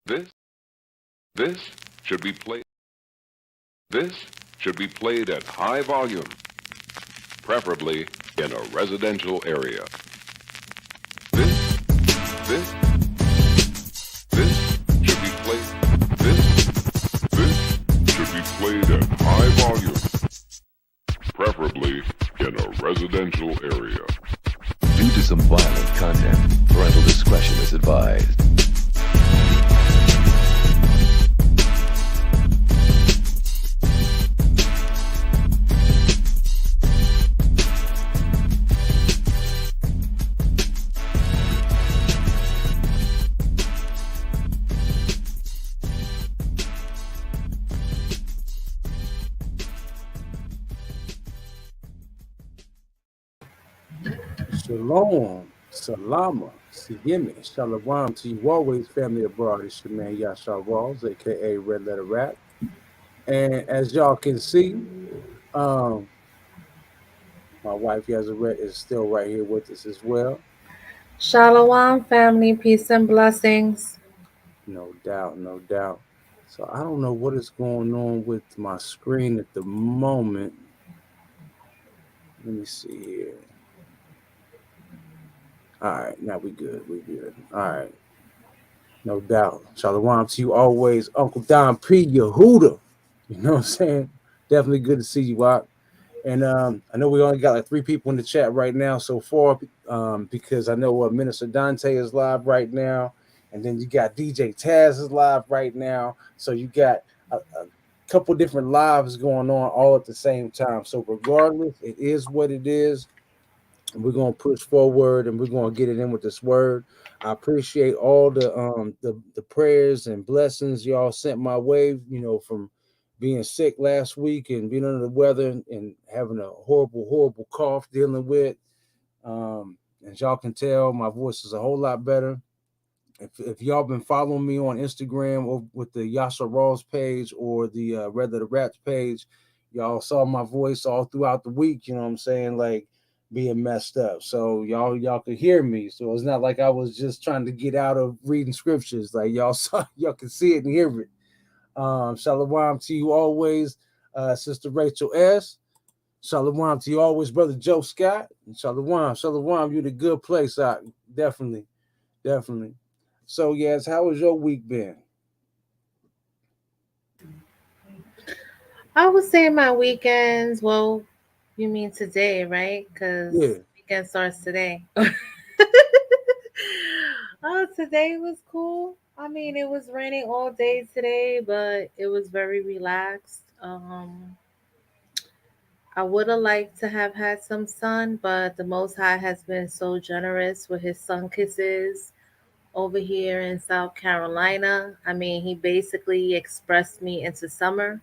This this should be played. This should be played at high volume, preferably in a residential area. This this this should be played. This should be played at high volume, preferably in a residential area. Due to some violent content, parental discretion is advised. Shalom, Salama, Siyimi, Shalom to you always, family abroad. It's your man Yashar Walls, aka Red Letter Rap. And as y'all can see, my wife Yazaret is still right here with us as well. Shalom, family, peace and blessings. No doubt, no doubt. So I don't know what is going on with my screen at the moment. Let me see here. All right, now we good. We good. All right. No doubt. Shalom to you always, Uncle Don P. Yehuda. You know what I'm saying? Definitely good to see you out. And I know we only got like 3 people in the chat right now so far, because I know Minister Dante is live right now. And then you got DJ Taz is live right now. So you got a couple different lives going on all at the same time. So regardless, it is what it is. We're gonna push forward and we're gonna get it in with this word. I appreciate all the prayers and blessings y'all sent my way, you know, from being sick last week and being under the weather and having a horrible cough dealing with. As y'all can tell, my voice is a whole lot better. If y'all been following me on Instagram or with the Yasha Rawls page or the Red Letter Raps page, y'all saw my voice all throughout the week, you know what I'm saying? Like being messed up. So y'all could hear me. So it's not like I was just trying to get out of reading scriptures. Like y'all saw, y'all can see it and hear it. Shalom to you always, Sister Rachel S. Shalom to you always, Brother Joe Scott. And shalom, you in a good place out. Definitely. So yes, how has your week been? I would say my weekends, well, you mean today, right? Because weekend starts today. Oh, today was cool. I mean, it was raining all day today, but it was very relaxed. I would have liked to have had some sun, but the Most High has been so generous with his sun kisses over here in South Carolina. I mean, he basically expressed me into summer.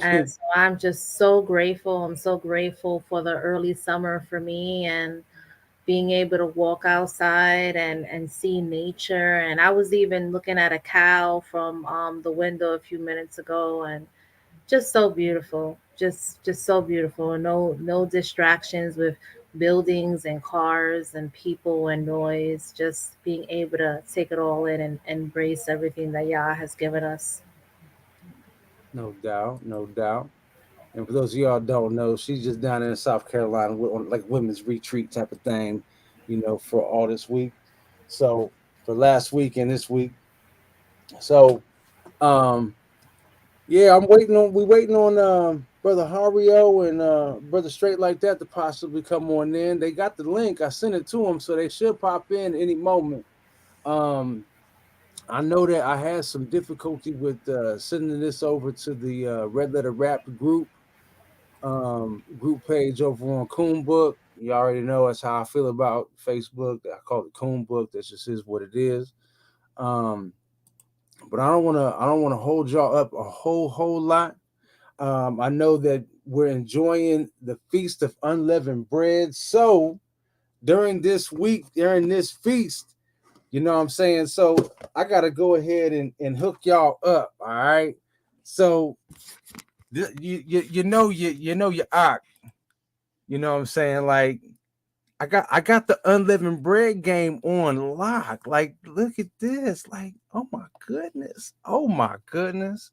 And so I'm just so grateful. I'm so grateful for the early summer for me and being able to walk outside and see nature. And I was even looking at a cow from the window a few minutes ago, and just so beautiful. Just so beautiful. No distractions with buildings and cars and people and noise. Just being able to take it all in and embrace everything that Yah has given us. No doubt. And for those of y'all don't know, she's just down in South Carolina on like women's retreat type of thing, you know, for all this week. So for last week and this week. So yeah, we waiting on Brother Hario and Brother Straight Like That to possibly come on in. They got the link. I sent it to them, so they should pop in any moment. I know that I had some difficulty with sending this over to the Red Letter Rap group page over on Coon Book. You already know that's how I feel about Facebook. I call it Coon Book. That just is what it is. But I don't wanna hold y'all up a whole lot. I know that we're enjoying the Feast of Unleavened Bread. So during this week, during this feast, you know what I'm saying? So I gotta go ahead and hook y'all up. All right. So you know your ock. You know what I'm saying? Like I got the unleavened bread game on lock. Like, look at this. Like, oh my goodness. Oh my goodness.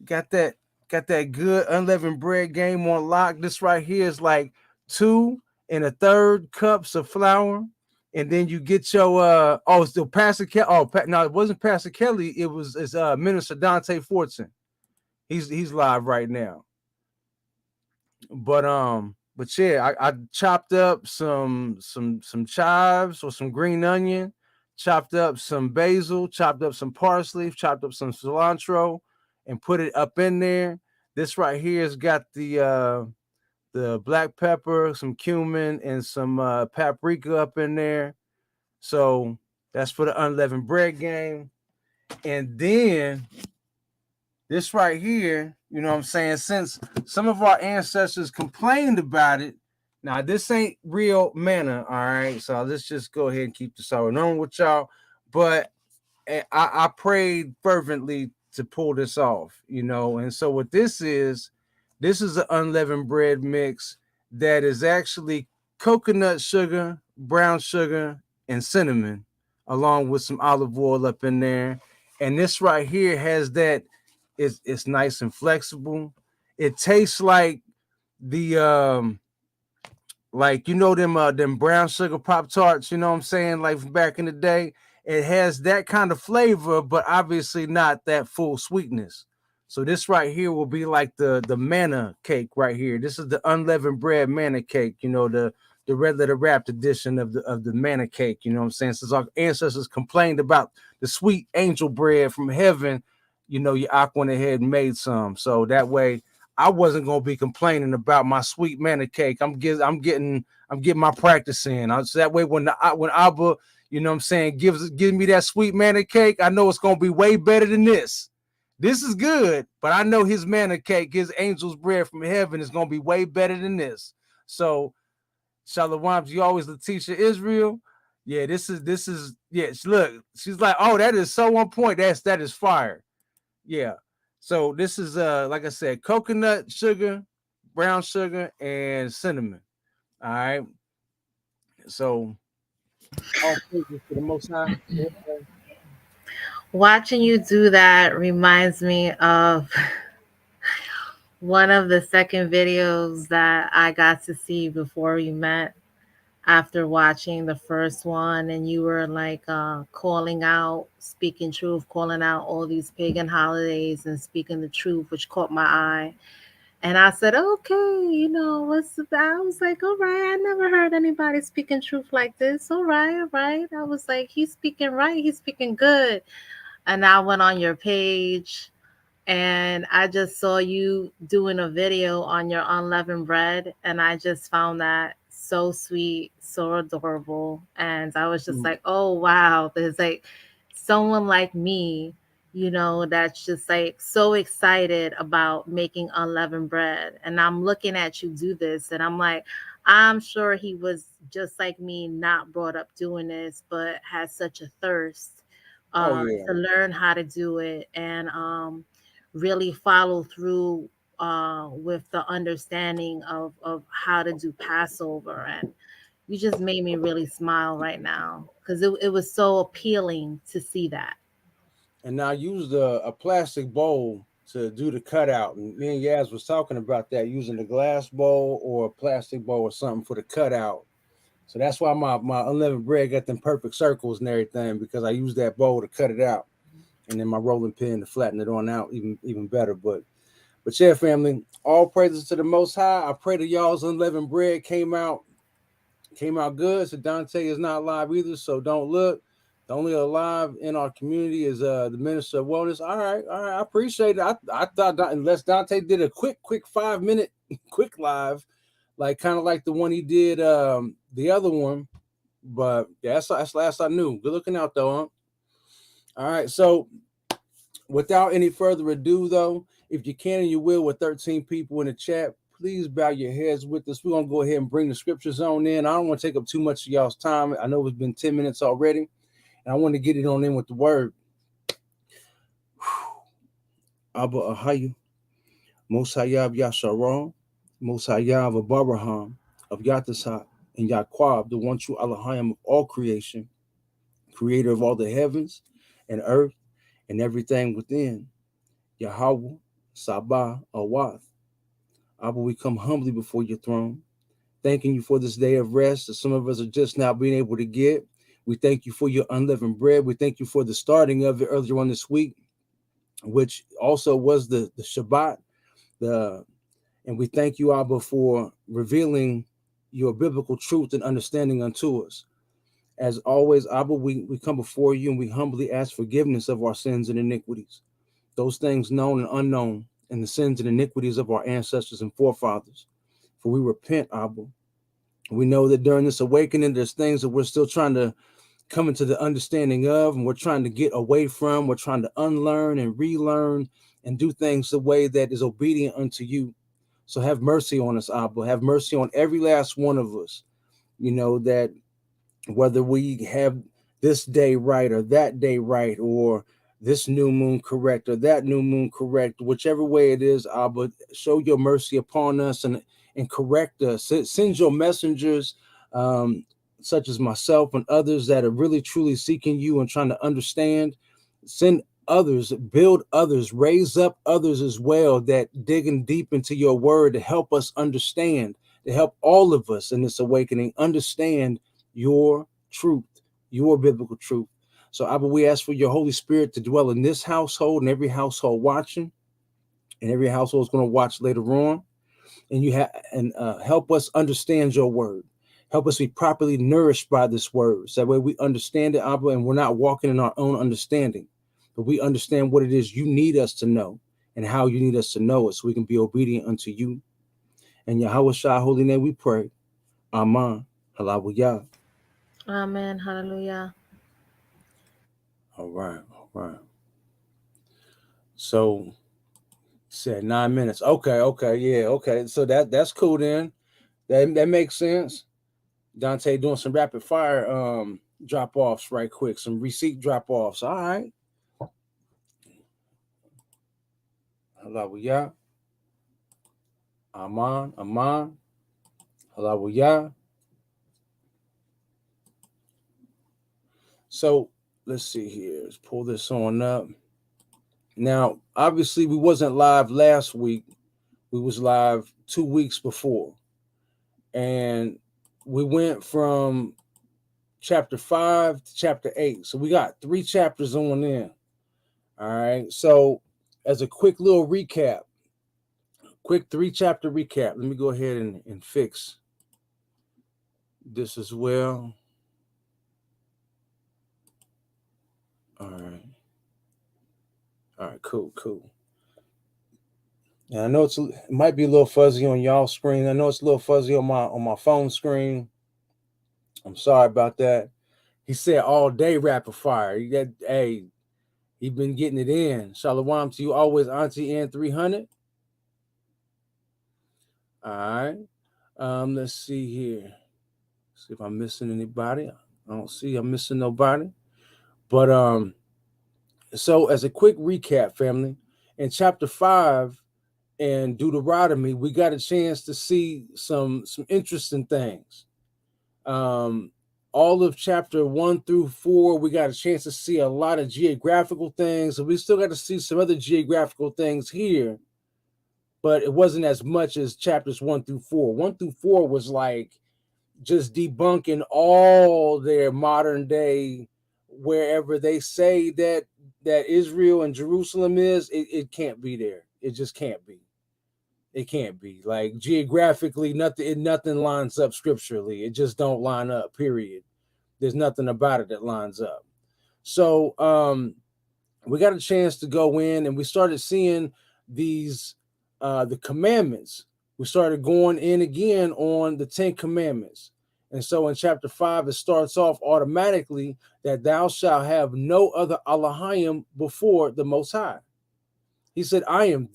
Got that got that good unleavened bread game on lock. This right here is like 2 1/3 cups of flour. And then you get your it's still Pastor Kelly. No, it wasn't Pastor Kelly. It's Minister Dante Fortson. He's live right now. But yeah, I chopped up some chives or some green onion, chopped up some basil, chopped up some parsley, chopped up some cilantro, and put it up in there. This right here has got the black pepper, some cumin, and some paprika up in there. So that's for the unleavened bread game. And then this right here, you know what I'm saying? Since some of our ancestors complained about it, now this ain't real manna, all right? So let's just go ahead and keep this all known with y'all. But I prayed fervently to pull this off, you know. And so what this is an unleavened bread mix that is actually coconut sugar, brown sugar, and cinnamon, along with some olive oil up in there. And this right here has that it's nice and flexible. It tastes the like them brown sugar pop tarts, you know what I'm saying, like from back in the day. It has that kind of flavor, but obviously not that full sweetness. So this right here will be like the manna cake right here. This is the unleavened bread manna cake, you know, the red letter wrapped edition of the manna cake, you know what I'm saying? Since our ancestors complained about the sweet angel bread from heaven, you know, your Ak went ahead and made some. So that way I wasn't gonna be complaining about my sweet manna cake. I'm getting my practice in. So that way when Abba, you know what I'm saying, gives me that sweet manna cake, I know it's gonna be way better than this. This is good, but I know his manna cake, his angel's bread from heaven, is gonna be way better than this. So Shalom, you always Letitia Israel. Yeah, this is yeah. Look, she's like, oh, that is so on point. That is fire. Yeah. So this is like I said, coconut sugar, brown sugar, and cinnamon. All right. So all praises to the most high. Watching you do that reminds me of one of the second videos that I got to see before we met after watching the first one, and you were like calling out, speaking truth, calling out all these pagan holidays and speaking the truth, which caught my eye. And I said, okay, what's the I was like, all right, I never heard anybody speaking truth like this. All right, all right. I was like, he's speaking right, he's speaking good. And I went on your page and I just saw you doing a video on your unleavened bread, and I just found that so sweet, so adorable. And I was just like, oh wow, there's like someone like me, that's just like so excited about making unleavened bread. And I'm looking at you do this, and I'm like, I'm sure he was just like me, not brought up doing this, but has such a thirst Oh yeah. to learn how to do it, and really follow through with the understanding of how to do Passover. And you just made me really smile right now because it was so appealing to see that. And I used a plastic bowl to do the cutout. And me and Yaz was talking about that, using a glass bowl or a plastic bowl or something for the cutout. So that's why my unleavened bread got them perfect circles and everything, because I used that bowl to cut it out, and then my rolling pin to flatten it on out even better. But yeah, family, all praises to the Most High. I pray that y'all's unleavened bread came out good. So Dante is not live either, so don't look. The only alive in our community is the Minister of Wellness. All right, I appreciate it. I thought unless Dante did a quick 5-minute quick live, like kind of like the one he did the other one. But yeah, that's last I knew. Good looking out though, huh? All right, so without any further ado, though, if you can and you will, with 13 people in the chat, please bow your heads with us. We're going to go ahead and bring the scriptures on in. I don't want to take up too much of y'all's time. I know it's been 10 minutes already, and I want to get it on in with the word. Abba Ahayu, Most Hayav Yasharon, Most Hayav Abaraham, of Yatasha and Yaquab, the one true Elohim of all creation, creator of all the heavens and earth and everything within. Yahweh, Sabah, Awath. Abba, we come humbly before your throne, thanking you for this day of rest that some of us are just now being able to get. We thank you for your unleavened bread. We thank you for the starting of it earlier on this week, which also was the Shabbat. And we thank you, Abba, for revealing your biblical truth and understanding unto us. As always, Abba, we come before you and we humbly ask forgiveness of our sins and iniquities, those things known and unknown, and the sins and iniquities of our ancestors and forefathers. For we repent, Abba. We know that during this awakening, there's things that we're still trying to come into the understanding of, and we're trying to get away from. We're trying to unlearn and relearn and do things the way that is obedient unto you. So have mercy on us, Abba. Have mercy on every last one of us. You know, that whether we have this day right or that day right, or this new moon correct or that new moon correct, whichever way it is, Abba, show your mercy upon us and correct us. Send your messengers, such as myself and others that are really truly seeking you and trying to understand. Send others, build others, raise up others as well that digging deep into your word to help us understand, to help all of us in this awakening understand your truth, your biblical truth. So, Abba, we ask for your Holy Spirit to dwell in this household and every household watching, and every household is going to watch later on. And help us understand your word. Help us be properly nourished by this word. So that way we understand it, Abba, and we're not walking in our own understanding, but we understand what it is you need us to know and how you need us to know it, so we can be obedient unto you. And Yahweh Shai, holy name, we pray. Amen. Hallelujah. Amen. Hallelujah. All right. So said 9 minutes. Okay, yeah, okay. So that's cool then. That makes sense. Dante doing some rapid fire drop offs right quick, some receipt drop offs. All right. Hallelujah. Aman. Hallelujah. So let's see here. Let's pull this on up. Now, obviously, we wasn't live last week. We was live 2 weeks before. And we went from chapter 5 to chapter 8. So we got 3 chapters on in. All right. So as a quick little recap, quick 3-chapter recap. Let me go ahead and fix this as well. All right. Cool. And I know it might be a little fuzzy on y'all's screen. I know it's a little fuzzy on my phone screen. I'm sorry about that. He said all day rapid fire. He been getting it in. Shalom to you always, Auntie N300. All right. Let's see here. See if I'm missing anybody. I don't see I'm missing nobody. But so as a quick recap, family, in chapter 5 in Deuteronomy, we got a chance to see some interesting things. All of chapter 1 through 4, we got a chance to see a lot of geographical things. So we still got to see some other geographical things here, but it wasn't as much as chapters 1 through 4. 1 through 4 was like just debunking all their modern day, wherever they say that Israel and Jerusalem is, it can't be there. It just can't be. It can't be. Like geographically, nothing lines up scripturally. It just don't line up, period. There's nothing about it that lines up. So we got a chance to go in and we started seeing these the commandments. We started going in again on the 10 commandments. And so in chapter 5, it starts off automatically that thou shalt have no other Elohim before the Most High. He said, I am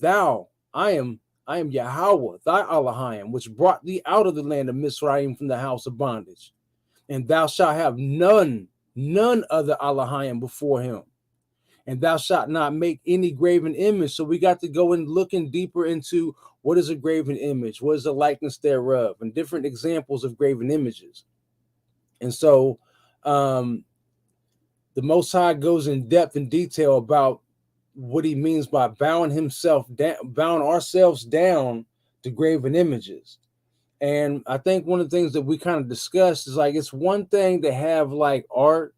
Yahweh, thy Elohim, which brought thee out of the land of Mizraim from the house of bondage. And thou shalt have none other Elohim before him. and thou shalt not make any graven image. So we got to go and looking deeper into what is a graven image, what is the likeness thereof, and different examples of graven images. And so the Most High goes in depth and detail about what he means by bowing ourselves down to graven images. And I think one of the things that we kind of discussed is like, it's one thing to have like art,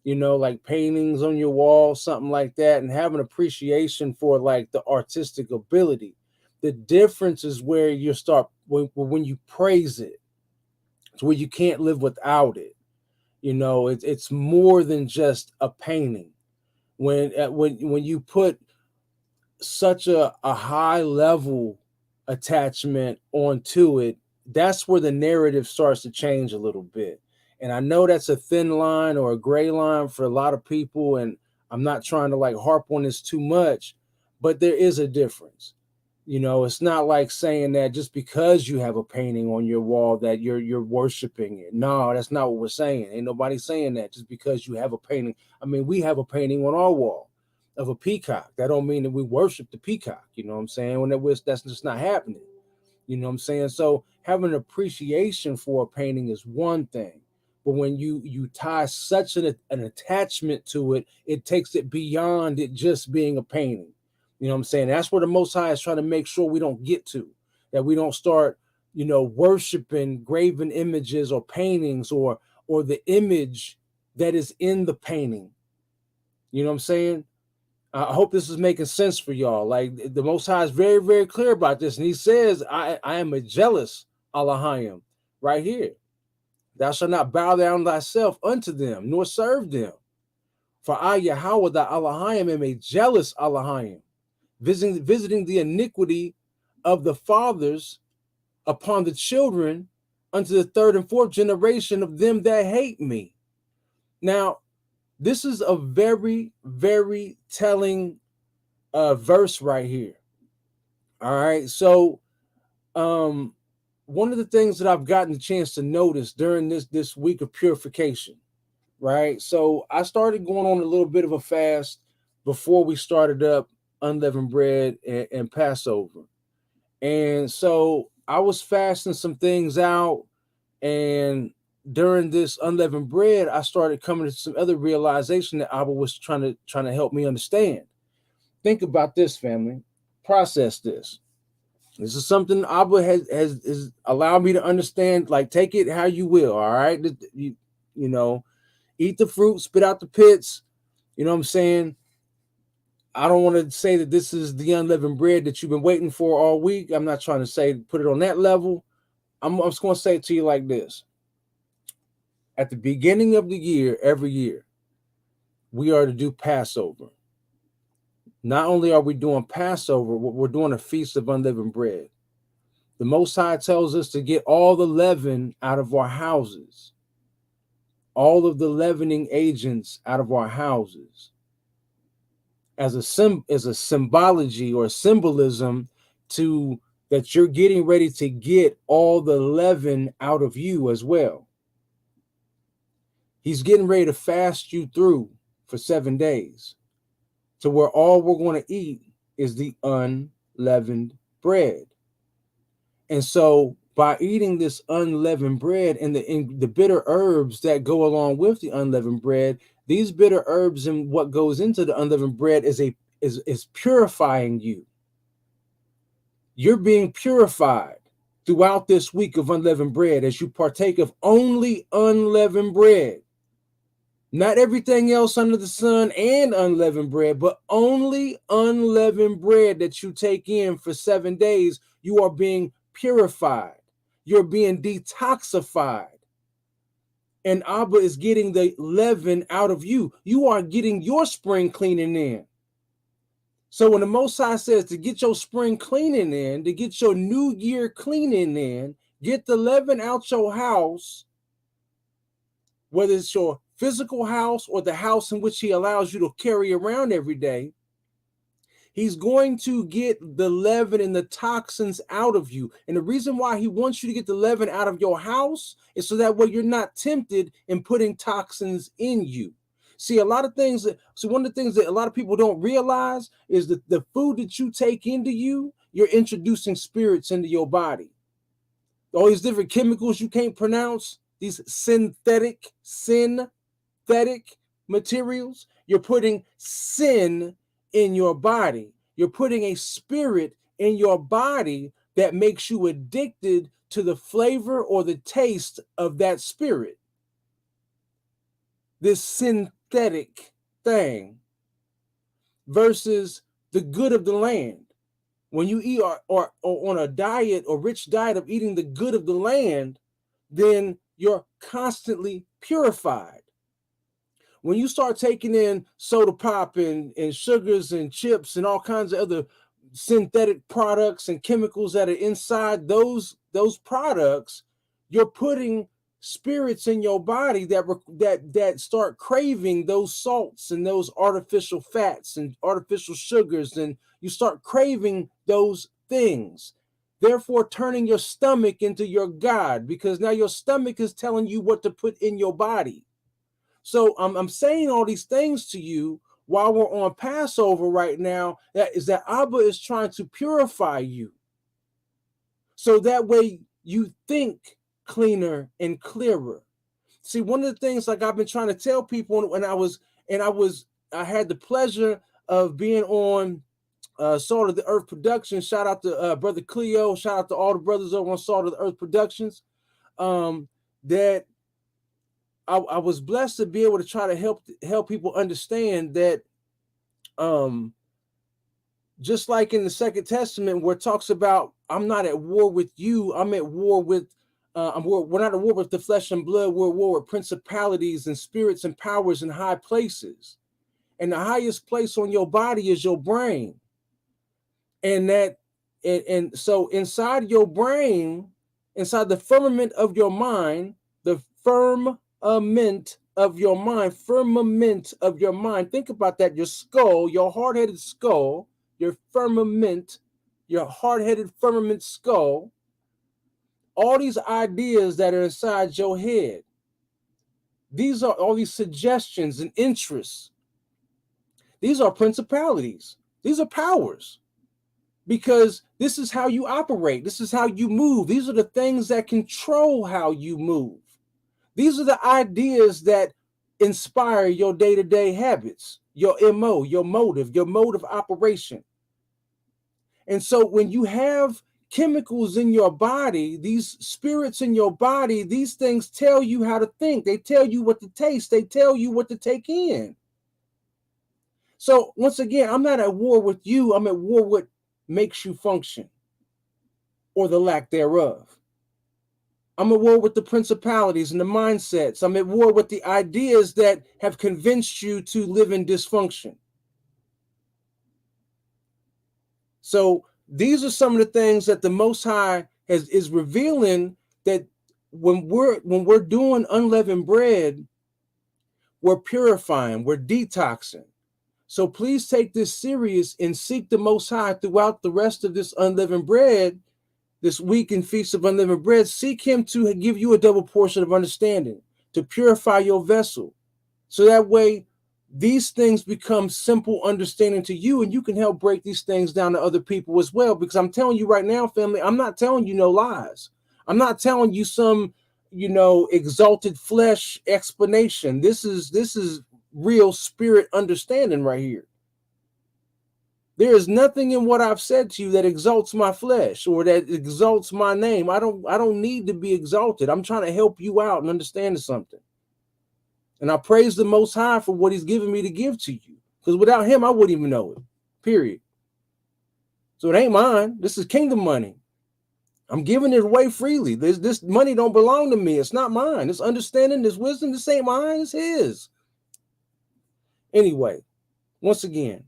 like paintings on your wall, something like that, and have an appreciation for like the artistic ability. The difference is where you start when you praise it. It's where you can't live without it. It's more than just a painting. When you put such a high level attachment onto it, that's where the narrative starts to change a little bit. And I know that's a thin line or a gray line for a lot of people, and I'm not trying to like harp on this too much, but there is a difference. It's not like saying that just because you have a painting on your wall that you're worshiping it. No, that's not what we're saying. Ain't nobody saying that just because you have a painting. I mean, we have a painting on our wall of a peacock. That don't mean that we worship the peacock. You know what I'm saying? That's just not happening. You know what I'm saying? So having an appreciation for a painting is one thing. But when you tie such an attachment to it, it takes it beyond it just being a painting. You know what I'm saying? That's where the Most High is trying to make sure we don't get to, that we don't start, worshiping graven images or paintings or the image that is in the painting. You know what I'm saying? I hope this is making sense for y'all. Like the Most High is very, very clear about this. And he says, I am a jealous Elohim right here. Thou shalt not bow down thyself unto them, nor serve them. For I, Yahweh, thy Elohim, am a jealous Elohim, visiting the iniquity of the fathers upon the children unto the third and fourth generation of them that hate me. Now, this is a very, very telling verse right here. All right. So one of the things that I've gotten the chance to notice during this week of purification, right? So I started going on a little bit of a fast before we started up unleavened bread and Passover. And so I was fasting some things out, and during this unleavened bread, I started coming to some other realization that Abba was trying to help me understand. Think about this, family. Process this. This is something Abba has allowed me to understand. Like, take it how you will. All right, you eat the fruit, spit out the pits. You know what I'm saying? I don't want to say that this is the unleavened bread that you've been waiting for all week. I'm not trying to say put it on that level. I'm just going to say it to you like this. At the beginning of the year, every year, we are to do Passover. Not only are we doing Passover, we're doing a feast of unleavened bread. The Most High tells us to get all the leaven out of our houses, all of the leavening agents out of our houses, as a symbology or symbolism to that you're getting ready to get all the leaven out of you as well. He's getting ready to fast you through for 7 days to where all we're going to eat is the unleavened bread. And so by eating this unleavened bread and the bitter herbs that go along with the unleavened bread, these bitter herbs and what goes into the unleavened bread is purifying you. You're being purified throughout this week of unleavened bread as you partake of only unleavened bread. Not everything else under the sun and unleavened bread, but only unleavened bread that you take in for 7 days. You are being purified. You're being detoxified. And Abba is getting the leaven out of you. You are getting your spring cleaning in. So when the Most High says to get your spring cleaning in, to get your new year cleaning in, get the leaven out your house, whether it's your physical house or the house in which he allows you to carry around every day, he's going to get the leaven and the toxins out of you. And the reason why he wants you to get the leaven out of your house is so that way you're not tempted in putting toxins in you. See, a lot of things one of the things that a lot of people don't realize is that the food that you take into you, you're introducing spirits into your body. All these different chemicals you can't pronounce, these synthetic materials, you're putting sin in your body. You're putting a spirit in your body that makes you addicted to the flavor or the taste of that spirit. This synthetic thing versus the good of the land. When you eat or on a diet or rich diet of eating the good of the land, then you're constantly purified. When you start taking in soda pop and sugars and chips and all kinds of other synthetic products and chemicals that are inside those products, you're putting spirits in your body that start craving those salts and those artificial fats and artificial sugars, and you start craving those things, therefore turning your stomach into your god, because now your stomach is telling you what to put in your body. So I'm saying all these things to you while we're on Passover right now, that Abba is trying to purify you, so that way you think cleaner and clearer. See, one of the things like I've been trying to tell people when I had the pleasure of being on Salt of the Earth Productions. Shout out to Brother Cleo. Shout out to all the brothers over on Salt of the Earth Productions. That I was blessed to be able to try to help people understand that just like in the Second Testament where it talks about I'm not at war with you, I'm at war with we're not at war with the flesh and blood, we're at war with principalities and spirits and powers in high places. And the highest place on your body is your brain. And so inside your brain, inside the firmament of your mind, the firmament of your mind, think about that, your skull, your hard-headed skull, your firmament, your hard-headed firmament skull, all these ideas that are inside your head, these are all these suggestions and interests. These are principalities. These are powers. Because this is how you operate. This is how you move. These are the things that control how you move. These are the ideas that inspire your day-to-day habits, your MO, your mode of operation. And so when you have chemicals in your body, these spirits in your body, these things tell you how to think. They tell you what to taste. They tell you what to take in. So once again, I'm not at war with you. I'm at war with makes you function, or the lack thereof. I'm at war with the principalities and the mindsets. I'm at war with the ideas that have convinced you to live in dysfunction. So these are some of the things that the Most High is revealing, that when we're doing unleavened bread, we're purifying, we're detoxing. So please take this serious and seek the Most High throughout the rest of this unleavened bread, this week in Feast of Unleavened Bread. Seek him to give you a double portion of understanding, to purify your vessel. So that way, these things become simple understanding to you, and you can help break these things down to other people as well. Because I'm telling you right now, family, I'm not telling you no lies. I'm not telling you some, exalted flesh explanation. This is real spirit understanding right here. There is nothing in what I've said to you that exalts my flesh or that exalts my name. I don't need to be exalted. I'm trying to help you out and understand something. And I praise the Most High for what he's given me to give to you. Because without him, I wouldn't even know it. Period. So it ain't mine. This is kingdom money. I'm giving it away freely. This money don't belong to me. It's not mine. This understanding, this wisdom, this ain't mine. It's his. Anyway, once again,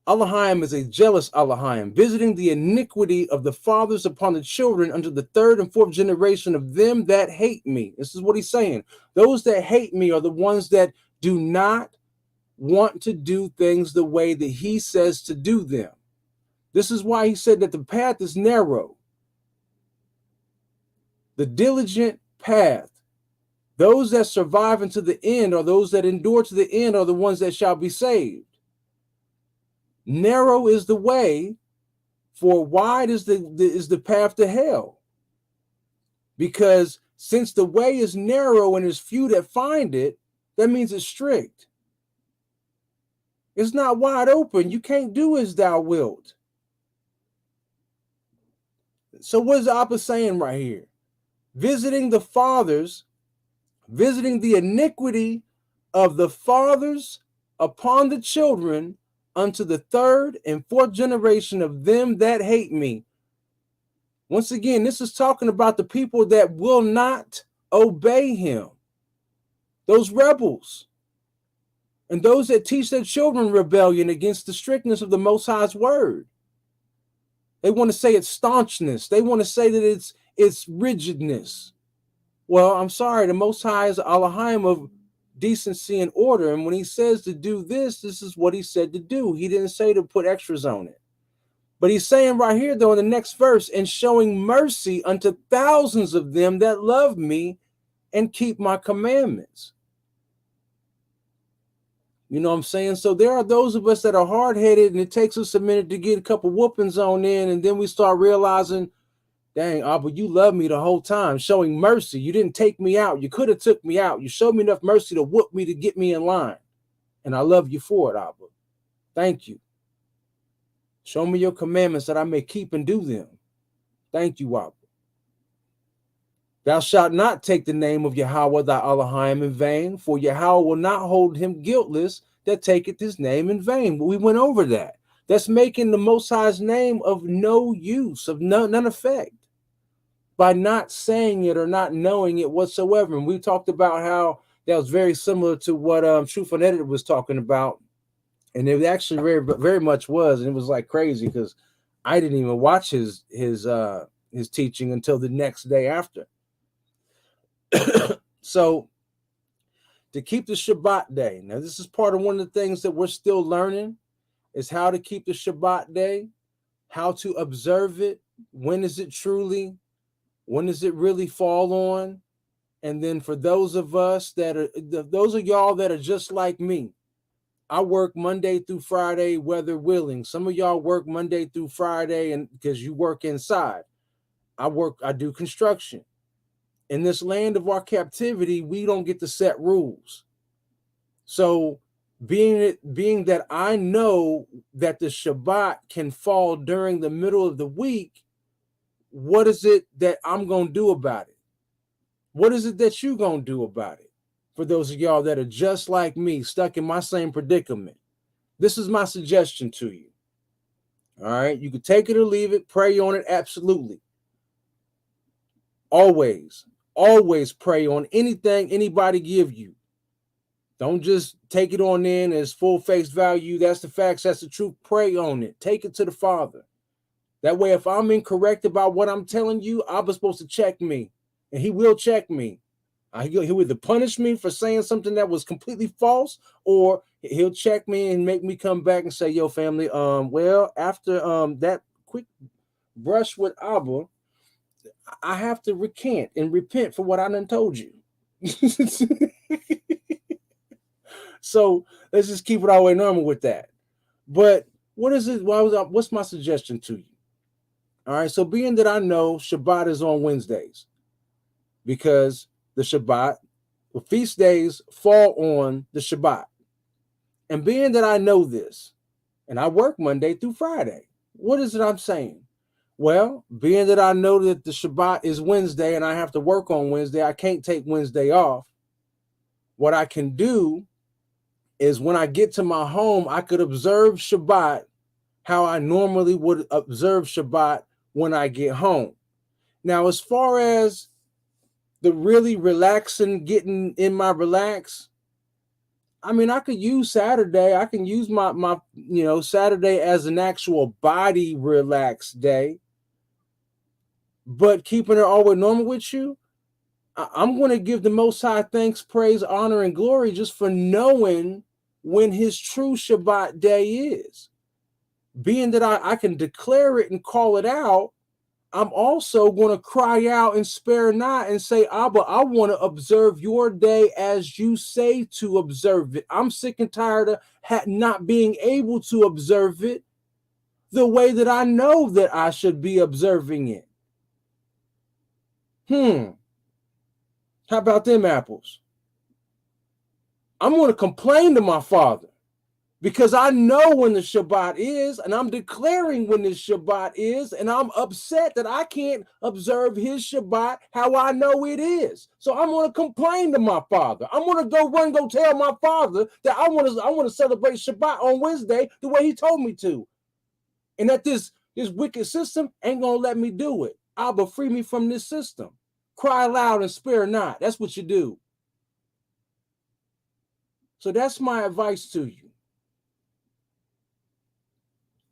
Elohim is a jealous Elohim, visiting the iniquity of the fathers upon the children unto the third and fourth generation of them that hate me. This is what he's saying. Those that hate me are the ones that do not want to do things the way that he says to do them. This is why he said that the path is narrow. The diligent path Those that survive unto the end, or those that endure to the end, are the ones that shall be saved. Narrow is the way, for wide is the path to hell. Because since the way is narrow and there's few that find it, that means it's strict. It's not wide open. You can't do as thou wilt. So what is the Abba saying right here? Visiting the fathers, visiting the iniquity of the fathers upon the children unto the third and fourth generation of them that hate me. Once again, this is talking about the people that will not obey him. Those rebels. And those that teach their children rebellion against the strictness of the Most High's word. They want to say it's staunchness. They want to say that it's rigidness. Well, I'm sorry, the Most High is Elohim of decency and order. And when he says to do this, this is what he said to do. He didn't say to put extras on it. But he's saying right here, though, in the next verse, and showing mercy unto thousands of them that love me and keep my commandments. You know what I'm saying? So there are those of us that are hard-headed, and it takes us a minute to get a couple whoopings on in, and then we start realizing, dang, Abba, you love me the whole time, showing mercy. You didn't take me out. You could have took me out. You showed me enough mercy to whoop me to get me in line. And I love you for it, Abba. Thank you. Show me your commandments that I may keep and do them. Thank you, Abba. Thou shalt not take the name of Yahweh thy Elohim in vain, for Yahweh will not hold him guiltless that taketh his name in vain. But we went over that. That's making the Most High's name of no use, of none effect, by not saying it or not knowing it whatsoever. And we talked about how that was very similar to what Truth Unedited was talking about. And it actually very, very much was. And it was like crazy because I didn't even watch his teaching until the next day after. So to keep the Shabbat day. Now, this is part of one of the things that we're still learning is how to keep the Shabbat day, how to observe it. When is it truly? When does it really fall on? And then for those of us that are, those of y'all that are just like me, I work Monday through Friday, weather willing. Some of y'all work Monday through Friday and because you work inside. I do construction. In this land of our captivity, we don't get to set rules. So being that I know that the Shabbat can fall during the middle of the week, what is it that I'm going to do about it? What is it that you're going to do about it? For those of y'all that are just like me, stuck in my same predicament, this is my suggestion to you. All right, you can take it or leave it, pray on it, absolutely. Always pray on anything anybody give you. Don't just take it on in as full face value. That's the facts, that's the truth. Pray on it. Take it to the Father. That way, if I'm incorrect about what I'm telling you, Abba's supposed to check me, and he will check me. He'll either punish me for saying something that was completely false, or he'll check me and make me come back and say, yo, family, well, after that quick brush with Abba, I have to recant and repent for what I done told you. So let's just keep it all the way normal with that. But what is it? What's my suggestion to you? All right. So being that I know Shabbat is on Wednesdays, because the Shabbat, the feast days fall on the Shabbat. And being that I know this, and I work Monday through Friday, what is it I'm saying? Well, being that I know that the Shabbat is Wednesday and I have to work on Wednesday, I can't take Wednesday off. What I can do is when I get to my home, I could observe Shabbat how I normally would observe Shabbat when I get home. Now, as far as the really relaxing, getting in my relax, I mean, I could use Saturday. I can use my Saturday as an actual body relax day. But keeping it always normal with you, I'm going to give the Most High thanks, praise, honor, and glory just for knowing when his true Shabbat day is. Being that I can declare it and call it out, I'm also going to cry out and spare not and say, Abba, I want to observe your day as you say to observe it. I'm sick and tired of not being able to observe it the way that I know that I should be observing it. How about them apples? I'm going to complain to my Father because I know when the Shabbat is, and I'm declaring when the Shabbat is, and I'm upset that I can't observe his Shabbat how I know it is. So I'm going to complain to my Father. I'm going to go tell my Father that I want to celebrate Shabbat on Wednesday the way he told me to. And that this wicked system ain't going to let me do it. Abba, free me from this system. Cry loud and spare not. That's what you do. So that's my advice to you.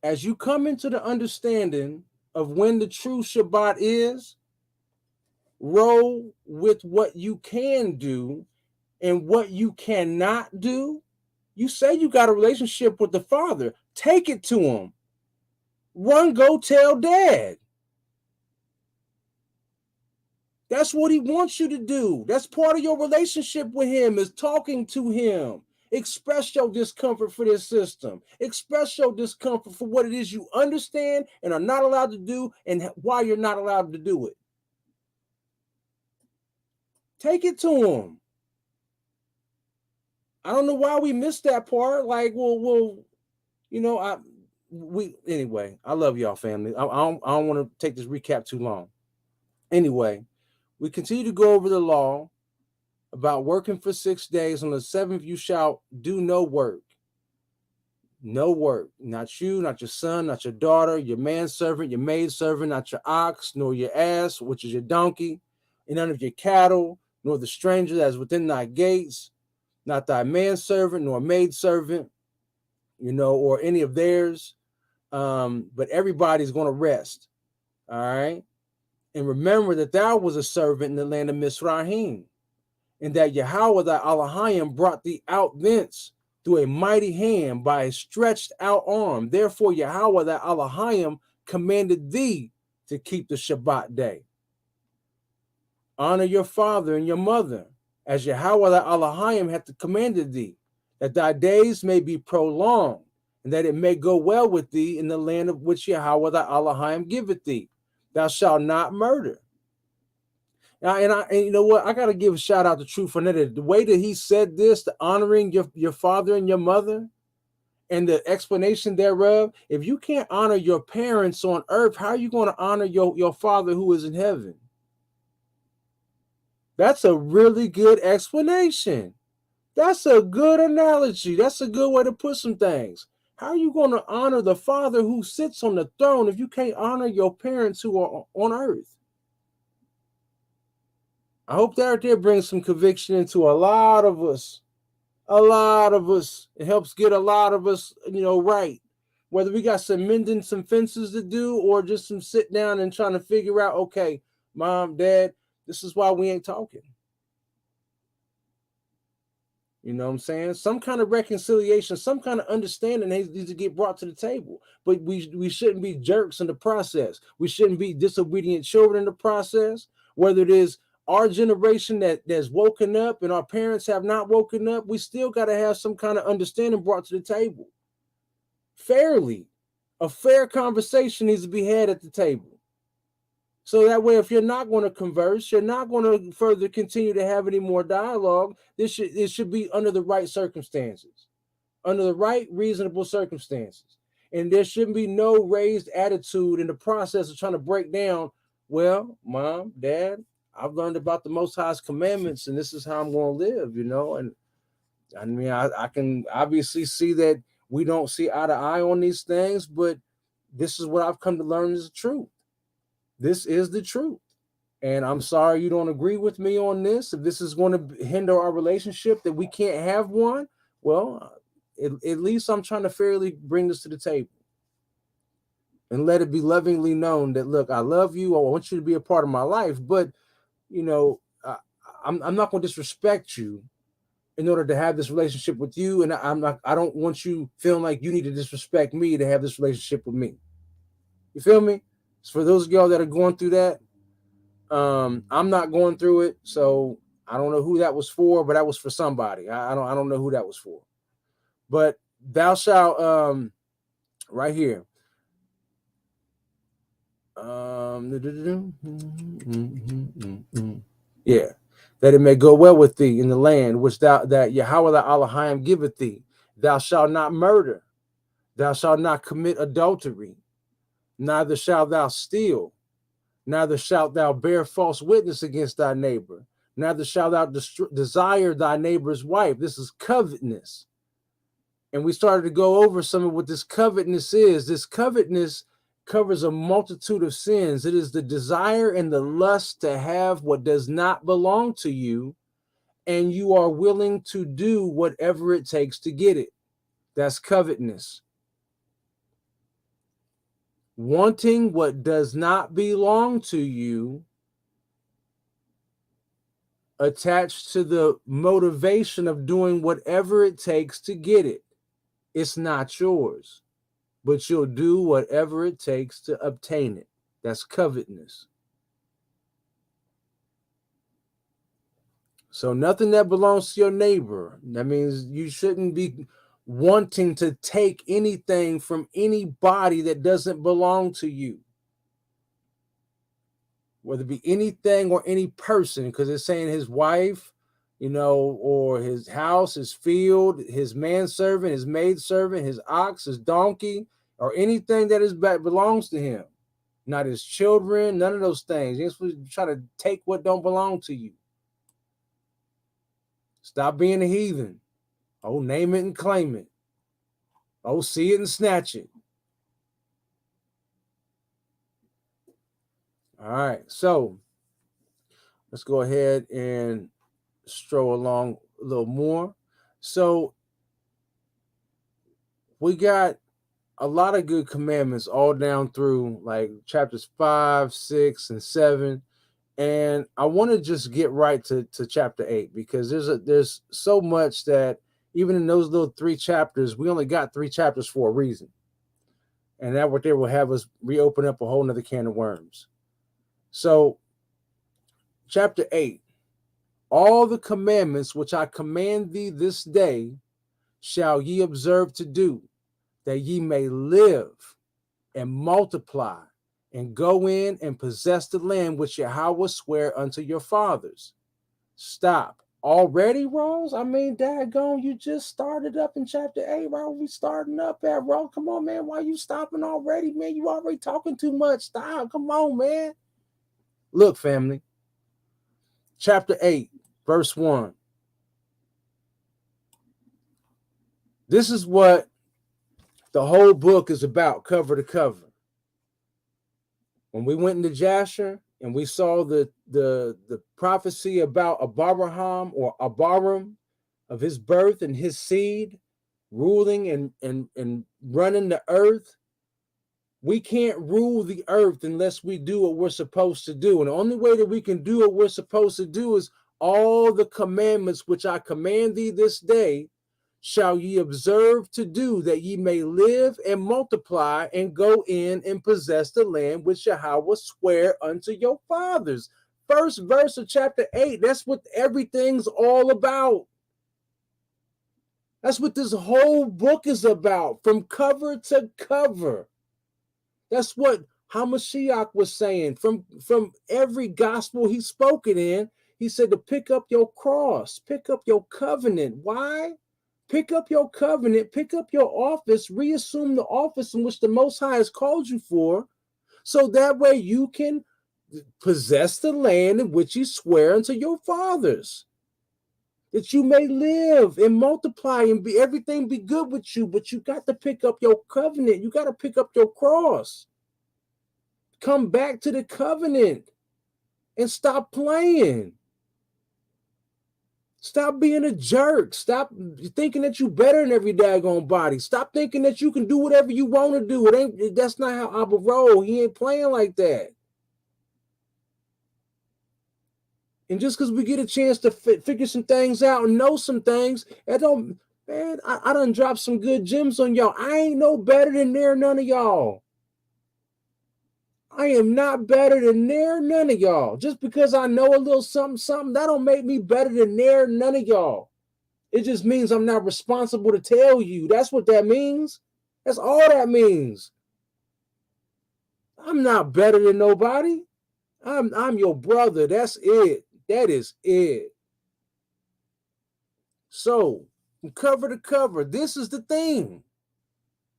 As you come into the understanding of when the true Shabbat is, roll with what you can do and what you cannot do. You say you got a relationship with the Father. Take it to him. Run, go tell Dad. That's what he wants you to do. That's part of your relationship with him, is talking to him. Express your discomfort for this system. Express your discomfort for what it is you understand and are not allowed to do and why you're not allowed to do it. Take it to him. I don't know why we missed that part. Like, well, anyway, I love y'all, family. I don't want to take this recap too long. Anyway, we continue to go over the law about working for 6 days. On the seventh, you shall do no work. No work. Not you, not your son, not your daughter, your manservant, your maidservant, not your ox, nor your ass, which is your donkey, and none of your cattle, nor the stranger that is within thy gates, not thy manservant, nor maidservant, or any of theirs. But everybody's going to rest. All right. And remember that thou was a servant in the land of Mizraim, and that Yahweh thy Elohim brought thee out thence through a mighty hand by a stretched out arm. Therefore Yahweh thy Elohim commanded thee to keep the Shabbat day. Honor your father and your mother, as Yahweh thy Elohim hath commanded thee, that thy days may be prolonged, and that it may go well with thee in the land of which Yahweh thy Elohim giveth thee. Thou shalt not murder. And you know what? I got to give a shout out to True Phonetic. The way that he said this, the honoring your father and your mother, and the explanation thereof. If you can't honor your parents on earth, how are you going to honor your Father who is in heaven? That's a really good explanation. That's a good analogy. That's a good way to put some things. How are you going to honor the Father who sits on the throne if you can't honor your parents who are on earth? I hope that there brings some conviction into a lot of us. A lot of us. It helps get a lot of us, right. Whether we got some mending some fences to do or just some sit down and trying to figure out, okay, Mom, Dad, this is why we ain't talking. You know what I'm saying? Some kind of reconciliation, some kind of understanding needs to get brought to the table. But we shouldn't be jerks in the process. We shouldn't be disobedient children in the process. Whether it is our generation that's woken up and our parents have not woken up, we still got to have some kind of understanding brought to the table. Fairly. A fair conversation needs to be had at the table. So that way, if you're not going to converse, you're not going to further continue to have any more dialogue, it should be under the right circumstances, under the right reasonable circumstances. And there shouldn't be no raised attitude in the process of trying to break down, well, Mom, Dad, I've learned about the Most High's commandments, and this is how I'm going to live, And I mean, I can obviously see that we don't see eye to eye on these things, but this is what I've come to learn is the truth. This is the truth. And I'm sorry you don't agree with me on this. If this is going to hinder our relationship, that we can't have one, well, at least I'm trying to fairly bring this to the table. And let it be lovingly known that, look, I love you. I want you to be a part of my life. But, I'm not going to disrespect you in order to have this relationship with you. And I don't want you feeling like you need to disrespect me to have this relationship with me. You feel me? for those of y'all that are going through that, I'm not going through it, so I don't know who that was for, but that was for somebody. I don't know who that was for. But thou shalt right here. Yeah, that it may go well with thee in the land which that Yahweh thy Elohim giveth thee. Thou shalt not murder. Thou shalt not commit adultery. Neither shalt thou steal. Neither shalt thou bear false witness against thy neighbor. Neither shalt thou desire thy neighbor's wife. This is covetousness. And we started to go over some of what this covetousness is. This covetousness covers a multitude of sins. It is the desire and the lust to have what does not belong to you, and you are willing to do whatever it takes to get it. That's covetousness. Wanting what does not belong to you, attached to the motivation of doing whatever it takes to get it. It's not yours, but you'll do whatever it takes to obtain it. That's covetousness. So nothing that belongs to your neighbor. That means you shouldn't be wanting to take anything from anybody that doesn't belong to you. Whether it be anything or any person, because it's saying his wife, or his house, his field, his manservant, his maidservant, his ox, his donkey, or anything that belongs to him. Not his children, none of those things. You're supposed to try to take what don't belong to you. Stop being a heathen. Oh, name it and claim it. Oh, see it and snatch it. All right, so let's go ahead and stroll along a little more. So we got a lot of good commandments all down through like chapters 5, 6, and 7. And I want to just get right to chapter 8, because there's so much that even in those little 3 chapters, we only got 3 chapters for a reason. And that what they will have us reopen up a whole nother can of worms. So chapter 8, all the commandments which I command thee this day shall ye observe to do, that ye may live and multiply and go in and possess the land which Yahweh sware unto your fathers. Stop. Already, Rose? I mean, daggone, you just started up in chapter 8, right? We starting up at, Rose. Come on, man. Why you stopping already, man? You already talking too much. Stop. Come on, man. Look, family. Chapter 8, verse 1. This is what the whole book is about, cover to cover. When we went into Jasher and we saw the prophecy about Abraham or Abaram, of his birth and his seed ruling and running the earth, we can't rule the earth unless we do what we're supposed to do. And the only way that we can do what we're supposed to do is all the commandments which I command thee this day shall ye observe to do, that ye may live and multiply and go in and possess the land which Yahweh sware unto your fathers. First verse of chapter 8. That's what everything's all about. That's what this whole book is about, from cover to cover. That's what Hamashiach was saying. From every gospel he spoke it in, he said to pick up your cross, pick up your covenant. Why? Pick up your covenant, pick up your office, reassume the office in which the Most High has called you for, so that way you can possess the land in which he sware unto your fathers, that you may live and multiply and everything be good with you. But you got to pick up your covenant. You got to pick up your cross. Come back to the covenant and stop playing. Stop being a jerk. Stop thinking that you better than every daggone body. Stop thinking that you can do whatever you want to do. That's not how Abba roll. He ain't playing like that. And just because we get a chance to figure some things out and know some things, I done dropped some good gems on y'all. I ain't no better than none of y'all. I am not better than none of y'all. Just because I know a little something, that don't make me better than none of y'all. It just means I'm not responsible to tell you. That's what that means. That's all that means. I'm not better than nobody. I'm your brother. That's it. That is it. So, from cover to cover, this is the thing.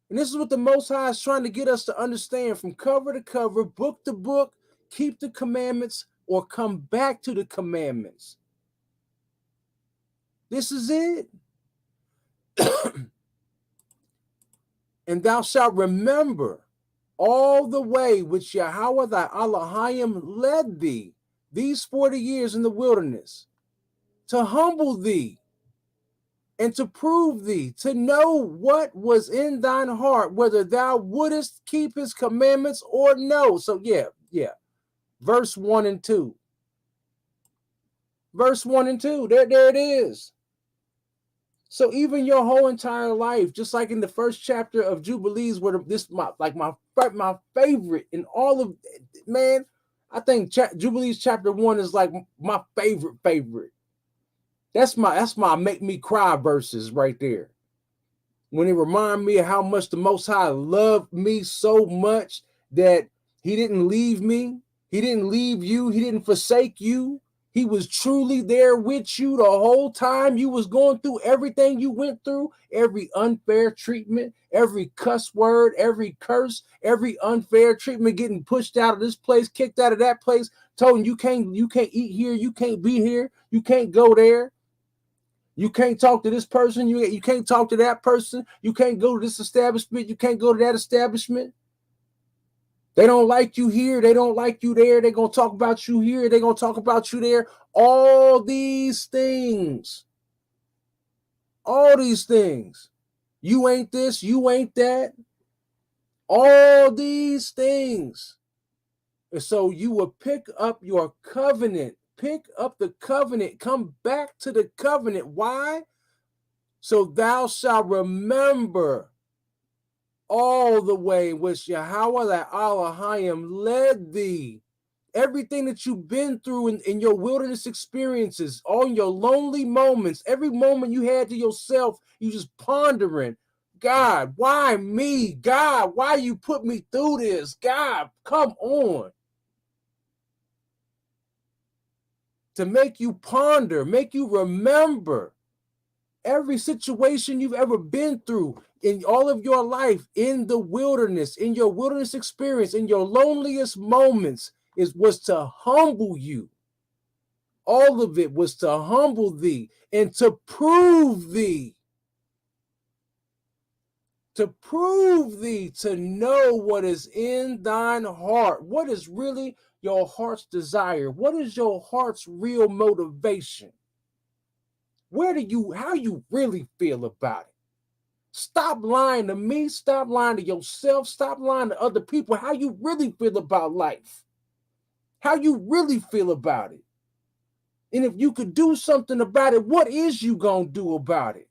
And this is what the Most High is trying to get us to understand from cover to cover, book to book, keep the commandments or come back to the commandments. This is it. And thou shalt remember all the way which Yahweh thy Elohim led thee these 40 years in the wilderness, to humble thee and to prove thee, to know what was in thine heart, whether thou wouldest keep his commandments or no. So yeah. Verse 1 and 2. Verse 1 and 2. There it is. So even your whole entire life, just like in the first chapter of Jubilees, where this my favorite in all of, man, I think Jubilees chapter 1 is like my favorite. That's my make me cry verses right there. When it remind me of how much the Most High loved me so much that he didn't leave me, he didn't leave you, he didn't forsake you. He was truly there with you the whole time you was going through everything you went through, every unfair treatment, every cuss word, every curse, every unfair treatment, getting pushed out of this place, kicked out of that place, told you can't eat here, you can't be here, you can't go there. You can't talk to this person, you can't talk to that person, you can't go to this establishment, you can't go to that establishment. They don't like you here. They don't like you there. They're going to talk about you here. They're going to talk about you there. All these things. All these things. You ain't this. You ain't that. All these things. And so you will pick up your covenant. Pick up the covenant. Come back to the covenant. Why? So thou shalt remember all the way which Yahweh thy Elohim led thee. Everything that you've been through in your wilderness experiences, all your lonely moments, every moment you had to yourself, you just pondering, God, why me? God, why you put me through this? God, come on. To make you ponder, make you remember every situation you've ever been through in all of your life, in the wilderness, in your wilderness experience, in your loneliest moments, was to humble you. All of it was to humble thee and to prove thee. To prove thee to know what is in thine heart. What is really your heart's desire? What is your heart's real motivation? How you really feel about it? Stop lying to me. Stop lying to yourself. Stop lying to other people. How you really feel about life. How you really feel about it. And if you could do something about it, what is you going to do about it?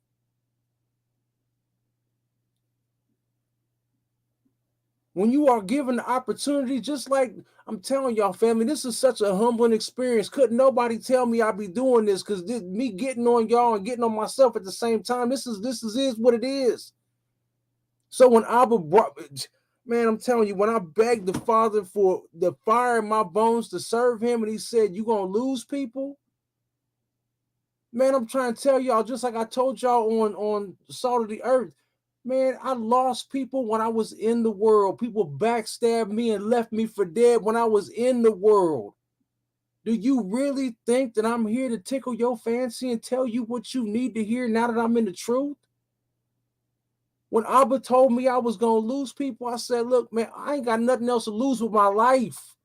When you are given the opportunity, just like I'm telling y'all, family, this is such a humbling experience. Couldn't nobody tell me I'd be doing this, because me getting on y'all and getting on myself at the same time, this is what it is. So when Abba brought, man, I'm telling you, when I begged the Father for the fire in my bones to serve him, and he said, you're going to lose people. Man, I'm trying to tell y'all, just like I told y'all on Salt of the Earth, man, I lost people when I was in the world. People backstabbed me and left me for dead when I was in the world. Do you really think that I'm here to tickle your fancy and tell you what you need to hear now that I'm in the truth? When Abba told me I was going to lose people, I said, look, man, I ain't got nothing else to lose with my life.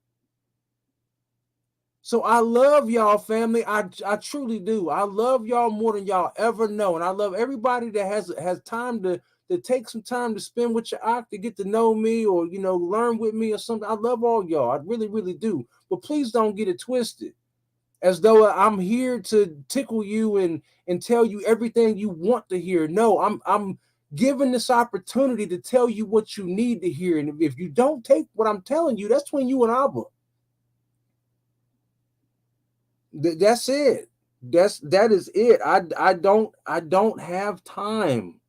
So I love y'all, family. I truly do. I love y'all more than y'all ever know. And I love everybody that has time to take some time to spend with your ock to get to know me, or, learn with me or something. I love all y'all. I really, really do. But please don't get it twisted as though I'm here to tickle you and tell you everything you want to hear. No, I'm given this opportunity to tell you what you need to hear. And if you don't take what I'm telling you, that's between you and Abba. That's it. That is it. I don't have time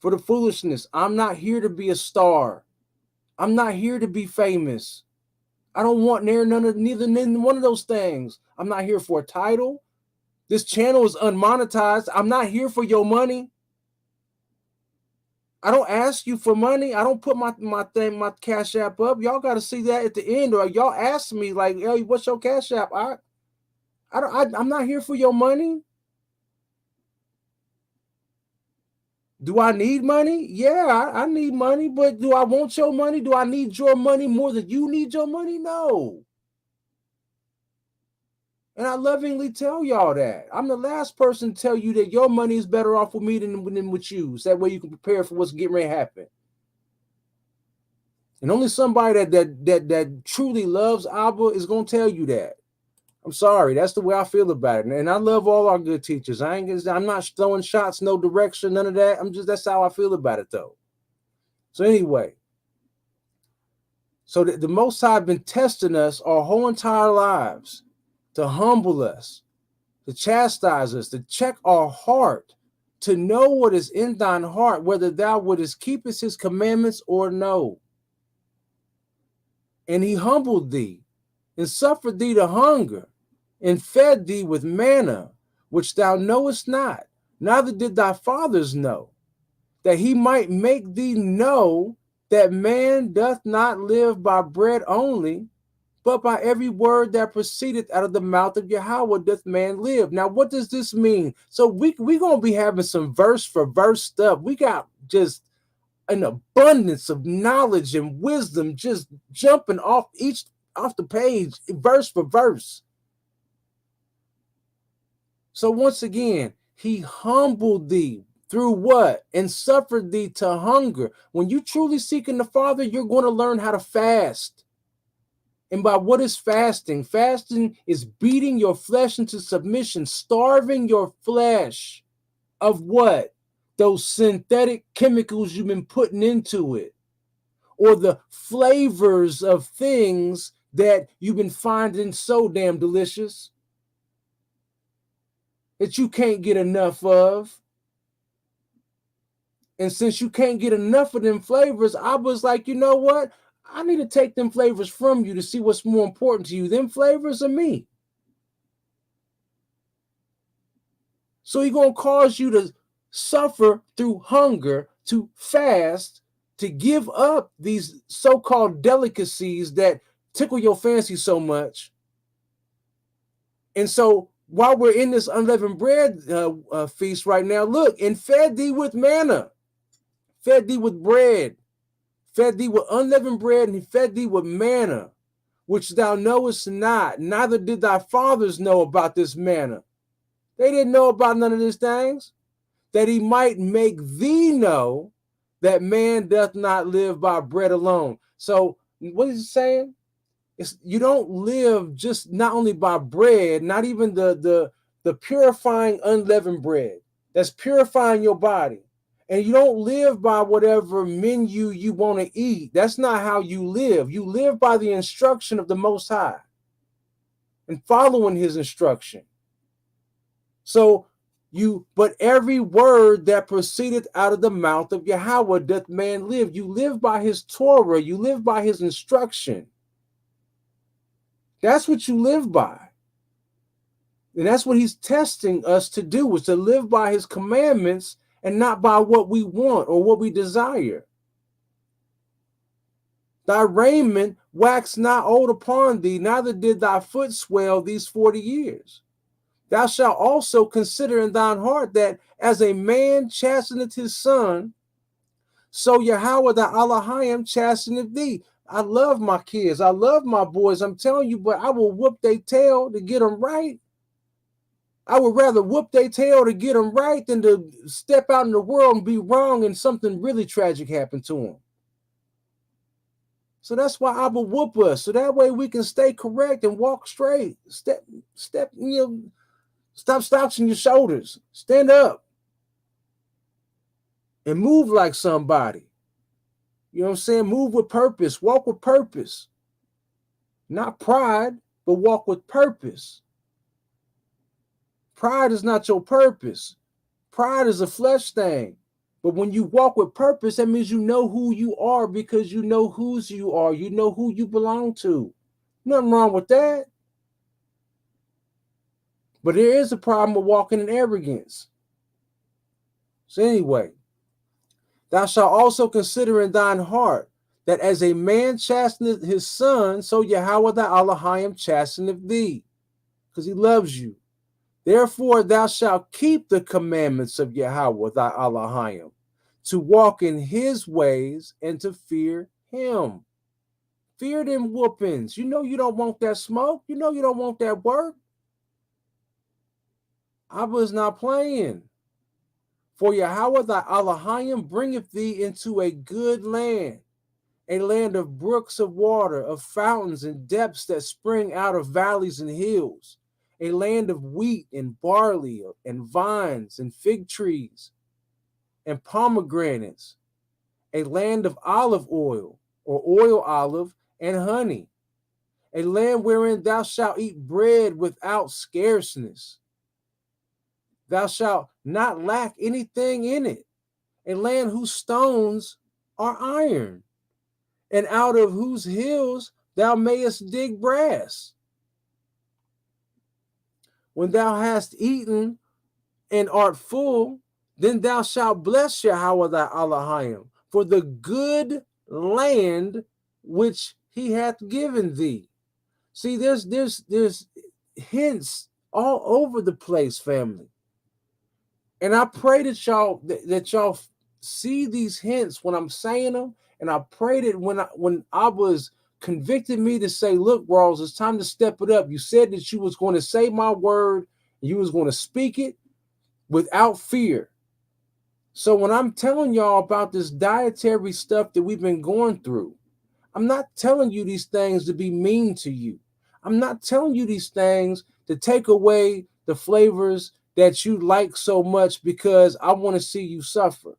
for the foolishness. I'm not here to be a star. I'm not here to be famous. I don't want neither one of those things. I'm not here for a title. This channel is unmonetized. I'm not here for your money. I don't ask you for money. I don't put my Cash App up. Y'all got to see that at the end, or y'all ask me like, "Hey, what's your Cash App?" I'm not here for your money. Do I need money? Yeah, I need money, but do I want your money? Do I need your money more than you need your money? No. And I lovingly tell y'all that. I'm the last person to tell you that your money is better off with me than with you. So that way you can prepare for what's getting ready to happen. And only somebody that truly loves Abba is gonna tell you that. I'm sorry, that's the way I feel about it. And I love all our good teachers. I'm not throwing shots, no direction, none of that. That's how I feel about it though. So anyway, so the Most High have been testing us our whole entire lives to humble us, to chastise us, to check our heart, to know what is in thine heart, whether thou wouldest keep his commandments or no. And he humbled thee and suffered thee to hunger and fed thee with manna, which thou knowest not, neither did thy fathers know, that he might make thee know that man doth not live by bread only, but by every word that proceedeth out of the mouth of Yahweh doth man live. Now, what does this mean? So we're going to be having some verse for verse stuff. We got just an abundance of knowledge and wisdom just jumping off the page, verse for verse. So once again, he humbled thee through what? And suffered thee to hunger. When you truly seeking the Father, you're going to learn how to fast. And by what is fasting? Fasting is beating your flesh into submission, starving your flesh of what? Those synthetic chemicals you've been putting into it, or the flavors of things that you've been finding so damn delicious that you can't get enough of. And since you can't get enough of them flavors, I was like, you know what? I need to take them flavors from you to see what's more important to you, them flavors or me. So he's going to cause you to suffer through hunger, to fast, to give up these so-called delicacies that tickle your fancy so much. And so while we're in this unleavened bread feast right now, look, and fed thee with manna, fed thee with bread, fed thee with unleavened bread, and he fed thee with manna, which thou knowest not, neither did thy fathers know about this manna. They didn't know about none of these things, that he might make thee know that man doth not live by bread alone. So what is he saying? You don't live just not only by bread, not even the purifying unleavened bread that's purifying your body. And you don't live by whatever menu you want to eat. That's not how you live. You live by the instruction of the Most High and following his instruction. So but every word that proceedeth out of the mouth of Yahweh doth man live. You live by his Torah. You live by his instruction. That's what you live by. And that's what he's testing us to do, is to live by his commandments and not by what we want or what we desire. Thy raiment waxed not old upon thee, neither did thy foot swell these 40 years. Thou shalt also consider in thine heart that as a man chasteneth his son, so Yahweh the Elohim chasteneth thee. I love my kids. I love my boys. I'm telling you, but I will whoop their tail to get them right. I would rather whoop their tail to get them right than to step out in the world and be wrong and something really tragic happen to them. So that's why I will whoop us. So that way we can stay correct and walk straight. Step, stop slouching your shoulders. Stand up. and move like somebody. You know what I'm saying? Move with purpose, walk with purpose. Not pride, but walk with purpose. Pride is not your purpose. Pride is a flesh thing. But when you walk with purpose, that means you know who you are because you know whose you are. You know who you belong to. Nothing wrong with that. But there is a problem with walking in arrogance. So anyway, thou shalt also consider in thine heart that as a man chasteneth his son, so Yahweh thy Elohim chasteneth thee, because he loves you. Therefore thou shalt keep the commandments of Yahweh thy Elohim, to walk in his ways and to fear him. Fear them whoopings. You know you don't want that smoke. You know you don't want that work. I was not playing. For Yahweh thy Elohim bringeth thee into a good land, a land of brooks of water, of fountains and depths that spring out of valleys and hills, a land of wheat and barley and vines and fig trees and pomegranates, a land of olive oil or oil olive and honey, a land wherein thou shalt eat bread without scarceness. Thou shalt not lack anything in it, a land whose stones are iron, and out of whose hills thou mayest dig brass. When thou hast eaten and art full, then thou shalt bless Yahweh thy Elohim for the good land which he hath given thee. See, there's hints all over the place, family. And I pray that y'all see these hints when I'm saying them. And I pray that when I was convicted me to say, look, Rawls, it's time to step it up. You said that you was going to say my word, and you was going to speak it without fear. So when I'm telling y'all about this dietary stuff that we've been going through, I'm not telling you these things to be mean to you. I'm not telling you these things to take away the flavors that you like so much because I want to see you suffer.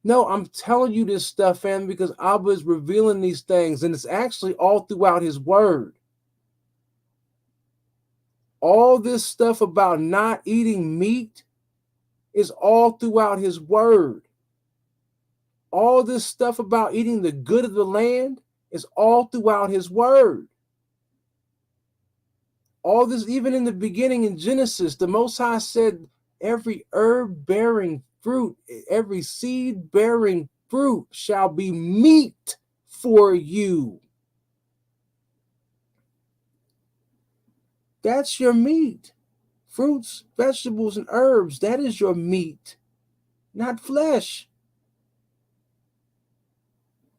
No, I'm telling you this stuff, family, because Abba is revealing these things, and it's actually all throughout his word. All this stuff about not eating meat is all throughout his word. All this stuff about eating the good of the land is all throughout his word. All this, even in the beginning in Genesis, the Most High said, every herb bearing fruit, every seed bearing fruit shall be meat for you. That's your meat. Fruits, vegetables, and herbs, that is your meat, not flesh.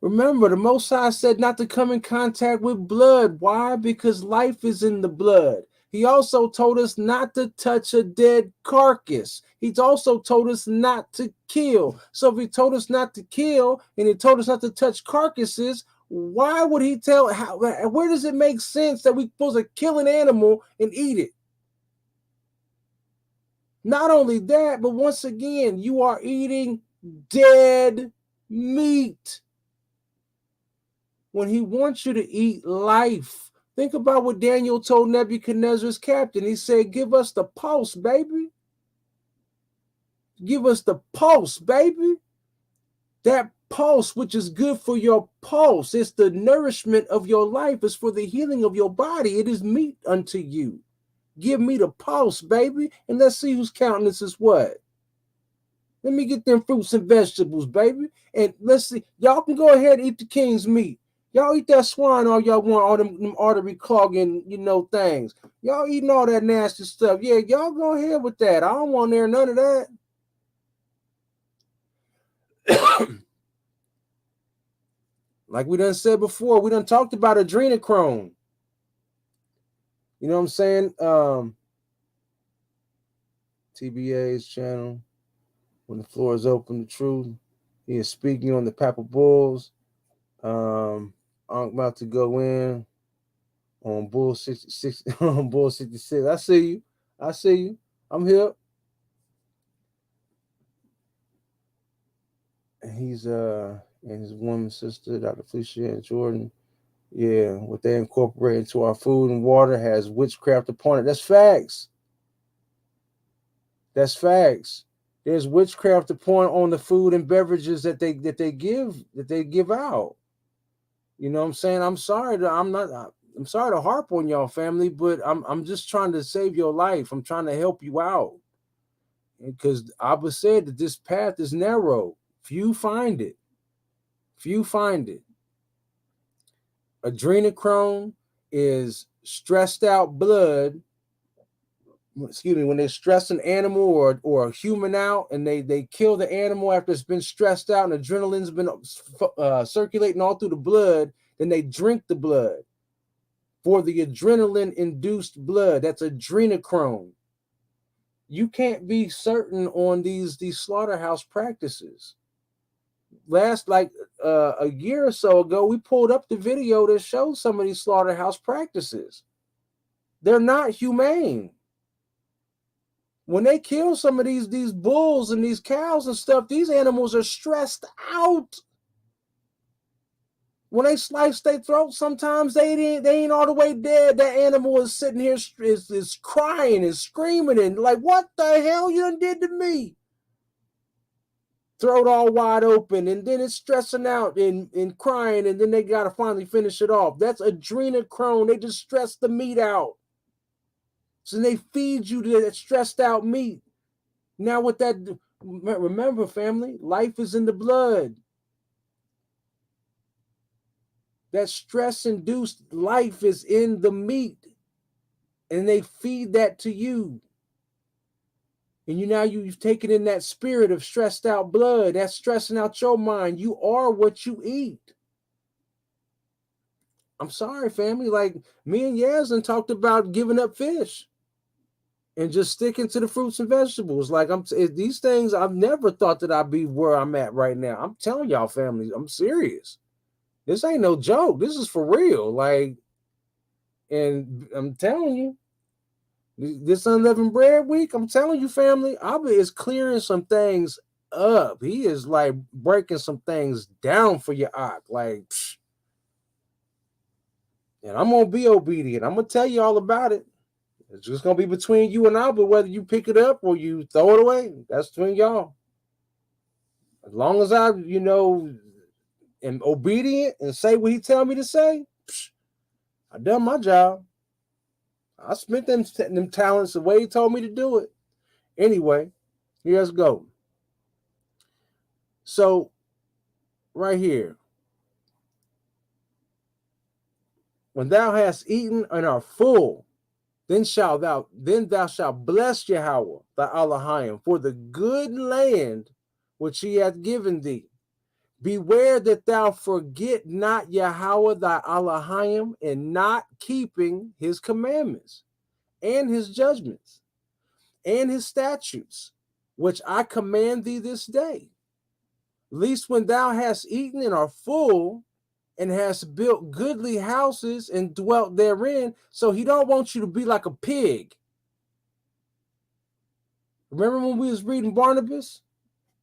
Remember, the Most High said not to come in contact with blood. Why? Because life is in the blood. He also told us not to touch a dead carcass. He's also told us not to kill. So if he told us not to kill and he told us not to touch carcasses, why would he tell? Where does it make sense that we're supposed to kill an animal and eat it? Not only that, but once again, you are eating dead meat. When he wants you to eat life. Think about what Daniel told Nebuchadnezzar's captain. He said, give us the pulse, baby. Give us the pulse, baby. That pulse, which is good for your pulse, it's the nourishment of your life. It's for the healing of your body. It is meat unto you. Give me the pulse, baby. And let's see whose countenance is what. Let me get them fruits and vegetables, baby. And let's see. Y'all can go ahead and eat the king's meat. Y'all eat that swine all y'all want, all them artery clogging, things. Y'all eating all that nasty stuff. Yeah, y'all go ahead with that. I don't want there none of that. Like we done said before, we done talked about adrenochrome. You know what I'm saying? TBA's channel. When the floor is open, the truth. He is speaking on the Papa Bulls. I'm about to go in on Bull 66. On Bull 66. I see you. I'm here. he's and his woman sister, Dr. Felicia and Jordan. Yeah, what they incorporate into our food and water has witchcraft upon it. That's facts. That's facts. There's witchcraft upon on the food and beverages that they give out. You know what I'm saying? I'm sorry to harp on y'all family, but I'm just trying to save your life. I'm trying to help you out. Because Abba said that this path is narrow. Few find it. Few find it. Adrenochrome is stressed out blood. Excuse me, when they stress an animal or a human out and they kill the animal after it's been stressed out and adrenaline's been circulating all through the blood, then they drink the blood for the adrenaline induced blood. That's adrenochrome. You can't be certain on these slaughterhouse practices. Last a year or so ago, we pulled up the video that shows some of these slaughterhouse practices. They're not humane. When they kill some of these bulls and these cows and stuff, these animals are stressed out. When they slice their throat, sometimes they ain't all the way dead. That animal is sitting here is crying and screaming and like, what the hell you done did to me? Throat all wide open, and then it's stressing out and crying, and then they gotta finally finish it off. That's adrenochrome. They just stress the meat out. So they feed you that stressed out meat. Now with that, remember family, life is in the blood. That stress-induced life is in the meat. And they feed that to you. And you've taken in that spirit of stressed out blood. That's stressing out your mind. You are what you eat. I'm sorry, family. Like me and Yazin talked about giving up fish and just sticking to the fruits and vegetables. Like these things, I've never thought that I'd be where I'm at right now. I'm telling y'all, family, I'm serious. This ain't no joke. This is for real. Like, and I'm telling you, this unleavened bread week, I'm telling you, family, Abba is clearing some things up. He is like breaking some things down for your Ak. Like, psh. And I'm gonna be obedient. I'm gonna tell you all about it. It's just gonna be between you and Abba, whether you pick it up or you throw it away. That's between y'all. As long as I, am obedient and say what he tell me to say, I done my job. I spent them talents the way he told me to do it. Anyway, let's go. So, right here. When thou hast eaten and art full, then thou shalt bless Yahweh thy Elohim for the good land which he hath given thee. Beware that thou forget not Yahweh thy Elohim in not keeping his commandments and his judgments and his statutes, which I command thee this day. Least when thou hast eaten and art full, and hast built goodly houses and dwelt therein. So he don't want you to be like a pig. Remember when we was reading Barnabas?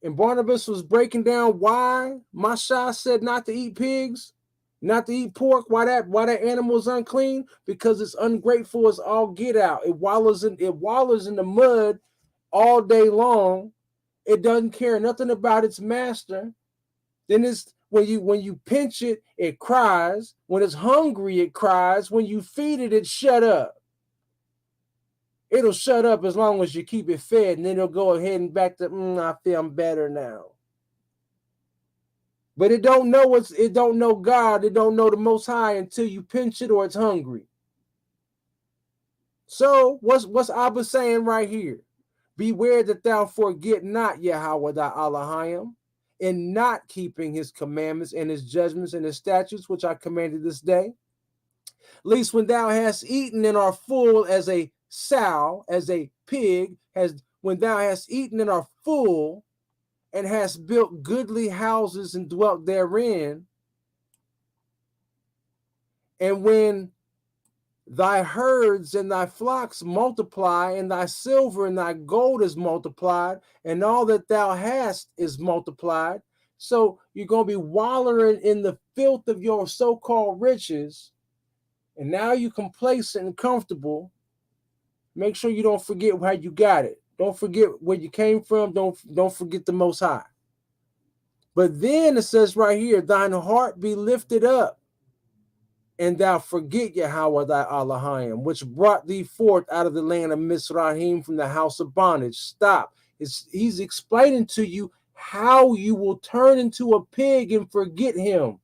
And Barnabas was breaking down why Mashah said not to eat pigs, not to eat pork, why that animal is unclean? Because it's ungrateful as all get out. It wallows in the mud all day long. It doesn't care nothing about its master. Then it's when you pinch it, it cries. When it's hungry, it cries. When you feed it, it shut up. It'll shut up as long as you keep it fed, and then it'll go ahead and back to, I feel better now. But it don't know God, it don't know the Most High until you pinch it or it's hungry. So what's Abba saying right here? Beware that thou forget not Yahweh thy Elohim, in not keeping his commandments and his judgments and his statutes, which I commanded this day. Least when thou hast eaten and art full as a sow, as a pig, when thou hast eaten and art full, and hast built goodly houses and dwelt therein, and when thy herds and thy flocks multiply, and thy silver and thy gold is multiplied, and all that thou hast is multiplied, So you're going to be wallowing in the filth of your so-called riches, and now you're complacent and comfortable. Make sure you don't forget how you got it. Don't forget where you came from. Don't forget the Most High. But then it says right here, thine heart be lifted up, and thou forget Yahweh thy Elohim, which brought thee forth out of the land of Mizraim from the house of bondage. Stop. He's explaining to you how you will turn into a pig and forget him.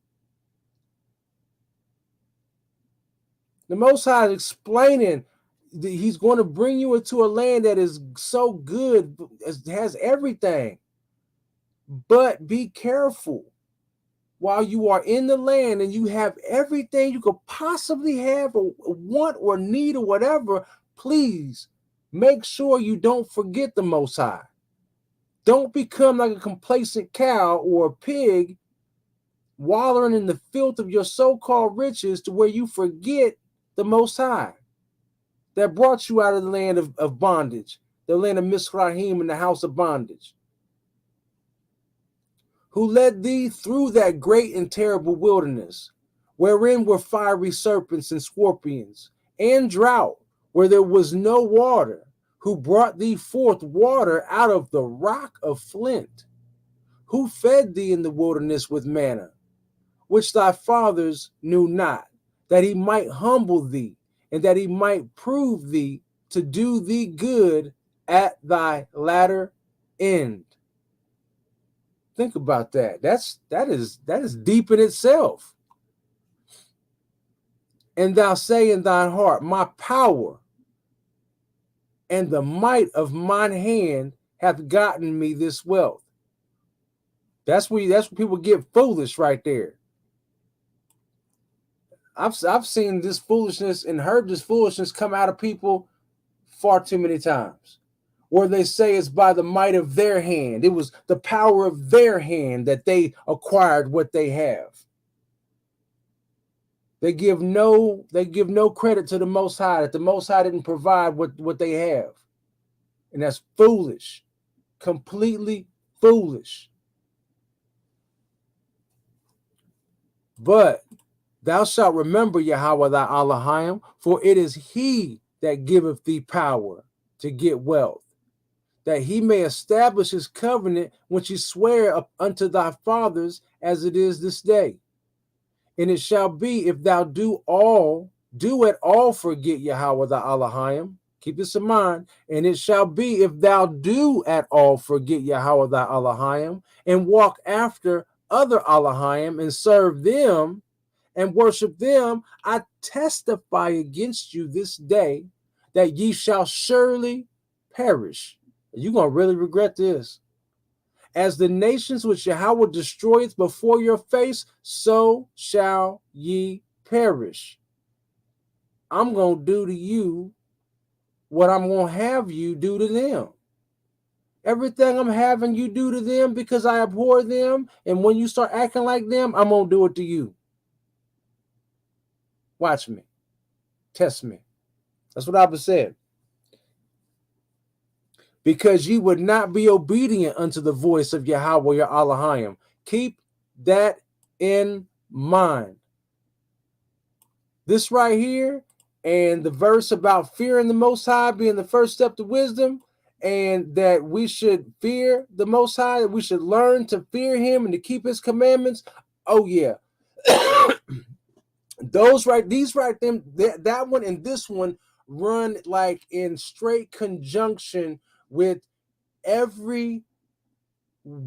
The Most High is explaining that he's going to bring you into a land that is so good, has everything. But be careful. While you are in the land and you have everything you could possibly have or want or need or whatever, please make sure you don't forget the Most High. Don't become like a complacent cow or a pig wallowing in the filth of your so-called riches to where you forget the Most High that brought you out of the land of bondage, the land of Mizraim and the house of bondage, who led thee through that great and terrible wilderness, wherein were fiery serpents and scorpions, and drought, where there was no water, who brought thee forth water out of the rock of flint, who fed thee in the wilderness with manna, which thy fathers knew not, that he might humble thee, and that he might prove thee to do thee good at thy latter end. Think about that. That is deep in itself. And thou say in thine heart, my power and the might of mine hand hath gotten me this wealth. That's where people get foolish right there. I've seen this foolishness and heard this foolishness come out of people far too many times. Where they say it's by the might of their hand. It was the power of their hand that they acquired what they have. They give no credit to the Most High, that the Most High didn't provide what they have. And that's foolish. Completely foolish. But thou shalt remember Yahweh thy Elohim, for it is he that giveth thee power to get wealth, that he may establish his covenant which he sware unto thy fathers, as it is this day. And it shall be, if thou do at all forget Yahweh thy Elohim, keep this in mind, and it shall be, if thou do at all forget Yahweh thy Elohim, and walk after other Elohim, and serve them, and worship them, I testify against you this day, that ye shall surely perish. You're going to really regret this. As the nations which Yahweh destroyeth before your face, so shall ye perish. I'm going to do to you what I'm going to have you do to them. Everything I'm having you do to them because I abhor them, and when you start acting like them, I'm going to do it to you. Watch me. Test me. That's what Abba said. Because ye would not be obedient unto the voice of Yahweh your Elohim. Keep that in mind. This right here, and the verse about fearing the Most High being the first step to wisdom, and that we should fear the Most High, that we should learn to fear him and to keep his commandments. Oh yeah. That one and this one run like in straight conjunction with every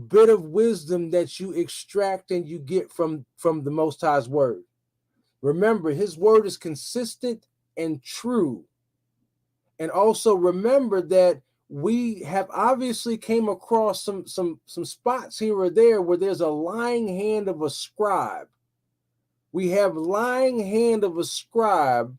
bit of wisdom that you extract and you get from the Most High's word. Remember, his word is consistent and true. And also remember that we have obviously came across some spots here or there where there's a lying hand of a scribe. We have lying hand of a scribe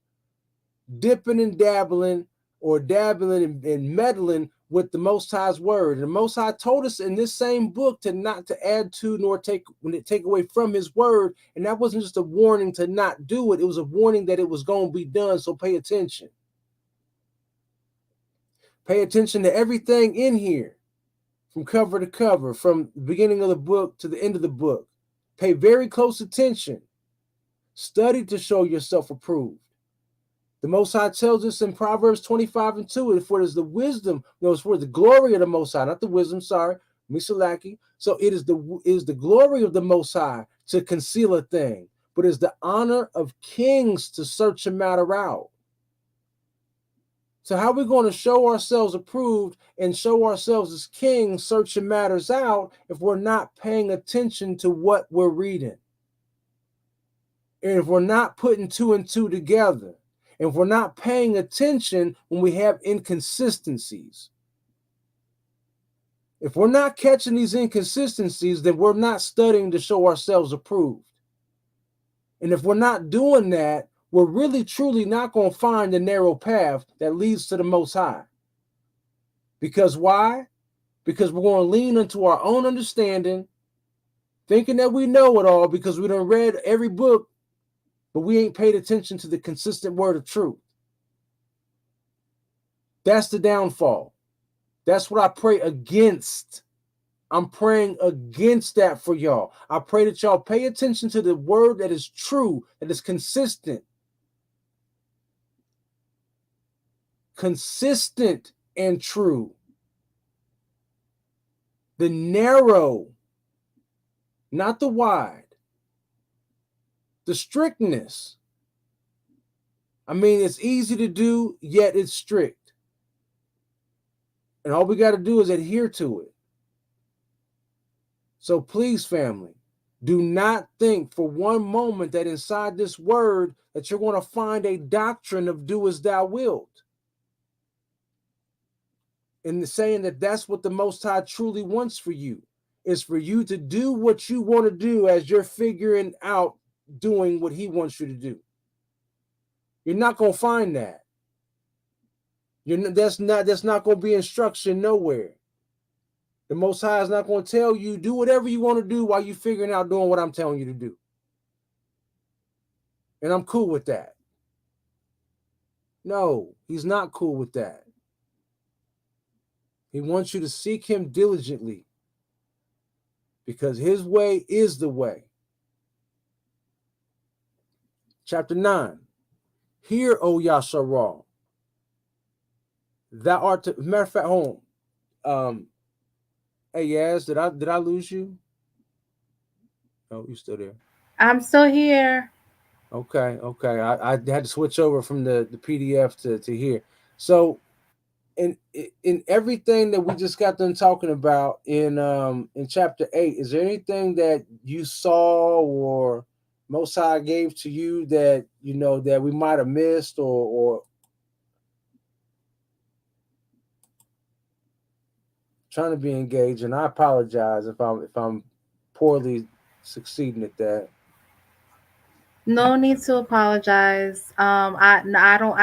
dipping and dabbling or dabbling and meddling with the Most High's word. And the Most High told us in this same book to not to add to nor take away from his word. And that wasn't just a warning to not do it. It was a warning that it was going to be done. So pay attention. Pay attention to everything in here. from cover to cover, from the beginning of the book to the end of the book. Pay very close attention. Study to show yourself approved. The Most High tells us in Proverbs 25:2, for it is the wisdom, no, it's for the glory of the Most High, not the wisdom, sorry, Misalaki. So it is the glory of the Most High to conceal a thing, but it is the honor of kings to search a matter out. So how are we going to show ourselves approved and show ourselves as kings searching matters out if we're not paying attention to what we're reading? And if we're not putting two and two together, and if we're not paying attention when we have inconsistencies, if we're not catching these inconsistencies, then we're not studying to show ourselves approved. And if we're not doing that, we're really truly not going to find the narrow path that leads to the Most High. Because why? Because we're going to lean into our own understanding, thinking that we know it all because we done read every book, but we ain't paid attention to the consistent word of truth. That's the downfall. That's what I pray against. I'm praying against that for y'all. I pray that y'all pay attention to the word that is true, that is consistent. Consistent and true. The narrow, not the wide. The strictness. I mean, it's easy to do, yet it's strict. And all we got to do is adhere to it. So please, family, do not think for one moment that inside this word that you're going to find a doctrine of do as thou wilt. And saying that that's what the Most High truly wants for you, is for you to do what you want to do as you're figuring out doing what he wants you to do. You're not going to find that. That's not going to be instruction nowhere. The Most High is not going to tell you do whatever you want to do while you're figuring out doing what I'm telling you to do. And I'm cool with that. No, he's not cool with that. He wants you to seek him diligently because his way is the way. Chapter 9. Hear, O Yasharal. Thou art to, matter of fact, hold on. Hey Yaz, did I lose you? Oh, you still there? I'm still here. Okay. I had to switch over from the PDF to here. So in everything that we just got done talking about in chapter 8, is there anything that you saw or Most High gave to you that you know that we might have missed or trying to be engaged? And I apologize if I'm poorly succeeding at that. No need to apologize. I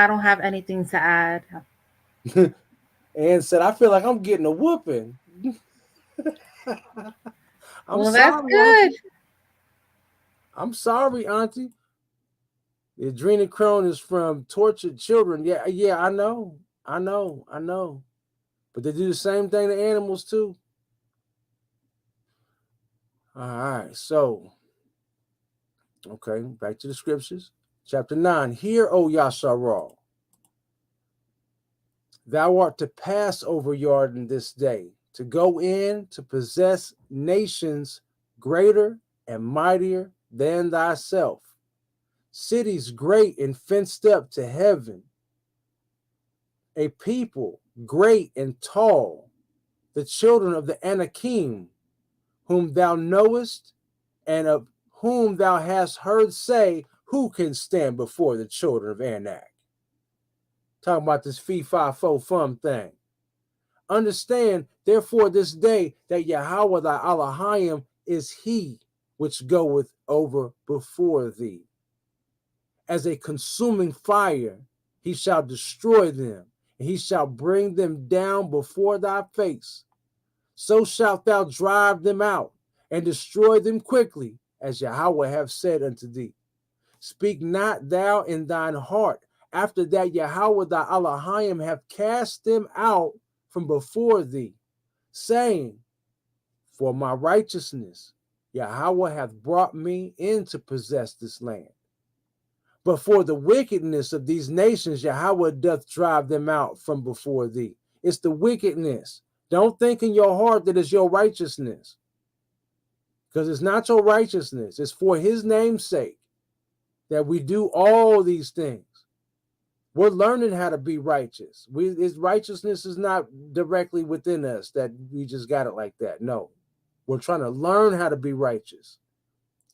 don't have anything to add. And said, I feel like I'm getting a whooping. I'm Well, sorry, that's good. Auntie. I'm sorry, Auntie. The adrenochrome is from tortured children. Yeah, I know. But they do the same thing to animals too. All right, so, okay, back to the scriptures. Chapter 9, Hear, O Yasharal, thou art to pass over Jordan this day, to go in to possess nations greater and mightier than thyself, cities great and fenced up to heaven, a people great and tall, the children of the Anakim, whom thou knowest, and of whom thou hast heard say, who can stand before the children of Anak? Talking about this fee, fi, fo, fum thing. Understand, therefore, this day that Yahweh thy Elohim is he which goeth over before thee. As a consuming fire, he shall destroy them, and he shall bring them down before thy face. So shalt thou drive them out and destroy them quickly, as Yahweh hath said unto thee. Speak not thou in thine heart, after that Yahweh thy Elohim hath cast them out from before thee. saying, for my righteousness, Yahweh hath brought me in to possess this land. But for the wickedness of these nations, Yahweh doth drive them out from before thee. It's the wickedness. Don't think in your heart that it's your righteousness, because it's not your righteousness. It's for his name's sake that we do all these things. We're learning how to be righteous. His righteousness is not directly within us that we just got it like that. No, we're trying to learn how to be righteous.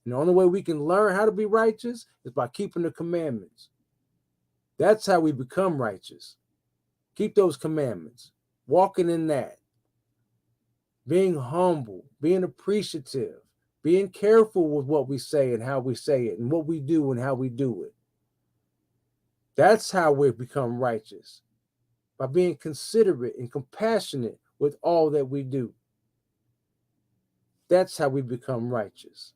And the only way we can learn how to be righteous is by keeping the commandments. That's how we become righteous. Keep those commandments, walking in that, being humble, being appreciative, being careful with what we say and how we say it, and what we do and how we do it. That's how we become righteous, by being considerate and compassionate with all that we do. That's how we become righteous.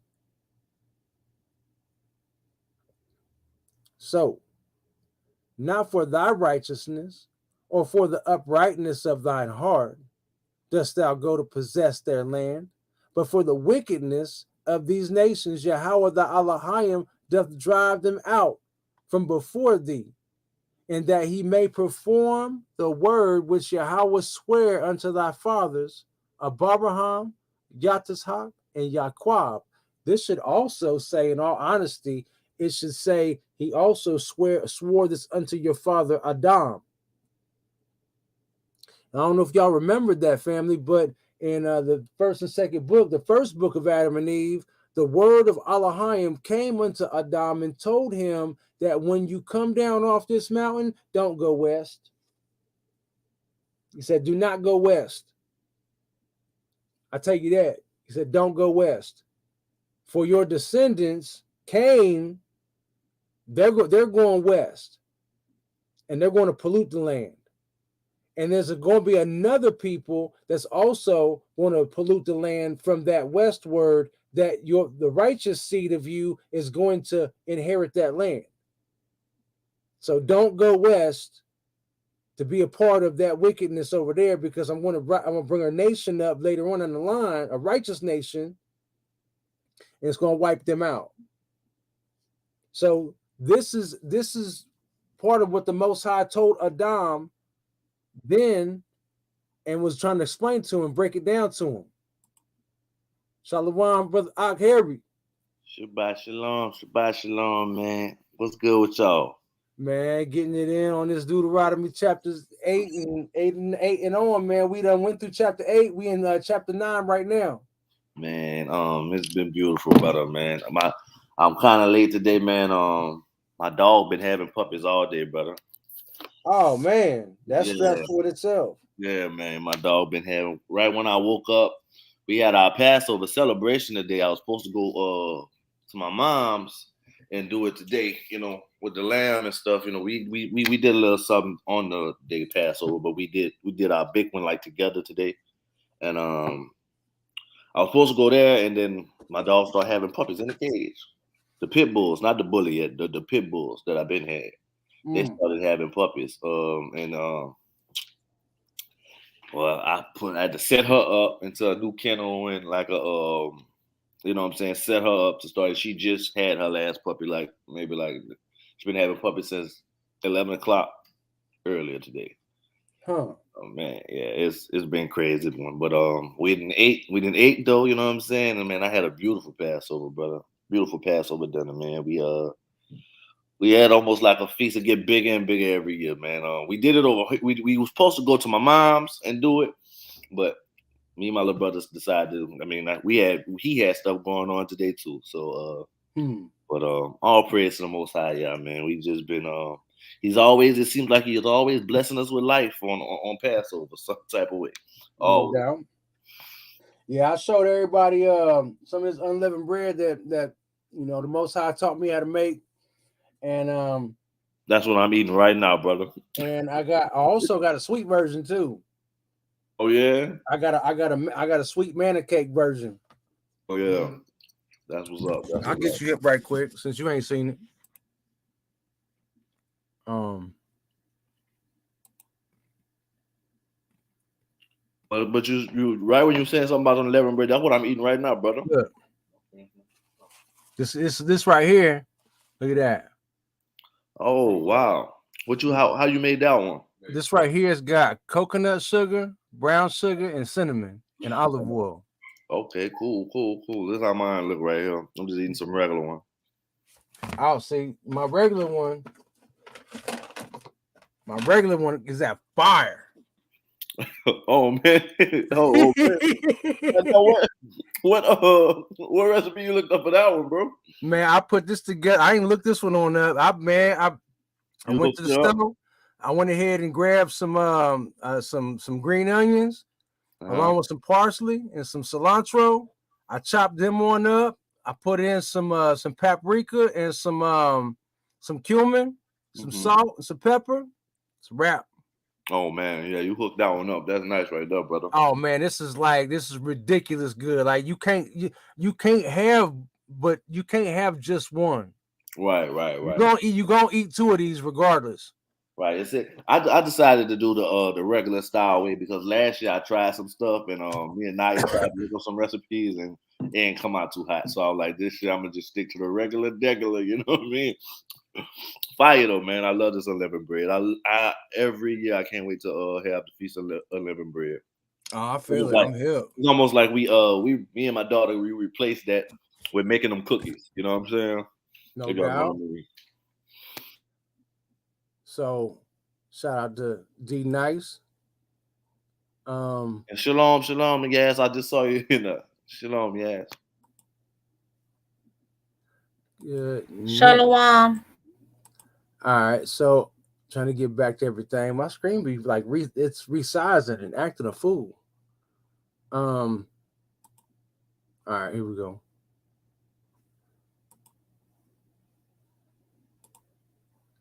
So, not for thy righteousness or for the uprightness of thine heart dost thou go to possess their land, but for the wickedness of these nations, Yahweh the Elohim doth drive them out from before thee, and that he may perform the word which Yahweh sware unto thy fathers, Abraham, Yattishak, and Yaqub. This should also say, in all honesty, it should say he also swore this unto your father Adam. I don't know if y'all remembered that, family, but in the first and second book, the first book of Adam and Eve, the word of Elohim came unto Adam and told him that when you come down off this mountain, don't go west. He said, do not go west. I tell you that. He said, don't go west. For your descendants, Cain, they're going west, and they're going to pollute the land. And there's going to be another people that's also going to pollute the land from that westward, that the righteous seed of you is going to inherit that land. So don't go west to be a part of that wickedness over there, because I'm going to bring a nation up later on in the line, a righteous nation, and it's going to wipe them out. So this is part of what the Most High told Adam then, and was trying to explain to him, break it down to him. Shalom, brother Ak Harry. Shabbat shalom, man. What's good with y'all? Man, getting it in on this Deuteronomy chapters 8 and on, man. We done went through chapter 8. We in chapter 9 right now. Man, it's been beautiful, brother, man. I'm kind of late today, man. My dog been having puppies all day, brother. Oh man, that's stressful in itself. Yeah, man. My dog been having. Right when I woke up, we had our Passover celebration today. I was supposed to go to my mom's and do it today, with the lamb and stuff. We did a little something on the day Passover, but we did our big one like together today. And I was supposed to go there, and then my dog started having puppies in the cage. The pit bulls, not the bully yet, the pit bulls that I've been had. They started having puppies. Well, I had to set her up into a new kennel and like a set her up to start. She just had her last puppy, she's been having puppies since 11 o'clock earlier today. Huh. Oh man, yeah, it's been crazy one. But we didn't ate though, you know what I'm saying? And man, I had a beautiful Passover, brother. Beautiful Passover dinner, man. We had almost like a feast that get bigger and bigger every year, man. We did it over. We were supposed to go to my mom's and do it, but me and my little brothers decided to. I mean, he had stuff going on today too. So, but all praise to the Most High, yeah, man. We just been it seems like he's always blessing us with life on Passover, some type of way. No doubt. Yeah, I showed everybody some of this unleavened bread that the Most High taught me how to make. And that's what I'm eating right now, brother. And I also got a sweet version too. Oh yeah. I got a sweet manna cake version. Oh yeah. That's what's up. I'll get you up right quick since you ain't seen it. But you right when you saying something about unleavened bread, that's what I'm eating right now, brother. Look, this right here. Look at that. Oh wow. How you made that one? This right here has got coconut sugar, brown sugar, and cinnamon and olive oil. Okay, cool. This is how mine look right here. I'm just eating some regular one. I'll see my regular one. My regular one is that fire. Oh man. Oh man. What recipe you looked up for that one, bro? Man, I put this together. I ain't looked this one on up. I went to the store. I went ahead and grabbed some green onions, along with some parsley and some cilantro. I chopped them on up. I put in some paprika and some cumin, some salt, and some pepper. It's a wrap. Oh man, yeah, you hooked that one up. That's nice right there, brother. Oh man, this is ridiculous good. Like you can't have just one. Right. You're gonna eat two of these regardless. Right. It's it. I decided to do the regular style way because last year I tried some stuff and me and Naya tried to look up some recipes and it didn't come out too hot. So I was like, this year I'm gonna just stick to the regular, you know what I mean? Fire though, man. I love this unleavened bread. I every year I can't wait to have the feast of unleavened bread. Oh, I feel it. I'm here. It's almost like me and my daughter, we replaced that with making them cookies. You know what I'm saying? No doubt. So, shout out to D Nice. And shalom, yes. I just saw you in the shalom, yes. Good. Shalom. All right, so trying to get back to everything. My screen be like it's resizing and acting a fool. All right, here we go.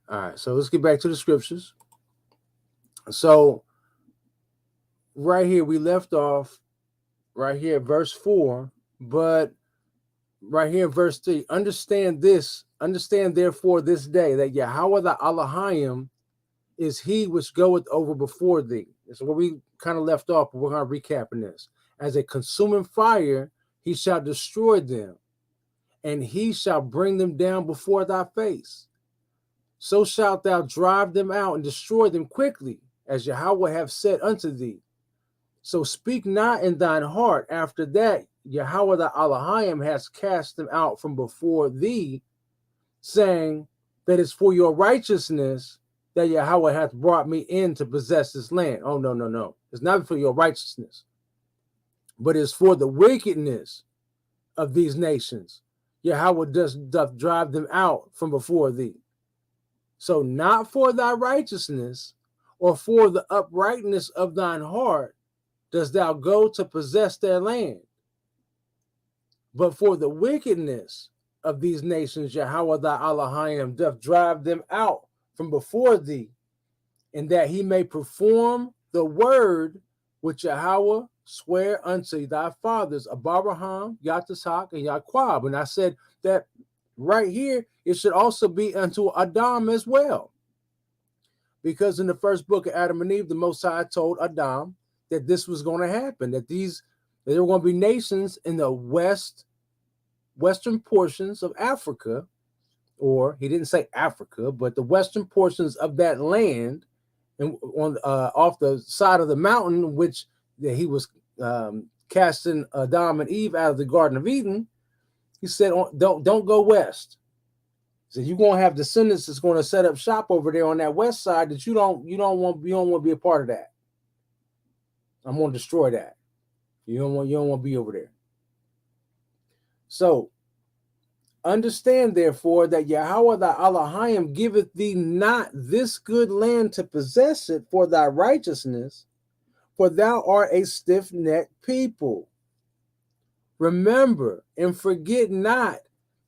All right, so let's get back to the scriptures. So right here we left off right here, verse 4, but right here, verse 3. Understand therefore this day that Yahweh the Elohim is he which goeth over before thee. That's where we kind of left off, but we're going to recap in this. As a consuming fire, he shall destroy them, and he shall bring them down before thy face. So shalt thou drive them out and destroy them quickly, as Yahweh have said unto thee. So speak not in thine heart after that Yahweh the Elohim has cast them out from before thee, saying that it's for your righteousness that Yahweh hath brought me in to possess this land. Oh, no. It's not for your righteousness, but it's for the wickedness of these nations. Yahweh doth drive them out from before thee. So not for thy righteousness or for the uprightness of thine heart dost thou go to possess their land, but for the wickedness of these nations, Yahweh thy Elohim doth drive them out from before thee, and that he may perform the word which Yahweh swear unto thy fathers, Abraham, Yitzhak, and Jacob. And I said that right here, it should also be unto Adam as well. Because in the first book of Adam and Eve, the Most High told Adam that this was going to happen, that there were going to be nations in the western portions of Africa, or he didn't say Africa, but the western portions of that land, and on off the side of the mountain, which he was casting Adam and Eve out of the Garden of Eden. He said, "Don't go west." So you're gonna have descendants that's going to set up shop over there on that west side that you don't want to be a part of that. I'm going to destroy that. You don't want to be over there. So understand therefore that Yahweh thy Elohim giveth thee not this good land to possess it for thy righteousness, for thou art a stiff-necked people. Remember and forget not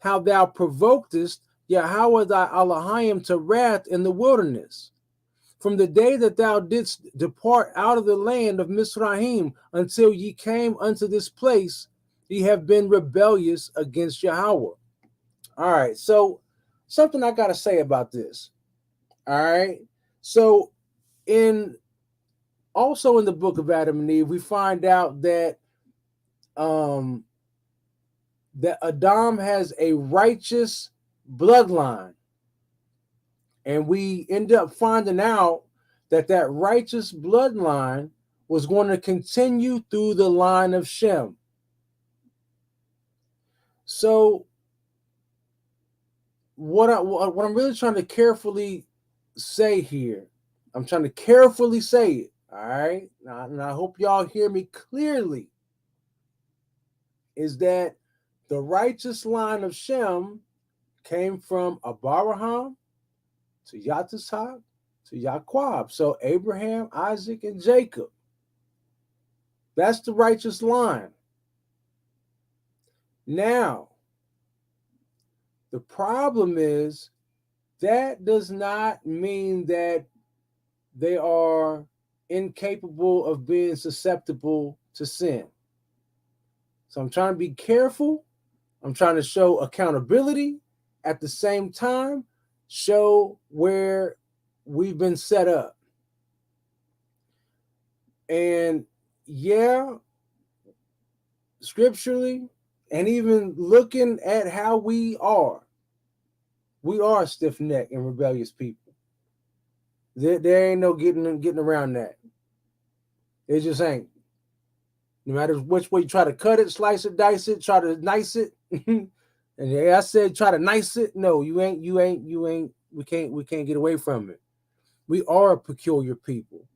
how thou provokest Yahweh thy Elohim to wrath in the wilderness. From the day that thou didst depart out of the land of Mizraim until ye came unto this place, ye have been rebellious against Yahweh. All right, so something I got to say about this. All right, so Also in the book of Adam and Eve, we find out that that Adam has a righteous bloodline. And we end up finding out that that righteous bloodline was going to continue through the line of Shem. So what I'm really trying to carefully say here, I'm trying to carefully say it, all right? Now, and I hope y'all hear me clearly, is that the righteous line of Shem came from Abraham to Yatzhak to Yaquab. So Abraham, Isaac, and Jacob. That's the righteous line. Now, the problem is that does not mean that they are incapable of being susceptible to sin. So I'm trying to be careful. I'm trying to show accountability. At the same time, show where we've been set up. And yeah, scripturally, and even looking at how we are stiff-necked and rebellious people. There ain't no getting around that. It just ain't. No matter which way you try to cut it, slice it, dice it, try to nice it. And I said try to nice it. No, you ain't. We can't get away from it. We are a peculiar people.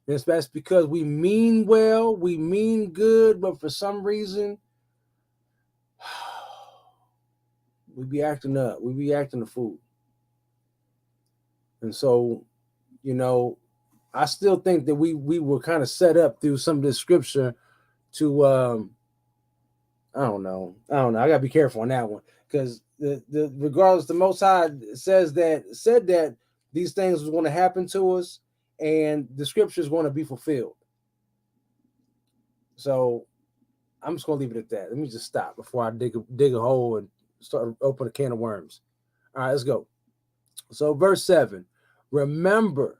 And that's because we mean well, we mean good, but for some reason, we be acting up. We be acting a fool. And so, you know, I still think that we were kind of set up through some of this scripture to I don't know. I gotta be careful on that one, because the regardless, the Most High said that these things was going to happen to us, and the scripture is going to be fulfilled. So I'm just going to leave it at that. Let me just stop before I dig a hole and start open a can of worms. All right, let's go. So verse 7, remember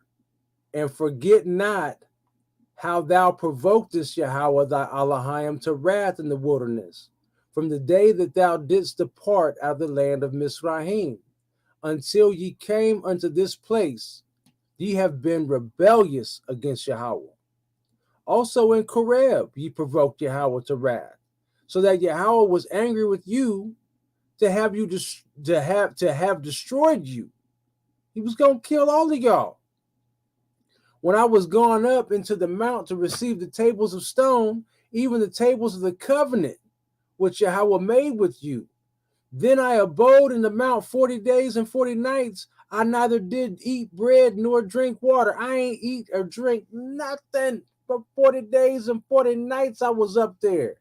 and forget not how thou provokest Yahweh thy Elohim to wrath in the wilderness, from the day that thou didst depart out of the land of Mizraim, until ye came unto this place. Ye have been rebellious against Yahweh. Also in Koreb ye provoked Yahweh to wrath, so that Yahweh was angry with you to have destroyed you. He was going to kill all of y'all. When I was gone up into the mount to receive the tables of stone, even the tables of the covenant which Yahweh made with you, then I abode in the mount 40 days and 40 nights. I neither did eat bread nor drink water. I ain't eat or drink nothing for 40 days and 40 nights I was up there.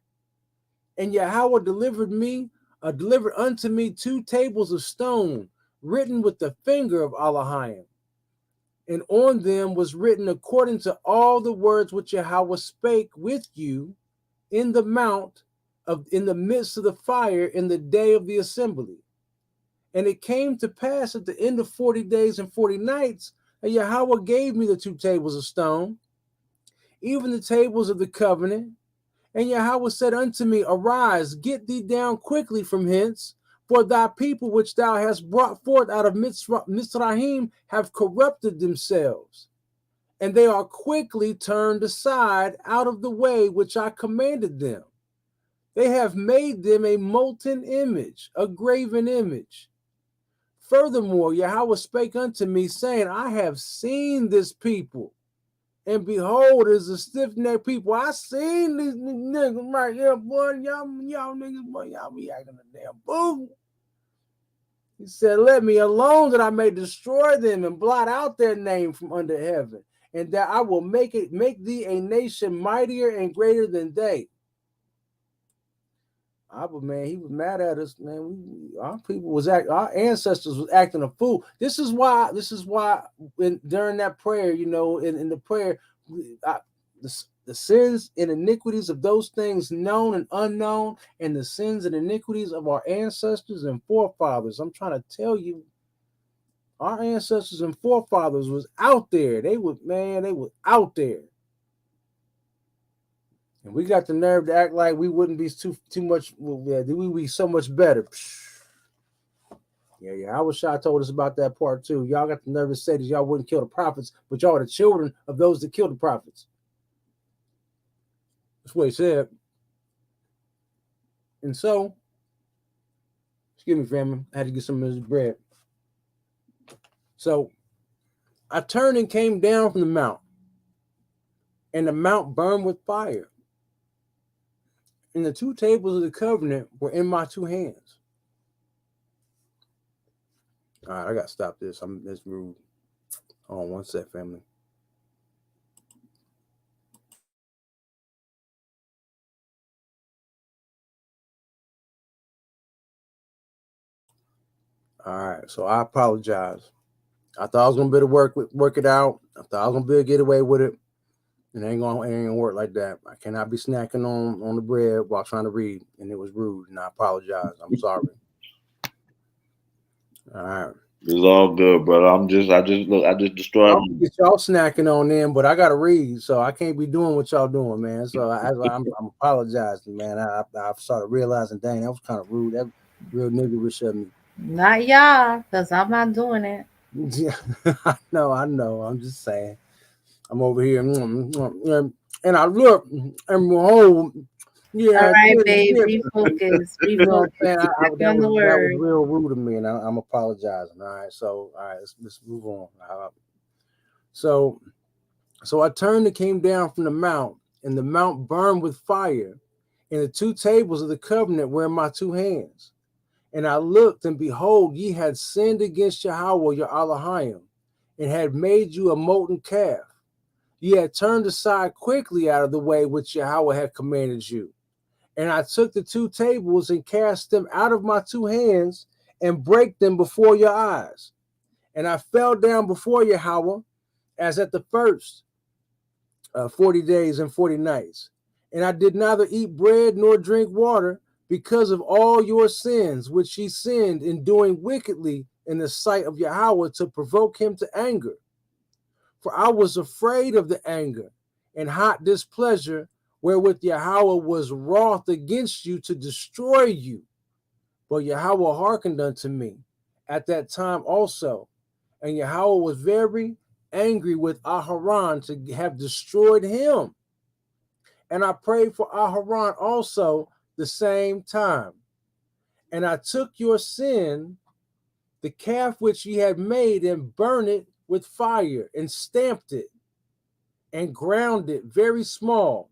And Yahweh delivered unto me 2 tables of stone, written with the finger of Elohim. And on them was written according to all the words which Yahweh spake with you in the mount in the midst of the fire in the day of the assembly. And it came to pass at the end of 40 days and 40 nights that Yahweh gave me the 2 tables of stone, even the tables of the covenant. And Yahweh said unto me, arise, get thee down quickly from hence, for thy people which thou hast brought forth out of Mizraim have corrupted themselves, and they are quickly turned aside out of the way which I commanded them. They have made them a molten image, a graven image. Furthermore, Yahweh spake unto me, saying, I have seen this people, and behold, is a stiff-necked people. I seen these niggas right here, boy. Y'all niggas, boy, y'all be acting a damn fool. He said, let me alone that I may destroy them and blot out their name from under heaven, and that I will make thee a nation mightier and greater than they. Man, he was mad at us, man. Our ancestors was acting a fool. This is why during that prayer, you know, in the prayer, the sins and iniquities of those things known and unknown, and the sins and iniquities of our ancestors and forefathers. I'm trying to tell you, our ancestors and forefathers was out there. They were out there. And we got the nerve to act like we wouldn't be too much. Well, yeah, we be so much better. Yeah. I wish I told us about that part too. Y'all got the nerve to say that y'all wouldn't kill the prophets, but y'all are the children of those that killed the prophets. That's what he said. And so, excuse me, family, I had to get some of this bread. So I turned and came down from the mount, and the mount burned with fire. And the 2 tables of the covenant were in my 2 hands. All right, I got to stop this. That's rude. Hold on one sec, family. All right, so I apologize. I thought I was gonna be able to work it out. I thought I was gonna be able to get away with it. It ain't gonna work like that. I cannot be snacking on the bread while trying to read, and it was rude. And I apologize. I'm sorry. All right. It's all good, brother. I just destroyed. I'll get y'all snacking on them, but I gotta read, so I can't be doing what y'all doing, man. So I'm apologizing, man. I've started realizing, dang, that was kind of rude. That real niggerish of me. Not y'all, because I'm not doing it. Yeah, I know. I'm just saying. I'm over here, and I look and behold, All yeah, right, it's babe, different. refocus, You know what I'm refocus. saying? Get back on the That was word. real rude of me, and I'm apologizing. All right, so all right, let's move on. So I turned and came down from the mount, and the mount burned with fire, and the 2 tables of the covenant were in my 2 hands. And I looked, and behold, ye had sinned against Yahweh your Elohim, and had made you a molten calf. Ye had turned aside quickly out of the way which Yahweh had commanded you. And I took the 2 tables and cast them out of my 2 hands and brake them before your eyes. And I fell down before Yahweh as at the first 40 days and 40 nights. And I did neither eat bread nor drink water because of all your sins, which ye sinned in doing wickedly in the sight of Yahweh to provoke him to anger. For I was afraid of the anger and hot displeasure wherewith Yahweh was wroth against you to destroy you. But Yahweh hearkened unto me at that time also. And Yahweh was very angry with Aharon to have destroyed him. And I prayed for Aharon also the same time. And I took your sin, the calf which ye had made, and burned it with fire, and stamped it, and ground it very small,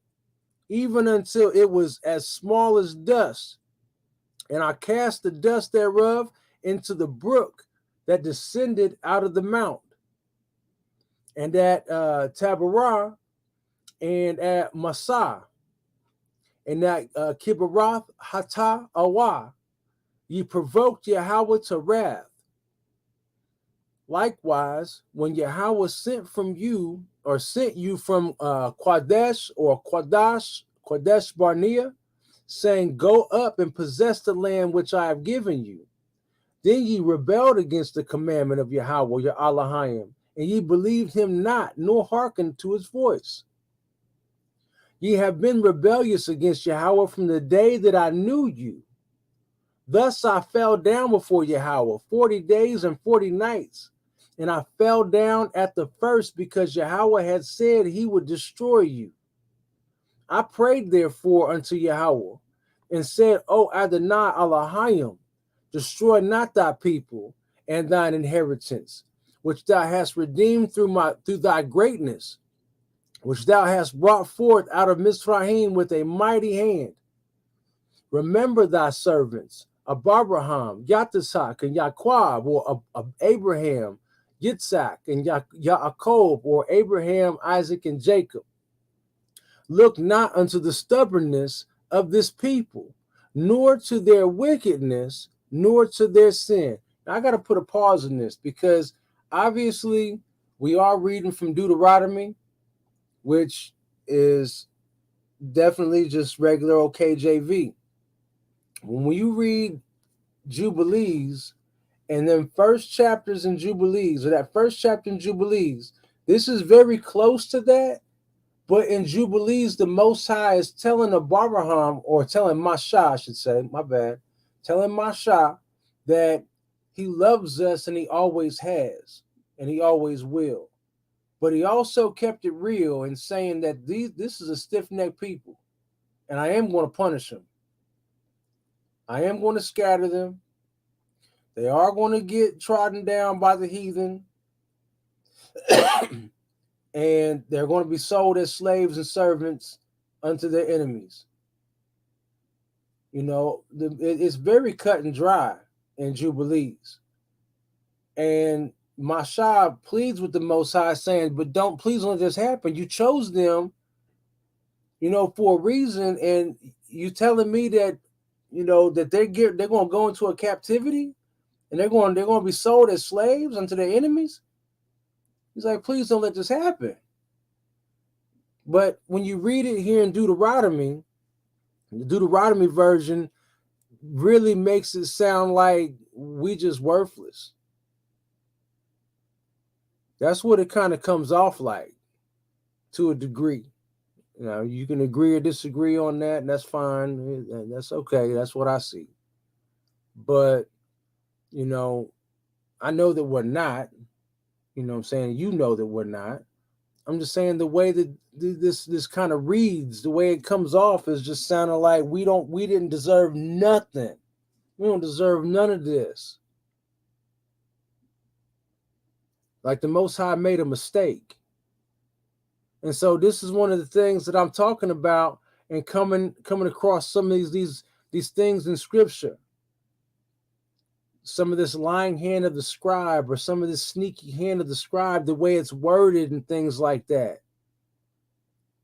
even until it was as small as dust. And I cast the dust thereof into the brook that descended out of the mount. And at Taberah, and at Massah, and at Kibarath Hatah Awah, ye provoked Yahweh to wrath. Likewise, when Yahweh sent you from Qadesh Barnea, saying, go up and possess the land which I have given you. Then ye rebelled against the commandment of Yahweh, your Elohim, and ye believed him not, nor hearkened to his voice. Ye have been rebellious against Yahweh from the day that I knew you. Thus I fell down before Yahweh 40 days and 40 nights. And I fell down at the first because Yahweh had said he would destroy you. I prayed therefore unto Yahweh and said, O Adonai Elohim, destroy not thy people and thine inheritance, which thou hast redeemed through thy greatness, which thou hast brought forth out of Mizraim with a mighty hand. Remember thy servants, Abraham, Yatzak, and Yaquab, or Abraham, Yitzhak, and Yaakov, or Abraham, Isaac, and Jacob. Look not unto the stubbornness of this people, nor to their wickedness, nor to their sin. Now, I got to put a pause in this because obviously we are reading from Deuteronomy, which is definitely just regular old KJV. When you read Jubilees and then first chapters in Jubilees, or that first chapter in Jubilees, this is very close to that, But in Jubilees, the Most High is telling Abraham, or telling Masha, I should say, my bad, telling Masha that he loves us and he always has and he always will. But he also kept it real in saying that this is a stiff-necked people, and I am going to punish them. I am going to scatter them. They are going to get trodden down by the heathen, and they're going to be sold as slaves and servants unto their enemies. You know, it's very cut and dry in Jubilees. And Masha pleads with the Most High, saying, but don't please let this happen. You chose them, you know, for a reason, and you telling me that, you know, that they're going to go into a captivity and they're going to be sold as slaves unto their enemies. He's like, please don't let this happen. But when you read it here in Deuteronomy, the Deuteronomy version really makes it sound like we just worthless. That's what it kind of comes off like, to a degree. You know, you can agree or disagree on that, and that's fine. That's okay. That's what I see. But, you know, I know that we're not. You know what I'm saying? You know that we're not. I'm just saying the way that this kind of reads, the way it comes off is just sounding like we didn't deserve nothing. We don't deserve none of this. Like the Most High made a mistake. And so this is one of the things that I'm talking about, and coming across some of these things in Scripture. Some of this lying hand of the scribe, or some of this sneaky hand of the scribe, the way it's worded and things like that.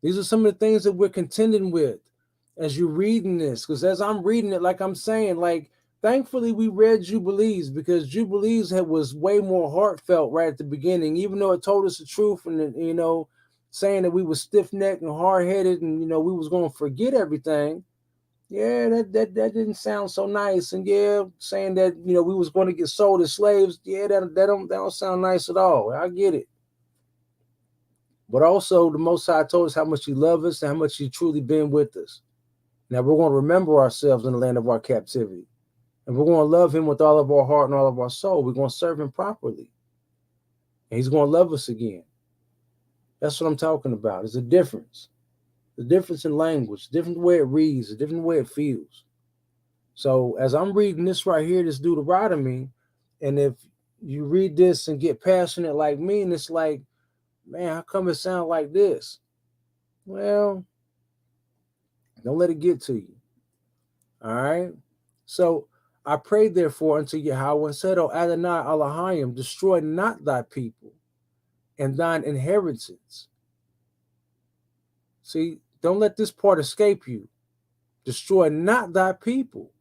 These are some of the things that we're contending with as you're reading this. Because as I'm reading it, like I'm saying, like, thankfully we read Jubilees, because Jubilees was way more heartfelt right at the beginning, even though it told us the truth, and, you know, saying that we were stiff-necked and hard-headed, and, you know, we was going to forget everything. Yeah, that didn't sound so nice. And yeah, saying that, you know, we was going to get sold as slaves. Yeah, that don't sound nice at all. I get it. But also, the Most High told us how much He loved us and how much He truly been with us. Now we're going to remember ourselves in the land of our captivity, and we're going to love Him with all of our heart and all of our soul. We're going to serve Him properly, and He's going to love us again. That's what I'm talking about. There's a difference. The difference in language, different way it reads, a different way it feels. So as I'm reading this right here, this Deuteronomy, and if you read this and get passionate like me, and it's like, man, how come it sounds like this? Well, don't let it get to you. All right. So I prayed therefore unto Yahweh and said, O Adonai Elohim, destroy not thy people and thine inheritance. See, don't let this part escape you. Destroy not thy people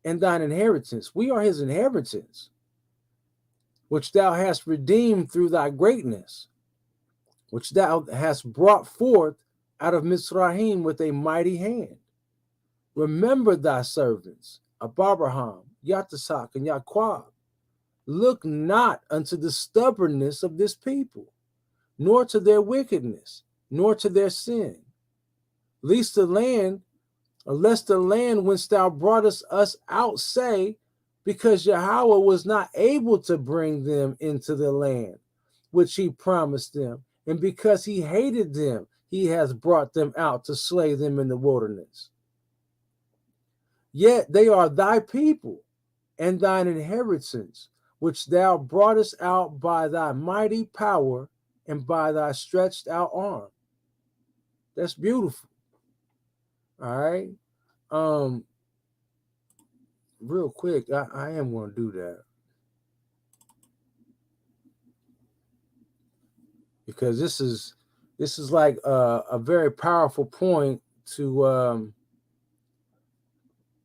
and thine inheritance. We are his inheritance, which thou hast redeemed through thy greatness, which thou hast brought forth out of Mizraim with a mighty hand. Remember thy servants, Abraham, Yatsach, and Yaqub. Look not unto the stubbornness of this people, nor to their wickedness, nor to their sin. Lest the land whence thou broughtest us out say, because Yahweh was not able to bring them into the land which he promised them, and because he hated them, he has brought them out to slay them in the wilderness. Yet they are thy people and thine inheritance, which thou broughtest out by thy mighty power and by thy stretched out arm. That's beautiful. All right. Real quick, I am going to do that, because this is like a very powerful point to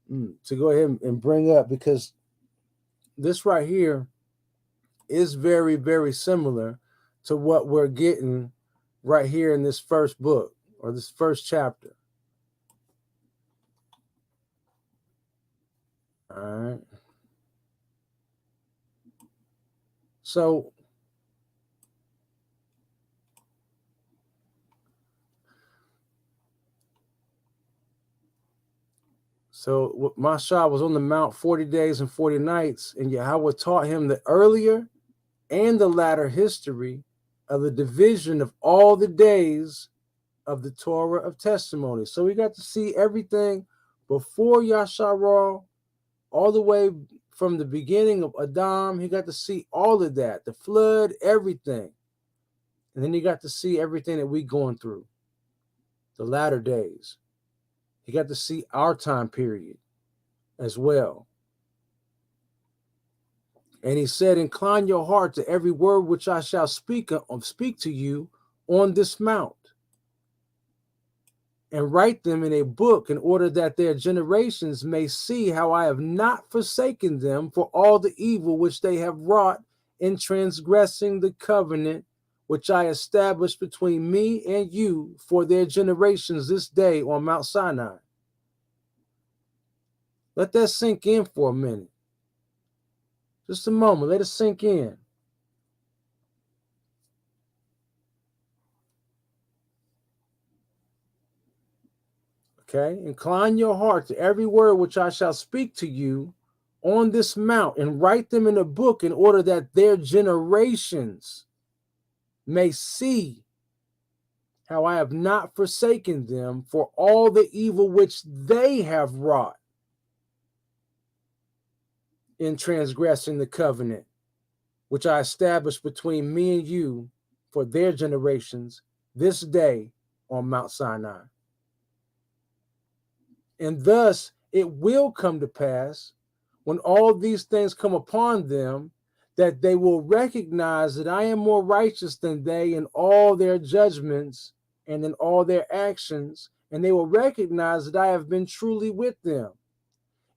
go ahead and bring up, because this right here is very, very similar to what we're getting right here in this first book, or this first chapter. All right. So So Mashah was on the mount 40 days and 40 nights, and Yahweh taught him the earlier and the latter history of the division of all the days of the Torah of testimony. So we got to see everything before Yasharal, all the way from the beginning of Adam. He got to see all of that, the flood, everything. And then he got to see everything that we going through, the latter days. He got to see our time period as well. And he said, incline your heart to every word which I shall speak to you on this mount, and write them in a book, in order that their generations may see how I have not forsaken them for all the evil which they have wrought in transgressing the covenant which I established between me and you for their generations this day on Mount Sinai. Let that sink in for a minute. Just a moment. Let it sink in. Okay? Incline your heart to every word which I shall speak to you on this mount, and write them in a book, in order that their generations may see how I have not forsaken them for all the evil which they have wrought in transgressing the covenant which I established between me and you for their generations this day on Mount Sinai. And thus it will come to pass, when all these things come upon them, that they will recognize that I am more righteous than they in all their judgments and in all their actions, and they will recognize that I have been truly with them.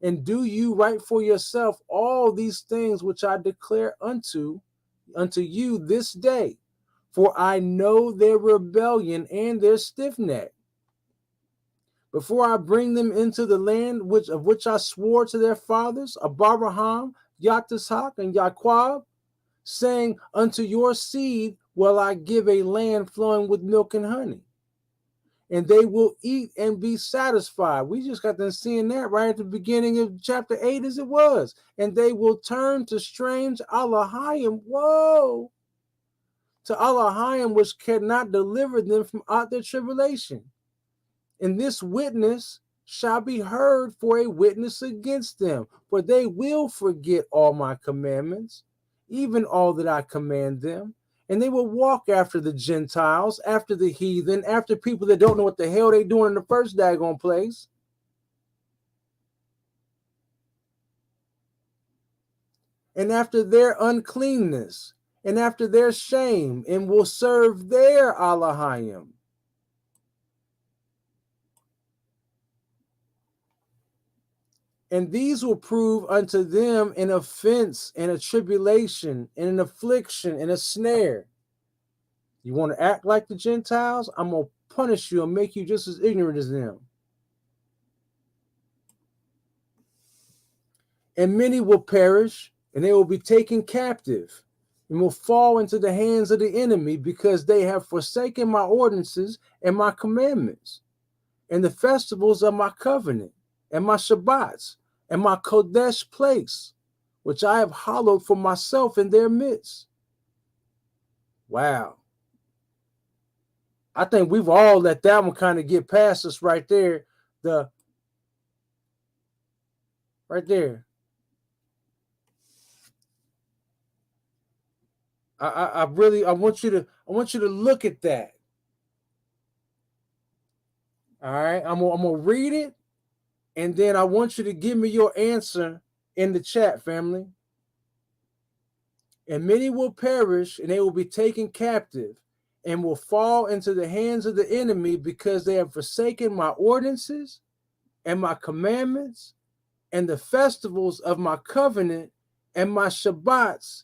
And do you write for yourself all these things which I declare unto you this day, for I know their rebellion and their stiff neck. Before I bring them into the land of which I swore to their fathers, Abraham, Yattishak, and Jacob, saying, unto your seed will I give a land flowing with milk and honey, and they will eat and be satisfied. We just got done seeing that right at the beginning of chapter 8 as it was. And they will turn to strange Elohim, woe, to Elohim which cannot deliver them from out their tribulation. And this witness shall be heard for a witness against them, for they will forget all my commandments, even all that I command them. And they will walk after the Gentiles, after the heathen, after people that don't know what the hell they doing in the first daggone place. And after their uncleanness, and after their shame, and will serve their Elohim. And these will prove unto them an offense and a tribulation and an affliction and a snare. You want to act like the Gentiles? I'm going to punish you and make you just as ignorant as them. And many will perish, and they will be taken captive, and will fall into the hands of the enemy, because they have forsaken my ordinances and my commandments, and the festivals of my covenant, and my Shabbats, and my Kodesh place, which I have hallowed for myself in their midst. Wow. I think we've all let that one kind of get past us right there. Right there. I want you to look at that. All right. I'm gonna read it, and then I want you to give me your answer in the chat, family. And many will perish, and they will be taken captive, and will fall into the hands of the enemy, because they have forsaken my ordinances and my commandments and the festivals of my covenant and my Shabbats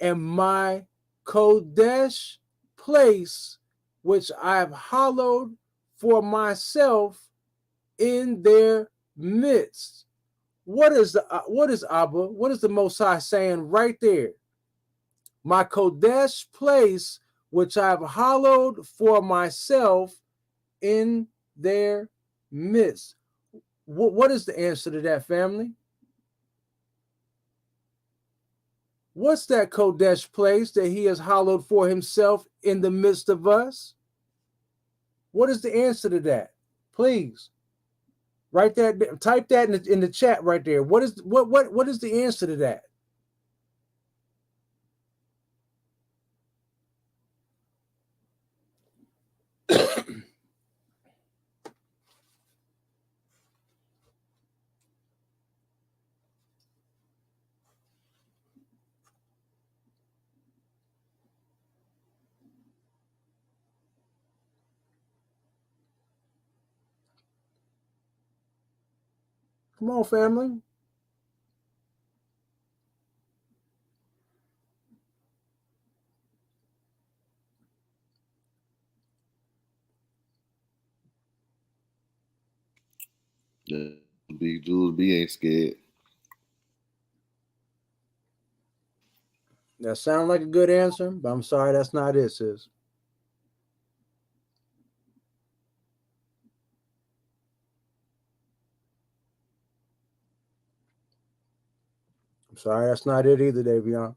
and my Kodesh place, which I have hallowed for myself in their midst. What is Abba? What is the Most High saying right there? My Kodesh place, which I have hallowed for myself in their midst. What is the answer to that, family? What's that Kodesh place that he has hallowed for himself in the midst of us? What is the answer to that? Please write that. Type that in the chat right there. What is the answer to that? Come on, family. The big Jules B ain't scared. That sounds like a good answer, but I'm sorry, that's not it, sis. I'm sorry, that's not it either, Davion.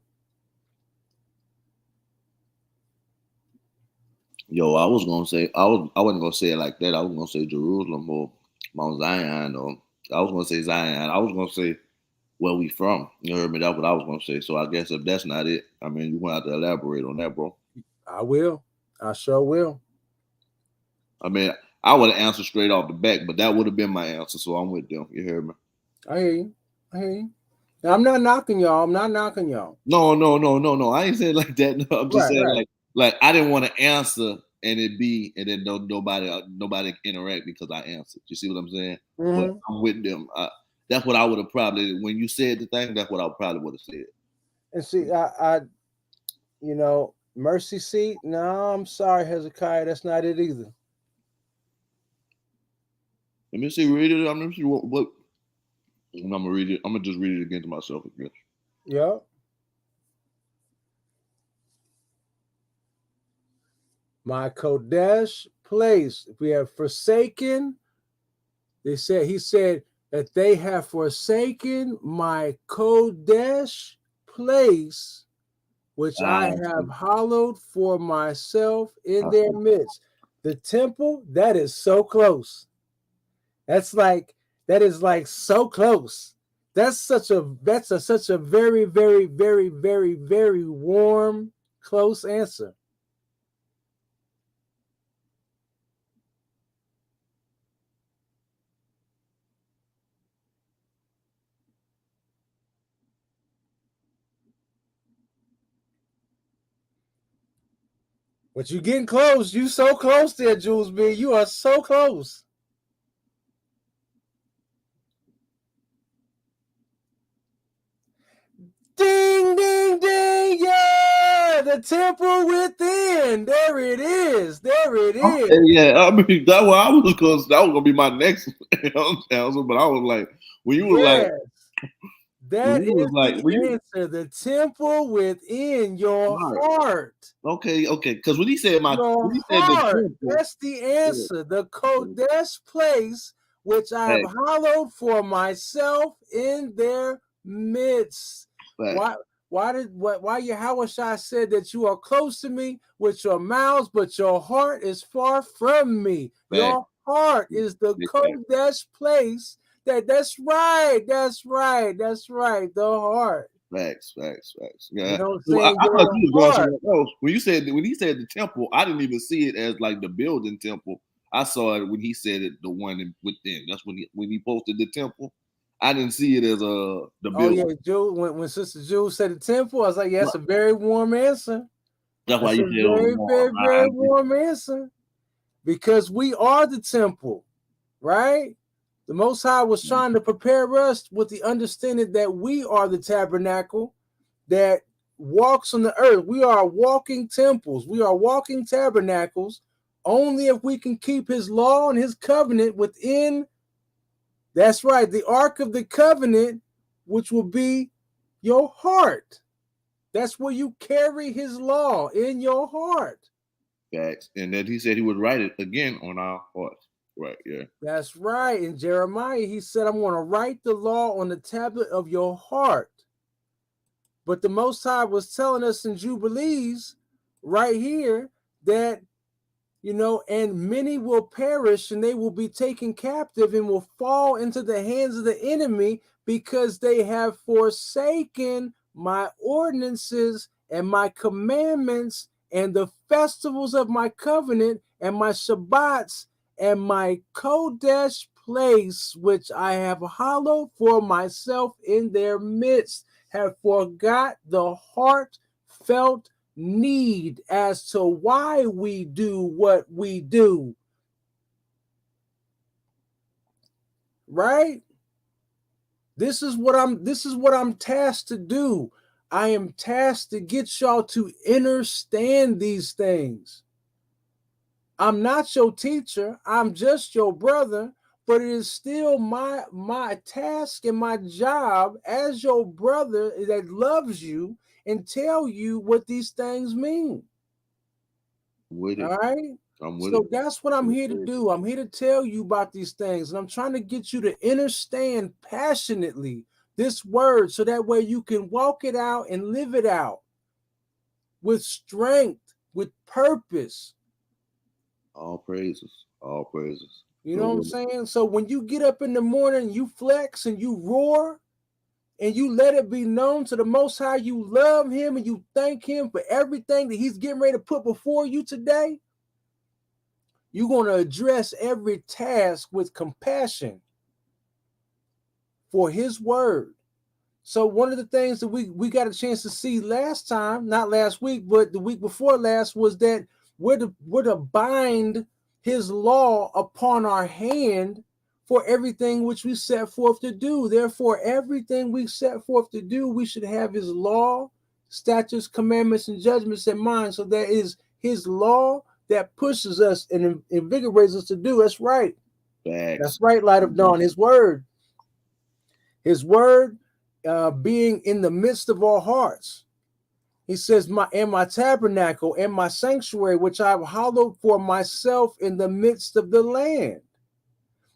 Yo, I wasn't gonna say it like that. I was gonna say Jerusalem or Mount Zion, or I was gonna say Zion. I was gonna say where we from. You heard me? That's what I was gonna say. So I guess if that's not it, I mean, you gonna have to elaborate on that, bro. I will. I sure will. I mean, I would have answered straight off the back, but that would have been my answer. So I'm with them. You hear me? I hear you. I hear you. Now, I'm not knocking y'all. No. I ain't saying like that. No, I'm just saying Right. like I didn't want to answer and then nobody interact because I answered. You see what I'm saying? But Mm-hmm. I'm with them. That's what I would have probably, when you said the thing, that's what I probably would have said. And see, I mercy seat. No, I'm sorry, Hezekiah. That's not it either. Let me see. Read it. I'm gonna see what. And I'm gonna read it. I'm gonna just read it again to myself again. Yep. My Kodesh place. We have forsaken. He said that they have forsaken my Kodesh place, which I have hallowed for myself in their midst. The temple, that is so close. That is like so close. That's such a very, very, very, very, very warm, close answer. But you getting close. You so close there, Jules B. You are so close. Ding, ding, ding. Yeah, the temple within. There it is. There it is. Okay, yeah, I mean that's what I was because that was gonna be my next answer. But I was like, when you were like, that is like, the answer. The temple within your heart. Okay, because when he said your the heart, temple, that's the answer. The Kodesh place, which I have hallowed for myself in their midst. Why Yahushua said that you are close to me with your mouths, but your heart is far from me. Your heart is the Kodesh place. That's right. The heart. Facts. Yeah. You know what I'm So saying? I thought you was going somewhere else. When he said the temple, I didn't even see it as like the building temple. I saw it when he said it, the one within. That's when he posted the temple. I didn't see it as the building. Oh yeah, Jules. When Sister Jules said the temple, I was like, yeah, that's a very warm answer. That's why you said very warm answer. Because we are the temple, right? The Most High was trying to prepare us with the understanding that we are the tabernacle that walks on the earth. We are walking temples. We are walking tabernacles. Only if we can keep his law and his covenant within. That's right, the Ark of the Covenant, which will be your heart. That's where you carry his law in your heart. Facts. And then he said he would write it again on our hearts. Right. Yeah. That's right. In Jeremiah, he said, I'm going to write the law on the tablet of your heart. But the Most High was telling us in Jubilees right here that, and many will perish and they will be taken captive and will fall into the hands of the enemy because they have forsaken my ordinances and my commandments and the festivals of my covenant and my Shabbats and my Kodesh place, which I have hallowed for myself in their midst, have forgot the heartfelt need as to why we do what we do. Right? This is what I'm tasked to do. I am tasked to get y'all to understand these things. I'm not your teacher, I'm just your brother, but it is still my task and my job as your brother that loves you and tell you what these things mean. With it. All right. I'm with So it. that's what I'm here to do. I'm here to tell you about these things. And I'm trying to get you to understand passionately this word so that way you can walk it out and live it out with strength, with purpose. All praises. All praises. You know what I'm saying? So when you get up in the morning, you flex and you roar and you let it be known to the Most High you love him and you thank him for everything that he's getting ready to put before you today. You're going to address every task with compassion for his word. So one of the things that we got a chance to see last time, not last week, but the week before last, was that we're to bind his law upon our hand for everything which we set forth to do. Therefore, everything we set forth to do, we should have his law, statutes, commandments, and judgments in mind. So that is his law that pushes us and invigorates us to do. That's right. Facts. That's right, Light of Dawn. His word. His word being in the midst of our hearts. He says, my tabernacle and my sanctuary, which I have hallowed for myself in the midst of the land,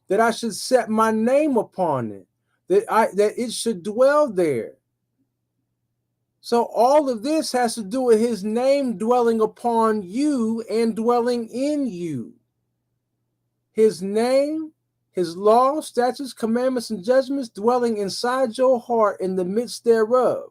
that I should set my name upon it, that it should dwell there. So all of this has to do with his name dwelling upon you and dwelling in you. His name, his law, statutes, commandments, and judgments dwelling inside your heart in the midst thereof.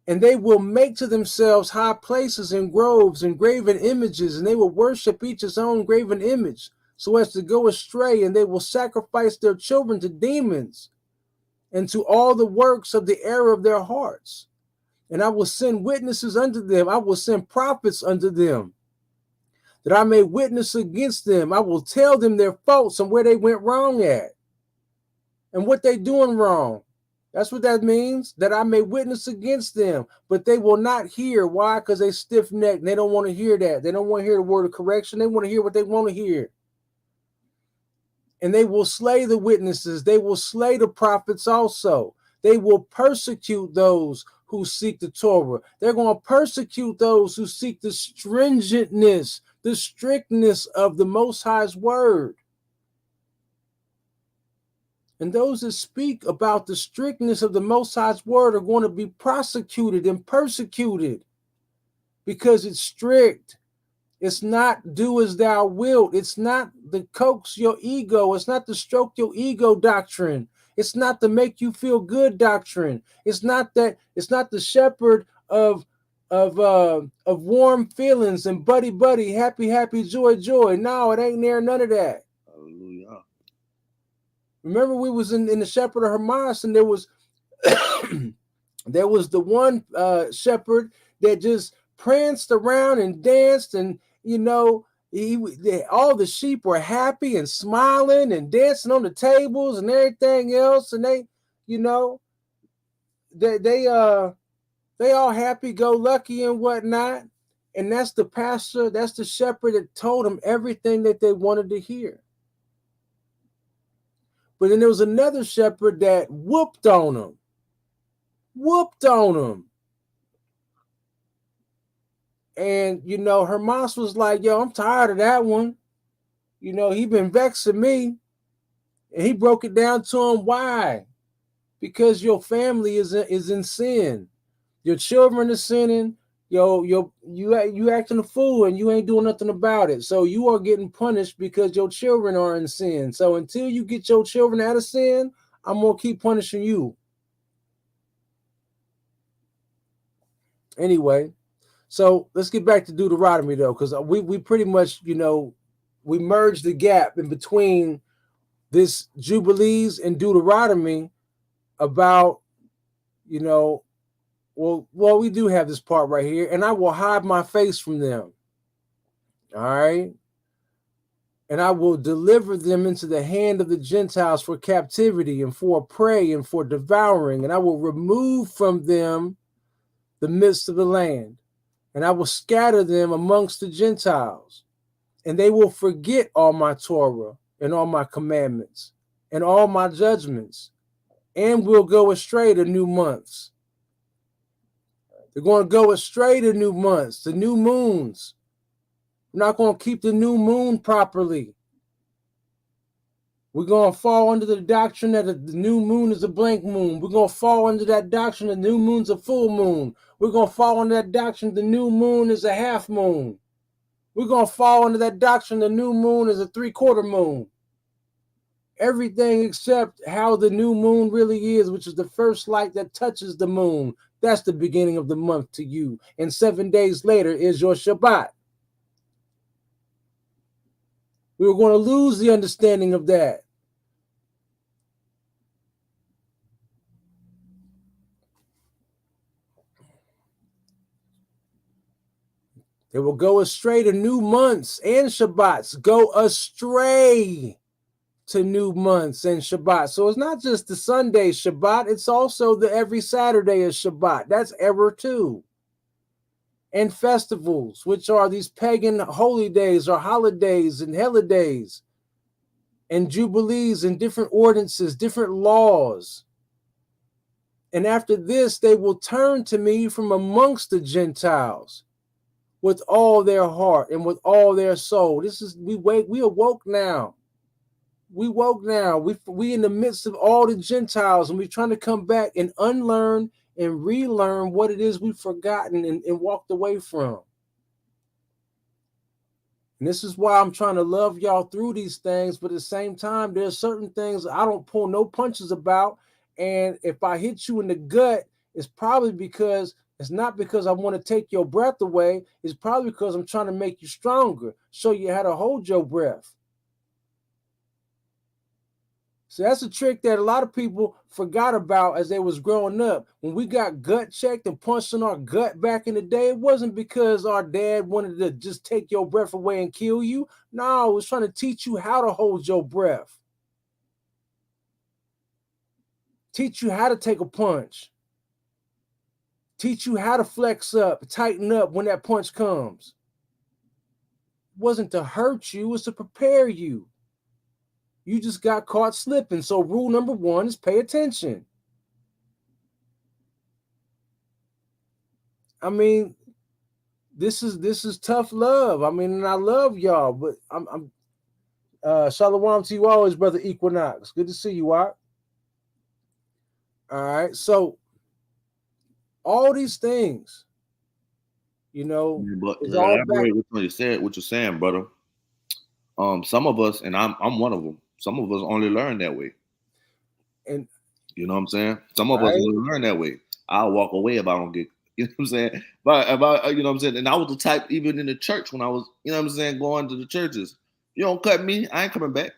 And they will make to themselves high places and groves and graven images, and they will worship each his own graven image, so as to go astray, and they will sacrifice their children to demons and to all the works of the error of their hearts. And I will send witnesses unto them. I will send prophets unto them, that I may witness against them. I will tell them their faults and where they went wrong at and what they doing wrong. That's what that means, that I may witness against them, but they will not hear. Why? Because they stiff-necked. They don't want to hear that. They don't want to hear the word of correction. They want to hear what they want to hear. And they will slay the witnesses. They will slay the prophets also. They will persecute those who seek the Torah. They're going to persecute those who seek the stringentness, the strictness of the Most High's word. And those that speak about the strictness of the Most High's word are going to be prosecuted and persecuted because it's strict. It's not do as thou wilt. It's not the coax your ego. It's not the stroke your ego doctrine. It's not the make you feel good doctrine. It's not that. It's not the shepherd of warm feelings and buddy, happy, joy. No, it ain't there. None of that. Hallelujah. Remember, we was in the shepherd of Hamas, and there was there was the one shepherd that just pranced around and danced, and all the sheep were happy and smiling and dancing on the tables and everything else, and they all happy go lucky and whatnot. And that's the pastor, that's the shepherd that told them everything that they wanted to hear. But then there was another shepherd that whooped on them. And, Hermas was like, yo, I'm tired of that one. You know, he been vexing me, and he broke it down to him. Why? Because your family is in sin. Your children are sinning. You acting a fool, and you ain't doing nothing about it. So you are getting punished because your children are in sin. So until you get your children out of sin, I'm gonna keep punishing you. Anyway, so let's get back to Deuteronomy though, because we pretty much, we merged the gap in between this Jubilees and Deuteronomy about, well, we do have this part right here, and I will hide my face from them. All right. And I will deliver them into the hand of the Gentiles for captivity and for prey and for devouring. And I will remove from them the midst of the land. And I will scatter them amongst the Gentiles. And they will forget all my Torah and all my commandments and all my judgments, and will go astray to new months. They're going to go astray to new months, to new moons. We're not going to keep the new moon properly. We're going to fall under the doctrine that the new moon is a blank moon. We're going to fall under that doctrine the new moon's a full moon. We're going to fall under that doctrine the new moon is a half moon. We're going to fall under that doctrine the new moon is a 3/4 moon. Everything except how the new moon really is, which is the first light that touches the moon. That's the beginning of the month to you. And 7 days later is your Shabbat. We were going to lose the understanding of that. They will go astray to new months and Shabbats. Go astray to new months and Shabbat. So it's not just the Sunday Shabbat, it's also the every Saturday is Shabbat. That's error too. And festivals, which are these pagan holy days or holidays and holidays and jubilees and different ordinances, different laws. And after this, they will turn to me from amongst the Gentiles with all their heart and with all their soul. We awoke now. We woke now. We in the midst of all the Gentiles, and we're trying to come back and unlearn and relearn what it is we've forgotten and walked away from. And this is why I'm trying to love y'all through these things, but at the same time, there's certain things I don't pull no punches about. And if I hit you in the gut, it's probably because it's not because I want to take your breath away. It's probably because I'm trying to make you stronger, show you how to hold your breath. So that's a trick that a lot of people forgot about as they was growing up. When we got gut checked and punched in our gut back in the day, it wasn't because our dad wanted to just take your breath away and kill you. No, it was trying to teach you how to hold your breath. Teach you how to take a punch. Teach you how to flex up, tighten up when that punch comes. It wasn't to hurt you, it was to prepare you. You just got caught slipping. So rule number 1 is pay attention. I mean, this is tough love. I mean, and I love y'all, but I'm Shalom to you always, brother Equinox. Good to see you, Art. All right. So all these things, But it's to all back. elaborate what you're saying, brother. Some of us, and I'm one of them. Some of us only learn that way. And you know what I'm saying? Some of us only learn that way. I'll walk away if I don't get, you know what I'm saying? But about, you know what I'm saying? And I was the type, even in the church when I was, you know what I'm saying, going to the churches. You don't cut me, I ain't coming back.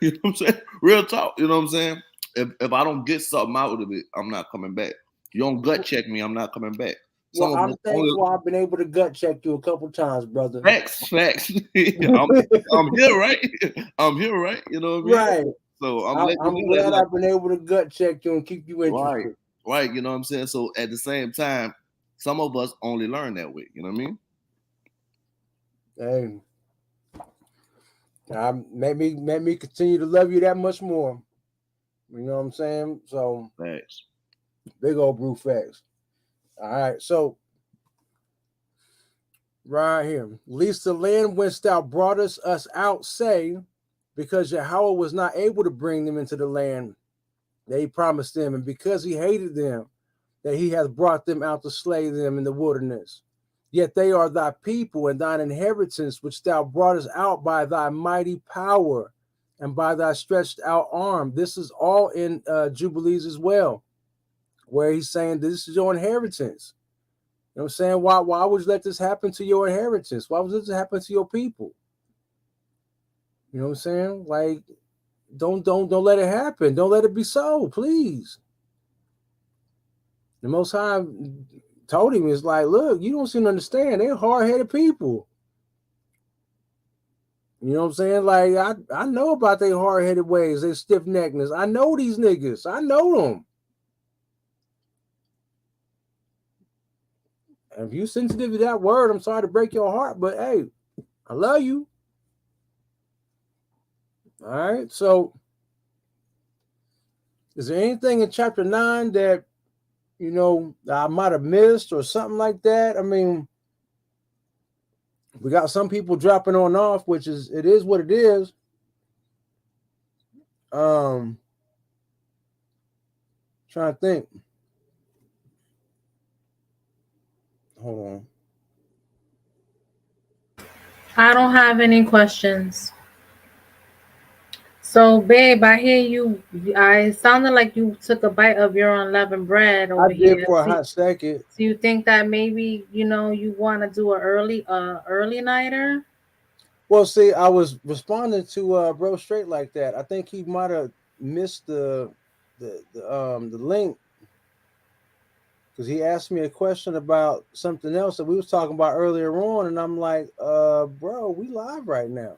You know what I'm saying? Real talk, you know what I'm saying? If I don't get something out of it, I'm not coming back. You don't gut check me, I'm not coming back. Well, I'm thankful I've been able to gut check you a couple times, brother. Facts. I'm here, right? I'm here, right? You know what I mean? Right. So I'm glad I've been able to gut check you and keep you interested. Right. You know what I'm saying? So at the same time, some of us only learn that way. You know what I mean? Hey, made me continue to love you that much more. You know what I'm saying? So Facts. Big old brew facts. All right. So Right here. Least the land whence thou broughtest us out, say, because Yahweh was not able to bring them into the land that he promised them, and because he hated them, that he hath brought them out to slay them in the wilderness. Yet they are thy people and thine inheritance, which thou broughtest out by thy mighty power and by thy stretched out arm. This is all in Jubilees as well, where he's saying this is your inheritance. You know what I'm saying? Why would you let this happen to your inheritance? Why would this happen to your people? You know what I'm saying? Like, don't let it happen. Don't let it be so, please. The Most High told him, it's like, look, you don't seem to understand. They're hard-headed people. You know what I'm saying? Like, I know about their hard-headed ways, their stiff-neckedness. I know these niggas. I know them. And if you sensitive to that word, I'm sorry to break your heart, but hey, I love you. All right. So, is there anything in chapter 9 that I might have missed or something like that? I mean, we got some people dropping on off, which is what it is. Trying to think. Hold on. I don't have any questions. So, babe, I hear you. I sounded like you took a bite of your unleavened bread I over did here. for a So, hot second. so you think that maybe you want to do a early nighter? Well, see, I was responding to Bro Straight like that. I think he might have missed the link because he asked me a question about something else that we was talking about earlier on, and I'm like, bro, we live right now.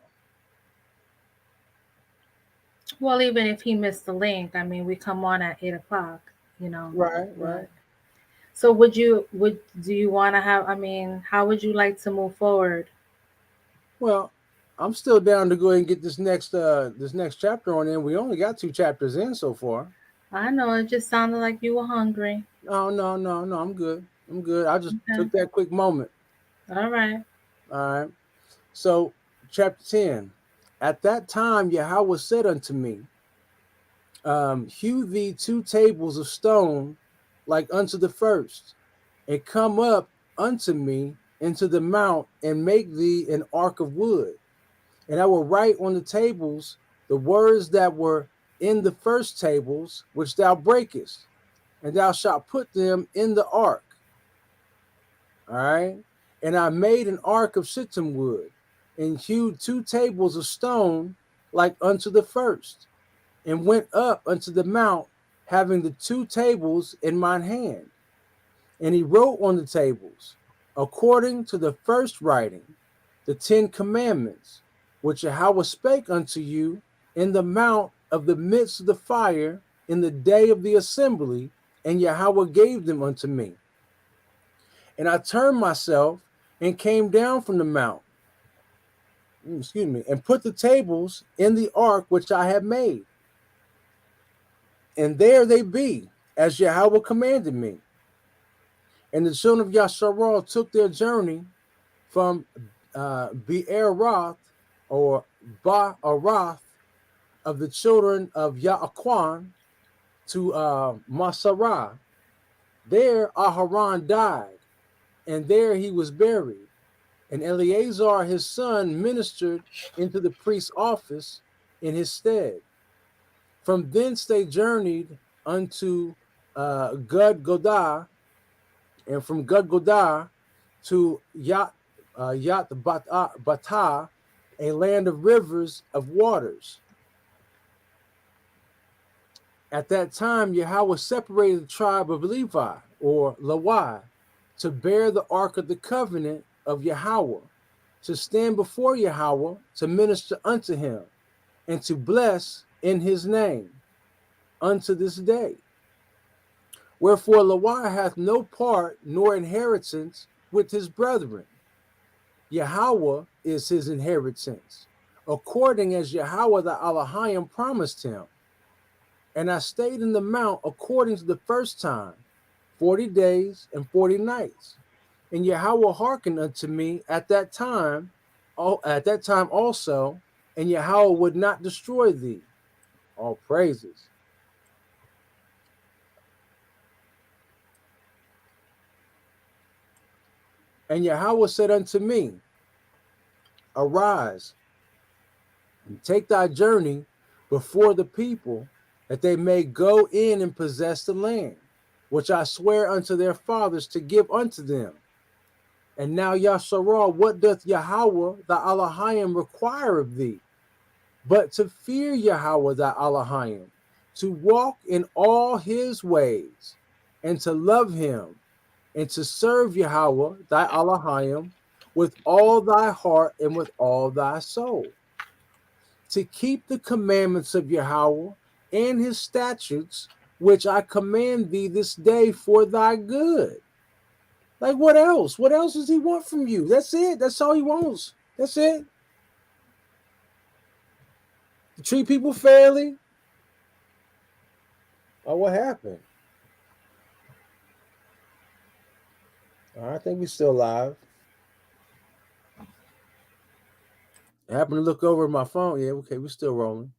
Well, even if he missed the link, I mean, we come on at 8 o'clock. Right. But so do you want to have? I mean, how would you like to move forward? Well, I'm still down to go ahead and get this next chapter on in. We only got 2 chapters in so far. I know it just sounded like you were hungry. No, no, no, no. I'm good. I'm good. I just Okay. took that quick moment. All right. All right. So, chapter 10. At that time, Yahweh said unto me, hew thee 2 tables of stone like unto the first, and come up unto me into the mount, and make thee an ark of wood. And I will write on the tables the words that were in the first tables, which thou breakest, and thou shalt put them in the ark. All right. And I made an ark of shittim wood, and hewed 2 tables of stone like unto the first, and went up unto the mount, having the 2 tables in mine hand. And he wrote on the tables, according to the first writing, the 10 commandments, which Yahweh spake unto you in the mount of the midst of the fire in the day of the assembly, and Yahweh gave them unto me. And I turned myself and came down from the mount, and put the tables in the ark which I had made. And there they be, as Yahweh commanded me. And the children of Yasharal took their journey from Be'eroth or Ba'arath of the children of Ya'aquan to Masarah. There Aharon died, and there he was buried. And Eleazar his son ministered into the priest's office in his stead. From thence they journeyed unto Gudgodah, and from Gudgodah to Bata, a land of rivers of waters. At that time, Yahweh separated the tribe of Levi, or Lawi, to bear the ark of the covenant of Yahweh, to stand before Yahweh, to minister unto him, and to bless in his name, unto this day. Wherefore Lawi hath no part nor inheritance with his brethren. Yahweh is his inheritance, according as Yahweh the Elohim promised him. And I stayed in the mount according to the first time, 40 days and 40 nights. And Yahweh hearkened unto me at that time also, and Yahweh would not destroy thee. All praises. And Yahweh said unto me, Arise, and take thy journey before the people, that they may go in and possess the land, which I swear unto their fathers to give unto them. And now, Yasharah, what doth Yahweh thy Elohim require of thee, but to fear Yahweh thy Elohim, to walk in all his ways, and to love him, and to serve Yahweh thy Elohim with all thy heart and with all thy soul, to keep the commandments of Yahweh and his statutes, which I command thee this day for thy good. Like, what else? What else does he want from you? That's it. That's all he wants. That's it. To treat people fairly. Oh, what happened? I think we're still live. I happened to look over at my phone. Yeah, okay, we're still rolling.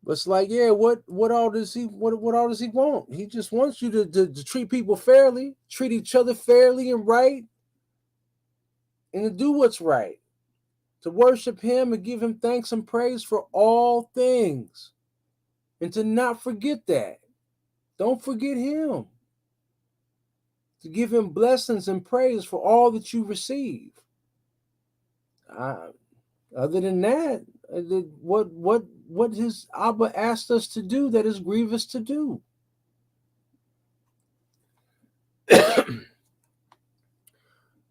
But it's like, yeah, what all does he want? He just wants you to treat people fairly, treat each other fairly and right, and to do what's right, to worship him and give him thanks and praise for all things, and to not forget that. Don't forget him. To give him blessings and praise for all that you receive. Other than that, what his Abba asked us to do that is grievous to do?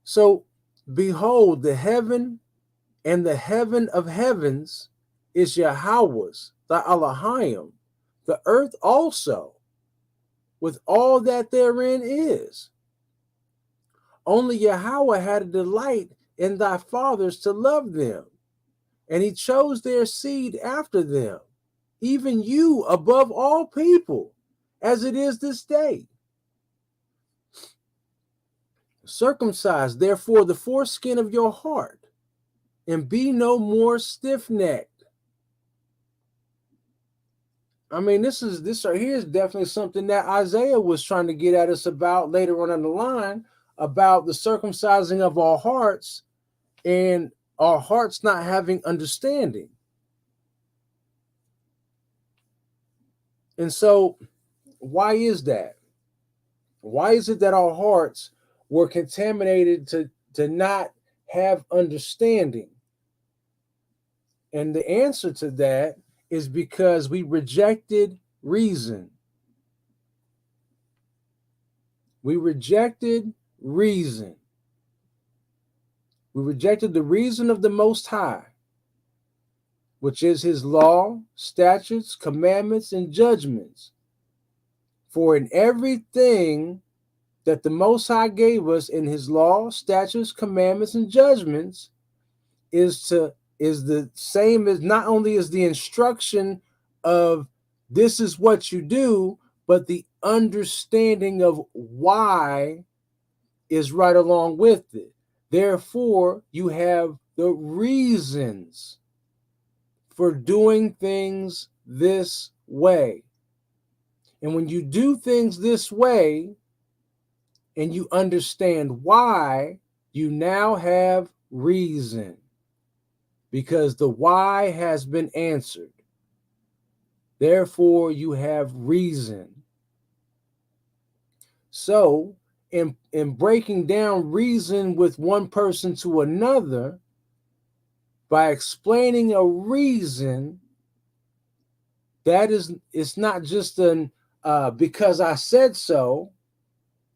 So, behold, the heaven and the heaven of heavens is Yahweh's, the Elohim, the earth also, with all that therein is. Only Yahweh had a delight in thy fathers to love them, and he chose their seed after them, even you above all people, as it is this day. Circumcise, therefore, the foreskin of your heart, and be no more stiff-necked. I mean, this right here is definitely something that Isaiah was trying to get at us about later on in the line, about the circumcising of our hearts and our hearts not having understanding. And so, why is that? Why is it that our hearts were contaminated to not have understanding? And the answer to that is because we rejected reason. We rejected reason. We rejected the reason of the Most High, which is his law, statutes, commandments, and judgments. For in everything that the Most High gave us in his law, statutes, commandments, and judgments is the same as, not only is the instruction of this is what you do, but the understanding of why is right along with it. Therefore, you have the reasons for doing things this way. And when you do things this way and you understand why, you now have reason, because the why has been answered. Therefore, you have reason. So, in breaking down reason with one person to another, by explaining a reason, it's not just an because I said so.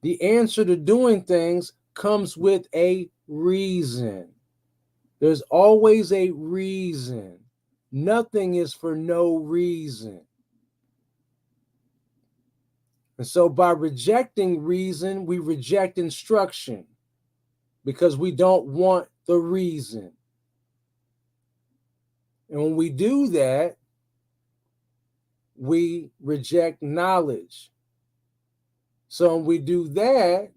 The answer to doing things comes with a reason. There's always a reason. Nothing is for no reason. And so by rejecting reason, we reject instruction, because we don't want the reason. And when we do that, we reject knowledge. So when we do that,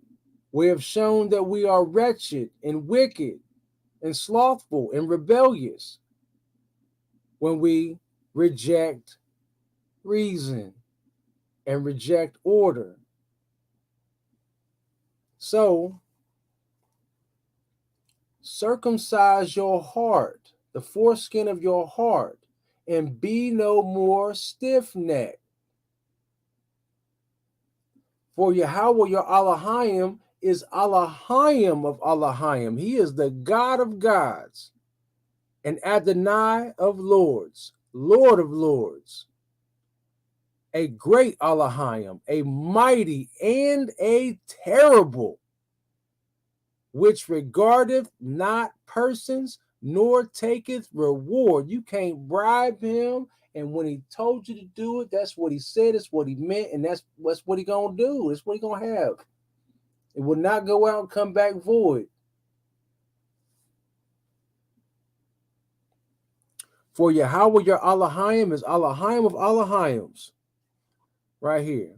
We have shown that we are wretched and wicked and slothful and rebellious when we reject reason and reject order. So, circumcise your heart, the foreskin of your heart, and be no more stiff-necked. For Yahweh your Elohim is Elohim of Elohim. He is the God of gods and Adonai of lords, Lord of lords. A great Elohim, a mighty and a terrible, which regardeth not persons, nor taketh reward. You can't bribe him. And when he told you to do it, that's what he said, it's what he meant, and that's what he gonna do. That's what he gonna have. It will not go out and come back void. For Yahweh your Elohim is Elohim of Elohims. Right here.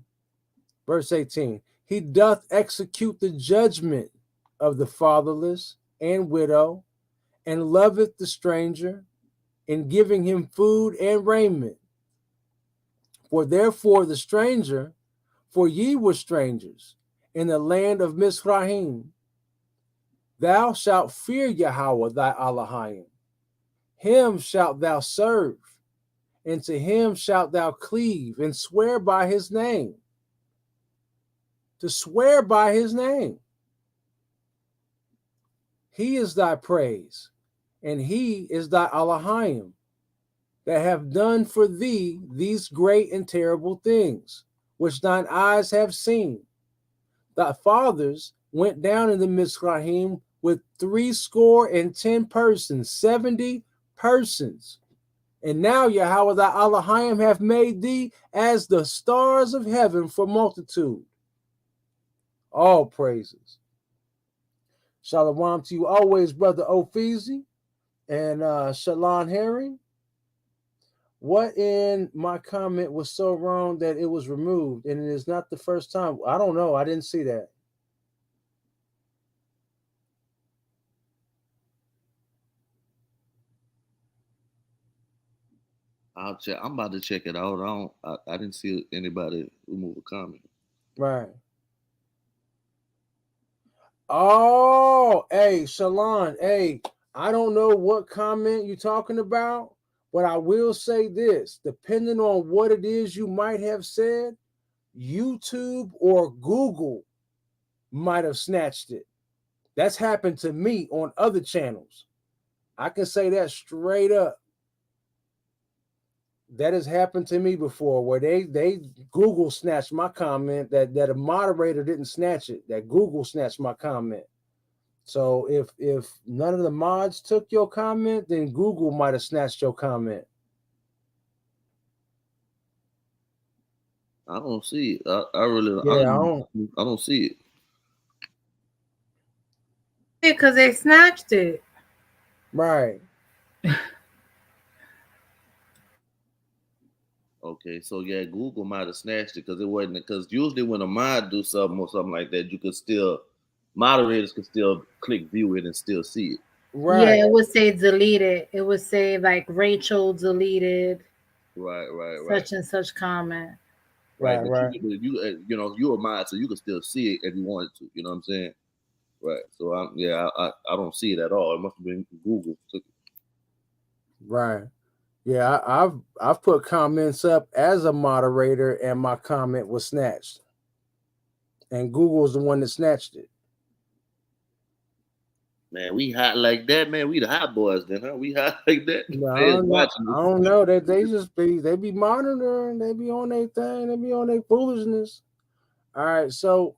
Verse 18. He doth execute the judgment of the fatherless and widow, and loveth the stranger, in giving him food and raiment. For therefore the stranger, for ye were strangers in the land of Mizraim. Thou shalt fear Yahweh thy Elohim. Him shalt thou serve, and to him shalt thou cleave, and swear by his name. To swear by his name. He is thy praise, and he is thy Elohim, that have done for thee these great and terrible things, which thine eyes have seen. Thy fathers went down into Mizraim with 70 persons, 70 persons. And now Yahweh thy Elohim hath made thee as the stars of heaven for multitude. All praises. Shalom to you always, Brother Ophizi and Shalon Herring. What in my comment was so wrong that it was removed? And it is not the first time. I don't know. I didn't see that. I'll check. I'm about to check it out. I didn't see anybody remove a comment. Right. Oh, hey, Shalon. Hey, I don't know what comment you're talking about, but I will say this. Depending on what it is you might have said, YouTube or Google might have snatched it. That's happened to me on other channels. I can say that straight up. That has happened to me before, where they Google snatched my comment, that a moderator didn't snatch it, that Google snatched my comment. So if none of the mods took your comment, then Google might have snatched your comment. I don't see it. I really I don't see it. Because they snatched it. Right. Okay, so yeah, Google might have snatched it because it wasn't, because usually when a mod do something or something like that, you could still, moderators could still click view it and still see it. Right. Yeah, it would say deleted. It would say like Rachel deleted. Right. Such and such comment. Right. But you you're a mod, so you can still see it if you wanted to. You know what I'm saying? Right. So I don't see it at all. It must have been Google took it. Right. Yeah, I've put comments up as a moderator, and my comment was snatched. And Google's the one that snatched it. Man, we hot like that, man. We the hot boys then, huh? We hot like that. No, I don't know. They just be monitoring, they be on their thing, they be on their foolishness. All right, so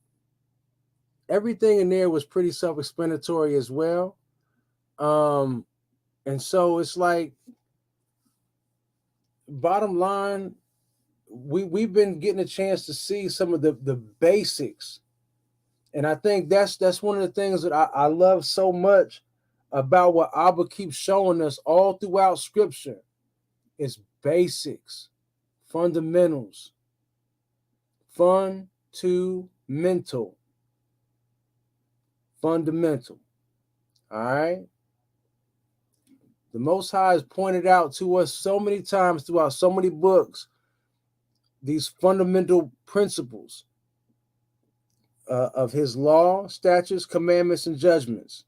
everything in there was pretty self-explanatory as well. And so it's like, bottom line, we've been getting a chance to see some of the basics. And I think that's one of the things that I love so much about what Abba keeps showing us all throughout Scripture. Is basics, fundamentals, fun to mental. fundamental. All right. The Most High has pointed out to us so many times throughout so many books these fundamental principles of his law, statutes, commandments, and judgments,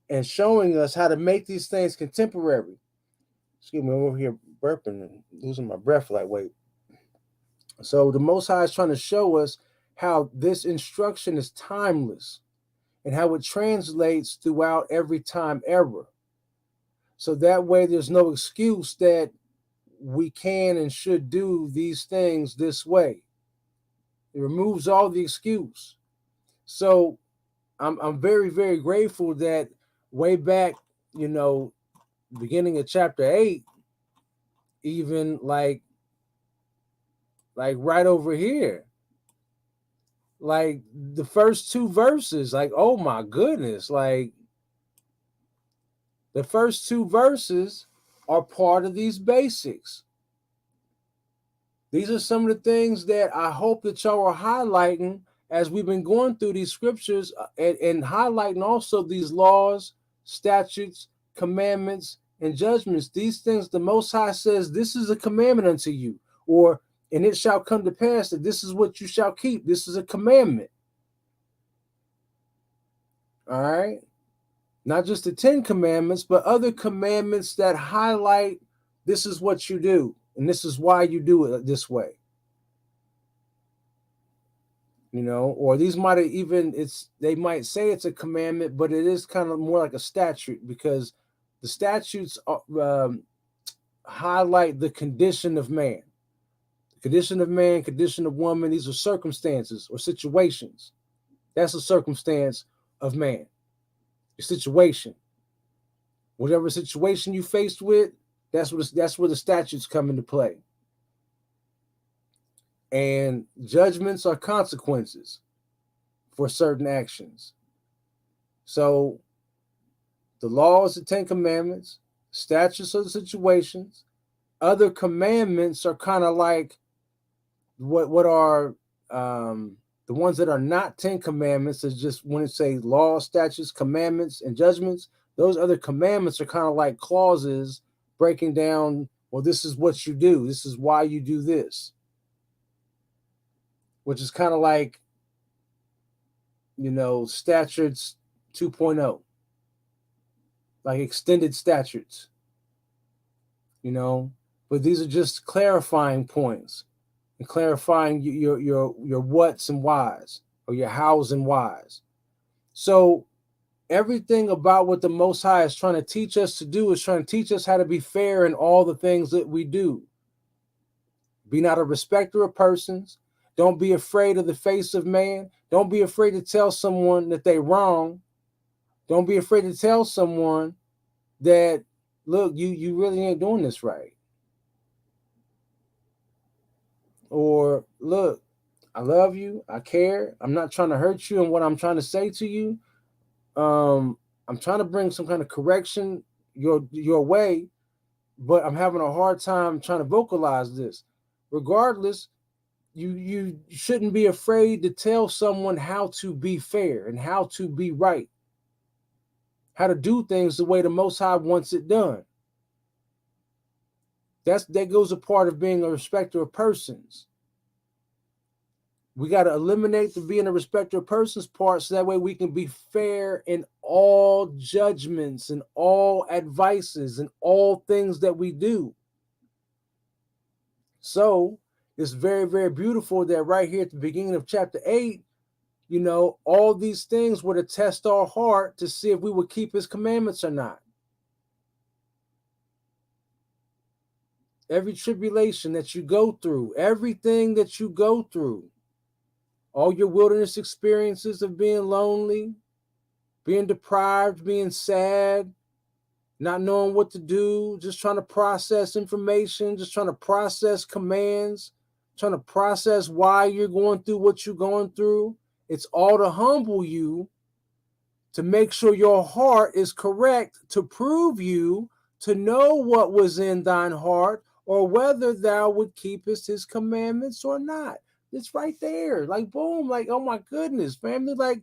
and showing us how to make these things contemporary. Excuse me, I'm over here burping and losing my breath like wait. So the Most High is trying to show us how this instruction is timeless and how it translates throughout every time ever. So that way there's no excuse that we can and should do these things this way. It removes all the excuse. So I'm very, very grateful that way back, beginning of chapter 8, even like right over here, like the first two verses, like, oh my goodness, like the first two verses are part of these basics. These are some of the things that I hope that y'all are highlighting as we've been going through these scriptures and highlighting also these laws, statutes, commandments, and judgments. These things the Most High says, this is a commandment unto you, or and it shall come to pass that this is what you shall keep. This is a commandment. All right. Not just the 10 commandments, but other commandments that highlight this is what you do, and this is why you do it this way. Or these might have even, they might say it's a commandment, but it is kind of more like a statute, because the statutes highlight the condition of man. The condition of man, condition of woman, these are circumstances or situations. That's a circumstance of man. Your situation. Whatever situation you faced with, that's where the statutes come into play. And judgments are consequences for certain actions. So the laws, the 10 commandments, statutes are the situations. Other commandments are kind of like what are the ones that are not 10 commandments, is just when it say laws, statutes, commandments, and judgments. Those other commandments are kind of like clauses breaking down, well, this is what you do. This is why you do this. Which is kind of like, statutes 2.0. Like extended statutes. But these are just clarifying points and clarifying your whats and whys, or your hows and whys. So everything about what the Most High is trying to teach us to do is trying to teach us how to be fair in all the things that we do. Be not a respecter of persons. Don't be afraid of the face of man. Don't be afraid to tell someone that they're wrong. Don't be afraid to tell someone that, look, you really ain't doing this right. Or, look, I love you. I care. I'm not trying to hurt you in what I'm trying to say to you. I'm trying to bring some kind of correction your way, but I'm having a hard time trying to vocalize this. Regardless, you shouldn't be afraid to tell someone how to be fair and how to be right, how to do things the way the Most High wants it done. That goes a part of being a respecter of persons. We got to eliminate the being a respecter of persons part, so that way we can be fair in all judgments and all advices and all things that we do. So it's very, very beautiful that right here at the beginning of chapter 8, all these things were to test our heart to see if we would keep his commandments or not. Every tribulation that you go through, everything that you go through, all your wilderness experiences of being lonely, being deprived, being sad, not knowing what to do, just trying to process information, just trying to process commands, trying to process why you're going through what you're going through. It's all to humble you, to make sure your heart is correct, to prove you to know what was in thine heart, or whether thou would keepest his commandments or not. It's right there. Like, boom, like, oh my goodness, family. Like,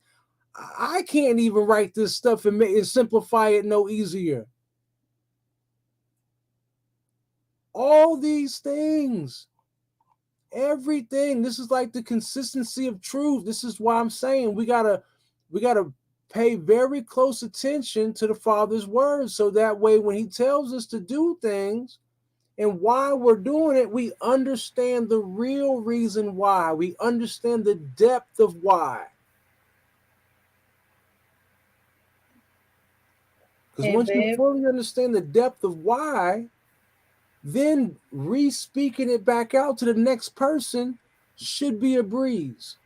I can't even write this stuff and simplify it no easier. All these things, everything. This is like the consistency of truth. This is why I'm saying we gotta pay very close attention to the Father's words, so that way when He tells us to do things and why we're doing it, we understand the real reason why. We understand the depth of why. Because Hey, once you babe. fully understand the depth of why, then re-speaking it back out to the next person should be a breeze.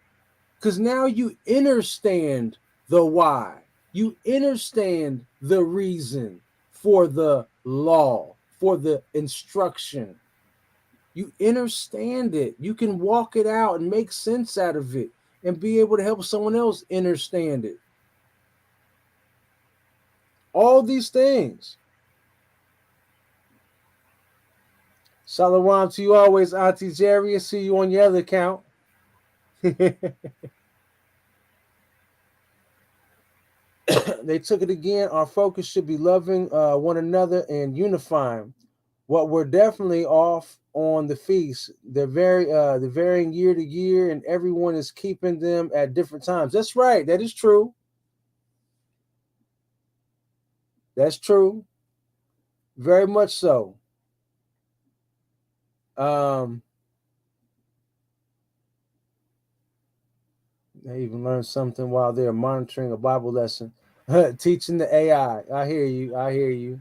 Because now you understand the why. You understand the reason for the law, for the instruction. You understand it. You can walk it out and make sense out of it and be able to help someone else understand it. All these things. Shalom to you always, Auntie Jerry. I see you on your other account. They took it again. Our focus should be loving one another and unifying. What we're definitely off on the feast. They're varying year to year, and everyone is keeping them at different times. That's right. That is true. That's true. Very much so. Um, they even learned something while they're monitoring a Bible lesson, teaching the AI. I hear you. I hear you.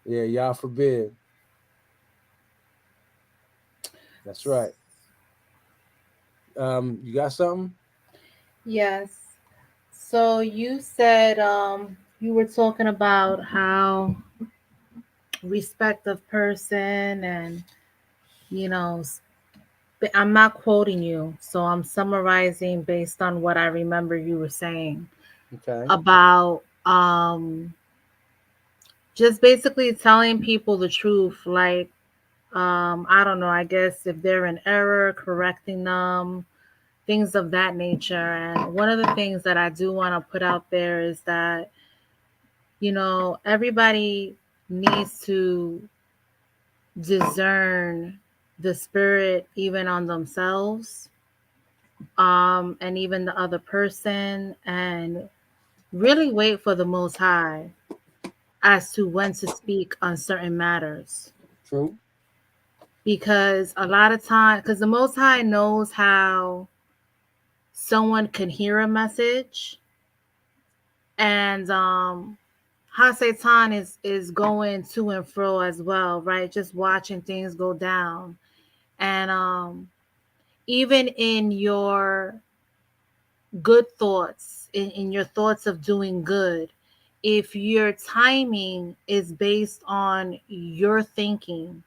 Yeah, y'all forbid. That's right. You got something? Yes. So you said you were talking about how respect of person and you know but I'm not quoting you, so I'm summarizing based on what I remember you were saying Okay. about just basically telling people the truth, like I don't know, I guess if they're in error, correcting them, things of that nature. And one of the things that I do want to put out there is that everybody needs to discern the spirit even on themselves, and even the other person, and really wait for the Most High as to when to speak on certain matters. True. Because a lot of time, because the Most High knows how someone can hear a message, and how Satan is going to and fro as well, right? Just watching things go down, and even in your good thoughts, in your thoughts of doing good, if your timing is based on your thinking,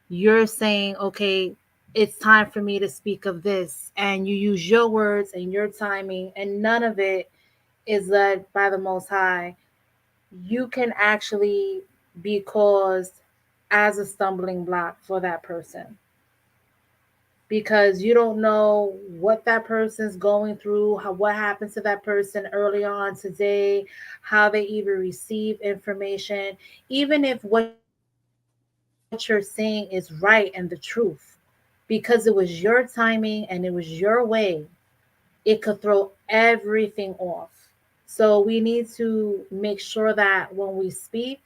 you're saying, okay, it's time for me to speak of this, and you use your words and your timing, and none of it is led by the Most High, you can actually be caused as a stumbling block for that person, because you don't know what that person's going through, what happened to that person early on today, how they even receive information, even if what you're saying is right and the truth, because it was your timing and it was your way, it could throw everything off. So we need to make sure that when we speak,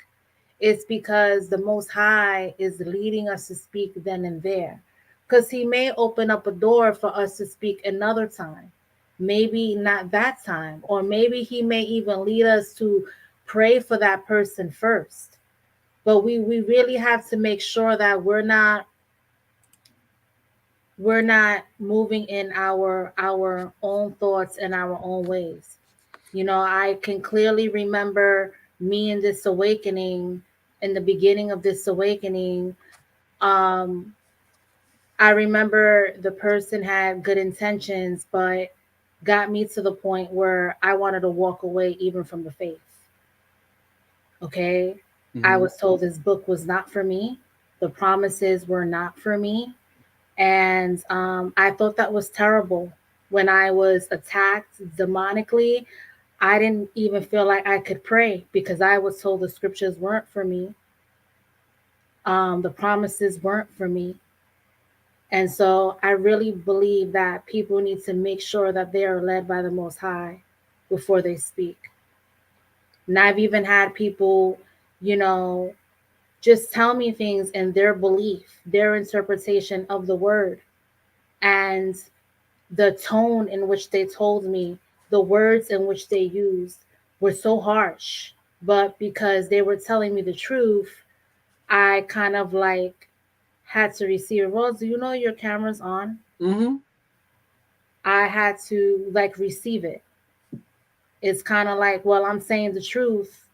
it's because the Most High is leading us to speak then and there. Because He may open up a door for us to speak another time, maybe not that time, or maybe He may even lead us to pray for that person first. But we really have to make sure that we're not moving in our own thoughts and our own ways. I can clearly remember me in this awakening, in the beginning of this awakening. um I remember the person had good intentions, but got me to the point where I wanted to walk away even from the faith. Okay, I Mm-hmm. was told this book was not for me, the promises were not for me, and I thought that was terrible, when I was attacked demonically, I didn't even feel like I could pray because I was told the scriptures weren't for me. The promises weren't for me. And so I really believe that people need to make sure that they are led by the Most High before they speak. And I've even had people, you know, just tell me things in their belief, their interpretation of the word. And the tone in which they told me, the words in which they used were so harsh. But because they were telling me the truth, I kind of like had to receive it. Well, do you know your camera's on? Mm-hmm. I had to like receive it. It's kind of like, well, I'm saying the truth.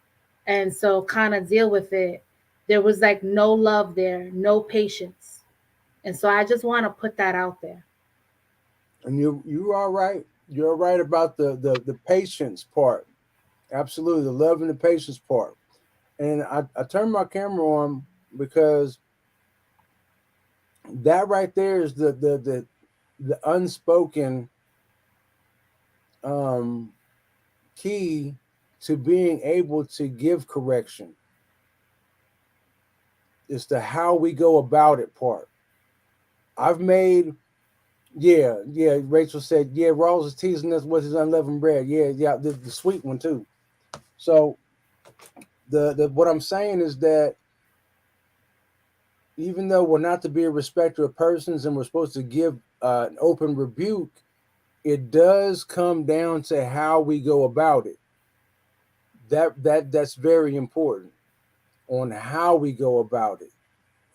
And so kind of deal with it. There was like no love there, no patience. And so I just want to put that out there. And you are right. You're right about the patience part. Absolutely, the love and the patience part. And I turned my camera on because that right there is the unspoken um, key to being able to give correction. It's the how we go about it part. I've made, yeah. Rachel said, yeah, Rawls is teasing us with his unleavened bread. Yeah, the sweet one too. So the what I'm saying is that even though we're not to be a respecter of persons and we're supposed to give an open rebuke, it does come down to how we go about it. That's very important on how we go about it,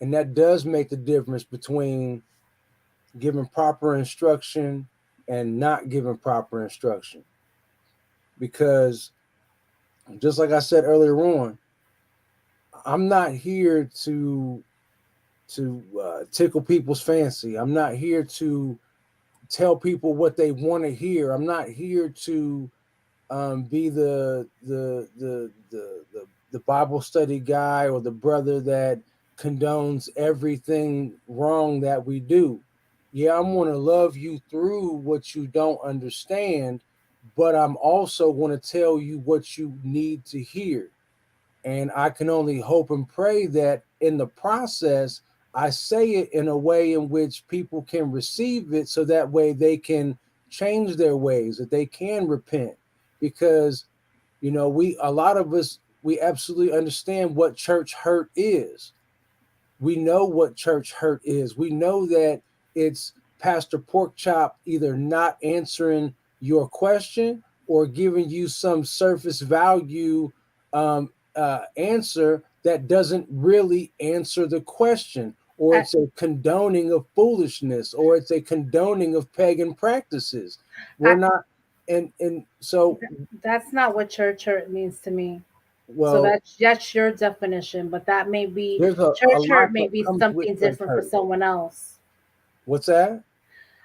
and that does make the difference between giving proper instruction and not giving proper instruction. Because just like I said earlier on, I'm not here to tickle people's fancy. I'm not here to tell people what they want to hear. I'm not here to be the Bible study guy or the brother that condones everything wrong that we do. Yeah, I'm going to love you through what you don't understand, but I'm also going to tell you what you need to hear. And I can only hope and pray that in the process, I say it in a way in which people can receive it so that way they can change their ways, that they can repent. Because, a lot of us, we absolutely understand what church hurt is. We know what church hurt is. We know that it's Pastor Porkchop either not answering your question or giving you some surface value answer that doesn't really answer the question, or I, it's a condoning of foolishness, or it's a condoning of pagan practices. We're I, not, and so that's not what church hurt means to me. So well, that's your definition, but that may be there's a church hurt lot may that be comes with something church different for hurt. someone else. What's that?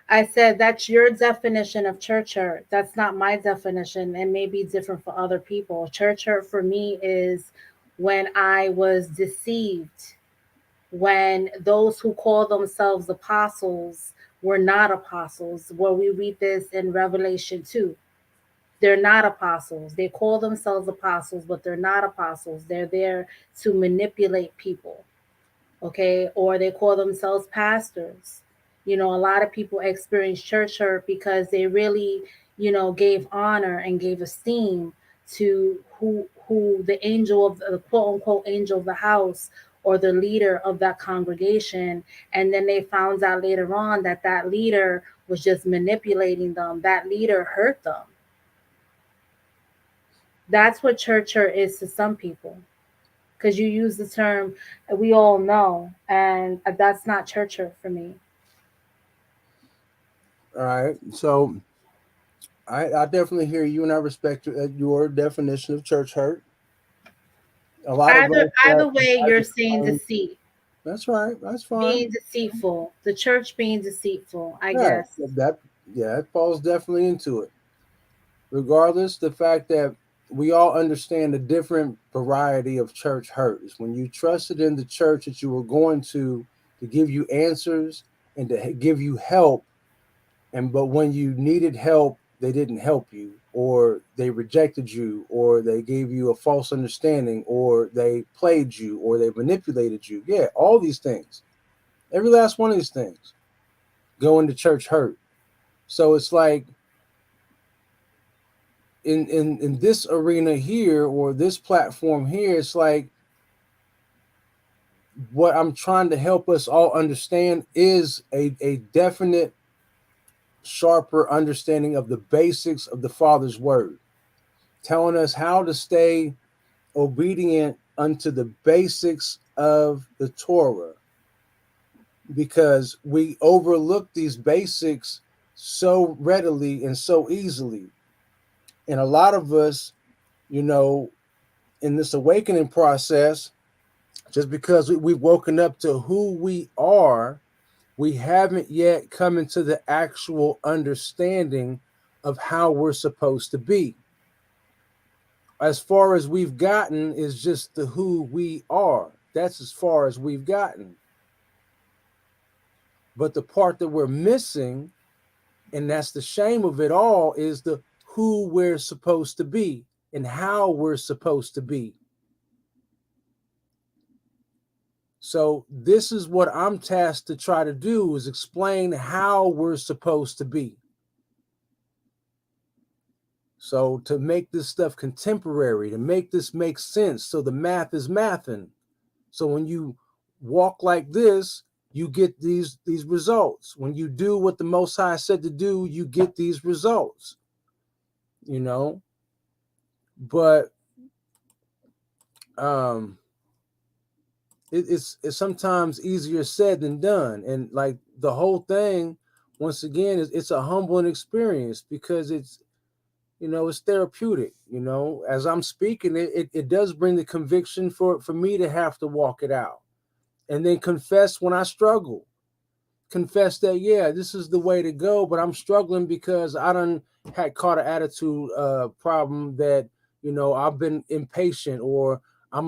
I said that's your definition of church hurt. That's not my definition and may be different for other people. Church hurt for me is when I was deceived, when those who call themselves apostles were not apostles. Where we read this in Revelation 2. They're not apostles. They call themselves apostles, but they're not apostles. They're there to manipulate people, okay? Or they call themselves pastors. A lot of people experience church hurt because they really, gave honor and gave esteem to who the angel of the quote unquote angel of the house or the leader of that congregation, and then they found out later on that that leader was just manipulating them. That leader hurt them. That's what church hurt is to some people, because you use the term we all know, and that's not church hurt for me. All right. So I definitely hear you, and I respect your definition of church hurt. A lot of Either us that either way, try you're to saying find, deceit, that's right. That's fine. being deceitful, the church being deceitful, I Right. guess. That yeah, that falls definitely into it. Regardless, the fact that we all understand the different variety of church hurt is when you trusted in the church that you were going to give you answers and to give you help. but when you needed help, they didn't help you, or they rejected you, or they gave you a false understanding, or they played you, or they manipulated you. Yeah, all these things. Every last one of these things. Going to church hurt. So it's like in this arena here, or this platform here, it's like what I'm trying to help us all understand is a definite, sharper understanding of the basics of the Father's word, telling us how to stay obedient unto the basics of the Torah, because we overlook these basics so readily and so easily. And a lot of us, you know, in this awakening process, just because we've woken up to who we are, we haven't yet come into the actual understanding of how we're supposed to be. As far as we've gotten is just the who we are. That's as far as we've gotten. But the part that we're missing, and that's the shame of it all, is the who we're supposed to be and how we're supposed to be. So this is what I'm tasked to try to do, is explain how we're supposed to be. So to make this stuff contemporary, to make this make sense, so the math is mathing. So when you walk like this, you get these results. When you do what the Most High said to do, you get these results. You know, but it's sometimes easier said than done. And like the whole thing, once again, it's a humbling experience, because it's, you know, it's therapeutic. You know, as I'm speaking, it does bring the conviction for me to have to walk it out, and then confess when I struggle. Confess that, yeah, this is the way to go, but I'm struggling because I done had caught an attitude problem that, you know, I've been impatient, or I've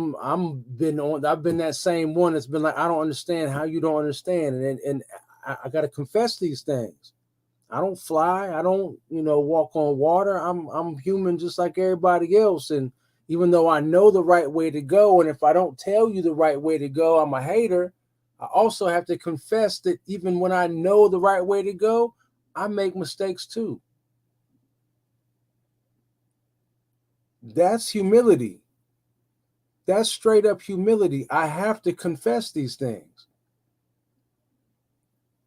been that same one that's been like, I don't understand how you don't understand, and I got to confess these things. I don't fly. I don't, you know, walk on water. I'm human just like everybody else. And even though I know the right way to go, and if I don't tell you the right way to go, I'm a hater, I also have to confess that even when I know the right way to go, I make mistakes too. That's humility. That's straight up humility. I have to confess these things.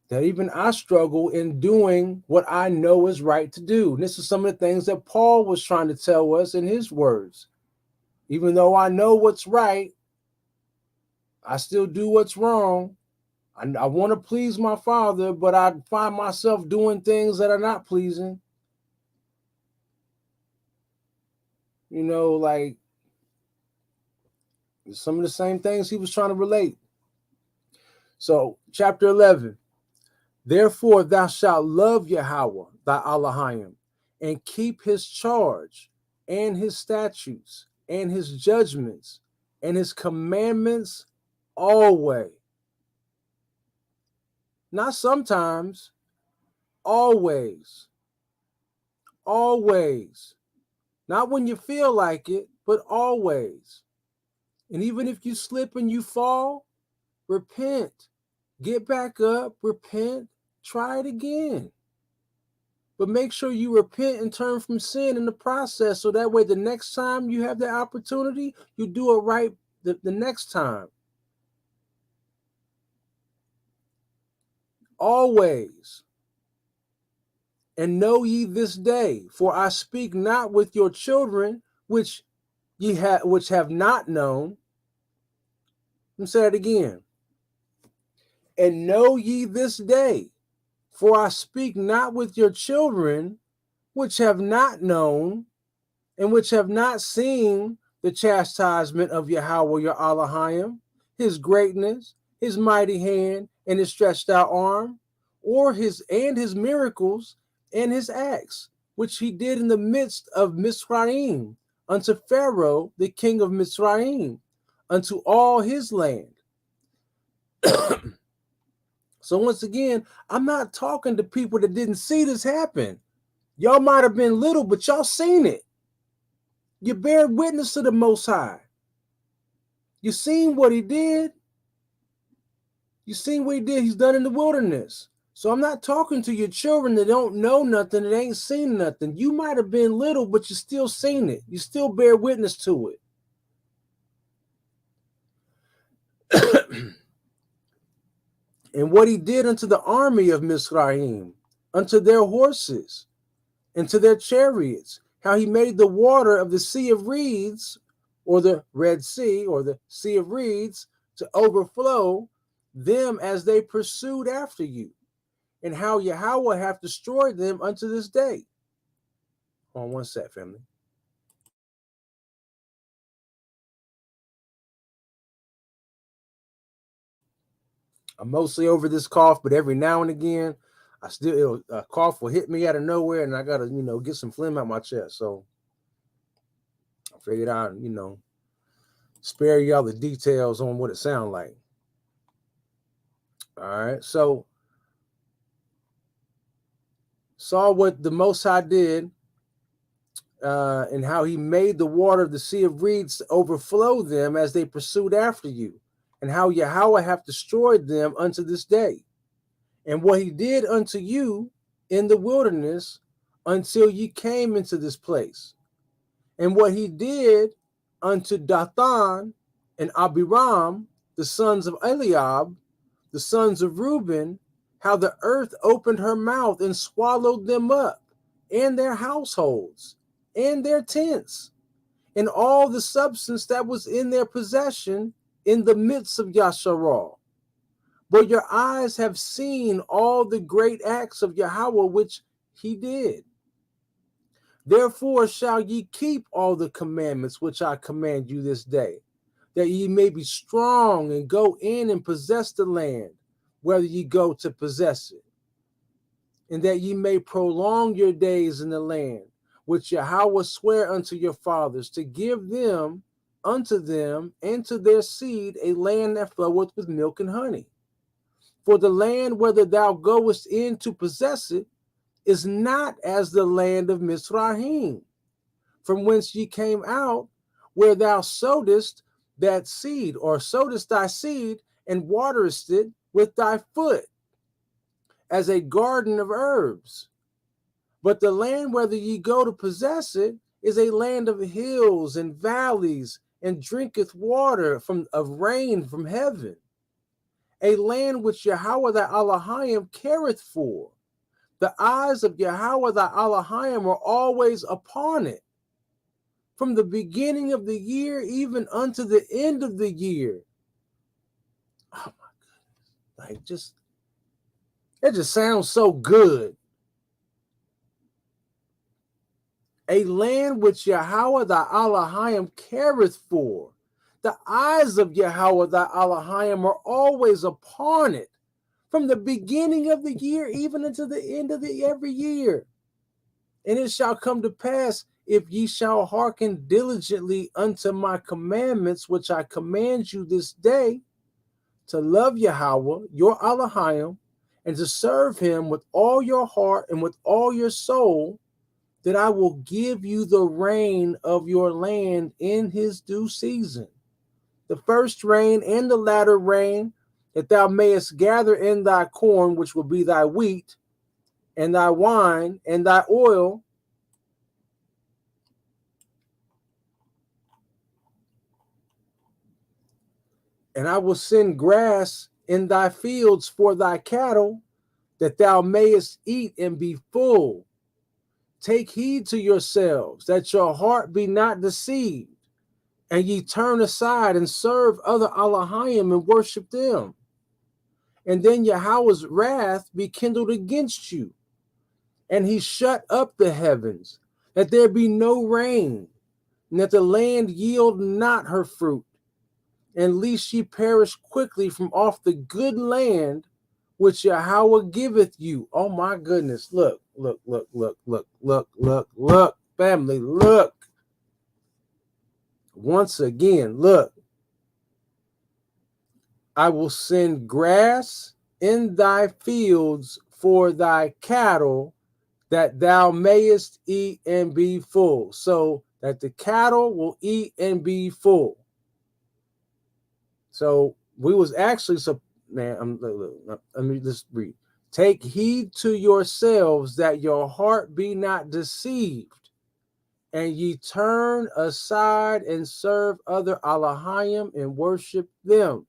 That even I struggle in doing what I know is right to do. And this is some of the things that Paul was trying to tell us in his words. Even though I know what's right, I still do what's wrong. I want to please my Father, but I find myself doing things that are not pleasing. You know, like some of the same things he was trying to relate. So, chapter 11. Therefore, thou shalt love Yahweh, thy Elohim, and keep his charge, and his statutes, and his judgments, and his commandments always. Not sometimes, always. Always. Not when you feel like it, but always. And even if you slip and you fall, repent. Get back up, repent, try it again. But make sure you repent and turn from sin in the process, so that way the next time you have the opportunity, you do it right the next time. Always. And know ye this day, for I speak not with your children, which have not known. Let me say it again. And know ye this day, for I speak not with your children, which have not known, and which have not seen the chastisement of Yahweh your Elohim, his greatness, his mighty hand, and his stretched out arm, or his miracles and his acts, which he did in the midst of Mizraim, unto Pharaoh, the king of Mizraim, unto all his land. So once again, I'm not talking to people that didn't see this happen. Y'all might have been little, but y'all seen it. You bear witness to the Most High. You seen what he did. You seen what he did. He's done in the wilderness. So I'm not talking to your children that don't know nothing, that ain't seen nothing. You might have been little, but you still seen it. You still bear witness to it. And what he did unto the army of Mizraim, unto their horses, and to their chariots, how he made the water of the Sea of Reeds, or the Red Sea, or the Sea of Reeds, to overflow them as they pursued after you, and how Yahweh hath destroyed them unto this day. Hold on one sec, family. I'm mostly over this cough, but every now and again, a cough will hit me out of nowhere, and I gotta, get some phlegm out my chest. So I figured I'd, spare y'all the details on what it sounds like. All right, so saw what the Most High did, and how he made the water of the Sea of Reeds overflow them as they pursued after you, and how Yahweh hath destroyed them unto this day, and what he did unto you in the wilderness until ye came into this place, and what he did unto Dathan and Abiram, the sons of Eliab, the sons of Reuben, how the earth opened her mouth and swallowed them up, and their households, and their tents, and all the substance that was in their possession in the midst of Yasharal. But your eyes have seen all the great acts of Yahweh which he did. Therefore shall ye keep all the commandments which I command you this day, that ye may be strong and go in and possess the land, whether ye go to possess it, and that ye may prolong your days in the land, which Yahweh sware unto your fathers, to give them unto them and to their seed a land that floweth with milk and honey. For the land whether thou goest in to possess it is not as the land of Mizraim, from whence ye came out, where thou sowedest that seed, or sowedest thy seed, and waterest it with thy foot, as a garden of herbs. But the land whether ye go to possess it is a land of hills and valleys, and drinketh water of rain from heaven, a land which Yahweh thy Elohim careth for. The eyes of Yahweh thy Elohim are always upon it, from the beginning of the year even unto the end of the year. Oh my goodness. It just sounds so good. A land which Yahweh thy Elohim careth for. The eyes of Yahweh thy Elohim are always upon it, from the beginning of the year even unto the end of every year. And it shall come to pass, if ye shall hearken diligently unto my commandments, which I command you this day, to love Yahweh, your Elohim, and to serve him with all your heart and with all your soul, that I will give you the rain of your land in his due season, the first rain and the latter rain, that thou mayest gather in thy corn, which will be thy wheat, and thy wine, and thy oil, and I will send grass in thy fields for thy cattle, that thou mayest eat and be full. Take heed to yourselves, that your heart be not deceived, and ye turn aside and serve other Elohim and worship them. And then Yahweh's wrath be kindled against you, and he shut up the heavens, that there be no rain, and that the land yield not her fruit, and lest ye perish quickly from off the good land which Yahweh giveth you. Oh my goodness. Look, family, look. Once again, look. I will send grass in thy fields for thy cattle, that thou mayest eat and be full. So that the cattle will eat and be full. So we was actually, so man, let me just read. Take heed to yourselves that your heart be not deceived, and ye turn aside and serve other Elohim and worship them.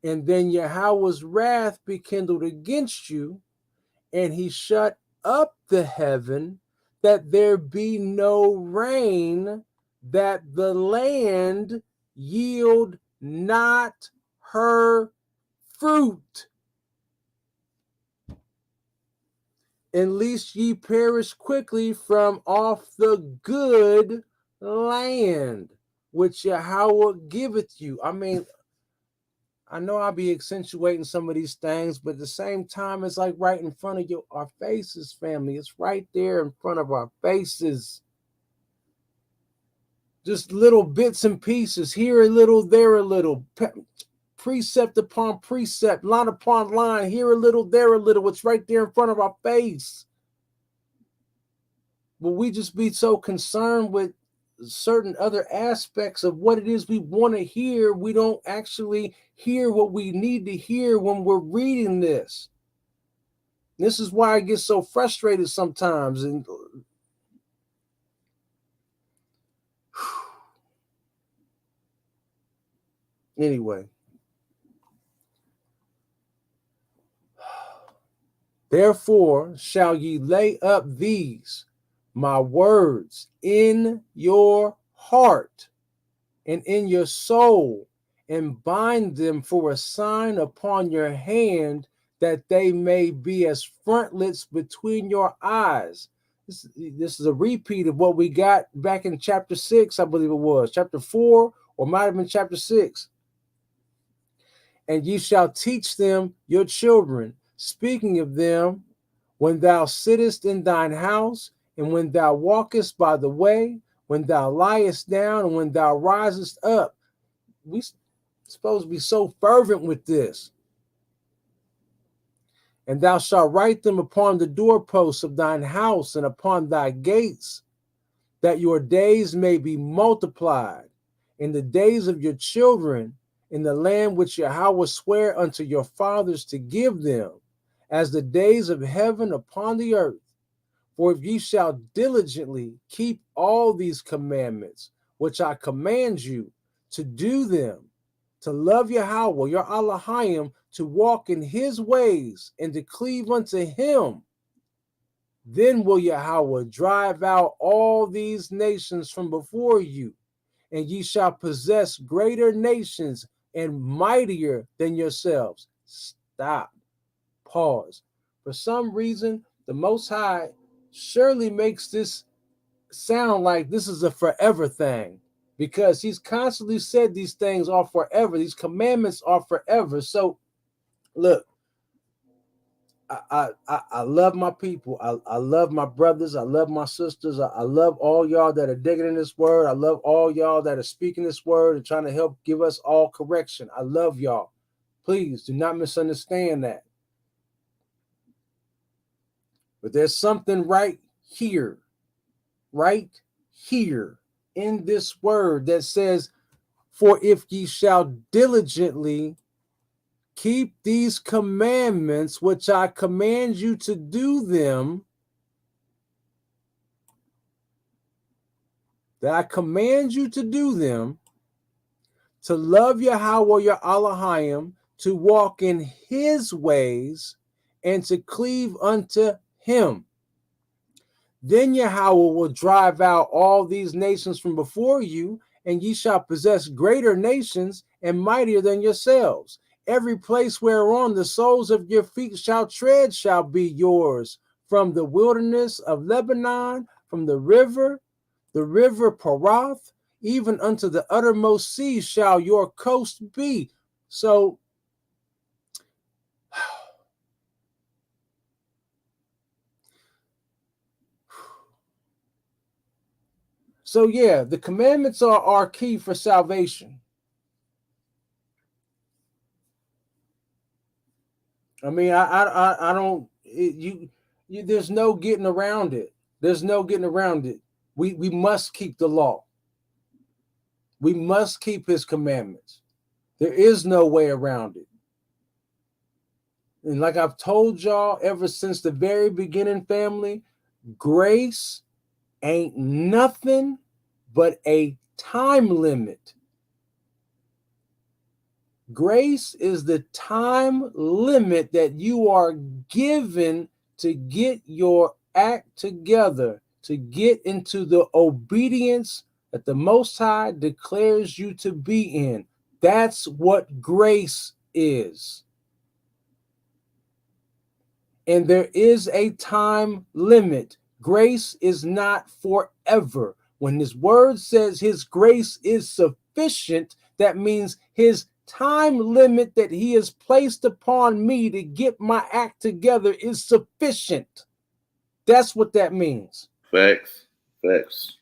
And then Yahweh's wrath be kindled against you, and he shut up the heaven, that there be no rain, that the land yield not her fruit, and lest ye perish quickly from off the good land which Yahweh giveth you. I mean, I know I'll be accentuating some of these things, but at the same time, it's like right in front of our faces, family. It's right there in front of our faces. Just little bits and pieces, here a little, there a little, precept upon precept, line upon line, here a little, there a little. It's right there in front of our face. But we just be so concerned with certain other aspects of what it is we want to hear. We don't actually hear what we need to hear when we're reading this. This is why I get so frustrated sometimes. And anyway, therefore shall ye lay up these my words in your heart and in your soul, and bind them for a sign upon your hand, that they may be as frontlets between your eyes. This is a repeat of what we got back in chapter 6, I believe it was. Chapter 4, or might have been chapter 6. And ye shall teach them your children, speaking of them when thou sittest in thine house, and when thou walkest by the way, when thou liest down, and when thou risest up. We supposed to be so fervent with this. And thou shalt write them upon the doorposts of thine house and upon thy gates, that your days may be multiplied in the days of your children in the land which Yahweh sware unto your fathers to give them, as the days of heaven upon the earth. For if ye shall diligently keep all these commandments, which I command you to do them, to love Yahweh, your Elohim, to walk in his ways and to cleave unto him, then will Yahweh drive out all these nations from before you, and ye shall possess greater nations and mightier than yourselves. Stop. Pause. For some reason, the Most High surely makes this sound like this is a forever thing, because he's constantly said these things are forever. These commandments are forever. So look, I love my people. I love my brothers. I love my sisters. I love all y'all that are digging in this word. I love all y'all that are speaking this word and trying to help give us all correction. I love y'all. Please do not misunderstand that. But there's something right here in this word that says, for if ye shall diligently keep these commandments, which I command you to do them, that I command you to do them, to love Yahweh your Elohim, to walk in his ways, and to cleave unto him. Then Yahweh will drive out all these nations from before you, and ye shall possess greater nations and mightier than yourselves. Every place whereon the soles of your feet shall tread shall be yours, from the wilderness of Lebanon, from the river Parath, even unto the uttermost sea shall your coast be. So yeah, the commandments are our key for salvation. I mean, I don't. There's no getting around it. There's no getting around it. We must keep the law. We must keep His commandments. There is no way around it. And like I've told y'all ever since the very beginning, family, grace ain't nothing but a time limit. Grace is the time limit that you are given to get your act together, to get into the obedience that the Most High declares you to be in. That's what grace is. And there is a time limit. Grace is not forever. When His word says His grace is sufficient, that means His time limit that He has placed upon me to get my act together is sufficient. That's what that means. Facts. Facts.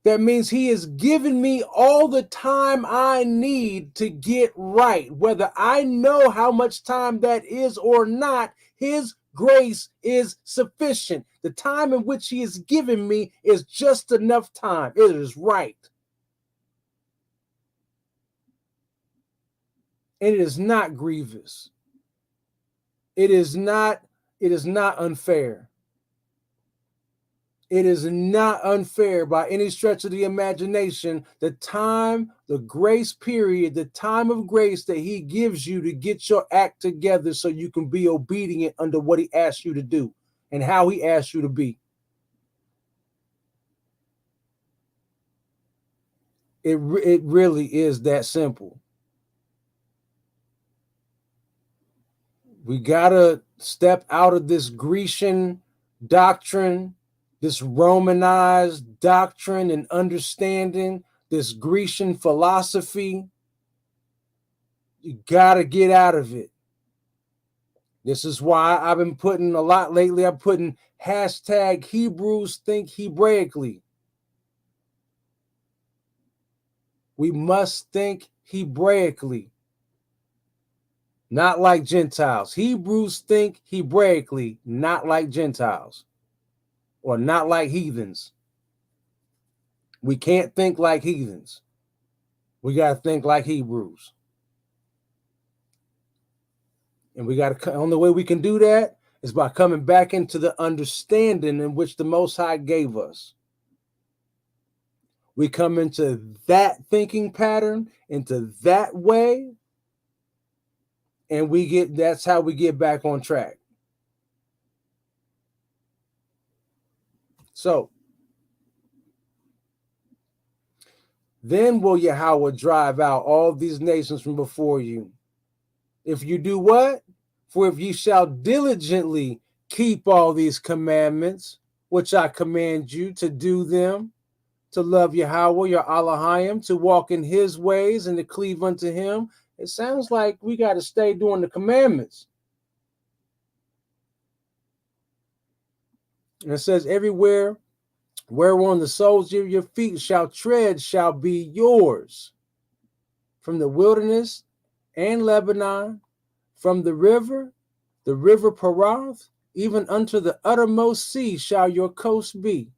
That means He has given me all the time I need to get right. Whether I know how much time that is or not, His grace is sufficient. The time in which He has given me is just enough time. It is right. And it is not grievous. It is not unfair. It is not unfair by any stretch of the imagination. The time, the grace period, the time of grace that He gives you to get your act together so you can be obedient under what He asks you to do and how He asks you to be. It really is that simple. We got to step out of this Grecian doctrine, this Romanized doctrine and understanding, this Grecian philosophy. You got to get out of it. This is why I've been putting a lot lately. I'm putting hashtag Hebrews think Hebraically. We must think Hebraically. Not like Gentiles. Hebrews think Hebraically, not like Gentiles. Or not like heathens. We can't think like heathens. We got to think like Hebrews. And we got to, only way we can do that is by coming back into the understanding in which the Most High gave us. We come into that thinking pattern, into that way, and that's how we get back on track. So, then will Yahweh drive out all these nations from before you. If you do what? For if ye shall diligently keep all these commandments, which I command you to do them, to love Yahweh, your Elohim, to walk in His ways and to cleave unto Him. It sounds like we got to stay doing the commandments. And it says, everywhere whereon the soles of your feet shall tread shall be yours. From the wilderness and Lebanon, from the river Parath, even unto the uttermost sea shall your coast be.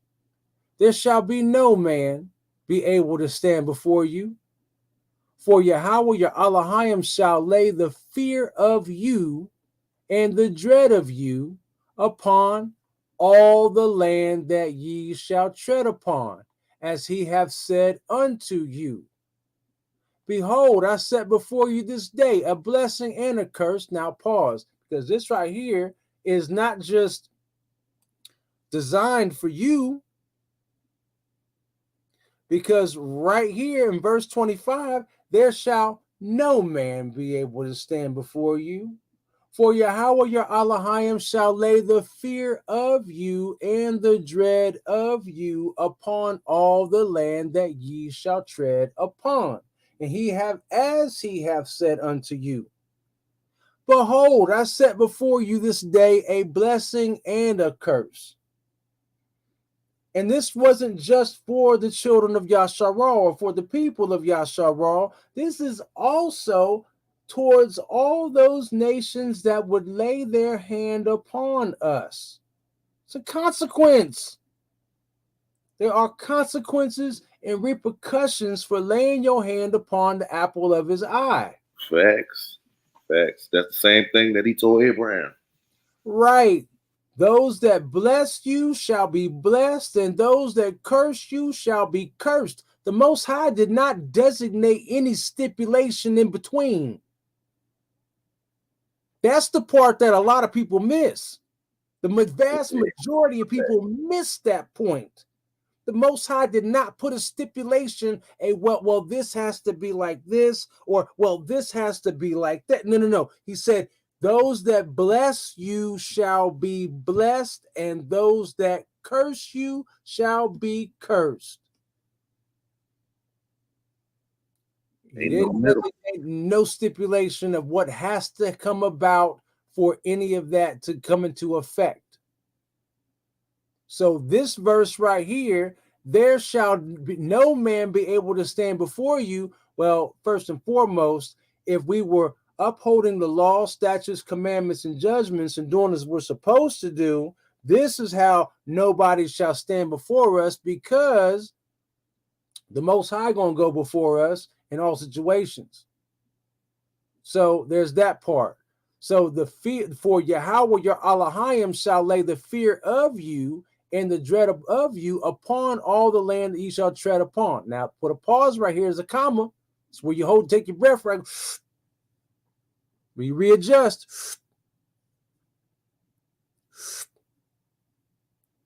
There shall be no man be able to stand before you. For Yahweh your Elohim shall lay the fear of you and the dread of you upon all the land that ye shall tread upon, as He hath said unto you. Behold, I set before you this day a blessing and a curse. Now pause, because this right here is not just designed for you, because right here in verse 25, there shall no man be able to stand before you. For Yahweh your Elohim shall lay the fear of you and the dread of you upon all the land that ye shall tread upon. And He hath said unto you. Behold, I set before you this day a blessing and a curse. And this wasn't just for the children of Yasharal or for the people of Yasharal. This is also towards all those nations that would lay their hand upon us. It's a consequence. There are consequences and repercussions for laying your hand upon the apple of his eye. Facts. Facts. That's the same thing that he told Abraham. Right. Those that bless you shall be blessed, and those that curse you shall be cursed. The Most High did not designate any stipulation in between. That's the part that a lot of people miss. The vast majority of people miss that point. The Most High did not put a stipulation, well, this has to be like this, or, well, this has to be like that. No. He said, those that bless you shall be blessed, and those that curse you shall be cursed. He didn't designate no stipulation of what has to come about for any of that to come into effect. So this verse right here, there shall be no man be able to stand before you. Well, first and foremost, if we were upholding the law, statutes, commandments, and judgments and doing as we're supposed to do, this is how nobody shall stand before us, because the Most High gonna go before us in all situations. So there's that part. So the fear for Yahweh your Elohim shall lay the fear of you and the dread of you upon all the land that ye shall tread upon. Now put a pause right here as a comma. It's where you hold, take your breath, right? We readjust.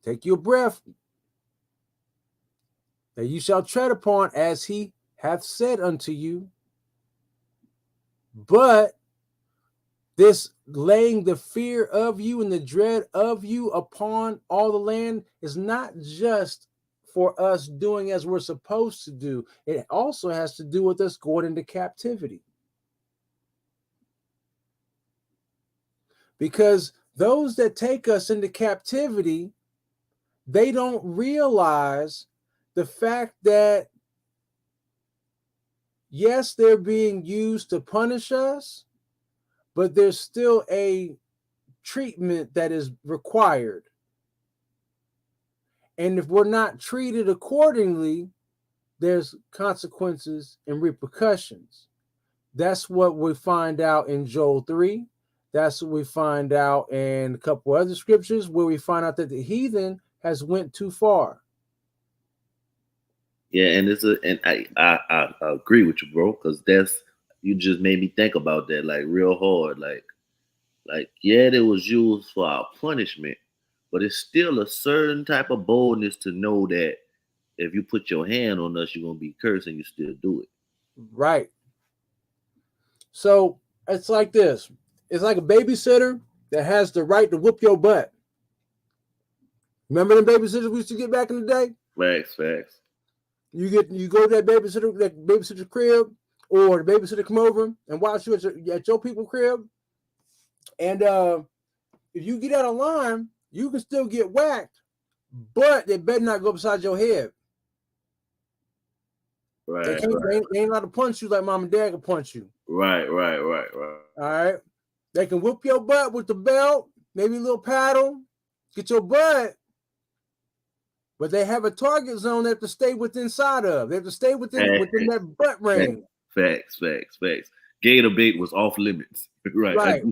Take your breath. That you shall tread upon as he hath said unto you. But this laying the fear of you and the dread of you upon all the land is not just for us doing as we're supposed to do. It also has to do with us going into captivity. Because those that take us into captivity, they don't realize the fact that, yes, they're being used to punish us, but there's still a treatment that is required. And if we're not treated accordingly, there's consequences and repercussions. That's what we find out in Joel 3. That's what we find out in a couple other scriptures where we find out that the heathen has went too far. Yeah, and I agree with you, bro, because you just made me think about that like real hard. Like yeah, it was used for our punishment, but it's still a certain type of boldness to know that if you put your hand on us, you're gonna be cursed, and you still do it. Right. So it's like this. It's like a babysitter that has the right to whoop your butt. Remember the babysitters we used to get back in the day? Facts. You go to that babysitter crib, or the babysitter come over and watch you at your people crib. And if you get out of line, you can still get whacked, but they better not go beside your head. Right. They ain't allowed to punch you like mom and dad can punch you. Right. All right. They can whoop your butt with the belt, maybe a little paddle, get your butt. But they have a target zone they have to stay inside of. They have to stay within that butt range. Facts. Gator bait was off limits. Right. Right.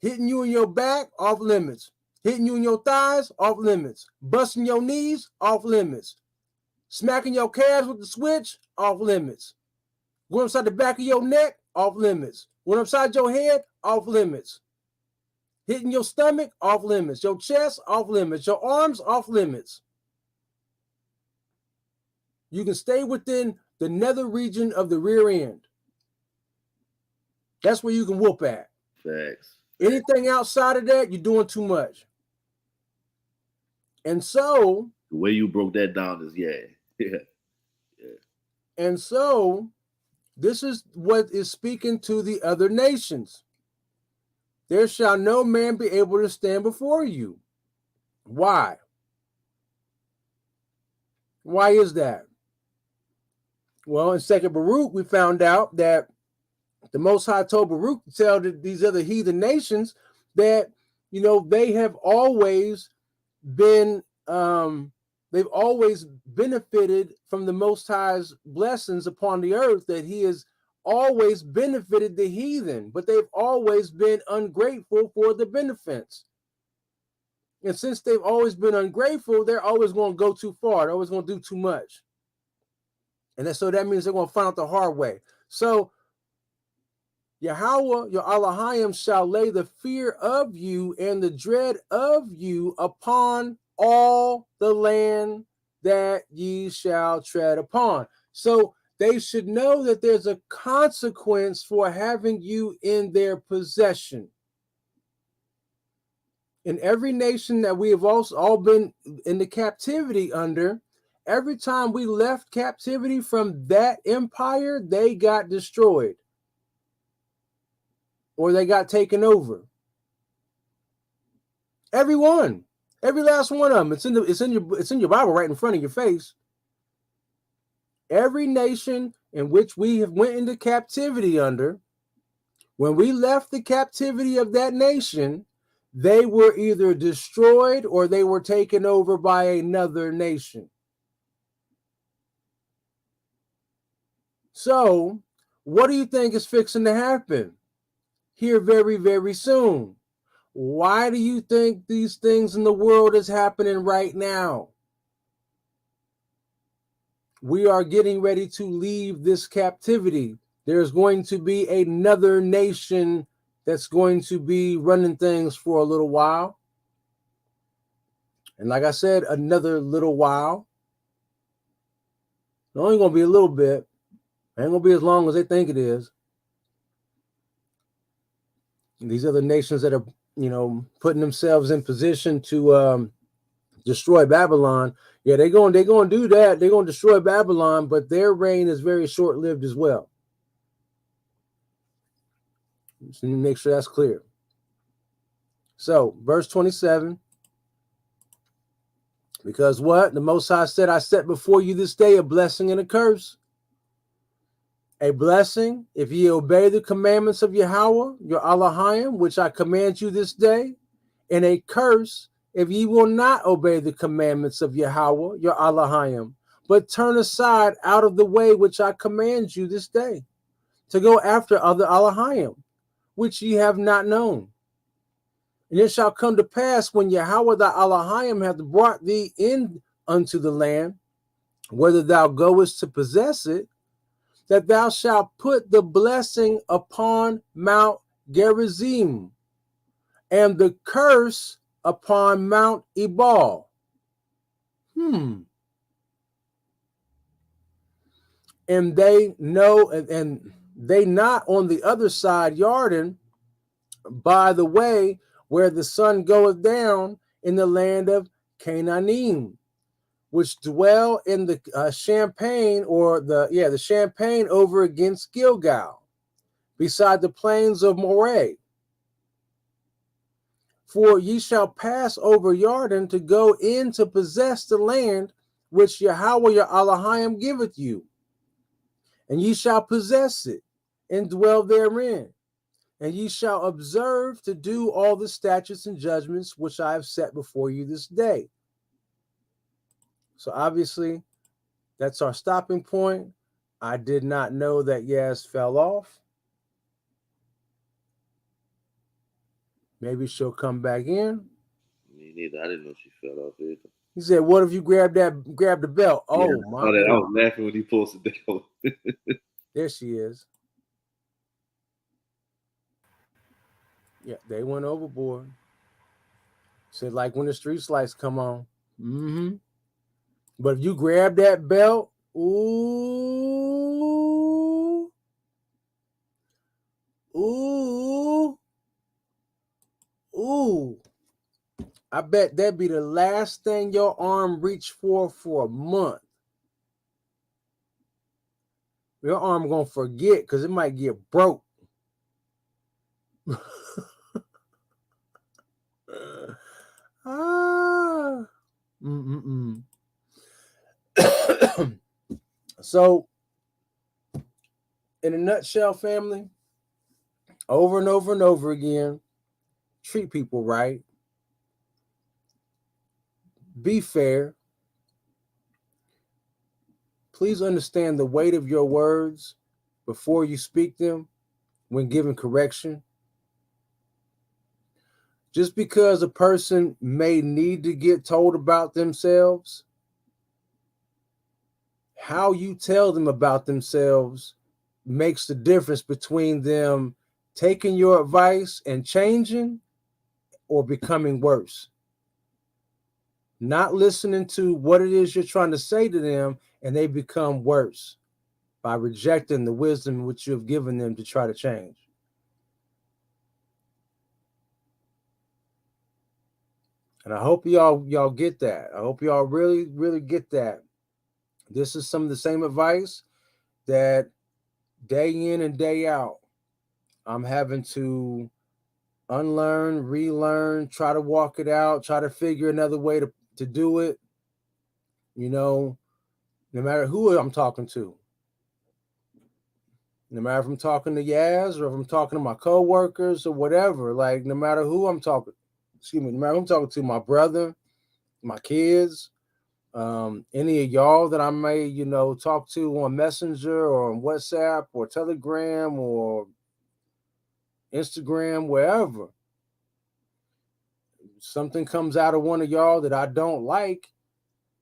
Hitting you in your back, off limits. Hitting you in your thighs, off limits. Busting your knees, off limits. Smacking your calves with the switch, off limits. Going upside the back of your neck, off limits. Going upside your head, off limits. Hitting your stomach, off limits. Your chest, off limits. Your arms, off limits. You can stay within the nether region of the rear end. That's where you can whoop at. Facts. Anything outside of that, you're doing too much. And so the way you broke that down is yeah. And so this is what is speaking to the other nations. There shall no man be able to stand before you. Why? Why is that? Well, in 2nd Baruch, we found out that The Most High told Baruch to tell these other heathen nations that, they have always been, they've always benefited from the Most High's blessings upon the earth, that he has always benefited the heathen, but they've always been ungrateful for the benefits. And since they've always been ungrateful, they're always going to go too far. They're always going to do too much. And so that means they're going to find out the hard way. So Yahweh, your Elohim, shall lay the fear of you and the dread of you upon all the land that ye shall tread upon. So they should know that there's a consequence for having you in their possession. In every nation that we have also all been in the captivity under, every time we left captivity from that empire, they got destroyed or they got taken over. Every one, every last one of them. It's in your Bible right in front of your face. Every nation in which we have went into captivity under, when we left the captivity of that nation, they were either destroyed or they were taken over by another nation. So, what do you think is fixing to happen here very, very soon? Why do you think these things in the world is happening right now? We are getting ready to leave this captivity. There's going to be another nation that's going to be running things for a little while. And like I said, another little while. It's only going to be a little bit. It ain't going to be as long as they think it is. And these other nations that are, putting themselves in position to destroy Babylon, yeah, they're going to do that. They're going to destroy Babylon, but their reign is very short-lived as well. Just need to make sure that's clear. So, verse 27. Because what? The Most High said, I set before you this day a blessing and a curse. A blessing, if ye obey the commandments of Yahweh, your Elohim, which I command you this day, and a curse, if ye will not obey the commandments of Yahweh, your Elohim, but turn aside out of the way which I command you this day, to go after other Elohim, which ye have not known. And it shall come to pass when Yahweh thy Elohim hath brought thee in unto the land, whether thou goest to possess it, that thou shalt put the blessing upon Mount Gerizim, and the curse upon Mount Ebal. And they know, and they not on the other side Jordan, by the way where the sun goeth down in the land of Canaanim, which dwell in the Champagne, or the Champagne over against Gilgal, beside the plains of Moreh. For ye shall pass over Jordan to go in to possess the land which Yahweh your Elohim giveth you. And ye shall possess it and dwell therein. And ye shall observe to do all the statutes and judgments which I have set before you this day. So obviously, that's our stopping point. I did not know that Yaz fell off. Maybe she'll come back in. Me neither. I didn't know she fell off either. He said, what if you grab the belt? Oh, yeah, my God. I was laughing when he posted that. There she is. Yeah, they went overboard. Said, like when the street lights come on. But if you grab that belt, ooh, I bet that'd be the last thing your arm reached for a month. Your arm gonna forget because it might get broke. So, in a nutshell, family, over and over and over again. Treat people right. Be fair. Please understand the weight of your words before you speak them when giving correction. Just because a person may need to get told about themselves, how you tell them about themselves makes the difference between them taking your advice and changing or becoming worse. Not listening to what it is you're trying to say to them, and they become worse by rejecting the wisdom which you have given them to try to change. And I hope y'all get that. I hope y'all really get that. This is some of the same advice that day in and day out I'm having to unlearn, relearn, try to walk it out, try to figure another way to do it. You know, no matter who I'm talking to, no matter if I'm talking to Yaz or if I'm talking to my coworkers or whatever, like no matter who I'm talking, no matter who I'm talking to, my brother, my kids, any of y'all that I may, talk to on Messenger or on WhatsApp or Telegram or Instagram, wherever. Something comes out of one of y'all that I don't like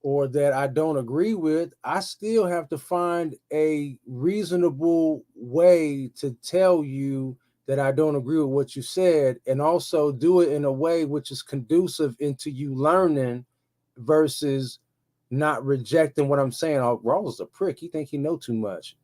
or that I don't agree with, I still have to find a reasonable way to tell you that I don't agree with what you said, and also do it in a way which is conducive into you learning versus not rejecting what I'm saying. Oh, Rawls is a prick. He think he know too much.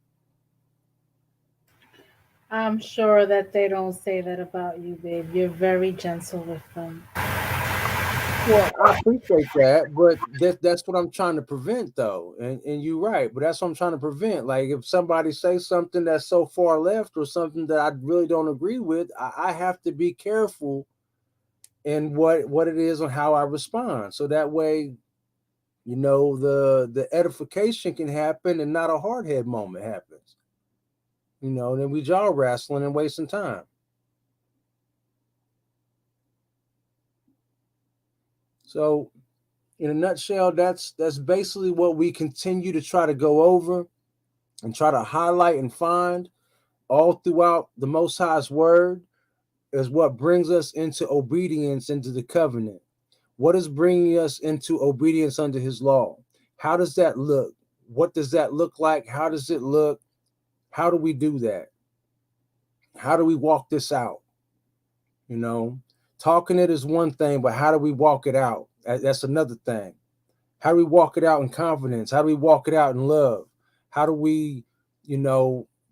I'm sure that they don't say that about you, babe. You're very gentle with them. Well, I appreciate that, but that's what I'm trying to prevent, though. And you're right, but that's what I'm trying to prevent. Like if somebody says something that's so far left or something that I really don't agree with, I have to be careful in what it is and how I respond. So that way, the edification can happen and not a hard head moment happens. Then we jaw wrestling and wasting time. So in a nutshell, that's basically what we continue to try to go over and try to highlight and find all throughout the Most High's word is what brings us into obedience into the covenant. What is bringing us into obedience under his law? How does that look? What does that look like? How does it look? How do we do that? How do we walk this out? Talking it is one thing, but how do we walk it out? That's another thing. How do we walk it out in confidence? How do we walk it out in love? How do we,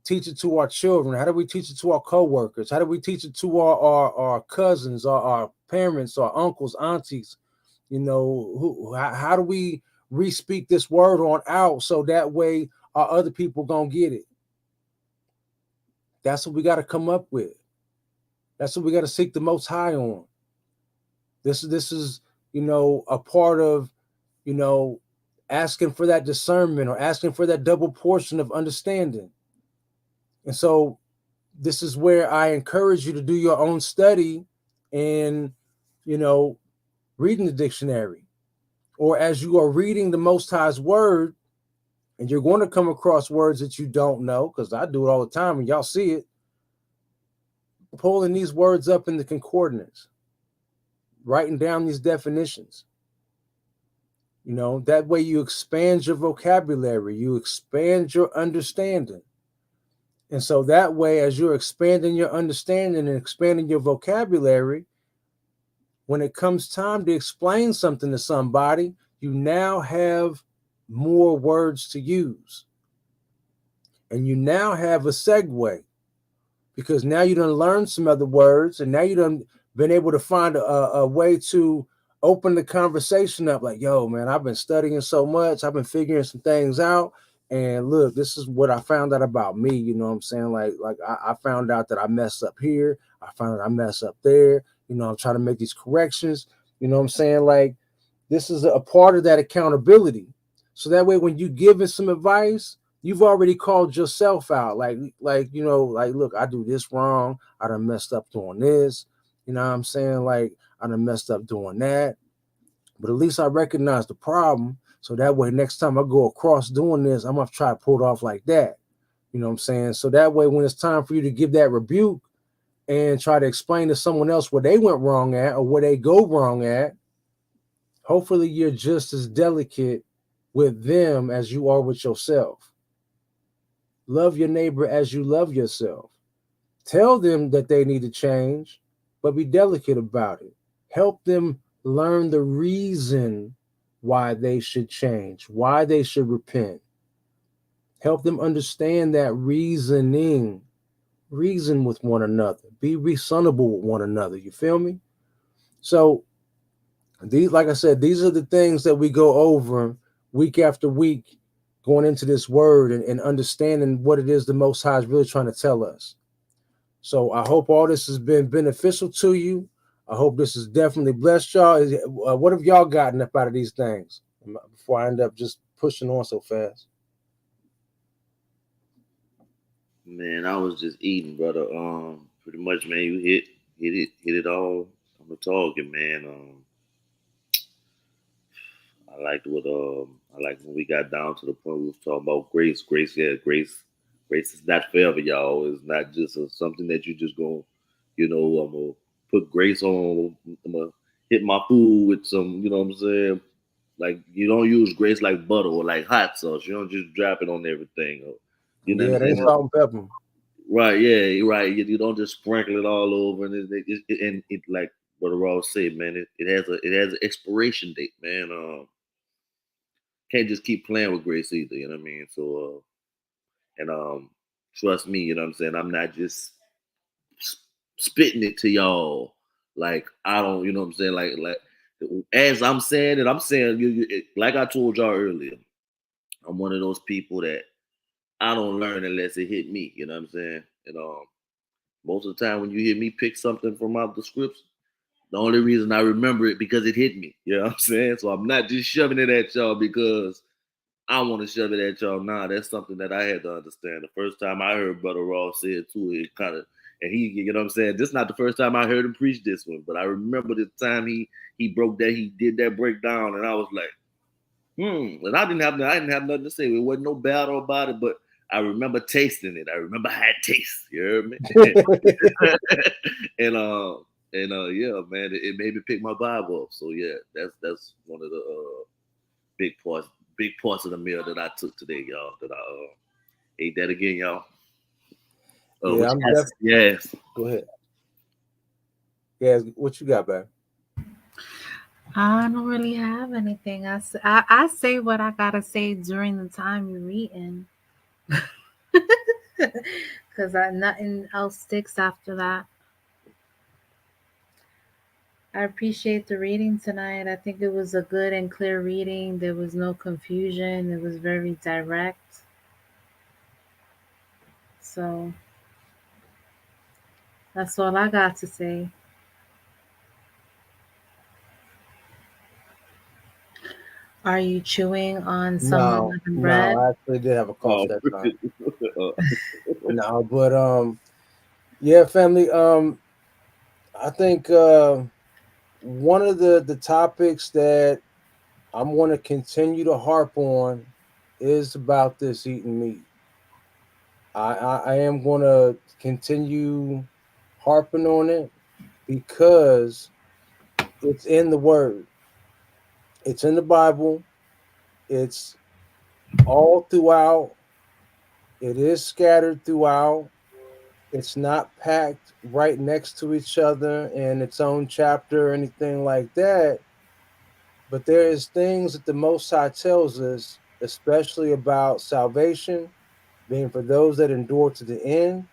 teach it to our children? How do we teach it to our coworkers? How do we teach it to our cousins, our parents, our uncles, aunties? How do we re-speak this word on out so that way our other people gonna get it? That's what we got to come up with. That's what we got to seek the Most High on. This is a part of asking for that discernment or asking for that double portion of understanding. And so this is where I encourage you to do your own study and reading the dictionary, or as you are reading the Most High's word, and you're going to come across words that you don't know, because I do it all the time and y'all see it, pulling these words up in the concordance, writing down these definitions. That way you expand your vocabulary, you expand your understanding. And so that way, as you're expanding your understanding and expanding your vocabulary, when it comes time to explain something to somebody, you now have more words to use. And you now have a segue, because now you done learned some other words, and now you done been able to find a way to open the conversation up. Like, yo, man, I've been studying so much. I've been figuring some things out. And look, this is what I found out about me. You know what I'm saying? Like I found out that I messed up here. I found out I messed up there. I'm trying to make these corrections. You know what I'm saying? Like, this is a part of that accountability. So that way, when you give it some advice, You've already called yourself out. Like, like, look, I do this wrong. I done messed up doing this. You know what I'm saying? Like, I done messed up doing that. But at least I recognize the problem. So that way, next time I go across doing this, I'm going to try to pull it off like that. You know what I'm saying? So that way, when it's time for you to give that rebuke and try to explain to someone else where they went wrong at or where they go wrong at, hopefully you're just as delicate with them as you are with yourself. Love your neighbor as you love yourself. Tell them that they need to change, but be delicate about it. Help them learn the reason why they should change, why they should repent. Help them understand that reasoning. Reason with one another. Be reasonable with one another. You feel me? So these, like I said, these are the things that we go over week after week, going into this word and understanding what it is the Most High is really trying to tell us. So I hope all this has been beneficial to you. I hope this has definitely blessed y'all. What have y'all gotten up out of these things? Before I end up just pushing on so fast. Man, I was just eating, brother. Pretty much, man. You hit it all on the target, man. I liked when we got down to the point we was talking about grace. Grace, yeah, grace is not forever, y'all. It's not just something that you just go, I'm gonna put grace on. I'm gonna hit my food with some, you know what I'm saying? Like you don't use grace like butter or like hot sauce. You don't just drop it on everything. Or, you know what Yeah, I'm they saying? salt and pepper. Right, yeah, you're right. You don't just sprinkle it all over, and it like what the Raw said, man. It has an expiration date, man. Can't just keep playing with grace either. You know what I mean? So and trust me, you know what I'm saying. I'm not just spitting it to y'all like I don't, you know what I'm saying. Like as I'm saying it, I'm saying like I told y'all earlier. I'm one of those people that I don't learn unless it hit me. You know what I'm saying? And most of the time when you hear me pick something from out the scripts, the only reason I remember it because it hit me. You know what I'm saying? So I'm not just shoving it at y'all because I want to shove it at y'all. Nah, that's something that I had to understand. The first time I heard Brother Ross say it too, it kind of, and he, you know what I'm saying? This is not the first time I heard him preach this one, but I remember the time he broke that, he did that breakdown, and I was like, and I didn't have nothing to say. There wasn't no battle about it, but I remember tasting it. I remember how it tastes. You heard me? and yeah, man, it made me pick my Bible up. So yeah, that's one of the big parts big parts of the meal that I took today, y'all. That I ate that again, y'all. Yeah, I'm definitely. Yes. Go ahead. Yeah, what you got, babe? I don't really have anything. I say what I gotta say during the time you're eating, because nothing else sticks after that. I appreciate the reading tonight. I think it was a good and clear reading. There was no confusion. It was very direct. So that's all I got to say. Are you chewing on some No, unleavened no, bread? I actually did have a cough Oh. that time. No, but yeah, family. I think one of the topics that I'm going to continue to harp on is about this eating meat. I am going to continue harping on it because it's in the Word. It's in the Bible. It's all throughout. It is scattered throughout. It's not packed right next to each other in its own chapter or anything like that. But there is things that the Most High tells us, especially about salvation, being for those that endure to the end.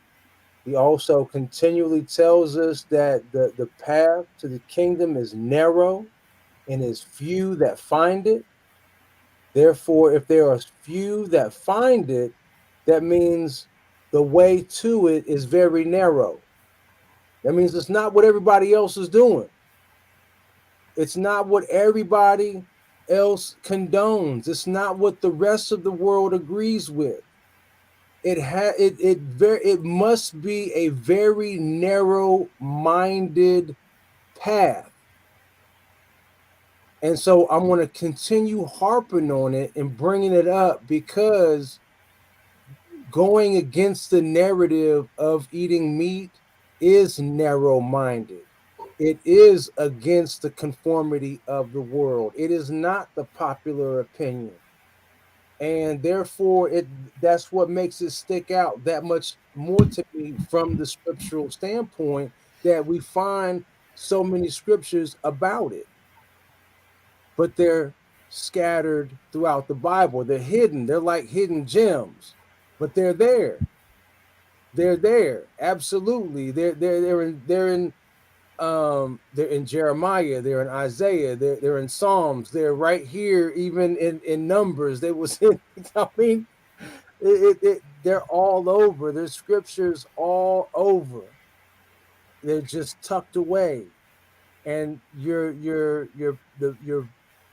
He also continually tells us that the path to the kingdom is narrow and is few that find it. Therefore, if there are few that find it, that means the way to it is very narrow. That means it's not what everybody else is doing. It's not what everybody else condones. It's not what the rest of the world agrees with. it must be a very narrow-minded path. And so I'm going to continue harping on it and bringing it up because going against the narrative of eating meat is narrow-minded. It is against the conformity of the world. It is not the popular opinion. And therefore that's what makes it stick out that much more to me from the scriptural standpoint, that we find so many scriptures about it, but they're scattered throughout the Bible. They're hidden. They're like hidden gems, but they're there. They're there. Absolutely. They're in Jeremiah, they're in Isaiah, they're in Psalms, they're right here, even in Numbers. They was in, I mean, they're all over. There's scriptures all over. They're just tucked away. And your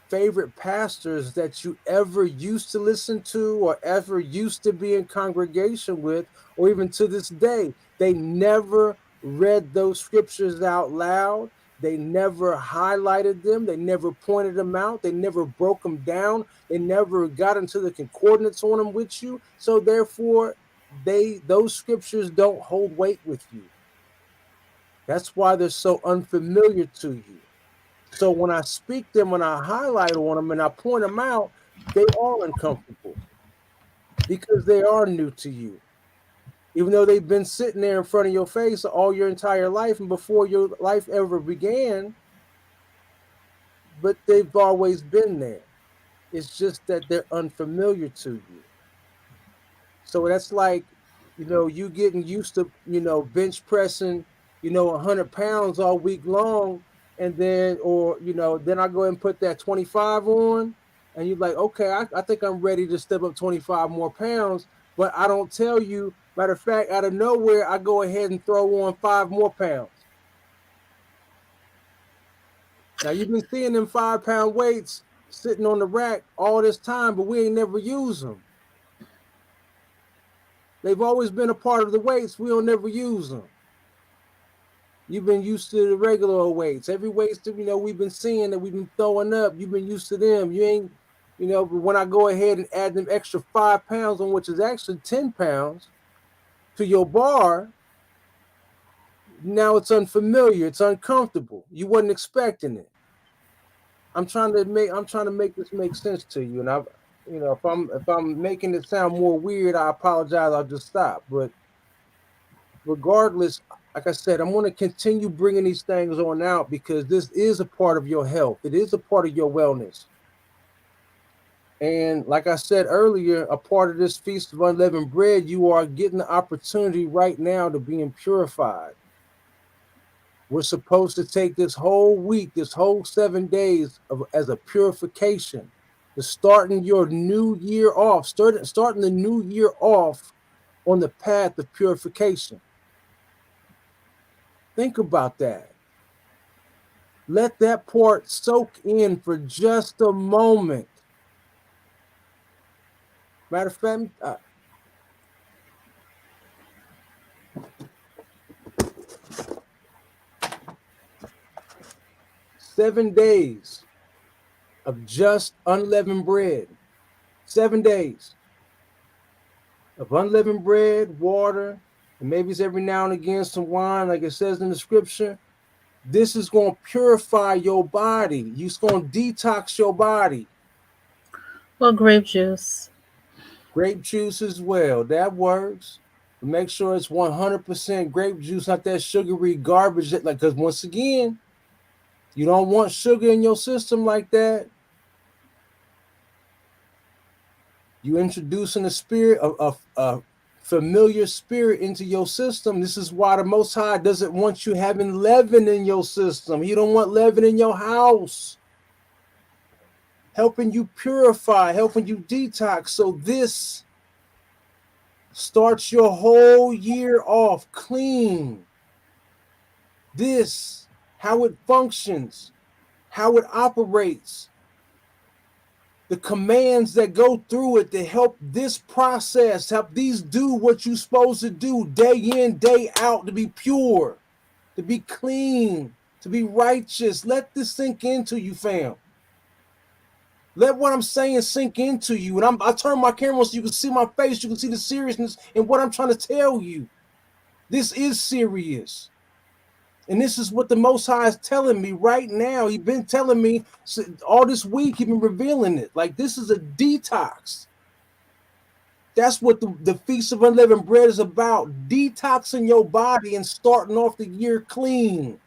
favorite pastors that you ever used to listen to or ever used to be in congregation with, or even to this day, they never read those scriptures out loud. They never highlighted them. They never pointed them out. They never broke them down. They never got into the concordance on them with you. So therefore, those scriptures don't hold weight with you. That's why they're so unfamiliar to you. So when I speak them, when I highlight on them and I point them out, they are uncomfortable because they are new to you. Even though they've been sitting there in front of your face all your entire life and before your life ever began, but they've always been there. It's just that they're unfamiliar to you. So that's like, you getting used to, bench pressing, 100 pounds all week long. And then, then I go ahead and put that 25 on. And you're like, okay, I think I'm ready to step up 25 more pounds. But I don't tell you, matter of fact, out of nowhere, I go ahead and throw on 5 more pounds. Now, you've been seeing them 5-pound weights sitting on the rack all this time, but we ain't never use them. They've always been a part of the weights. We don't never use them. You've been used to the regular weights. Every weights that we've been seeing that we've been throwing up, you've been used to them. You ain't, but when I go ahead and add them extra 5 pounds on, which is actually 10 pounds, to your bar, now it's unfamiliar. It's uncomfortable. You wasn't expecting it. I'm trying to make this make sense to you. And if I'm making it sound more weird, I apologize. I'll just stop. But regardless, like I said, I'm going to continue bringing these things on out because this is a part of your health. It is a part of your wellness. And like I said earlier, a part of this Feast of Unleavened Bread, you are getting the opportunity right now to being purified. We're supposed to take this whole week, this whole 7 days as a purification, to starting your new year off, starting the new year off on the path of purification. Think about that. Let that part soak in for just a moment. Matter of fact, 7 days of just unleavened bread. 7 days of unleavened bread, water, and maybe it's every now and again some wine, like it says in the scripture. This is going to purify your body. It's going to detox your body. Well, grape juice. Grape juice as well. That works. But make sure it's 100% grape juice, not that sugary garbage. Because once again, you don't want sugar in your system like that. You introducing a spirit, a familiar spirit into your system. This is why the Most High doesn't want you having leaven in your system. He don't want leaven in your house. Helping you purify, helping you detox. So this starts your whole year off clean. This, how it functions, how it operates. the commands that go through it to help this process, help these do what you're supposed to do day in, day out, to be pure, to be clean, to be righteous. Let this sink into you, fam. Let what I'm saying sink into you. And I turn my camera so you can see my face. You can see the seriousness in what I'm trying to tell you. This is serious. And this is what the Most High is telling me right now. He's been telling me all this week. He's been revealing it. Like, this is a detox. That's what the Feast of Unleavened Bread is about. Detoxing your body and starting off the year clean.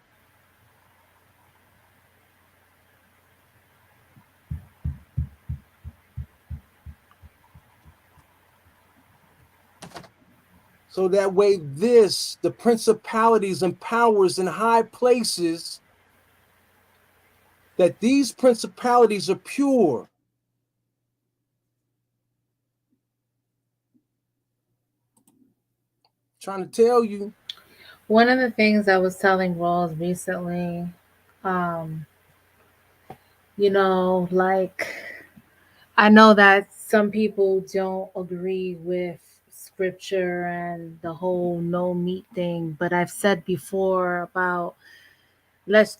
So that way, the principalities and powers in high places, that these principalities are pure. Trying to tell you. One of the things I was telling Rawls recently, um, like, I know that some people don't agree with scripture and the whole no meat thing, but I've said before about let's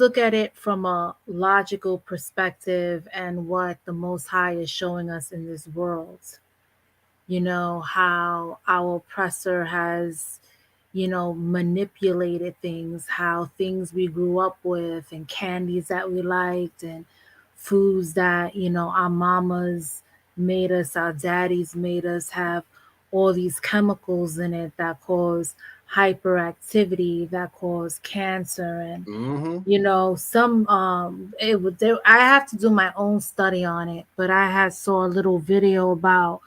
look at it from a logical perspective and what the Most High is showing us in this world. How our oppressor has manipulated things, how things we grew up with and candies that we liked and foods that, our mamas made us, our daddies made us have all these chemicals in it that cause hyperactivity, that cause cancer. And some it would I have to do my own study on it, but I had saw a little video about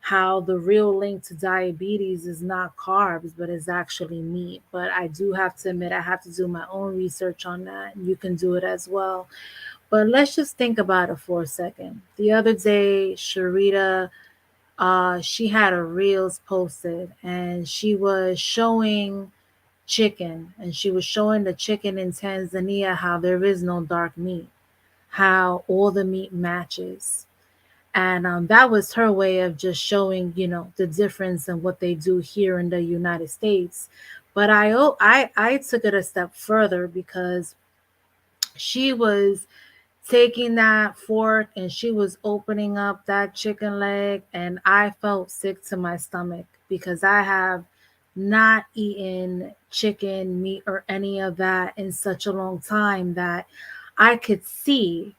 how the real link to diabetes is not carbs, but is actually meat. But I do have to admit, I have to do my own research on that. And you can do it as well. But let's just think about it for a second. The other day, Sharita, she had a reels posted and she was showing chicken, and she was showing the chicken in Tanzania how there is no dark meat, how all the meat matches. And that was her way of just showing, the difference in what they do here in the United States. But I took it a step further because she was taking that fork and she was opening up that chicken leg, and I felt sick to my stomach because I have not eaten chicken, meat, or any of that in such a long time that I could see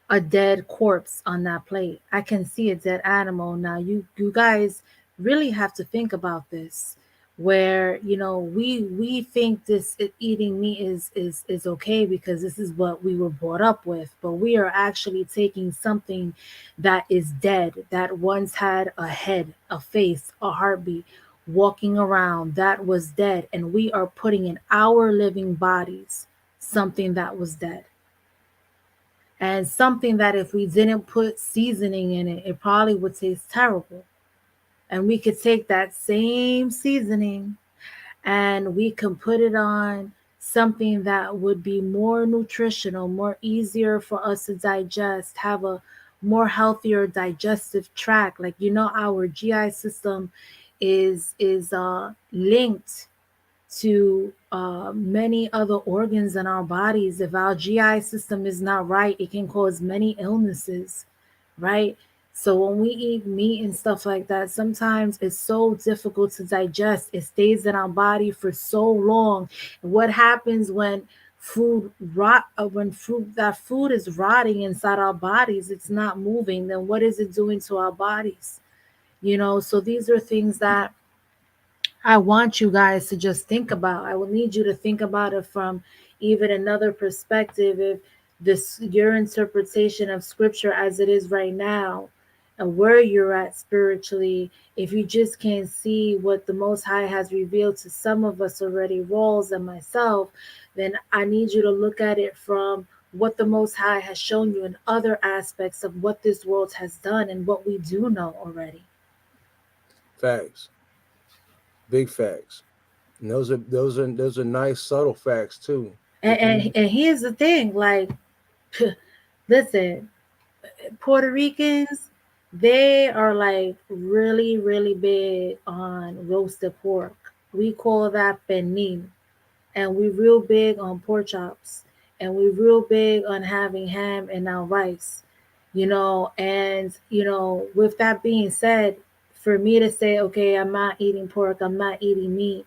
a dead corpse on that plate. I can see a dead animal. Now you guys really have to think about this, where we think this eating meat is okay because this is what we were brought up with, but we are actually taking something that is dead, that once had a head, a face, a heartbeat, walking around, that was dead, and we are putting in our living bodies something that was dead, and something that if we didn't put seasoning in it, it probably would taste terrible. And we could take that same seasoning and we can put it on something that would be more nutritional, more easier for us to digest, have a more healthier digestive tract. Like, our GI system is linked to many other organs in our bodies. If our GI system is not right, it can cause many illnesses, right? So when we eat meat and stuff like that, sometimes it's so difficult to digest. It stays in our body for so long. And what happens when food rot, when that food is rotting inside our bodies, it's not moving, then what is it doing to our bodies? So these are things that I want you guys to just think about. I will need you to think about it from even another perspective. If this your interpretation of scripture as it is right now and where you're at spiritually, if you just can't see what the Most High has revealed to some of us already, Rawls and myself, then I need you to look at it from what the Most High has shown you in other aspects of what this world has done and what we do know already. Facts. Big facts. And those are nice subtle facts too. And here's the thing, like, listen, Puerto Ricans, they are like really, really big on roasted pork. We call that pernil, and we real big on pork chops, and we real big on having ham and now rice, and with that being said, for me to say, okay, I'm not eating pork, I'm not eating meat,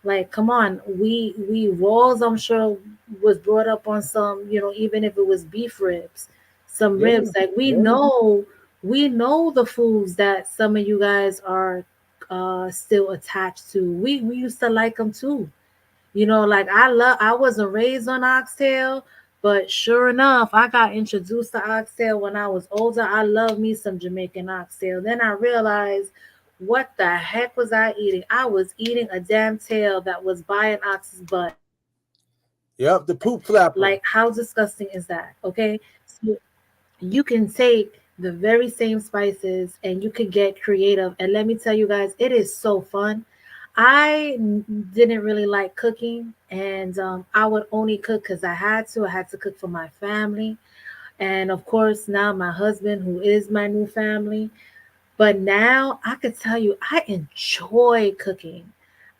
like, come on, we rolls, I'm sure, was brought up on some, even if it was beef ribs, some Yeah, ribs, like yeah, we know the foods that some of you guys are still attached to. We used to like them too. Like, I wasn't raised on oxtail, but sure enough, I got introduced to oxtail when I was older. I love me some Jamaican oxtail. Then I realized, what the heck was I eating? I was eating a damn tail that was by an ox's butt. yep. The poop Like, flapper. how disgusting is that? Okay. So you can take the very same spices and you could get creative. And let me tell you guys, it is so fun. Didn't really like cooking, and I would only cook because I had to. I had to cook for my family. And of course, now my husband, who is my new family, but now I could tell you, I enjoy cooking.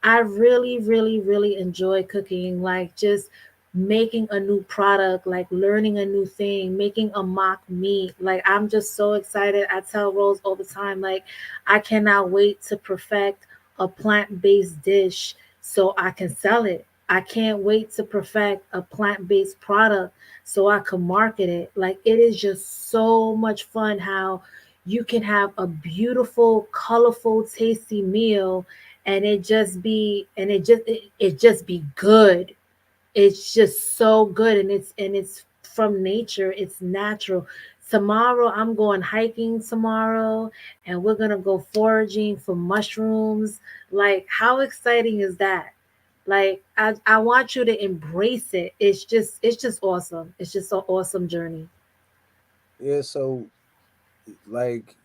I really, really, really enjoy cooking. Like, just making a new product, like learning a new thing, making a mock meat. Like, I'm just so excited. I tell Rose all the time, like, I cannot wait to perfect a plant based dish so I can sell it. I can't wait to perfect a plant based product so I can market it. Like, it is just so much fun how you can have a beautiful, colorful, tasty meal, and it just be good. It's just so good, and it's from nature. It's natural. Tomorrow I'm going hiking tomorrow, and we're gonna go foraging for mushrooms. Like, how exciting is that? Like, I want you to embrace it. It's just awesome. It's just an awesome journey. Yeah. So, like,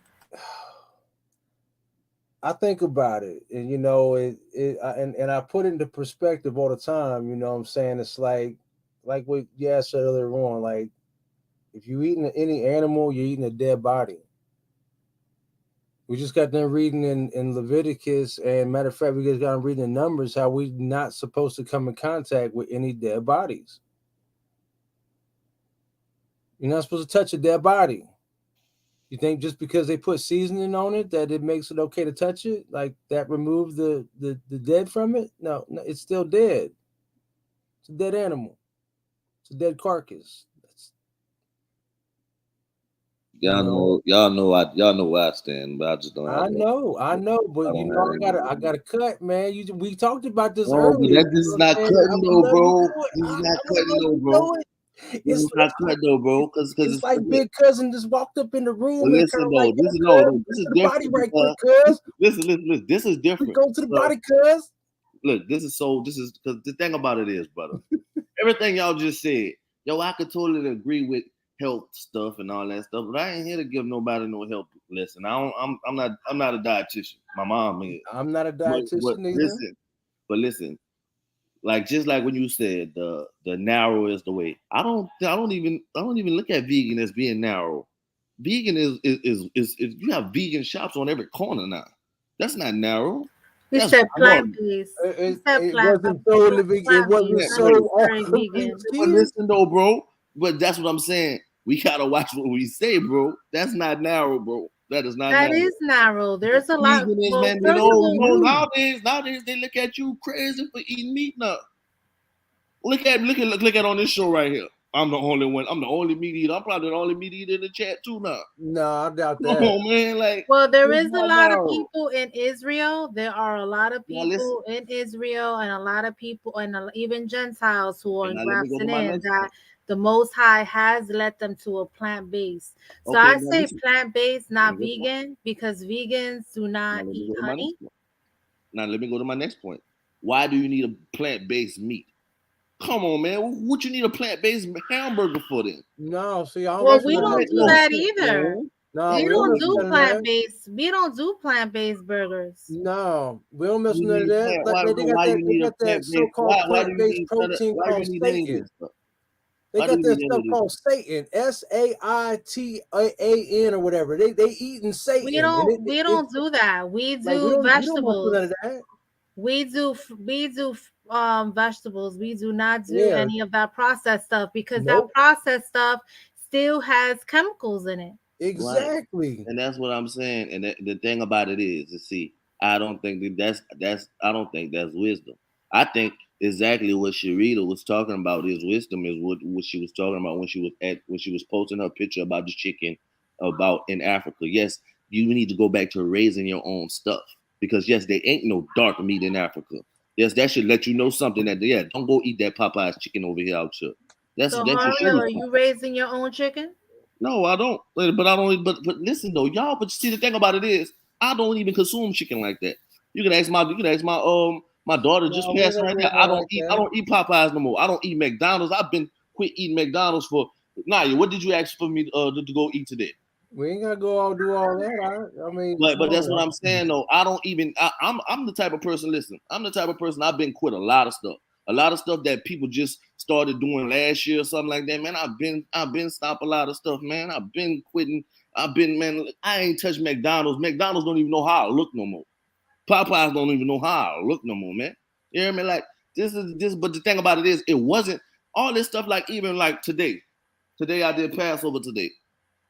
I think about it, and and I put it into perspective all the time. You know what I'm saying? It's like what you asked earlier on. Like, if you eating any animal, you're eating a dead body. We just got done reading in Leviticus, and matter of fact, we just got done reading the numbers how we not supposed to come in contact with any dead bodies. You're not supposed to touch a dead body. You think just because they put seasoning on it that it makes it okay to touch it? Like that remove the dead from it? No, no, it's still dead. It's a dead animal. It's a dead carcass. That's, you know, y'all know where I stand, but I just don't have that. I know, I but don't have I that. gotta cut, man. We talked about this No, but earlier. You this know is what not I'm saying? I cutting would though, love you bro. to do it. This is not I would cutting love though, you to bro. do it. This is not cutting though, bro. Cause It's it's like look, big cousin just walked up in the but room and kind listen of like, though, yo, this is no, cuz, no, this get is to the body different right quick, because cuz. listen, this is We different. go to the So body, cuz. look, this is because the thing about it is, brother, everything y'all just said, yo, I could totally agree with health stuff and all that stuff, but I ain't here to give nobody no health lesson. I'm not a dietitian. My mom is. I'm not a But dietitian either. listen, like just like when you said the narrow is the way. I don't even look at vegan as being narrow. Vegan is you have vegan shops on every corner now. That's not narrow. He That's said plant broad. based. He It, said it wasn't so it plant wasn't based, Yeah, not so but all necessarily vegan. but inclusive. listen though, bro. But that's what I'm saying. We gotta watch what we say, bro. That's not narrow, bro. That is not That narrow. is narrow. There's a lot. Vegan is, Well, man. first of all, Nowadays they look at you crazy for eating meat now. Look at on this show right here. I'm the only one. I'm the only meat eater. I'm probably the only meat eater in the chat too now. No, I doubt Come that. on, man. Like well, there it's is a not lot of narrow. people in Israel. There are a lot of Now listen. people in Israel, and a lot of people, and even Gentiles who are And now let me go to engrafted my in, next that point. the Most High has led them to a plant based. So Okay, I now say listen. plant based, Let me not go to my vegan, because vegans do now not let me eat go to my honey. next point. Now let me go to my next point. Why do you need a plant-based meat? Come on, man. What you need a plant-based hamburger for then? No, see, I don't Well, mess That with we don't none of don't make that do no stuff. that sense, either. man. No, We we don't don't mess with do none of Man. that. plant based. We don't do plant based burgers. No, we don't mess You with none of need that. plant. Like Why, they bro? got Why that you they need a got that plant-based? so-called Why do you plant-based need none of, protein why called you need any of seitan. this stuff? They Why do got we that need stuff that? called Satan, Saitan or whatever. They eating Satan, and we it's don't do that. We like do we don't mess with vegetables. none of that. We do vegetables. We do not do Yeah, any of that processed stuff because that nope, processed stuff still has chemicals in it. Right. exactly. And that's what I'm saying. And the thing about it is, see, I don't think that's I don't think that's wisdom. I think exactly what Sharita was talking about is wisdom is what she was talking about when she was posting her picture about the chicken about in Africa. Yes, you need to go back to raising your own stuff because yes, there ain't no dark meat in Africa. Yes, that should let you know something that yeah, don't go eat that Popeye's chicken over here out here. So, That should show Hario, you are something. you raising your own chicken? No, I don't. But I don't. But listen though, y'all. But see, the thing about it is, I don't even consume chicken like that. You can ask my daughter just No, we ain't passing gonna right do there. it no like I that. don't eat Popeyes no more. I don't eat McDonald's. I've been quit eating McDonald's for. Naya, what did you ask for me to go eat today? We ain't gotta go all do all that. I mean, come But that's what on. I'm saying though. I don't even. I'm the type of person. Listen, I'm the type of person. I've been quit a lot of stuff. A lot of stuff that people just started doing last year or something like that. Man, I've been stopped a lot of stuff. Man, I've been quitting. I've been man. I ain't touched McDonald's. McDonald's don't even know how I look no more. Popeyes don't even know how I look no more, man. You hear me? Like this is this. But the thing about it is, it wasn't all this stuff. Like even like today. Today I did Passover today.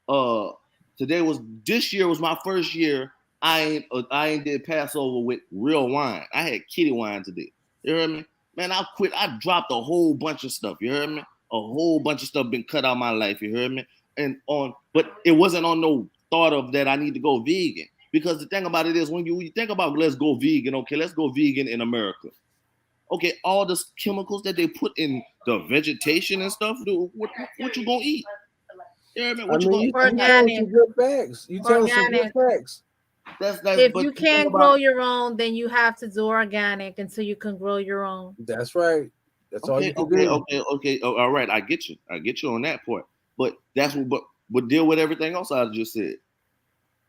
uh Today was this year was my first year. I ain't did Passover with real wine. I had kitty wine today. You heard me? Man, I quit. I dropped a whole bunch of stuff. You heard me? A whole bunch of stuff been cut out of my life. You heard me? And on, but it wasn't on no thought of that I need to go vegan. Because the thing about it is when you think about let's go vegan, okay, let's go vegan in America. Okay, all the chemicals that they put in the vegetation and stuff, dude, what you gonna eat? You hear me? I What you mean, gonna eat? you telling Organic. some good facts. You telling some good Organic. facts. That's If but you the thing can't about grow your own, then you have to do organic until you can grow your own. That's right. That's all you can do. okay. Oh, all right, I get you on that point. But that's what but deal with everything else I just said.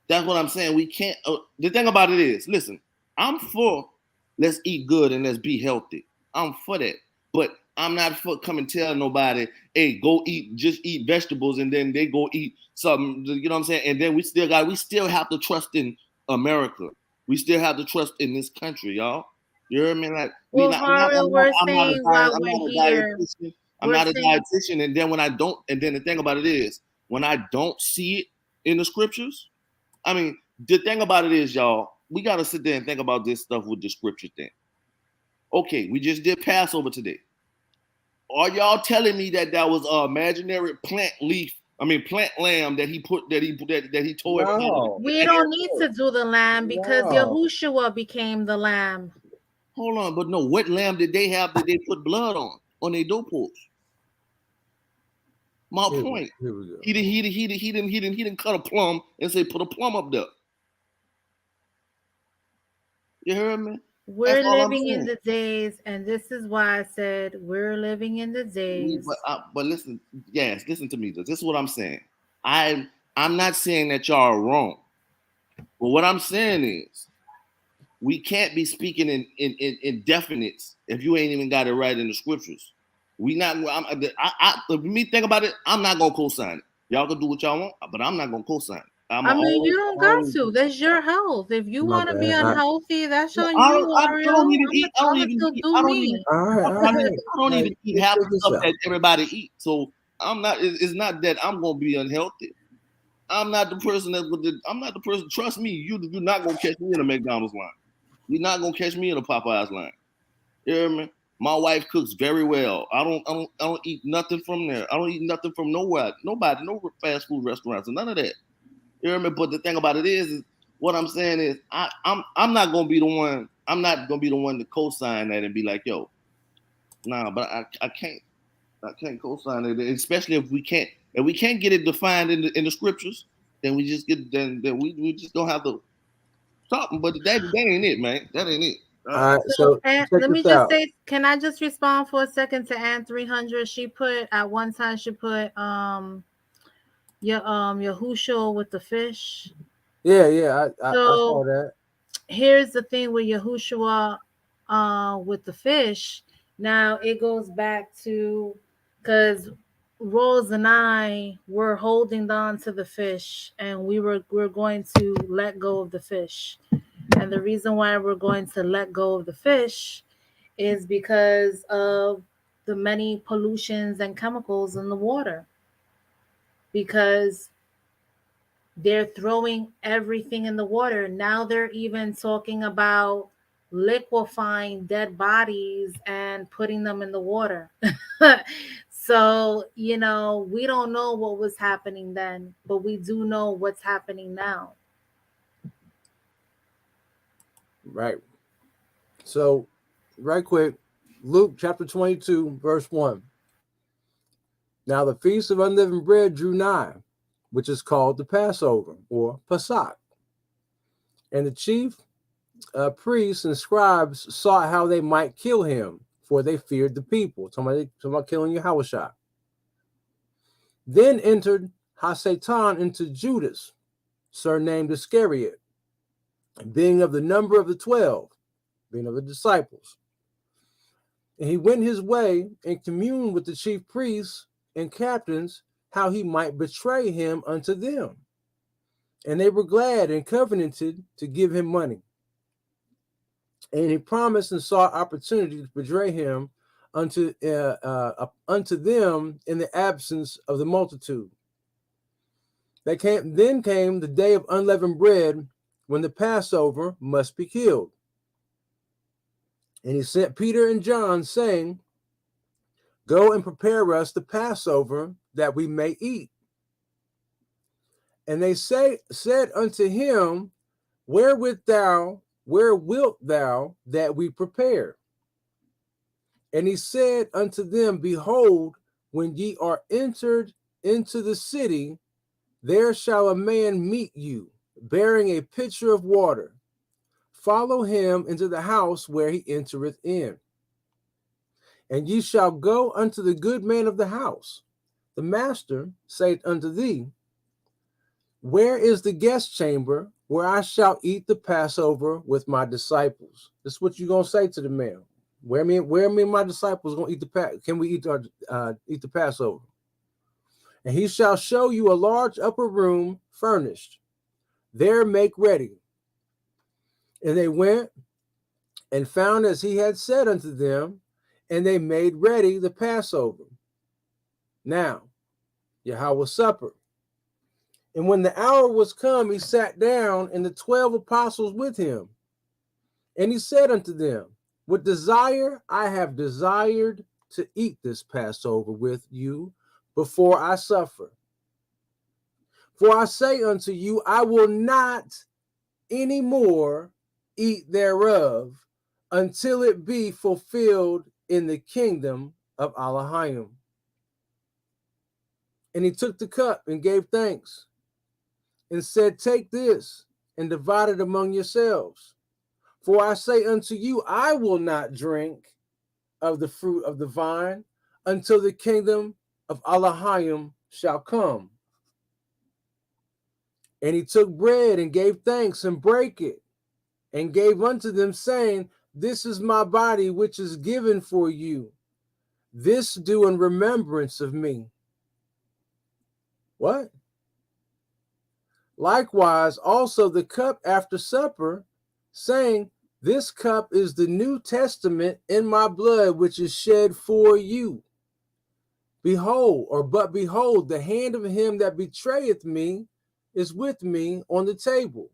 That's what I'm saying. We can't. The thing about it is, listen, I'm for let's eat good and let's be healthy. I'm for that, but I'm not for come and tell nobody, hey, go eat, just eat vegetables, and then they go eat something. You know what I'm saying? And then we still have to trust in America. We still have to trust in this country, y'all. You hear me? Like we Well, not. Hario, we're saying while I'm we're not a here, dietitian. I'm we're not a saying dietitian. And then when I don't, and then the thing about it is, when I don't see it in the scriptures, I mean, the thing about it is, y'all, we got to sit there and think about this stuff with the scripture thing. Okay, we just did Passover today. Are y'all telling me that that was a imaginary plant leaf? I mean, plant lamb that he put that he told everybody to No, put we their hands don't need on? to do the lamb because no. Yahushua became the lamb. Hold on, but no, what lamb did they have that they put blood on their doorpost? My point. Here we go. He didn't cut a plum and say put a plum up there. You heard me? That's We're all I'm living in saying. the days, and this is why I said we're living in the days. But listen, yes, listen to me. This is what I'm saying. I'm not saying that y'all are wrong, but what I'm saying is we can't be speaking in definites if you ain't even got it right in the scriptures. We not. Me think about it. I'm not gonna co-sign it. Y'all can do what y'all want, but I'm not gonna co-sign it. I'm I mean, you don't got always. to. That's your health. If you My want to be bad. unhealthy, that's No, on you, I don't Oreo. even eat. I'ma still do I don't even. me. All right, all I mean, right. I don't Like, even eat half check the this stuff out. that everybody eats. So I'm not. It's not that I'm gonna be unhealthy. I'm not the person that would. I'm not the person. Trust me. You're not gonna catch me in a McDonald's line. You're not gonna catch me in a Popeyes line. You hear me? My wife cooks very well. I don't eat nothing from there. I don't eat nothing from nowhere. Nobody, no fast food restaurants, and none of that. You hear me? But the thing about it is what I'm saying is I'm not gonna be the one. I'm not gonna be the one to co-sign that and be like, yo, nah, but I can't co-sign it, especially if we can't get it defined in the scriptures, then we just get then we just don't have to talk. But that ain't it, man. That ain't it. All right, So, so and check let me this just out. say, can I just respond for a second to Ann 300? She put at one time she put Yahushua with the fish. Yeah, I So saw that. here's the thing with Yahushua with the fish. Now it goes back to because Rose and I were holding on to the fish, and we're going to let go of the fish. And the reason why we're going to let go of the fish is because of the many pollutions and chemicals in the water. Because they're throwing everything in the water. Now they're even talking about liquefying dead bodies and putting them in the water. So, we don't know what was happening then, but we do know what's happening now. Right. So, right quick, Luke chapter 22, verse 1. Now the feast of unleavened bread drew nigh, which is called the Passover or Pesach. And the chief priests and scribes sought how they might kill him, for they feared the people. Talking about killing Yahushua. Then entered Hasatan into Judas, surnamed Iscariot, being of the number of the 12, being of the disciples. And he went his way and communed with the chief priests and captains how he might betray him unto them. And they were glad and covenanted to give him money. And he promised and sought opportunity to betray him unto them in the absence of the multitude. Then came the day of unleavened bread, when the Passover must be killed. And he sent Peter and John, saying, Go and prepare us the Passover, that we may eat. And they said unto him, Where wilt thou that we prepare? And he said unto them, Behold, when ye are entered into the city, there shall a man meet you, bearing a pitcher of water. Follow him into the house where he entereth in. And ye shall go unto the good man of the house. The master saith unto thee, Where is the guest chamber where I shall eat the Passover with my disciples? This is what you're going to say to the man. Where me and my disciples going to eat can we eat the Passover? And he shall show you a large upper room furnished. There make ready. And they went and found as he had said unto them, and they made ready the Passover. Now, Yahweh's supper. And when the hour was come, he sat down, and the 12 apostles with him. And he said unto them, With desire I have desired to eat this Passover with you before I suffer. For I say unto you, I will not any more eat thereof until it be fulfilled in the kingdom of Elohim. And he took the cup and gave thanks and said, Take this and divide it among yourselves. For I say unto you, I will not drink of the fruit of the vine until the kingdom of Elohim shall come. And he took bread and gave thanks and brake it and gave unto them, saying, This is my body which is given for you. This do in remembrance of me. What? Likewise, also the cup after supper, saying, This cup is the New Testament in my blood, which is shed for you. Behold, the hand of him that betrayeth me is with me on the table.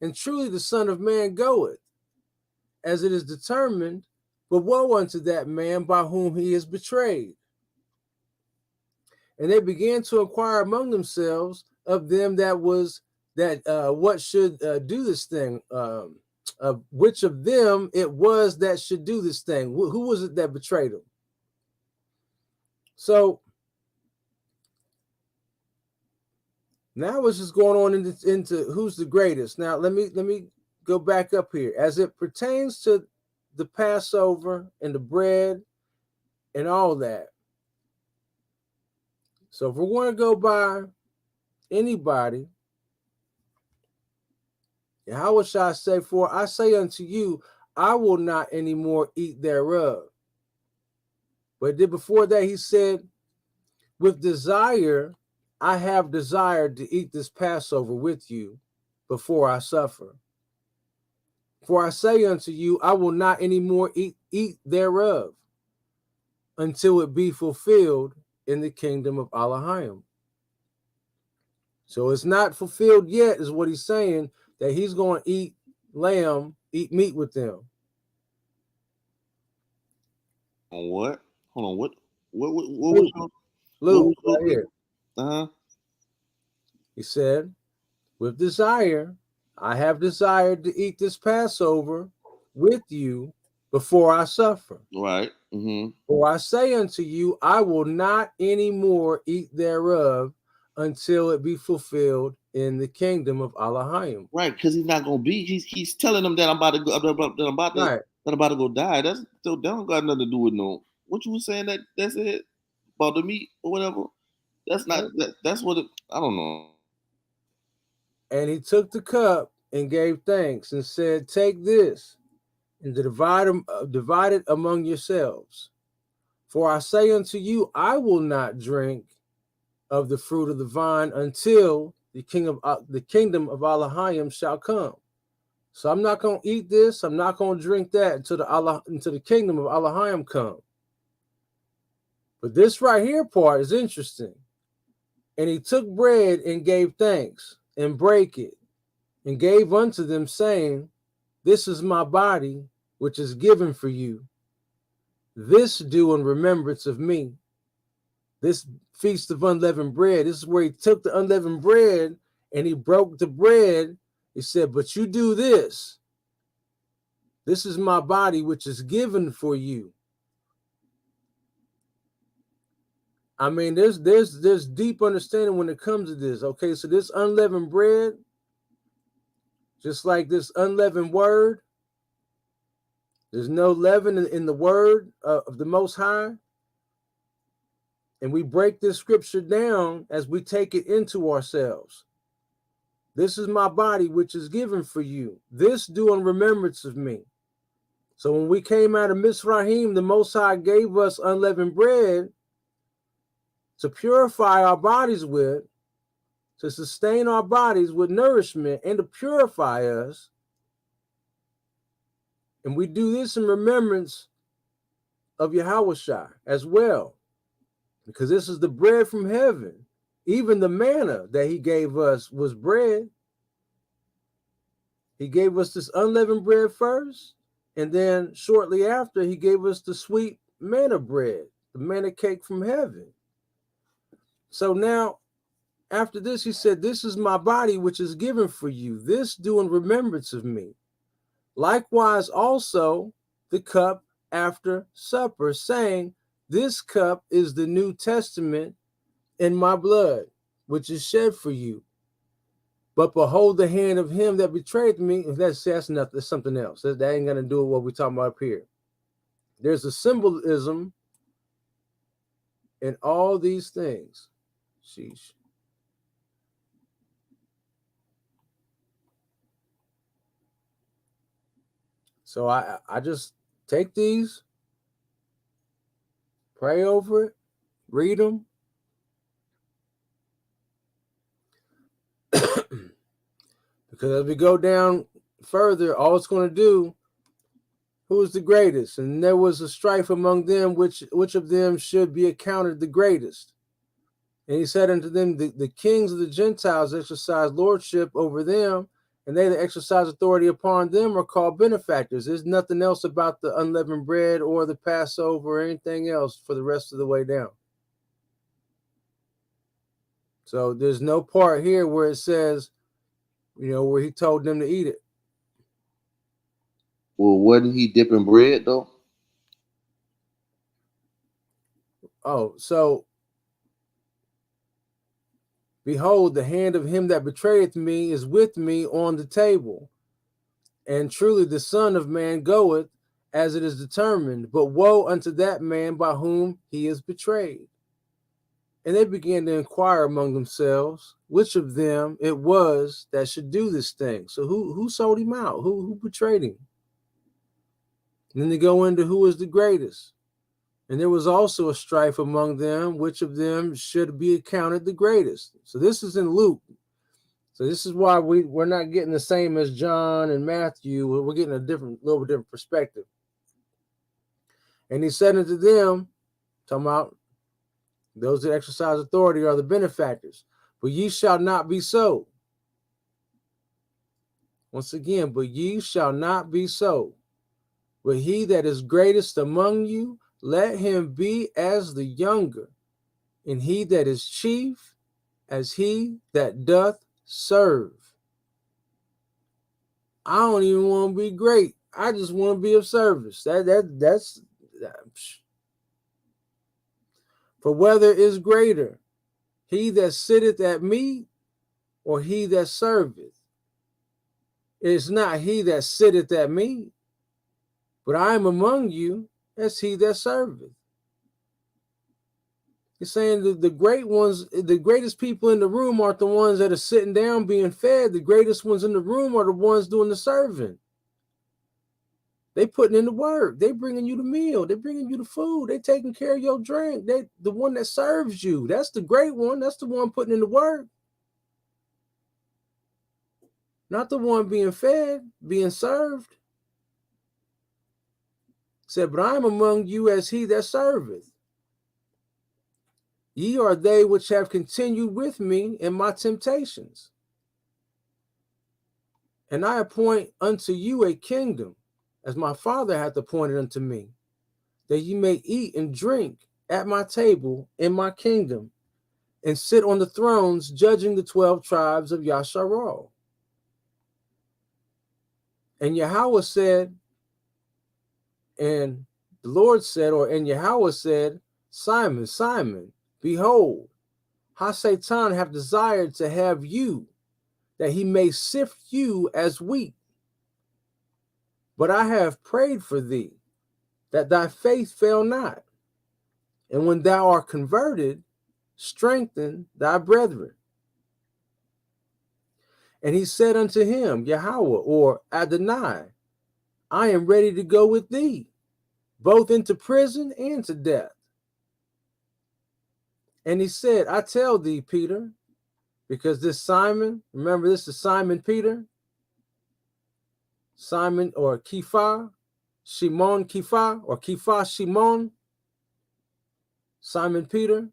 And truly the Son of Man goeth, as it is determined, but woe unto that man by whom he is betrayed. And they began to inquire among themselves of them what should do this thing, which of them it was that should do this thing. Who was it that betrayed him? So now it's just going on into who's the greatest. Now let me go back up here as it pertains to the Passover and the bread and all that. So if we're going to go by anybody, how shall I say? For I say unto you, I will not any more eat thereof. But before that, he said, with desire, I have desired to eat this Passover with you before I suffer. For I say unto you, I will not any more eat thereof until it be fulfilled in the kingdom of Elohim. So it's not fulfilled yet, is what he's saying, that he's going to eat meat with them. On what? Hold on. What was Luke, your, Luke right here. Uh-huh. He said, with desire, I have desired to eat this Passover with you before I suffer. Right. Mm-hmm. For I say unto you, I will not any more eat thereof until it be fulfilled in the kingdom of Elohim. Right, because he's not gonna be. He's telling them that I'm about to go. Right. That I'm about to go die. That's so that don't got nothing to do with no. What you were saying that's it about the meat or whatever. That's not. That's what it. I don't know. And he took the cup and gave thanks and said, take this and divide it among yourselves. For I say unto you, I will not drink of the fruit of the vine until the kingdom of Elohim shall come. So I'm not going to eat this. I'm not going to drink that until the kingdom of Elohim come. But this right here part is interesting. And he took bread and gave thanks and brake it and gave unto them, saying, this is my body, which is given for you. This do in remembrance of me. This feast of unleavened bread. This is where he took the unleavened bread and he broke the bread. He said, but you do this. This is my body, which is given for you. I mean, there's deep understanding when it comes to this. Okay, so this unleavened bread, just like this unleavened word, there's no leaven in the word of the Most High. And we break this scripture down as we take it into ourselves. This is my body, which is given for you. This do in remembrance of me. So when we came out of Mizraim, the Most High gave us unleavened bread to purify our bodies with, to sustain our bodies with nourishment and to purify us. And we do this in remembrance of Yahushua as well, because this is the bread from heaven. Even the manna that he gave us was bread. He gave us this unleavened bread first, and then shortly after, he gave us the sweet manna bread, the manna cake from heaven. So now, after this, he said, this is my body, which is given for you. This do in remembrance of me. Likewise, also the cup after supper, saying, this cup is the New Testament in my blood, which is shed for you. But behold the hand of him that betrayed me. That's nothing. That's something else. That ain't going to do what we're talking about up here. There's a symbolism in all these things. Sheesh. So I just take these, pray over it, read them. Because as we go down further, all it's going to do, who is the greatest? And there was a strife among them, which of them should be accounted the greatest. And he said unto them, the kings of the Gentiles exercise lordship over them, and they that exercise authority upon them are called benefactors. There's nothing else about the unleavened bread or the Passover or anything else for the rest of the way down. So there's no part here where it says, where he told them to eat it. Well, wasn't he dipping bread though? Oh, so behold, the hand of him that betrayeth me is with me on the table. And truly the Son of Man goeth as it is determined, but woe unto that man by whom he is betrayed. And they began to inquire among themselves which of them it was that should do this thing. So who sold him out? Who betrayed him? And then they go into who is the greatest. And there was also a strife among them, which of them should be accounted the greatest. So this is in Luke. So this is why we're not getting the same as John and Matthew. We're getting a little bit different perspective. And he said unto them, talking about those that exercise authority are the benefactors, but ye shall not be so. Once again, but ye shall not be so. But he that is greatest among you, let him be as the younger, and he that is chief as he that doth serve. I don't even want to be great. I just want to be of service. That's for whether is greater, he that sitteth at meat or he that serveth. It is not he that sitteth at meat, but I am among you as he that serveth. He's saying that the great ones, the greatest people in the room aren't the ones that are sitting down being fed. The greatest ones in the room are the ones doing the serving. They putting in the work. They bringing you the meal. They bringing you the food. They taking care of your drink. They the one that serves you. That's the great one. That's the one putting in the work. Not the one being fed, being served. Said, but I am among you as he that serveth. Ye are they which have continued with me in my temptations. And I appoint unto you a kingdom, as my Father hath appointed unto me, that ye may eat and drink at my table in my kingdom, and sit on the thrones judging the 12 tribes of Yasharal. And Yahweh said, and the Lord said, and Yahweh said, Simon, Simon, behold, how Satan hath desired to have you, that he may sift you as wheat. But I have prayed for thee, that thy faith fail not. And when thou art converted, strengthen thy brethren. And he said unto him, Yahweh, or Adonai, I am ready to go with thee, both into prison and to death. And he said, I tell thee, Peter, because this Simon, remember this is Simon Peter, Simon or Kepha, Shimon Kepha, or Kepha Shimon, Simon Peter.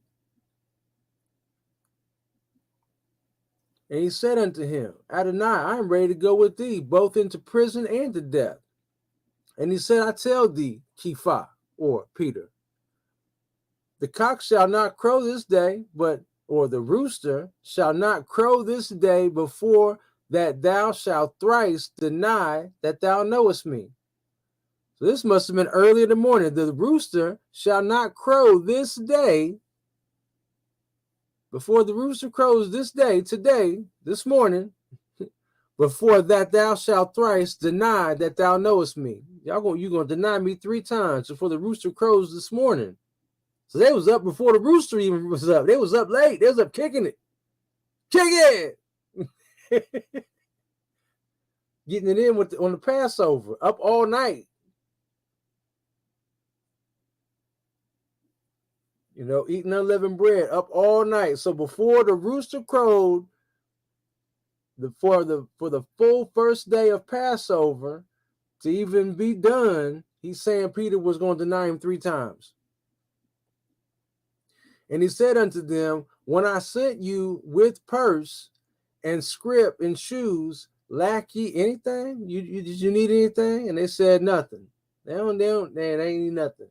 And he said unto him, Adonai, I am ready to go with thee, both into prison and to death. And he said, I tell thee, Kepha, or Peter, the cock shall not crow this day, or the rooster shall not crow this day before that thou shalt thrice deny that thou knowest me. So this must have been early in the morning. The rooster shall not crow this day. Before the rooster crows this day, today, this morning, before that thou shalt thrice deny that thou knowest me. You're going to deny me 3 times before the rooster crows this morning. So they was up before the rooster even was up. They was up late. They was up kicking it. Kick it! Getting it in on the Passover. Up all night. You know, eating unleavened bread. Up all night. So before the rooster crowed, for the full first day of Passover to even be done, he's saying Peter was going to deny him 3 times. And he said unto them, when I sent you with purse and scrip and shoes, lack ye anything? Did you need anything? And they said nothing. They ain't need nothing.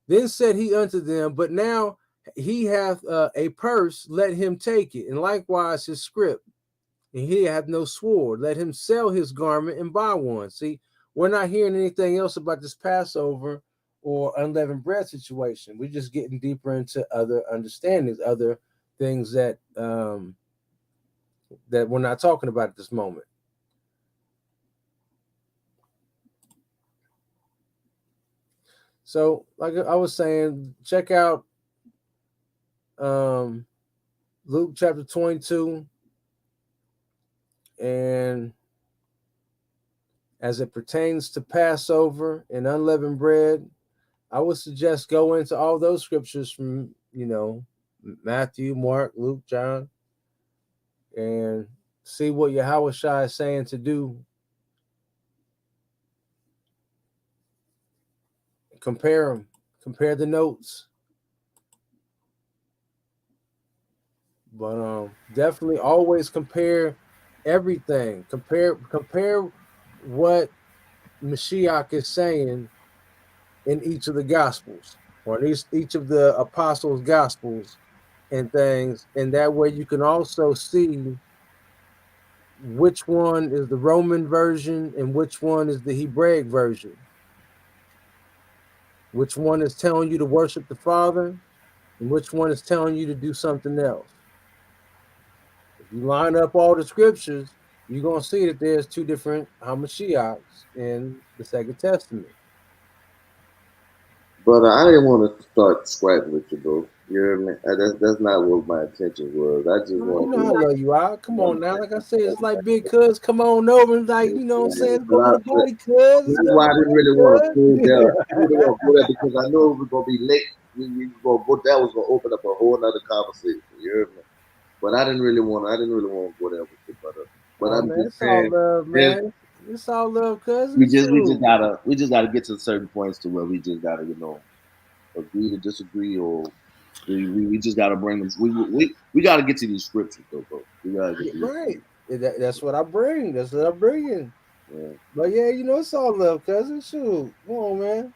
Then said he unto them, but now he hath a purse, let him take it, and likewise his scrip. And he hath no sword, let him sell his garment and buy one. See, we're not hearing anything else about this Passover or unleavened bread situation. We're just getting deeper into other understandings, other things that that we're not talking about at this moment. So, like I was saying, check out Luke chapter 22, and as it pertains to Passover and unleavened bread, I would suggest go into all those scriptures from, Matthew, Mark, Luke, John, and see what Yahweh Shai is saying to do. Compare them. Compare the notes. But definitely always compare everything. Compare what Mashiach is saying in each of the gospels, or in each of the apostles' gospels and things. And that way you can also see which one is the Roman version and which one is the Hebraic version. Which one is telling you to worship the Father and which one is telling you to do something else. If you line up all the scriptures, you're going to see that there's two different Hamashiachs in the Second Testament. But I didn't want to start scrapping with you, bro. You hear me? That's not what my intention was. I just You want know I to. love you out. Come on now. Like I said, it's like big cuz. Come on over and like, you know what I'm saying? Let's go to the party, cuz. Let's That's go why to I the didn't party, really want to pull down. I cuz. really want to go there because I knew it was gonna be late. We was gonna go. That was gonna open up a whole other conversation. You hear me? But I didn't really want. I didn't really want to go there with you, brother. But Oh I'm man, just it's all saying, love, there's, man. It's all love, we cousin. just we just Shoot. gotta we just gotta get to certain points to where we just gotta agree to disagree, or we just gotta bring them. We gotta get to these scriptures though, bro. We gotta get Yeah, to these right. scriptures. That's what I bring. That's what I bring in. Yeah. But yeah, it's all love, cousin. Shoot. Come on, man.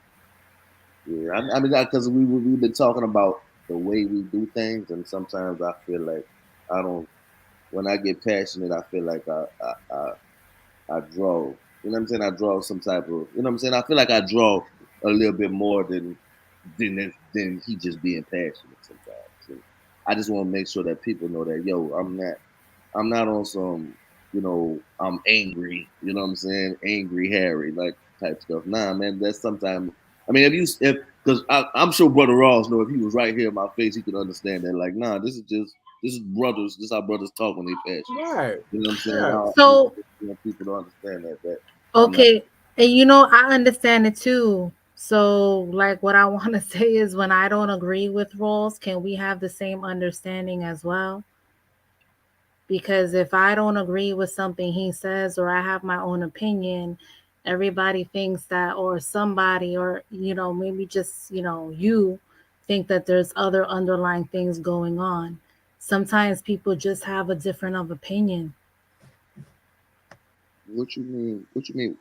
Yeah, I mean, because we've been talking about the way we do things, and sometimes I feel like I don't. When I get passionate, I feel like I draw. You know what I'm saying? I draw some type of. You know what I'm saying? I feel like I draw a little bit more than he just being passionate sometimes. And I just want to make sure that people know that I'm not on some, I'm angry, you know what I'm saying? Angry Harry, like type stuff. Nah, man, that's sometimes. I mean, because I'm sure Brother Ross know if he was right here in my face, he could understand that. Like, nah, this is brothers. This is how brothers talk when they passionate. Right. You know what I'm saying? Right. So, I want people to understand that I'm not. okay. And I understand it too. So, like, what I want to say is when I don't agree with roles, can we have the same understanding as well? Because if I don't agree with something he says or I have my own opinion, everybody thinks that, or somebody, or, maybe just, you think that there's other underlying things going on. Sometimes people just have a different of opinion. What you mean? What you mean?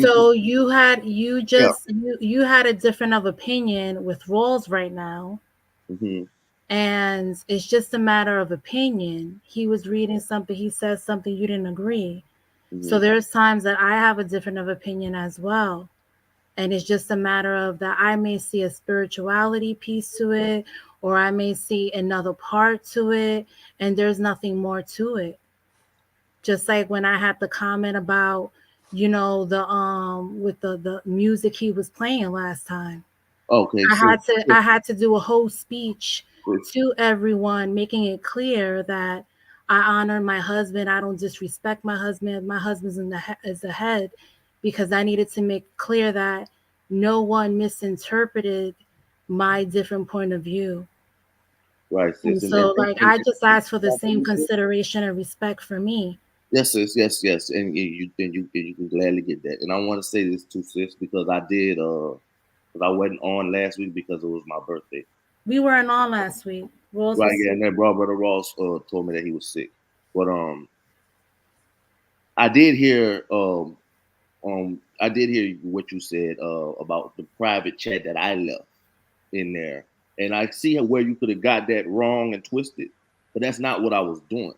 So you Yeah. just you had a different of opinion with roles right now, Hmm. and it's just a matter of opinion. He was reading something, he says something, you didn't agree. So Hmm. there's times that I have a different of opinion as well. And it's just a matter of that I may see a spirituality piece to it, or I may see another part to it, and there's nothing more to it. Just like when I had the comment about, the with the music he was playing last time. Okay, I so, had to I had to do a whole speech to everyone, making it clear that I honor my husband. I don't disrespect my husband. My husband's is the head, because I needed to make clear that no one misinterpreted my different point of view. right, And sis, so, like, I just asked for the same consideration and respect for me. yes, sis, yes, and you can gladly get that. And I want to say this too, sis, because because I wasn't on last week because it was my birthday. We weren't on last week. Rose Right, was yeah, sick. and that brother Ross told me that he was sick, but I did hear I did hear what you said about the private chat that I left in there, and I see where you could have got that wrong and twisted, but that's not what I was doing.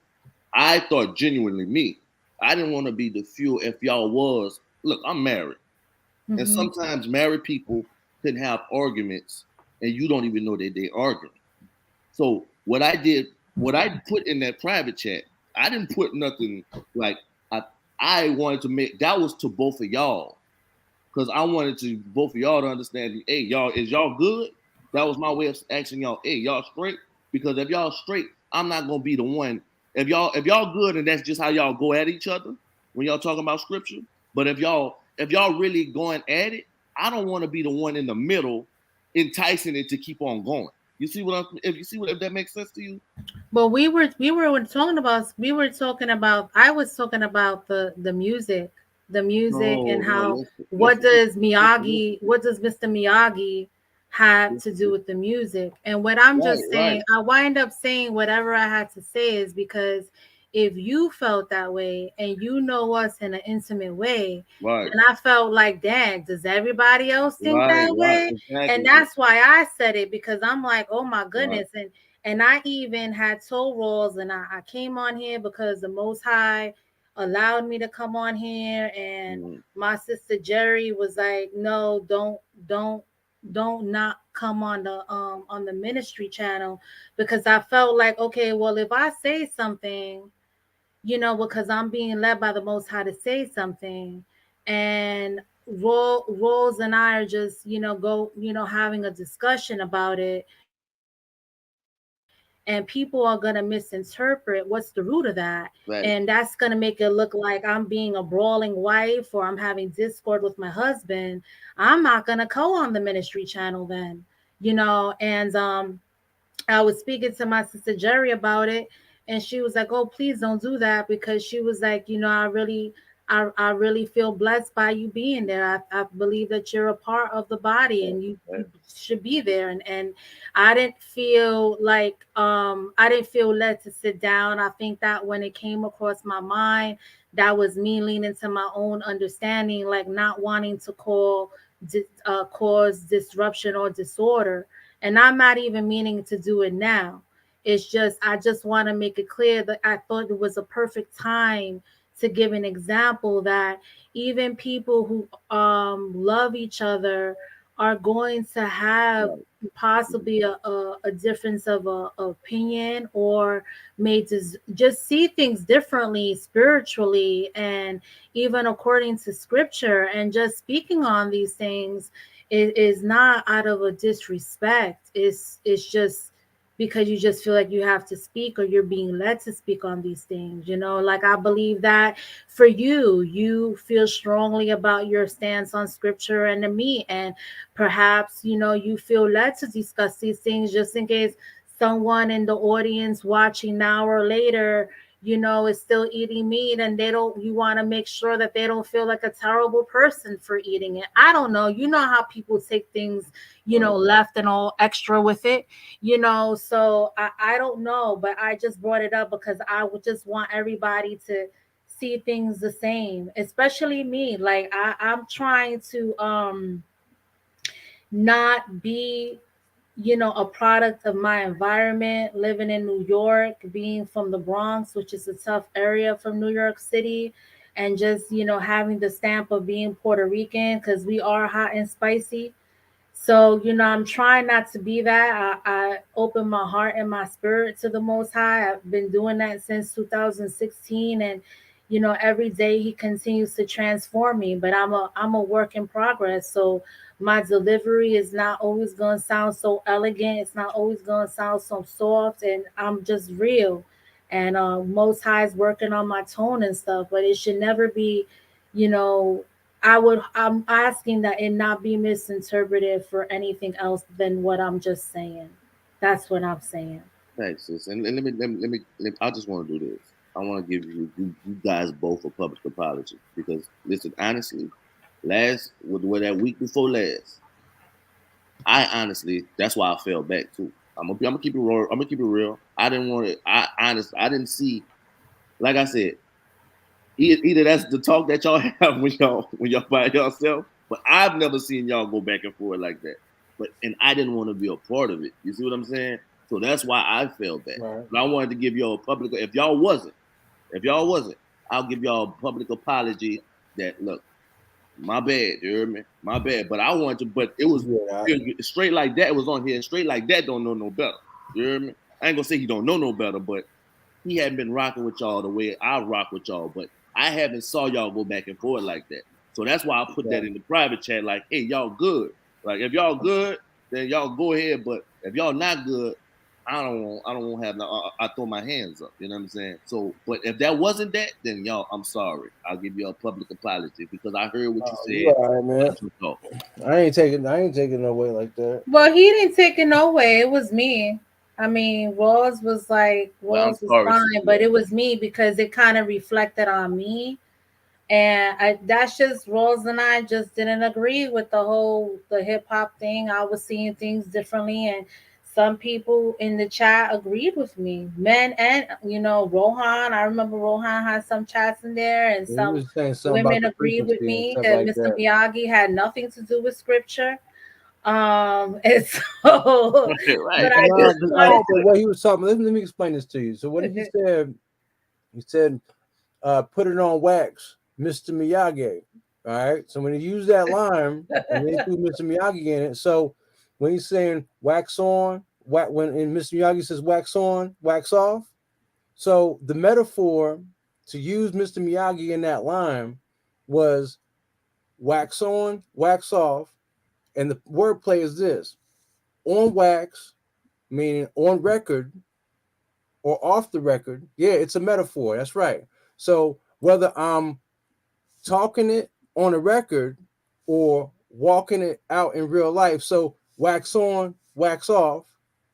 I thought genuinely me. I didn't want to be the fuel if y'all was. Look, I'm married, and Hmm. sometimes married people can have arguments, and you don't even know that they're arguing. So what I did, what I put in that private chat, I didn't put nothing like I. I wanted to make that was to both of y'all because I wanted to both of y'all to understand. Hey, y'all, is y'all good? That was my way of asking y'all. Hey, y'all straight? Because if y'all straight, I'm not gonna be the one. If y'all good and that's just how y'all go at each other when y'all talking about scripture. But if y'all really going at it, I don't want to be the one in the middle, enticing it to keep on going. You see what I'm? If that makes sense to you? But we were talking about I was talking about the music and No, how listen, what listen, does listen, Miyagi what does Mr. Miyagi have to do listen. with the music? And what I'm Right, just right, saying, I wind up saying whatever I had to say is because if you felt that way and you know us in an intimate way, right, then I felt like, dang, does everybody else think right, that right. way? And Exactly. that's why I said it, because I'm like, oh my Right. goodness. And I even had told Rolls, and I came on here because the Most High allowed me to come on here. And Mm, my sister Jerry was like, no, don't, don't not come on the ministry channel, because I felt like, okay, well, if I say something, because I'm being led by the Most High to say something, and Rolls and I are just, having a discussion about it, and people are going to misinterpret what's the root of that. And that's right. going to make it look like I'm being a brawling wife, or I'm having discord with my husband. I'm not going to go on the ministry channel then, and I was speaking to my sister Jerry about it, and she was like, "Oh, please don't do that," because she was like, I really feel blessed by you being there. I believe that you're a part of the body, Right, and you right, should be there. And I didn't feel like I didn't feel led to sit down. I think that when it came across my mind, that was me leaning to my own understanding, like not wanting to cause disruption or disorder. And I'm not even meaning to do it now. It's just, I just want to make it clear that I thought it was a perfect time to give an example that even people who love each other are going to have right. Mhm. possibly a difference of opinion, or may just see things differently spiritually, and even according to scripture. And just speaking on these things is not out of a disrespect. It's just because you just feel like you have to speak, or you're being led to speak on these things. Like, I believe that for you feel strongly about your stance on scripture and the meat, and perhaps you feel led to discuss these things, just in case someone in the audience watching now or later is still eating meat, and you want to make sure that they don't feel like a terrible person for eating it. I don't know. You know how people take things, Right. left and all extra with it, so I don't know, but I just brought it up because I would just want everybody to see things the same, especially me. Like, I'm trying to not be a product of my environment, living in New York, being from the Bronx, which is a tough area from New York City, and just, having the stamp of being Puerto Rican, because we are hot and spicy. So, I'm trying not to be that. I open my heart and my spirit to the Most High. I've been doing that since 2016. And, every day He continues to transform me. But I'm a work in progress. So my delivery is not always going to sound so elegant. It's not always going to sound so soft. And I'm just real. And Most High is working on my tone and stuff. But it should never be, you know, I'm asking that it not be misinterpreted for anything else than what I'm just saying. That's what I'm saying. Thanks, sis. And I just want to do this. I want to give you guys both a public apology because listen, honestly, with that week before last, I honestly that's why I fell back too. I'm gonna keep it real. I'm gonna keep it real. I didn't want to. I didn't see. Like I said, either that's the talk that y'all have when y'all by yourself, but I've never seen y'all go back and forth like that. And I didn't want to be a part of it. You see what I'm saying? So that's why I fell back. Right. But I wanted to give y'all a public. If y'all wasn't, I'll give y'all a public apology. That look, my bad. You heard me? My bad. But I wanted to. But Yeah. it was straight like that. It was on here, and straight like that don't know no better. You heard me? I ain't gonna say he don't know no better, but he hadn't been rocking with y'all the way I rock with y'all, but I haven't saw y'all go back and forth like that. So that's why I put that in the private chat, like, hey, y'all good. Like if y'all good, then y'all go ahead. But if y'all not good, I don't want to have no. I throw my hands up. You know what I'm saying? So, but if that wasn't that, then y'all, I'm sorry. I'll give you a public apology because I heard what you You said. all right, man? That's what I ain't taking no way like that. Well, he didn't take it no way. It was me. I mean, Well, I'm Rawls was sorry, fine, but sister. it was me because it kind of reflected on me. And that's just Rose and I just didn't agree with the hip hop thing. I was seeing things differently, and some people in the chat agreed with me, men and Rohan. I remember Rohan had some chats in there, and He some was saying something about women the agreed with frequency and me stuff that like Mr. that. Miyagi had nothing to do with scripture. And so, but Right. I No, just wanted no, but what he was talking. Let me explain this to you. So what to. he said, put it on wax, Mr. Miyagi. All right. So when he used that line, and then he threw Mr. Miyagi in it. So when he's saying wax on, when and Mr. Miyagi says wax on, wax off. So the metaphor to use Mr. Miyagi in that line was wax on, wax off, and the wordplay is this: on wax, meaning on record, or off the record. Yeah, it's a metaphor. That's right. So whether I'm talking it on a record or walking it out in real life. So wax on, wax off,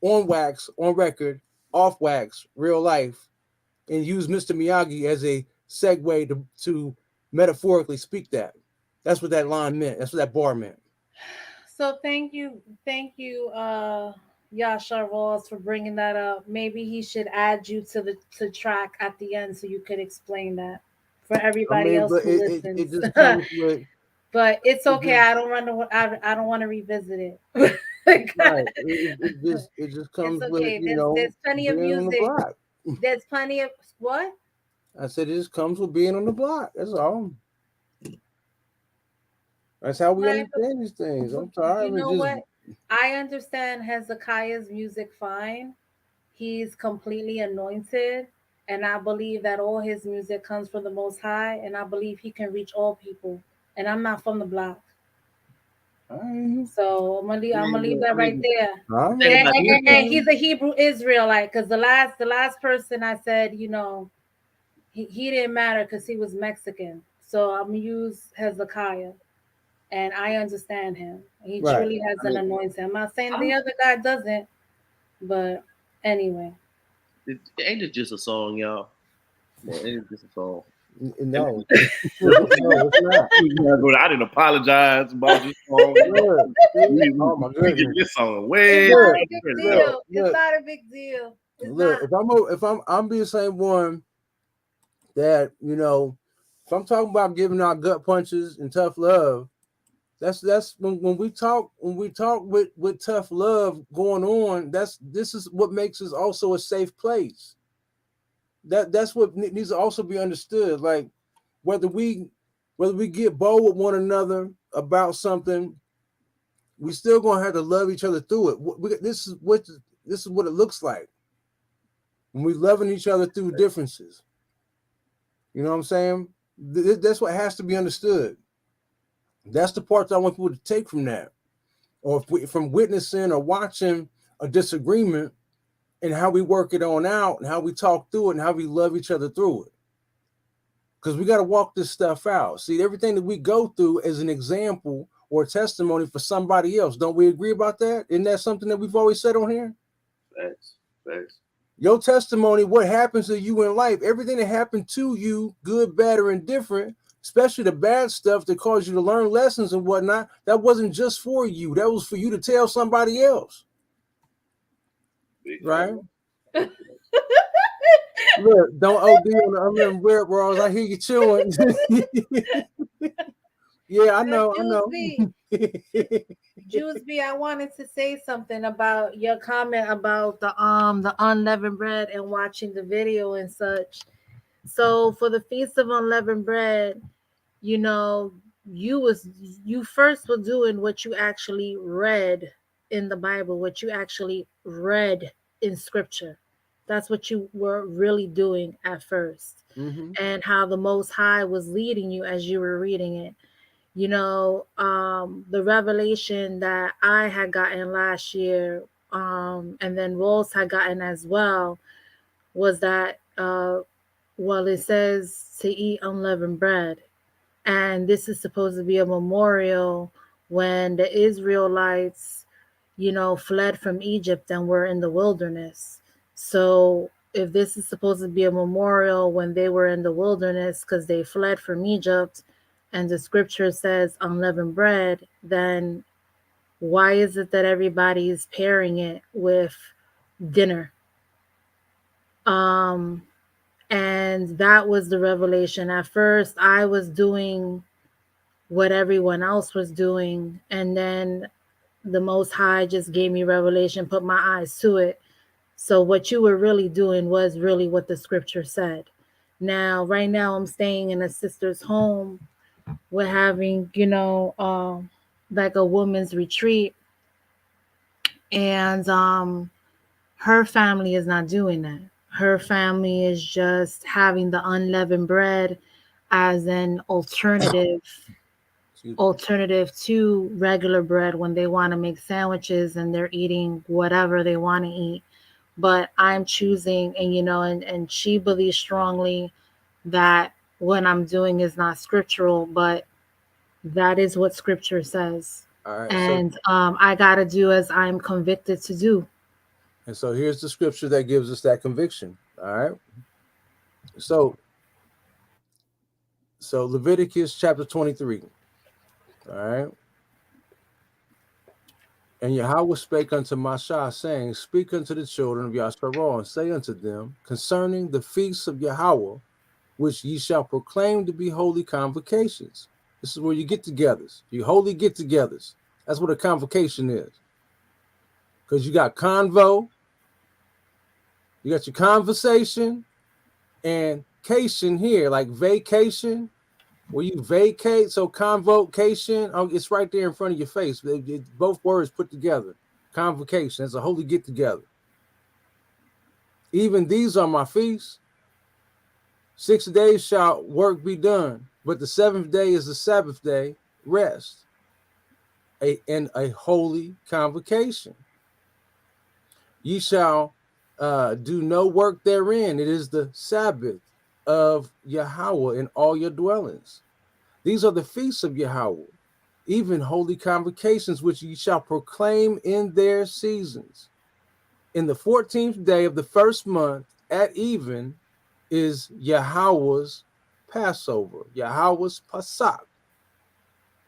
on wax, on record, off wax, real life, and use Mr. Miyagi as a segue to metaphorically speak that. That's what that line meant. That's what that bar meant. So thank you, Yasha Ross, for bringing that up. Maybe he should add you to the track at the end so you could explain that for I everybody mean, else but who it listens. just comes with But it's it okay. just I don't want to revisit it. right. It just It's comes with okay. There's plenty of being on the music. block. There's plenty of what? I said it just comes with being on the block. That's all. That's how we Right. understand these things. But I'm sorry, you but know just what? I understand Hezekiah's music fine. He's completely anointed. And I believe that all his music comes from the Most High. And I believe he can reach all people. And I'm not from the block. I, So I'm gonna leave I that right mean, there. I the thing mean, about this And is, listen, he's a Hebrew Israelite because the last person I said, he didn't matter because he was Mexican. So I'm gonna use Hezekiah, and I understand him. He right. truly has I an mean, anointing. I'm not saying the I'm, other guy doesn't, but anyway. ain't it just a song, y'all? Man, ain't it just a song? And No, no, it's not. I didn't apologize about this song. Look, see? Oh my We get goodness. this song It's way not Look, a past big the look, show. deal. It's look, not a big deal. It's look. not. If I'm being the same one that if I'm talking about giving out gut punches and tough love, that's when we talk with tough love going on. This is what makes us also a safe place. That's what needs to also be understood. Like whether we whether we get bold with one another about something, we still gonna have to love each other through it. This is what it looks like when we loving each other through differences. You know what I'm saying? That's what has to be understood. That's the part that I want people to take from that, or from witnessing or watching a disagreement, and how we work it on out, and how we talk through it, and how we love each other through it. Because we got to walk this stuff out. See, everything that we go through is an example or testimony for somebody else. Don't we agree about that? Isn't that something that we've always said on here? Facts, facts. Your testimony, what happens to you in life, everything that happened to you, good, bad, or indifferent, especially the bad stuff that caused you to learn lessons and whatnot, that wasn't just for you. That was for you to tell somebody else. Big Right? facts. Look, don't OD on the unlimited red rolls. I hear you chewing. Yeah, I know, I Juice know. B. Juice B, I wanted to say something about your comment about the unleavened bread and watching the video and such. So for the Feast of Unleavened Bread, you know, you first were doing what you actually read in the Bible, what you actually read in scripture. That's what you were really doing at first. Mm-hmm. And how the Most High was leading you as you were reading it. The revelation that I had gotten last year and then Rose had gotten as well, was that well, it says to eat unleavened bread, and this is supposed to be a memorial when the Israelites, fled from Egypt and were in the wilderness. So if this is supposed to be a memorial when they were in the wilderness because they fled from Egypt, and the scripture says unleavened bread, then why is it that everybody is pairing it with dinner? Um, and that was the revelation. At first, I was doing what everyone else was doing, and then the Most High just gave me revelation, put my eyes to it. So what you were really doing was really what the scripture said. Now, right now, I'm staying in a sister's home. We're having, like a woman's retreat, and her family is not doing that. Her family is just having the unleavened bread as an Excuse me. alternative to regular bread when they want to make sandwiches and they're eating whatever they want to eat. But I'm choosing, and and she believes strongly that what I'm doing is not scriptural, but that is what scripture says. All right. So And I got to do as I'm convicted to do. here's the scripture that gives us that conviction. All right. So Leviticus chapter 23. All right. And Yahweh spake unto Mashah, saying, Speak unto the children of Yasharah, and say unto them concerning the feasts of Yahweh, which ye shall proclaim to be holy convocations. This is where you get togethers, you holy get togethers. That's what a convocation is. Because you got convo, you got your conversation, and cation here, like vacation, where you vacate. So convocation, it's right there in front of your face. Both words put together. Convocation, it's a holy get together. Even these are my feasts. 6 days shall work be done, but the seventh day is the Sabbath day, rest, in a holy convocation. Ye shall do no work therein. It is the Sabbath of Yahweh in all your dwellings. These are the feasts of Yahweh, even holy convocations, which ye shall proclaim in their seasons. In the 14th day of the first month at even is Yahweh's Passover, Yahweh's Pasach.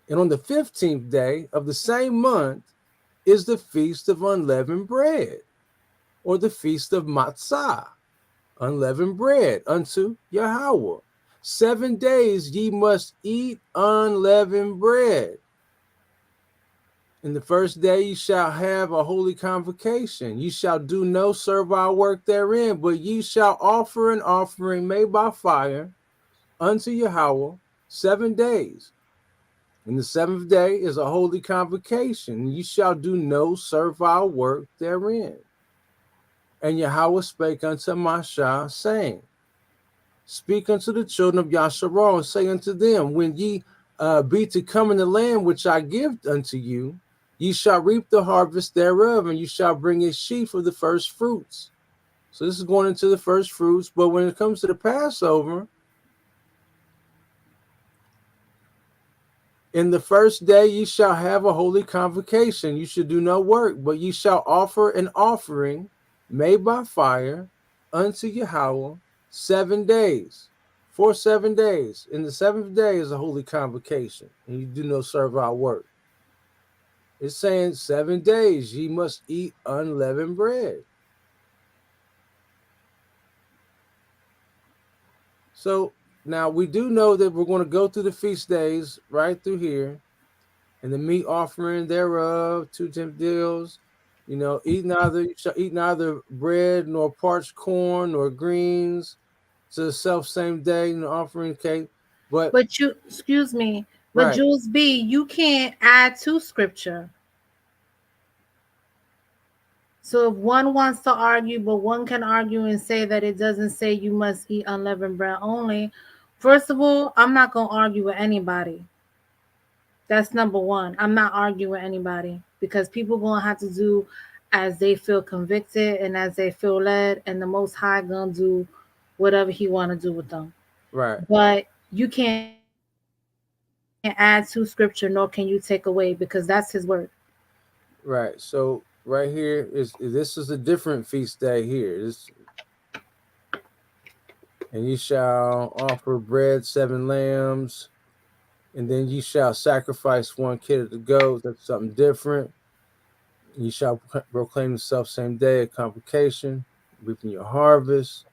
And on the 15th day of the same month is the feast of unleavened bread, or the feast of Matzah, unleavened bread unto Yahweh. 7 days ye must eat unleavened bread. In the first day ye shall have a holy convocation. Ye shall do no servile work therein, but ye shall offer an offering made by fire unto Yahweh 7 days. And the seventh day is a holy convocation. Ye shall do no servile work therein. And Yahweh spake unto Mashah, saying, Speak unto the children of Yasharah, and say unto them, When ye be to come in the land which I give unto you, ye shall reap the harvest thereof, and you shall bring a sheaf of the first fruits. So this is going into the first fruits. But when it comes to the Passover, in the first day ye shall have a holy convocation. You should do no work, but ye shall offer an offering made by fire unto Yahweh 7 days. For 7 days. In the seventh day is a holy convocation, and you do no servile work. It's saying 7 days ye must eat unleavened bread. So now we do know that we're going to go through the feast days right through here, and the meat offering thereof, 2 tenth deals. You shall eat neither bread nor parched corn nor greens to the self same day, offering cake. But But you, excuse me, but right, Jules B, you can't add to scripture. So if one wants to argue, but one can argue and say that it doesn't say you must eat unleavened bread only. First of all, I'm not going to argue with anybody. That's number one. I'm not arguing with anybody because people going to have to do as they feel convicted and as they feel led, and the Most High gonna do whatever He want to do with them. Right, But you can't add to Scripture, nor can you take away, because that's His word. right. So right here is this is a different feast day here. This and ye shall offer bread 7 lambs, and then ye shall sacrifice 1 kid of the goats. That's something different. You shall proclaim the self same day a convocation, reaping your harvest.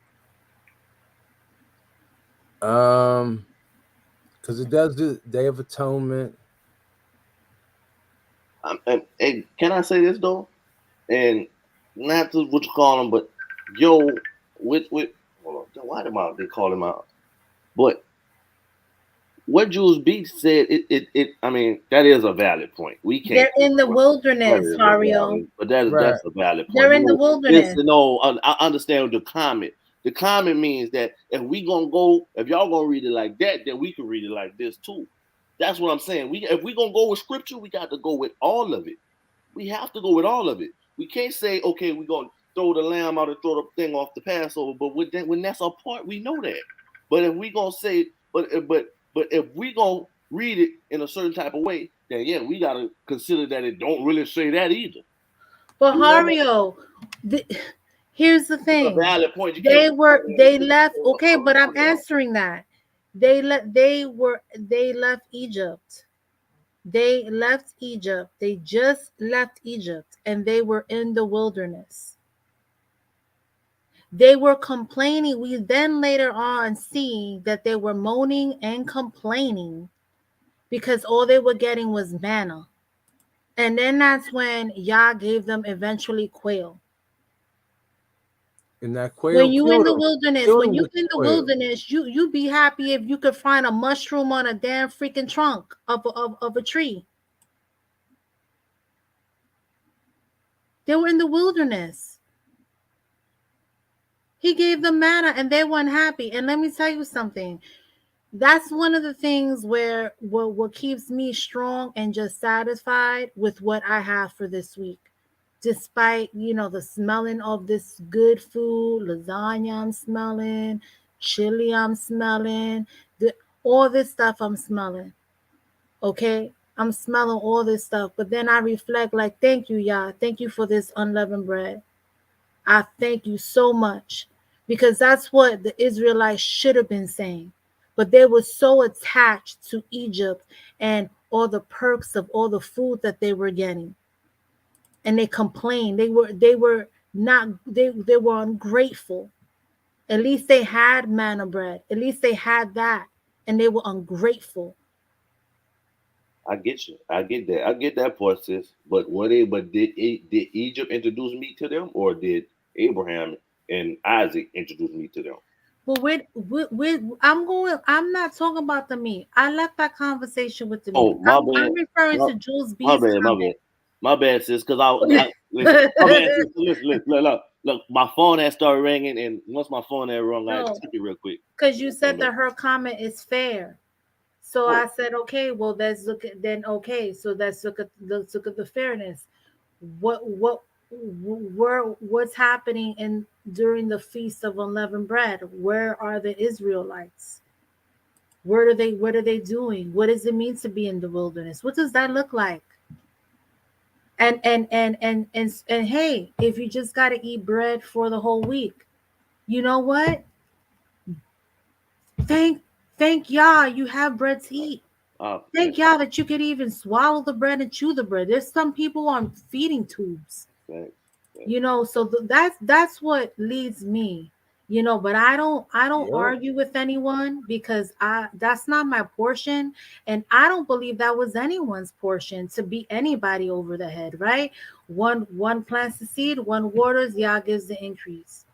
Because it does do Day of Atonement. And can I say this though? And not to what you call him, but yo, with hold on, why am I they call him out? But what Jules Beach said, it I mean, that is a valid point. We can't They're take in the away. That wilderness, is a Hario. valid, but that is Right. that's a valid point. They're in the No, it's wilderness. no. I understand the comment. The comment means that if we gonna go, if y'all gonna read it like that, then we can read it like this too. That's what I'm saying. If we gonna go with scripture, we got to go with all of it. We have to go with all of it. We can't say, okay, we're gonna throw the lamb out and throw the thing off the Passover, but when that's our part, we know that. But if we gonna say, but if we gonna read it in a certain type of way, then yeah, we gotta consider that it don't really say that either. But You know, Hario, the, here's the it's a thing. valid point. You can't. They left. Okay, but I'm answering that. They left Egypt. They left Egypt. They just left Egypt, and they were in the wilderness. They were complaining. We then later on see that they were moaning and complaining because all they were getting was manna. And then that's when Yah gave them eventually quail. And that When quail you in killed the him. wilderness, Killed when him you with the in the quail. wilderness, you be happy if you could find a mushroom on a damn freaking trunk of a tree. They were in the wilderness. He gave them manna and they weren't happy. And let me tell you something. That's one of the things where what keeps me strong and just satisfied with what I have for this week. Despite, the smelling of this good food, lasagna I'm smelling, chili I'm smelling, all this stuff I'm smelling. Okay? I'm smelling all this stuff. But then I reflect like, thank you, Yah. Thank you for this unleavened bread. I thank you so much, because that's what the Israelites should have been saying. But they were so attached to Egypt and all the perks of all the food that they were getting. And they complained. They were not they were ungrateful. At least they had manna bread. At least they had that. And they were ungrateful. I get you. I get that. I get that part, sis. But did Egypt introduce meat to them, or did Abraham and Isaac introduce meat to them? But I'm not talking about the meat. I left that conversation with the meat. Oh, my I'm bad. referring My, to Jules my B's bad. My bad. comment. My bad, sis. Because I listen. My bad, sis. Listen. Look. My phone had started ringing, and once my phone had rung, I had to No, check it real quick. because you said that her comment is fair. So Oh, I said, okay, well, let's look at then. Okay, so let's look at the fairness. What what's happening in during the feast of unleavened bread? Where are the Israelites? What are they doing? What does it mean to be in the wilderness? What does that look like? And hey, if you just got to eat bread for the whole week, you know what? Thank thank Yah you have bread to eat. Thank listen. Yah that you could even swallow the bread and chew the bread. There's some people on feeding tubes, Thanks. so that's what leads me, but I don't Yep. argue with anyone, because I that's not my portion, and I don't believe that was anyone's portion to beat anybody over the head, right? One plants the seed, one waters, Yah gives the increase.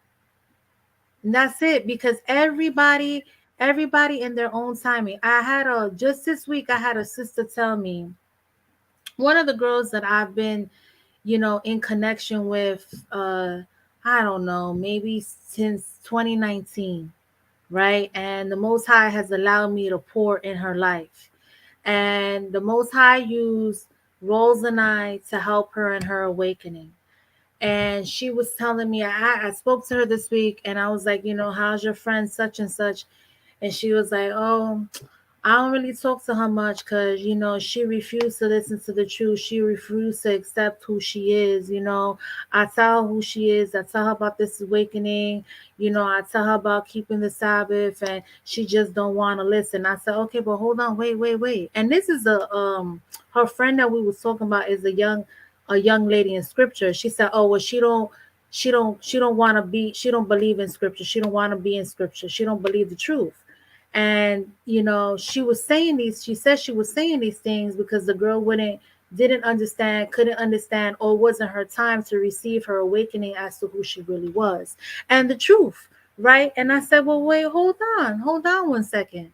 And that's it, because everybody in their own timing. I had a just this week I had a sister tell me, one of the girls that I've been, in connection with, I don't know, maybe since 2019, right? And the Most High has allowed me to pour in her life. And the Most High used Rose and I to help her in her awakening. And she was telling me, I spoke to her this week, and I was like, how's your friend such and such? And she was like, oh, I don't really talk to her much because, she refused to listen to the truth. She refused to accept who she is. I tell her who she is. I tell her about this awakening. I tell her about keeping the Sabbath, and she just don't want to listen. I said, okay, but hold on, wait. And this is her friend that we was talking about is a young lady in scripture. She said, oh, well, she don't want to be, she don't believe in scripture. She don't want to be in scripture. She don't believe the truth. And she said she was saying these things because the girl didn't understand, couldn't understand, or wasn't her time to receive her awakening as to who she really was and the truth, right? And I said, well, wait, hold on 1 second.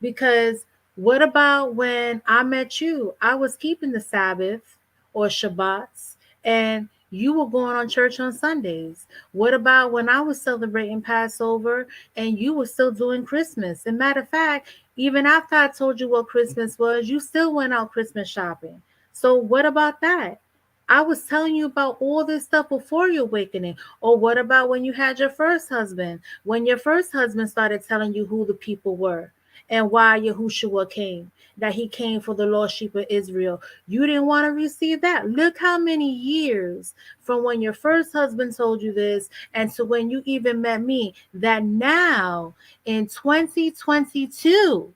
Because what about when I met you? I was keeping the Sabbath or Shabbats, and you were going on church on Sundays. What about when I was celebrating Passover and you were still doing Christmas? And matter of fact, even after I told you what Christmas was, you still went out Christmas shopping. So what about that? I was telling you about all this stuff before your awakening. Or what about when you had your first husband? When your first husband started telling you who the people were and why Yahushua came, that he came for the lost sheep of Israel. You didn't want to receive that. Look how many years from when your first husband told you this and to when you even met me, that now in 2022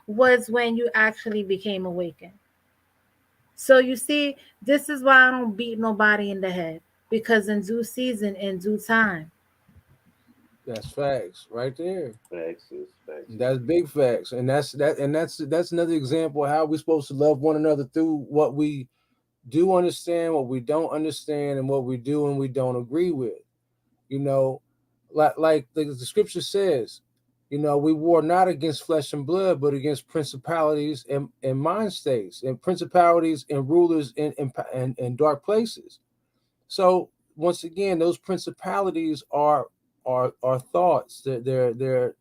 was when you actually became awakened. So you see, this is why I don't beat nobody in the head, because in due season, in due time. That's facts right there. Facts is facts. That's big facts, and that's another example of how we're supposed to love one another through what we do understand, what we don't understand, and what we do and we don't agree with. You know, like the scripture says, we war not against flesh and blood, but against principalities and mind states, and principalities and rulers in dark places. So once again, those principalities are thoughts. They're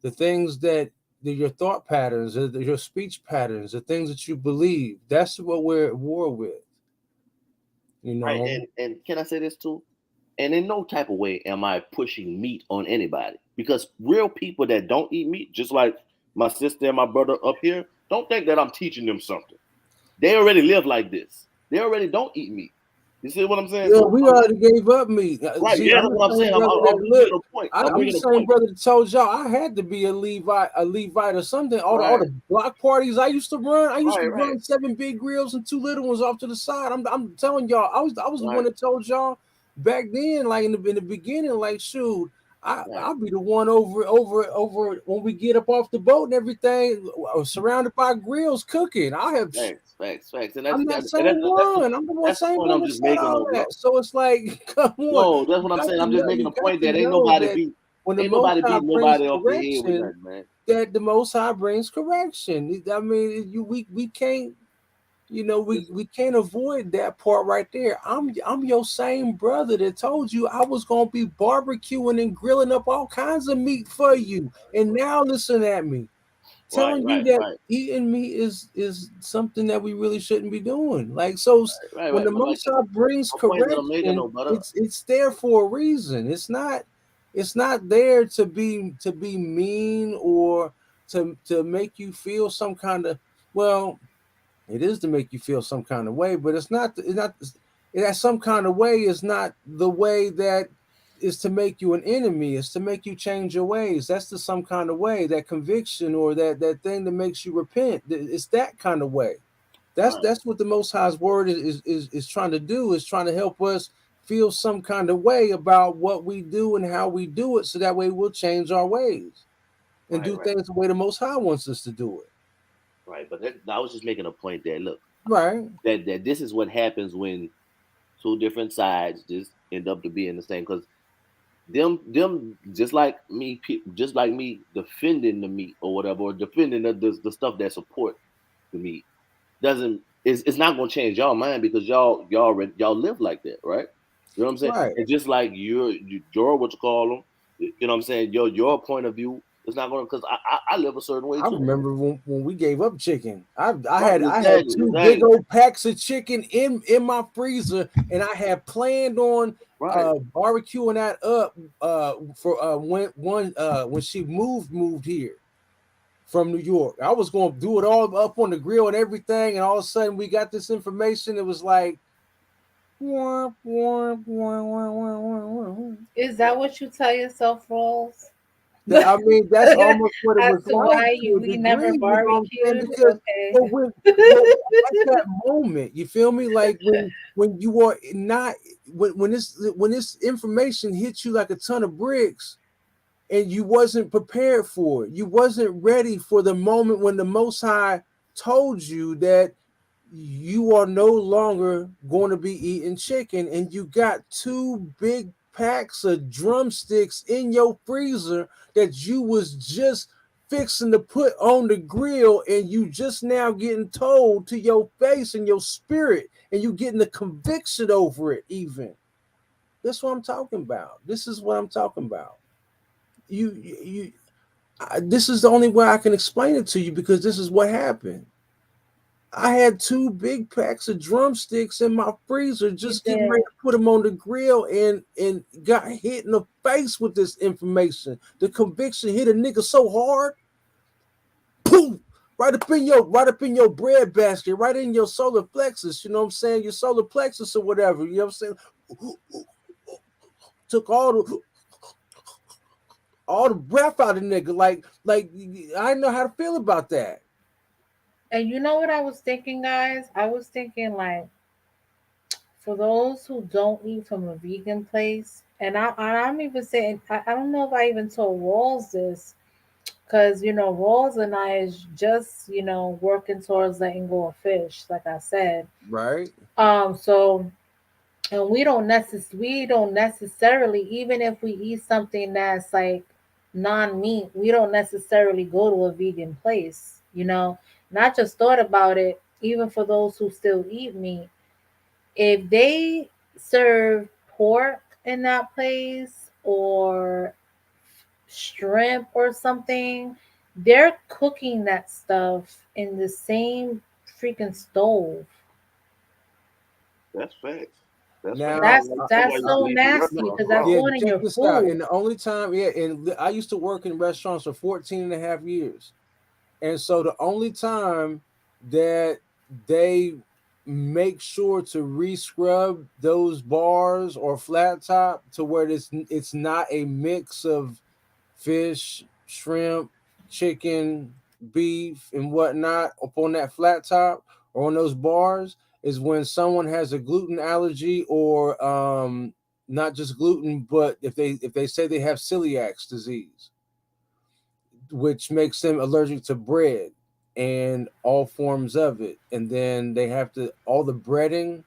the things that your thought patterns, your speech patterns, the things that you believe. That's what we're at war with. Right, and can I say this too? And in no type of way am I pushing meat on anybody, because real people that don't eat meat, just like my sister and my brother up here, don't think that I'm teaching them something. They already live like this. They already don't eat meat. You see what I'm saying? Yeah, So we already gave up meat. right, See, yeah, I'm that's the what I'm same saying. brother I'm that bringing look. a point. I'm I'm the bringing a same point. brother that told y'all I had to be a Levite or something. All the block parties I used to run, run 7 big grills and 2 little ones off to the side. I'm telling y'all, I was the one that told y'all back then, like in the beginning, like shoot, I'll be the one over when we get up off the boat and everything, surrounded by grills cooking. I have facts, and I'm that same one. I'm the same point one I'm that just said making, all though, bro. that. So it's like, come on. No, that's what I'm saying. I'm just making a point that ain't nobody beat nobody off the head with nothing, man. That the Most High brings correction. I mean, we can't, we can't avoid that part right there. I'm your same brother that told you I was gonna be barbecuing and grilling up all kinds of meat for you, and now listen at me. Telling you that eating meat is something that we really shouldn't be doing. Like so, when the Most High brings correction, it's there for a reason. It's not there to be mean or to make you feel some kind of, well, it is to make you feel some kind of way, but it's not that some kind of way is not the way that is to make you an enemy. It's to make you change your ways. That's the some kind of way, that conviction or that thing that makes you repent. It's that kind of way. That's what the Most High's word is trying to do, is trying to help us feel some kind of way about what we do and how we do it, so that way we'll change our ways and do things the way the Most High wants us to do it. Right, but I was just making a point that look, right, that this is what happens when two different sides just end up to being the same, because them just like me defending the meat or whatever, or defending the stuff that support the meat, it's not gonna change y'all mind, because y'all live like that, right? You know what I'm saying? Right. And just like your what you call them, you know what I'm saying, your point of view It's not gonna because I live a certain way I too. remember when we gave up chicken. Right, I had exactly, two big exactly. old packs of chicken in my freezer, and I had planned on Right. barbecuing that up for when she moved here from New York. I was going to do it all up on the grill and everything, and all of a sudden we got this information. It was like, wah, wah, wah, wah, wah, wah, wah. Is that what you tell yourself, Rolls? I mean, that's almost what it As was to like why to a we never degree, you know what I'm saying? barbecued? Because Okay. but when well, at that moment, you feel me? Like when you are not when this information hits you like a ton of bricks, and you wasn't prepared for it. You wasn't ready for the moment when the Most High told you that you are no longer going to be eating chicken, and you got two big packs of drumsticks in your freezer that you was just fixing to put on the grill, and you just now getting told to your face and your spirit, and you getting the conviction over it. Even that's what I'm talking about. This is what I'm talking about. You this is the only way I can explain it to you, because this is what happened. I had two big packs of drumsticks in my freezer, You just getting ready did. to put them on the grill, and got hit in the face with this information. The conviction hit a nigga so hard, poof, right up in your bread basket, right in your solar plexus. You know what I'm saying? Your solar plexus or whatever. You know what I'm saying? Took all the breath out of the nigga. Like I didn't know how to feel about that. And you know what I was thinking, guys? I was thinking like for those who don't eat from a vegan place, and I'm even saying I don't know if I even told Walls this, because Walls and I is just working towards letting go of fish, like I said. Right? So and we don't necessarily, even if we eat something that's like non-meat, we don't necessarily go to a vegan place. And I just thought about it, even for those who still eat meat, if they serve pork in that place or shrimp or something, they're cooking that stuff in the same freaking stove. That's facts. That's facts. Now, That's That's why that's you see so these nasty restaurants because that's grow. yeah, going in check your this out. food. And the only time, yeah, and I used to work in restaurants for 14 and a half years. And so the only time that they make sure to re-scrub those bars or flat top to where it's not a mix of fish, shrimp, chicken, beef, and whatnot upon that flat top or on those bars is when someone has a gluten allergy, or not just gluten, but if they say they have celiac disease, which makes them allergic to bread and all forms of it. And then they have to, all the breading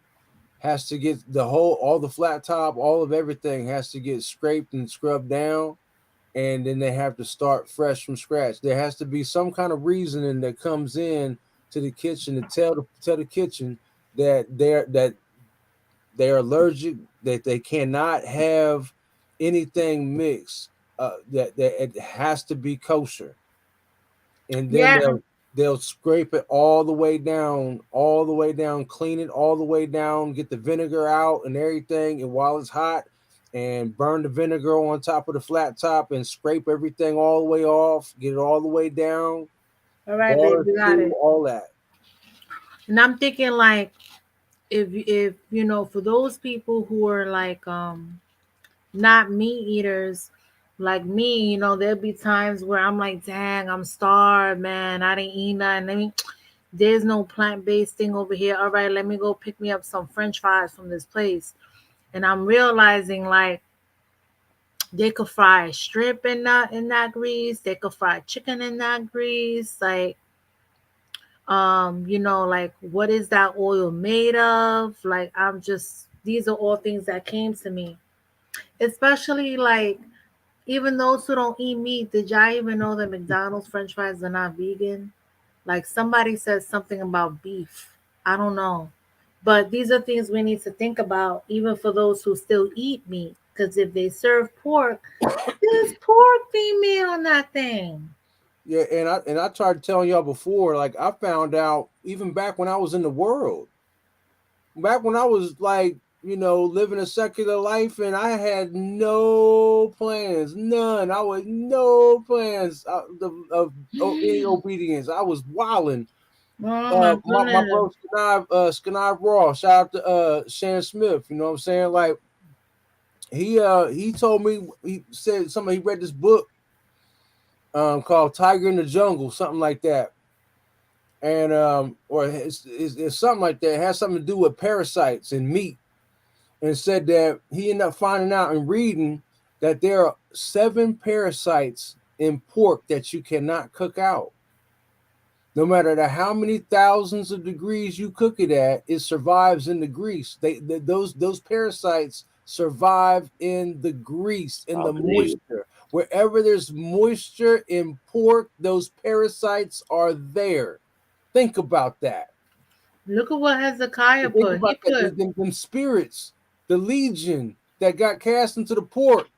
has to get all the flat top, all of everything has to get scraped and scrubbed down. And then they have to start fresh from scratch. There has to be some kind of reasoning that comes in to the kitchen to tell the kitchen that they're allergic, that they cannot have anything mixed, that it has to be kosher. And then Yeah, they'll scrape it all the way down, clean it all the way down, get the vinegar out and everything, and while it's hot, and burn the vinegar on top of the flat top and scrape everything all the way off, get it all the way down, all right, babe, bars you got too, it. all that. And I'm thinking like if for those people who are like not meat eaters like me, there'll be times where I'm like, dang, I'm starved, man. I didn't eat nothing. There's no plant-based thing over here. All right, let me go pick me up some French fries from this place. And I'm realizing like they could fry shrimp in that grease. They could fry chicken in that grease. Like, like what is that oil made of? Like, these are all things that came to me. Especially like even those who don't eat meat, did y'all even know that McDonald's French fries are not vegan? Like somebody said something about beef. I don't know. But these are things we need to think about, even for those who still eat meat. Because if they serve pork, there's pork female on that thing. Yeah, and I tried telling y'all before, like I found out even back when I was in the world, back when I was like, living a secular life, and I had no plans, none. I was no plans of any obedience. I was wilding. Oh my My goodness. bro Skanai Raw, shout out to Shan Smith. You know what I'm saying? Like he told me, he said something. He read this book called Tiger in the Jungle, something like that. And or it's something like that. It has something to do with parasites and meat, and said that he ended up finding out and reading that there are 7 parasites in pork that you cannot cook out. No matter how many thousands of degrees you cook it at, it survives in the grease. Those parasites survive in the grease, in I the believe it. moisture. Wherever there's moisture in pork, those parasites are there. Think about that. Look at what Hezekiah And think put. He about that. put, Them spirits, the legion that got cast into the pork.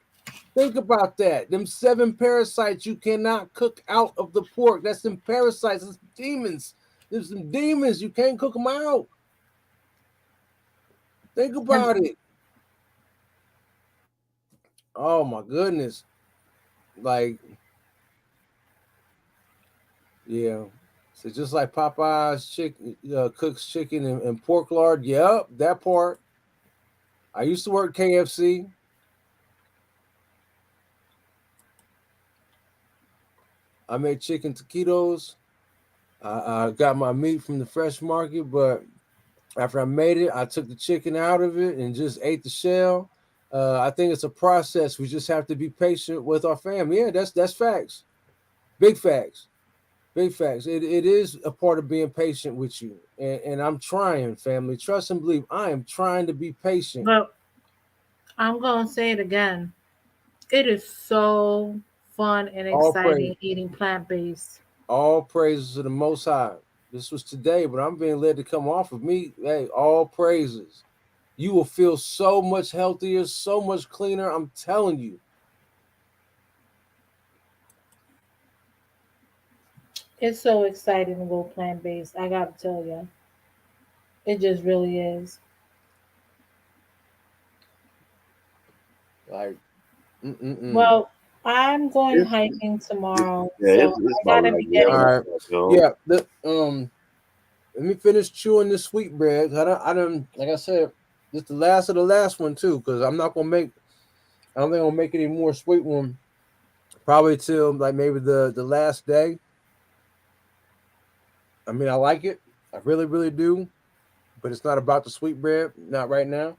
Think about that. Them 7 parasites you cannot cook out of the pork. That's them parasites. It's demons. There's some demons. You can't cook them out. Think about it. Oh my goodness. Like, yeah. So just like Popeye's chicken cooks chicken and pork lard. Yep, that part. I used to work KFC. I made chicken taquitos. I got my meat from the fresh market, but after I made it, I took the chicken out of it and just ate the shell. I think it's a process. We just have to be patient with our family. Yeah, that's facts. Big facts. Big facts. It is a part of being patient with you. And I'm trying, family. Trust and believe. I am trying to be patient. but I'm going to say it again. It is so fun and All praise. exciting eating plant based. All praises to the Most High. This was today, but I'm being led to come off of me. Hey, all praises. You will feel so much healthier, so much cleaner. I'm telling you. It's so exciting to go plant based. I got to tell you. It just really is. Like, mm-mm-mm. Well, I'm going It's, hiking tomorrow, yeah, so it's I about gotta like be getting. All 11 right. o'clock, yo. Yeah. Let me finish chewing this sweet bread. I don't, like I said, this the last of the last one too, because I don't think I'm gonna make any more sweet one probably till like maybe the last day. I mean, I like it. I really, really do. But it's not about the sweet bread, not right now.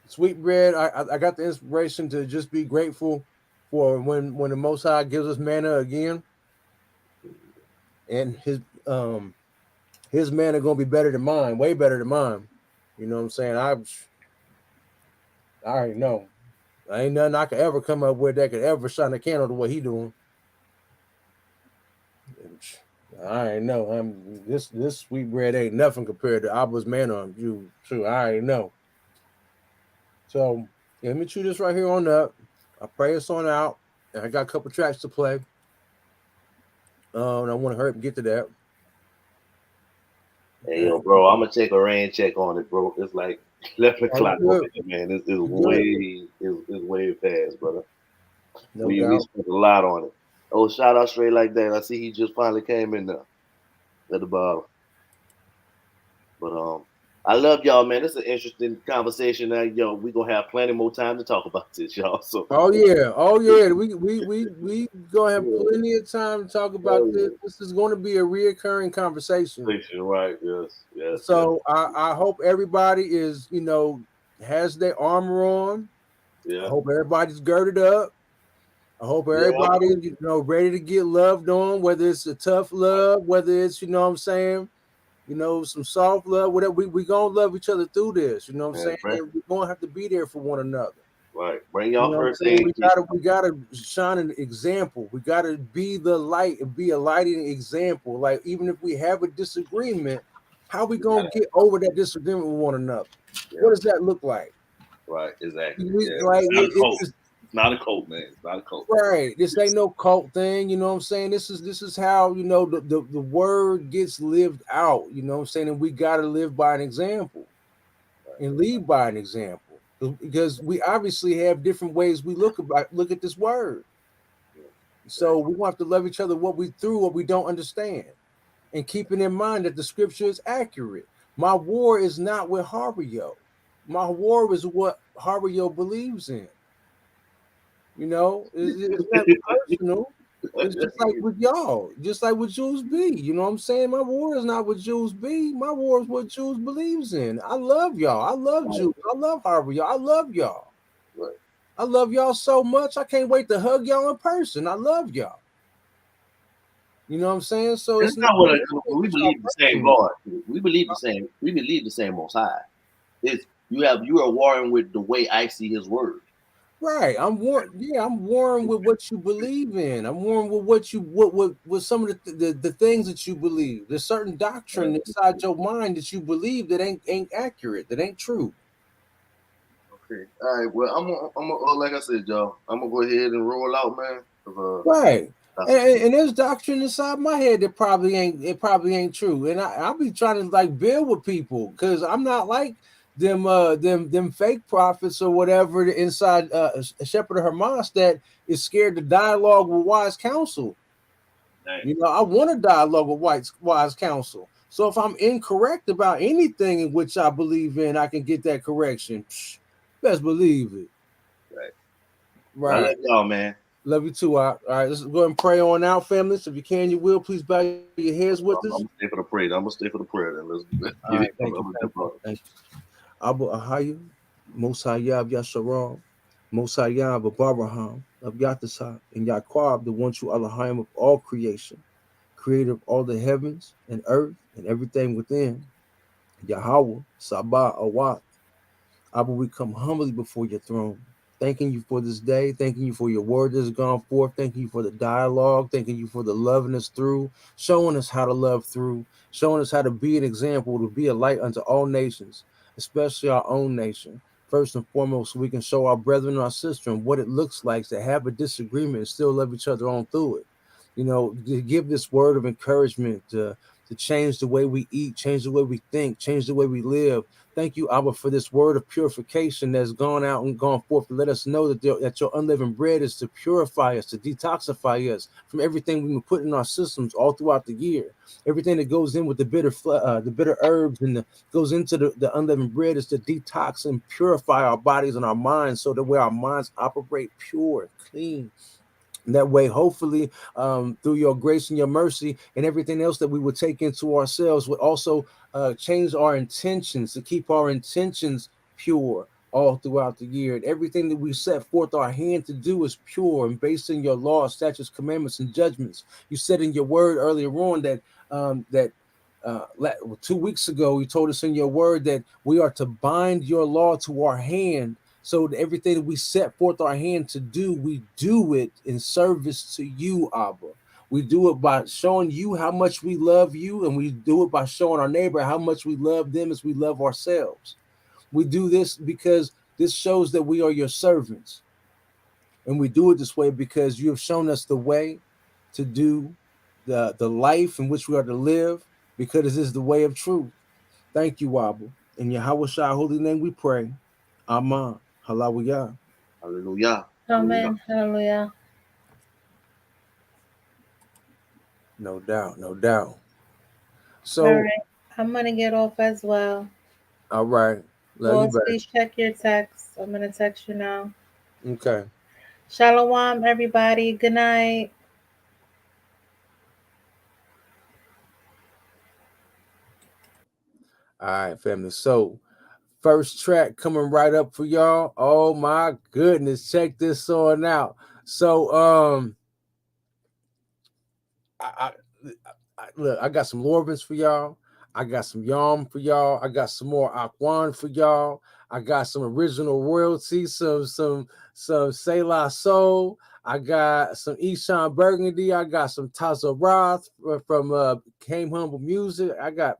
Sweet bread, I got the inspiration to just be grateful for when the Most High gives us manna again, and his manna gonna be better than mine, way better than mine. You know what I'm saying? I already know. I ain't nothing I could ever come up with that could ever shine a candle to what he doing. I already know. This sweet bread ain't nothing compared to Abba's manna. You true. I already know. So yeah, let me chew this right here on up. I pray us on out. And I got a couple tracks to play. And I want to hurry up and get to that. Hey, yo, bro, I'm gonna take a rain check on it, bro. It's like 11 Oh, o'clock you over good. here, man. It's You good. it's way fast, brother. No We doubt. spent a lot on it. Oh, shout out straight like that. I see he just finally came in there at the bottom. But I love y'all, man. It's an interesting conversation. Now, yo, we gonna have plenty more time to talk about this, y'all. So, Oh yeah. Oh yeah. We gonna have yeah, plenty of time to talk about oh, this. This is going to be a reoccurring conversation. yeah. Right? Yes, yes, yes, So I hope everybody is, has their armor on. I yeah, hope everybody's girded up. I hope yeah. everybody is, ready to get loved on, whether it's a tough love, whether it's, what I'm saying, some soft love, whatever. We gonna love each other through this, you know what I'm Man, saying? And we're gonna have to be there for one another. right. Bring You y'all know what I'm first saying? aid kit. We gotta shine an example. We gotta be the light and be a lighting example. Like even if we have a disagreement, how we gonna get over that disagreement with one another? Yeah, What does that look like? Right, exactly. Yeah. Like It's not a cult. it's It's not a cult, man. It's not a cult. right. This ain't no cult thing, you know what I'm saying? This is how, you know, the word gets lived out, you know what I'm saying? And we gotta live by an example and lead by an example. Because we obviously have different ways we look at this word. So we want to love each other what we don't understand. And keeping in mind that the scripture is accurate. My war is not with Hario. My war is what Hario believes in. You know, it's not personal. It's just like with y'all, just like with Jules B. You know what I'm saying? My war is not with Jules B. My war is what Jules believes in. I love y'all. I love Jules. I love Hario. I love y'all. Right. I love y'all so much. I can't wait to hug y'all in person. I love y'all. You know what I'm saying? So It's it's not. not what we It's not believe the same personal. God. We believe the same. We believe the same Most High. It's you are warring with the way I see His word. Right. I'm warring with what you believe in. I'm warring with what some of the things that you believe. There's certain doctrine inside your mind that you believe that ain't accurate, that ain't true. Okay. All right. Well, like I said, y'all, I'm gonna go ahead and roll out, man. 'Cause, Right. that's And there's doctrine inside my head that probably ain't true. And I'll be trying to like build with people because I'm not like them fake prophets or whatever inside Shepherd of Hermas that is scared to dialogue with wise counsel. dang. You know, I want to dialogue with wise counsel. So if I'm incorrect about anything in which I believe in, I can get that correction. Psh, best believe it. Right. I Right. love y'all, man. Love you too. All right, let's go ahead and pray on out, family. So if you can, you will. Please bow your heads with I'm us. gonna stay for the prayer. I'm gonna stay for the prayer. Then let's All get right, it. I'm thank you, gonna thank jump you, on. thank you. Abu Ahaya, Mosayab Yasharal, Mosayab Abaraham of Yatasah, and Yaquab, the one true Elohim of all creation, creator of all the heavens and earth and everything within. Yahweh, Sabah, Awat. Abba, we come humbly before your throne, thanking you for this day, thanking you for your word that has gone forth, thanking you for the dialogue, thanking you for the loving us through, showing us how to love through, showing us how to be an example, to be a light unto all nations, especially our own nation. First and foremost, so we can show our brethren and our sister what it looks like to have a disagreement and still love each other on through it. You know, to give this word of encouragement to change the way we eat, change the way we think, change the way we live. Thank you, Abba, for this word of purification that's gone out and gone forth to let us know that your unleavened bread is to purify us, to detoxify us from everything we've been putting in our systems all throughout the year. Everything that goes in with the bitter herbs and goes into the unleavened bread is to detox and purify our bodies and our minds so that way our minds operate pure and clean. That way, hopefully, through your grace and your mercy and everything else that we would take into ourselves would also change our intentions, to keep our intentions pure all throughout the year. And everything that we set forth our hand to do is pure and based in your law, statutes, commandments, and judgments. You said in your word earlier on that 2 weeks ago, you told us in your word that we are to bind your law to our hand, so everything that we set forth our hand to do, we do it in service to you, Abba. We do it by showing you how much we love you, and we do it by showing our neighbor how much we love them as we love ourselves. We do this because this shows that we are your servants. And we do it this way because you have shown us the way to do the life in which we are to live, because this is the way of truth. Thank you, Abba. In Yahweh Shai holy name we pray. Amen. Hallelujah. Hallelujah. Hallelujah. Amen. Hallelujah. No doubt, no doubt. All So, right. I'm going to get off as well. all right. Love you Boss, back. please check your text. I'm going to text you now. Okay. Shalom, everybody. Good night. All right, family. So, first track coming right up for y'all. Oh my goodness. Check this on out. So, I, look, I got some Lorvins for y'all. I got some Yom for y'all. I got some more Aquan for y'all. I got some original royalty, some Selah Soul. I got some Eshawn Burgundy. I got some Taza Roth from Came Humble Music. I got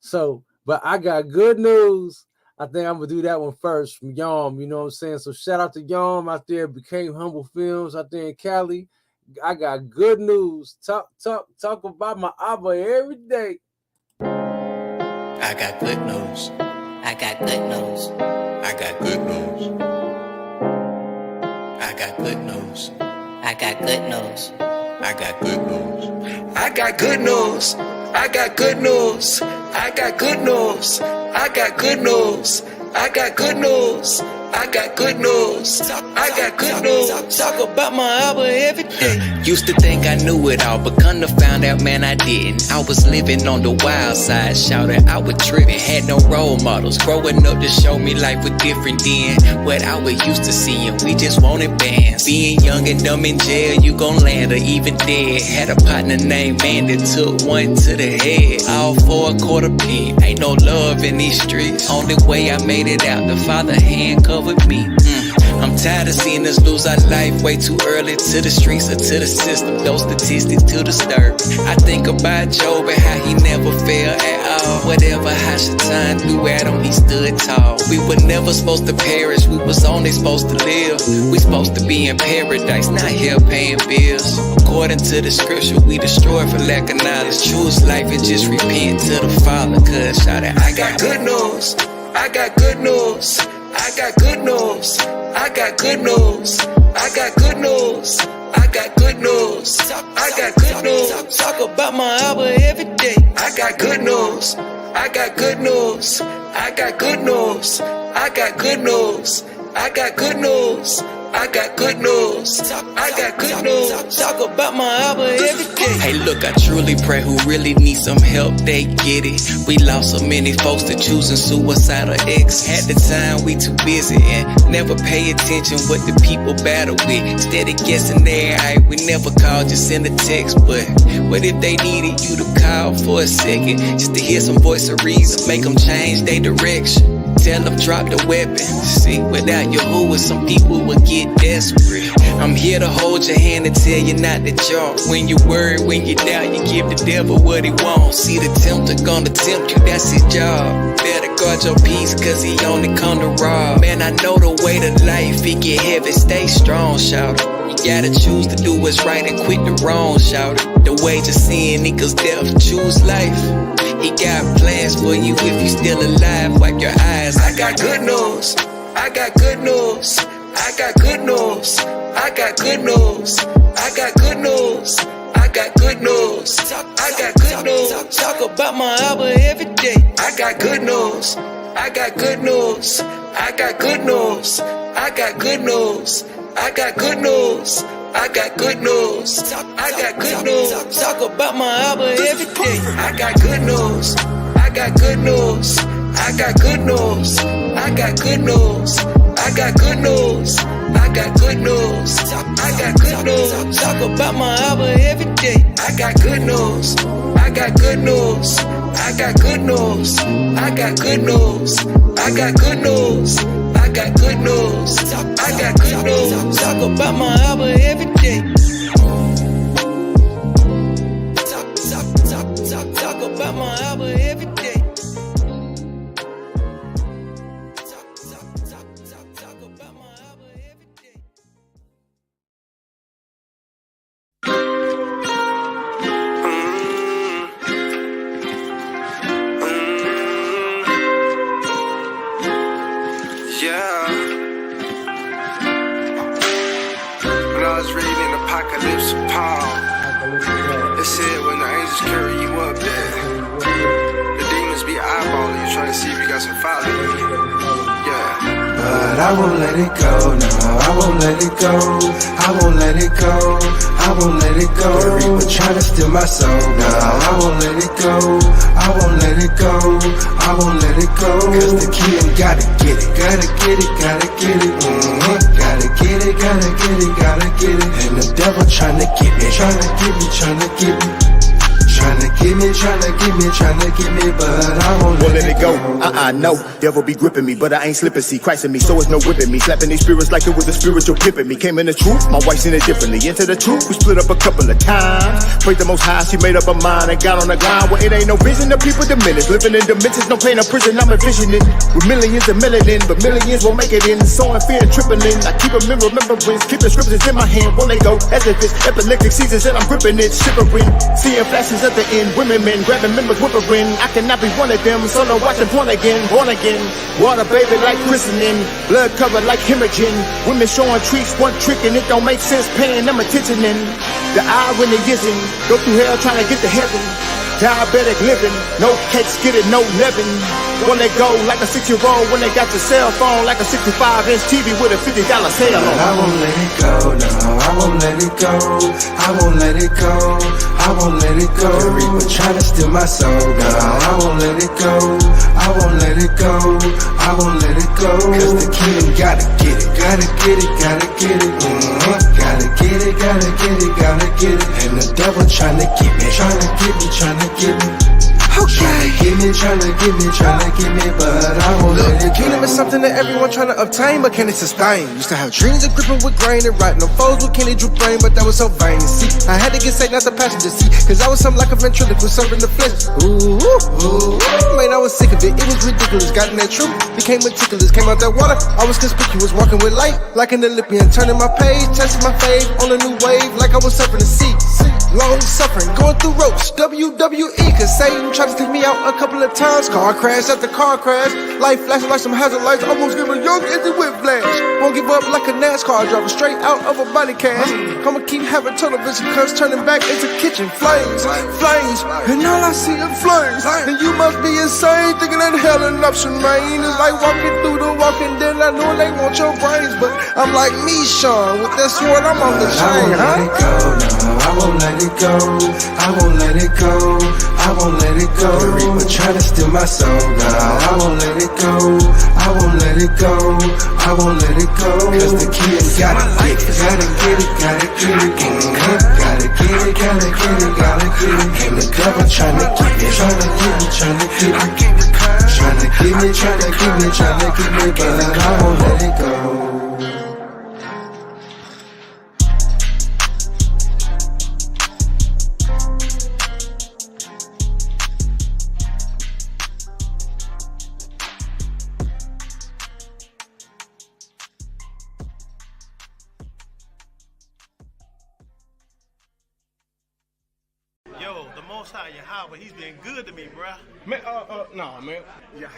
so, but I got good news. I think I'm gonna do that one first from Yom, you know what I'm saying? So shout out to Yom out there, Became Humble Films out there in Cali. I got good news. Talk about my Abba every day. I got good news. I got good news. I got good news. I got good news. I got good news. I got good news. I got good news. I got good news. I got good news. I got good news. I got good news. I got good news. I got good news. Talk about my Abba every day. Used to think I knew it all, but come to find out, man, I didn't. I was living on the wild side, shouting I was tripping. Had no role models growing up to show me life was different than what I was used to seeing. We just wanted bands. Being young and dumb in jail, you gon' land or even dead. Had a partner named Mandy, took one to the head. All for a quarter pin. Ain't no love in these streets. Only way I made it out, the Father handcuffed with me. I'm tired of seeing us lose our life way too early to the streets or to the system. Those statistics too disturbing. I think about Job and how he never failed at all. Whatever Hashatan threw at him, he stood tall. We were never supposed to perish, we was only supposed to live. We supposed to be in paradise, not here paying bills. According to the scripture, we destroyed for lack of knowledge. Choose life and just repent to the Father. Cause shout out, I got good news. I got good news. I got good news. I got good news. I got good news. I got good news. I got good news. Talk about my Abba every day. I got good news. I got good news. I got good news. I got good news. I got good news. I got good news. I got good news. Talk about my Abba every day. Hey, look, I truly pray who really need some help, they get it. We lost so many folks to choosing suicide or X. At the time, we too busy and never pay attention what the people battle with. Instead of guessing their height, we never called, just send a text. But what if they needed you to call for a second? Just to hear some voice of reason, make them change their direction. Tell them drop the weapon. See, without Yahuwah, some people will get desperate. I'm here to hold your hand and tell you not to jump. When you worry, when you doubt, you give the devil what he wants. See, the tempter gonna tempt you, that's his job. Better guard your peace, cause he only come to rob. Man, I know the way to life, it get heavy, stay strong, shout it. You gotta choose to do what's right and quit the wrong, shout it. The wage of sin equals death, choose life. He got plans for you if you still alive. Wipe your eyes. I got good news. I got good news. I got good news. I got good news. I got good news. I got good news. I got good news. Talk about my Abba every day. I got good news. I got good news. I got good news. I got good news. I got good news. I got good news. I got good news. Talk about my Abba every day. I got good news. I got good news. I got good news. I got good news. I got good news. I got good news. I got good news. Talk about my Abba every day. I got good news. I got good news. I got good news. I got good news. I got good news. I got good news. I got good news. Talk about my Abba every day. Talk about my Abba every day. Talk about my Abba every day. Yeah. When I was reading Apocalypse of Paul, it said when the angels carry you up there, the demons be eyeballing you, trying to see if you got some following. Yeah. But I won't let it go, no, I won't let it go. I won't let it go, I won't let it go. The Reaper trying to steal my soul, no, I won't let it go. I won't let it go, I won't let it go. Cause the kid gotta get it, gotta get it, gotta get it. Gotta get it, gotta get it, gotta get it. And the devil trying to get me, trying to get me, trying to get me. tryna get me, but I won't let it go. No, devil be gripping me, but I ain't slipping. See Christ in me, so it's no whipping me. Slapping these spirits like it was a spiritual pipping me. Came in the truth, my wife seen it differently. Into the truth, we split up a couple of times. Prayed the Most High, she made up her mind and got on the grind. Where it ain't no vision, the people diminish. Living in dimensions, no pain or prison, I'm envisioning. With millions of melanin, but millions won't make it in. Sowing fear and tripling. I keep them in remembrance, keeping scriptures in my hand. Won't they go as if it's epileptic seasons and I'm gripping it, shivering. Seeing flashes at the end, women, men, grabbing members, whippering. I cannot be one of them, solo watching born again. Water baby like christening, blood covered like hemorrhaging. Women showing treats, one trick and it don't make sense, paying them attention in. The irony isn't, go through hell trying to get to heaven. Diabetic living, no cakes, get it, no leaven. When they go like a 6-year-old, when they got your cell phone like a 65-inch TV with a $50 sale on. I won't let it go, no, I won't let it go. I won't let it go, I won't let it go. The Reaper trying to steal my soul, no, I won't let it go. I won't let it go, I won't let it go. Cause the king gotta get it, gotta get it, gotta get it. Gotta get it, gotta get it, gotta get it. And the devil trying to get me, trying to get me, trying to get me. Okay. Trying to get me, but I won't let it go. Kingdom is something that everyone trying to obtain, but can it sustain? Used to have dreams of gripping with grain and writing no foes with Kenny Drew brain, but that was so vain. See, I had to get saved, not the passenger seat, cause I was something like a ventriloquist serving the flesh. Ooh, man, I was sick of it, it was ridiculous. Got in that truth, became meticulous. Came out that water, I was conspicuous, walking with light, like an Olympian. Turning my page, testing my fave on a new wave, like I was surfing the sea. Long suffering, going through ropes, WWE, cause Satan tried to take me out a couple of times. Car crash after car crash, life flashing like some hazard lights, almost give a young empty whiplash. Won't give up like a NASCAR driver, straight out of a body cast. I'ma keep having tunnel vision, cause turning back into kitchen flames, and all I see is flames. And you must be insane, thinking that hell and option rain is like walking through the walking dead. I know they want your brains, but I'm like me, Sean, with that sword, I'm on the chain, I won't let it go, I won't let it go, I won't let it go. The Reaper trying to steal my soul, no, I won't let it go, I won't let it go, I won't let it go. Cause the kid gotta get it, gotta get it, gotta get it, gotta get it, gotta get it, gotta get it. And the devil trying to get me, trying to get me, trying to get me, trying to get me, trying to get me, trying to get me, but I won't let it go. Yo, the Most High Yahweh, he's been good to me, bruh. Man, no, man. Yahweh?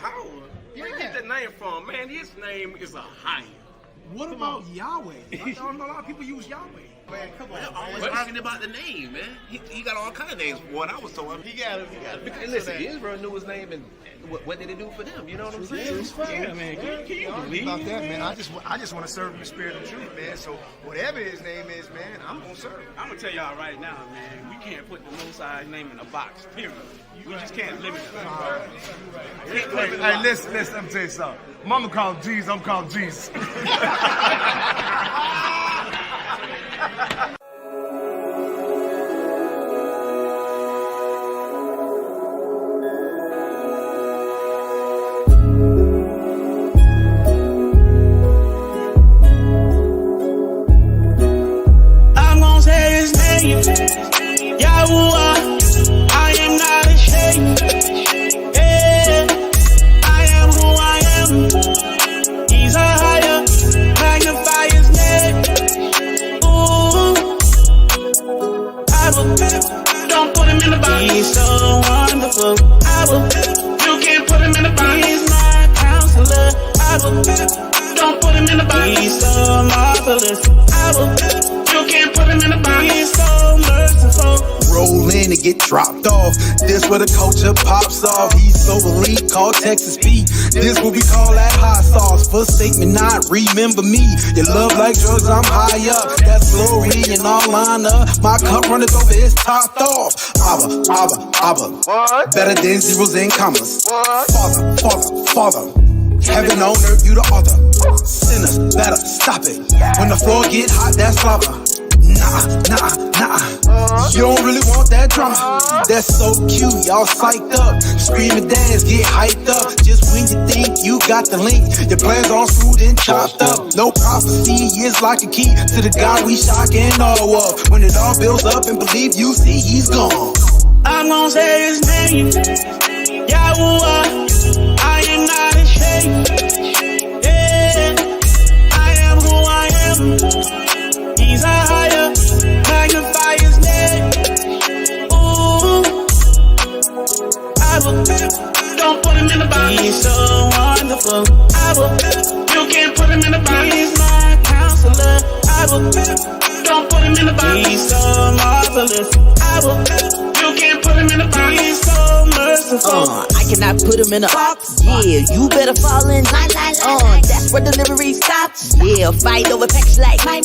Where you get that name from, man? His name is a high. What about Yahweh? I don't know a lot of people use Yahweh. Man, come on, always arguing about the name, man. He got all kind of names. What I was told, he got it. Hey, listen, Israel knew his name, and what did it do for them? You know what I'm saying? Yeah, man. Can you believe about that, man? I just want to serve him in spirit and truth, man. So whatever his name is, man, I'm gonna serve him. I'm gonna tell y'all right now, man. We can't put the Most High's name in a box. Period. We just can't limit it. Hey, listen, let me tell you something. Mama called Jesus, I'm called Jesus. I'm gonna say his name, Yahuwah. I am not ashamed. Yeah, I am who I am. He's a higher, magnify his name. Ooh, I will, don't put him in the box. He's so wonderful. I will, you can't put him in the box. He's my counselor. I will, don't put him in the box. He's so marvelous. I will, you can't put him in the box. He's so merciful. Roll in and get dropped off. This where the culture pops off. He's so elite, called Texas Pete. This what we call that hot sauce. Forsake me not, remember me. Your love like drugs, I'm high up. That's glory and all honor. My cup runneth over, it's topped off. Abba. What? Better than zeros and commas. What? Father. Heaven on earth, you the author. Sinners, better stop it. When the floor get hot, that's lava. Nah. You don't really want that drama. That's so cute, y'all psyched up. Screaming dance, get hyped up. Just when you think you got the link, your plans all screwed and chopped up. No prophecy is like a key to the God we shock and all of. When it all builds up and believe you see he's gone. I'm gonna say his name, Yahuwah. I am not ashamed. Yeah, I am who I am. He's a higher, magnify his name. Ooh, I will, don't put him in the box. He's so wonderful. I will, you can't put him in the box. He's my counselor. I will, don't put him in the box. He's so marvelous. I will, you can't put him in the box. He's so merciful. I cannot put him in a box. Yeah, you better fall in line. That's where delivery stops. Yeah, fight over package like mine.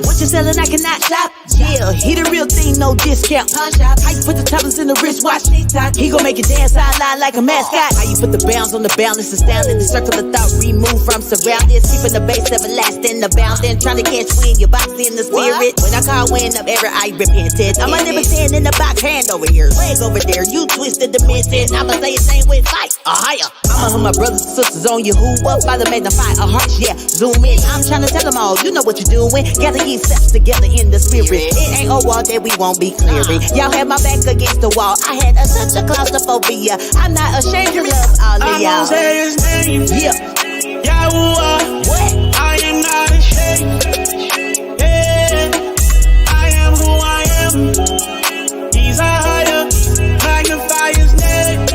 What you selling, I cannot shop. Yeah, he the real thing, no discount. How you put the tablets in the wristwatch? He gon' make it dance out loud like a mascot. How you put the bounds on the balance, astounding. The circle of thought removed from surroundings. Keeping the base everlasting, the bounding. Trying to catch wind, your box in the spirit. When I call wind up, every eye repented. I'm a never stand in the box, hand over here, leg over there. You twisted, demented. I'ma say it same with fight, or higher. I'ma hug my brothers and sisters on you. Who up by the magnify a hearts, yeah. Zoom in. I'm trying to tell them all, you know what you're doing. Gather yourselves together in the spirit. It ain't a wall that we won't be clearing. Y'all had my back against the wall. I had such a claustrophobia. I'm not ashamed to love all of y'all. I'm gonna say his name. Yeah. Yahuwah. What? I am not ashamed. Yeah. I am who I am. He's a higher. Magnify his name.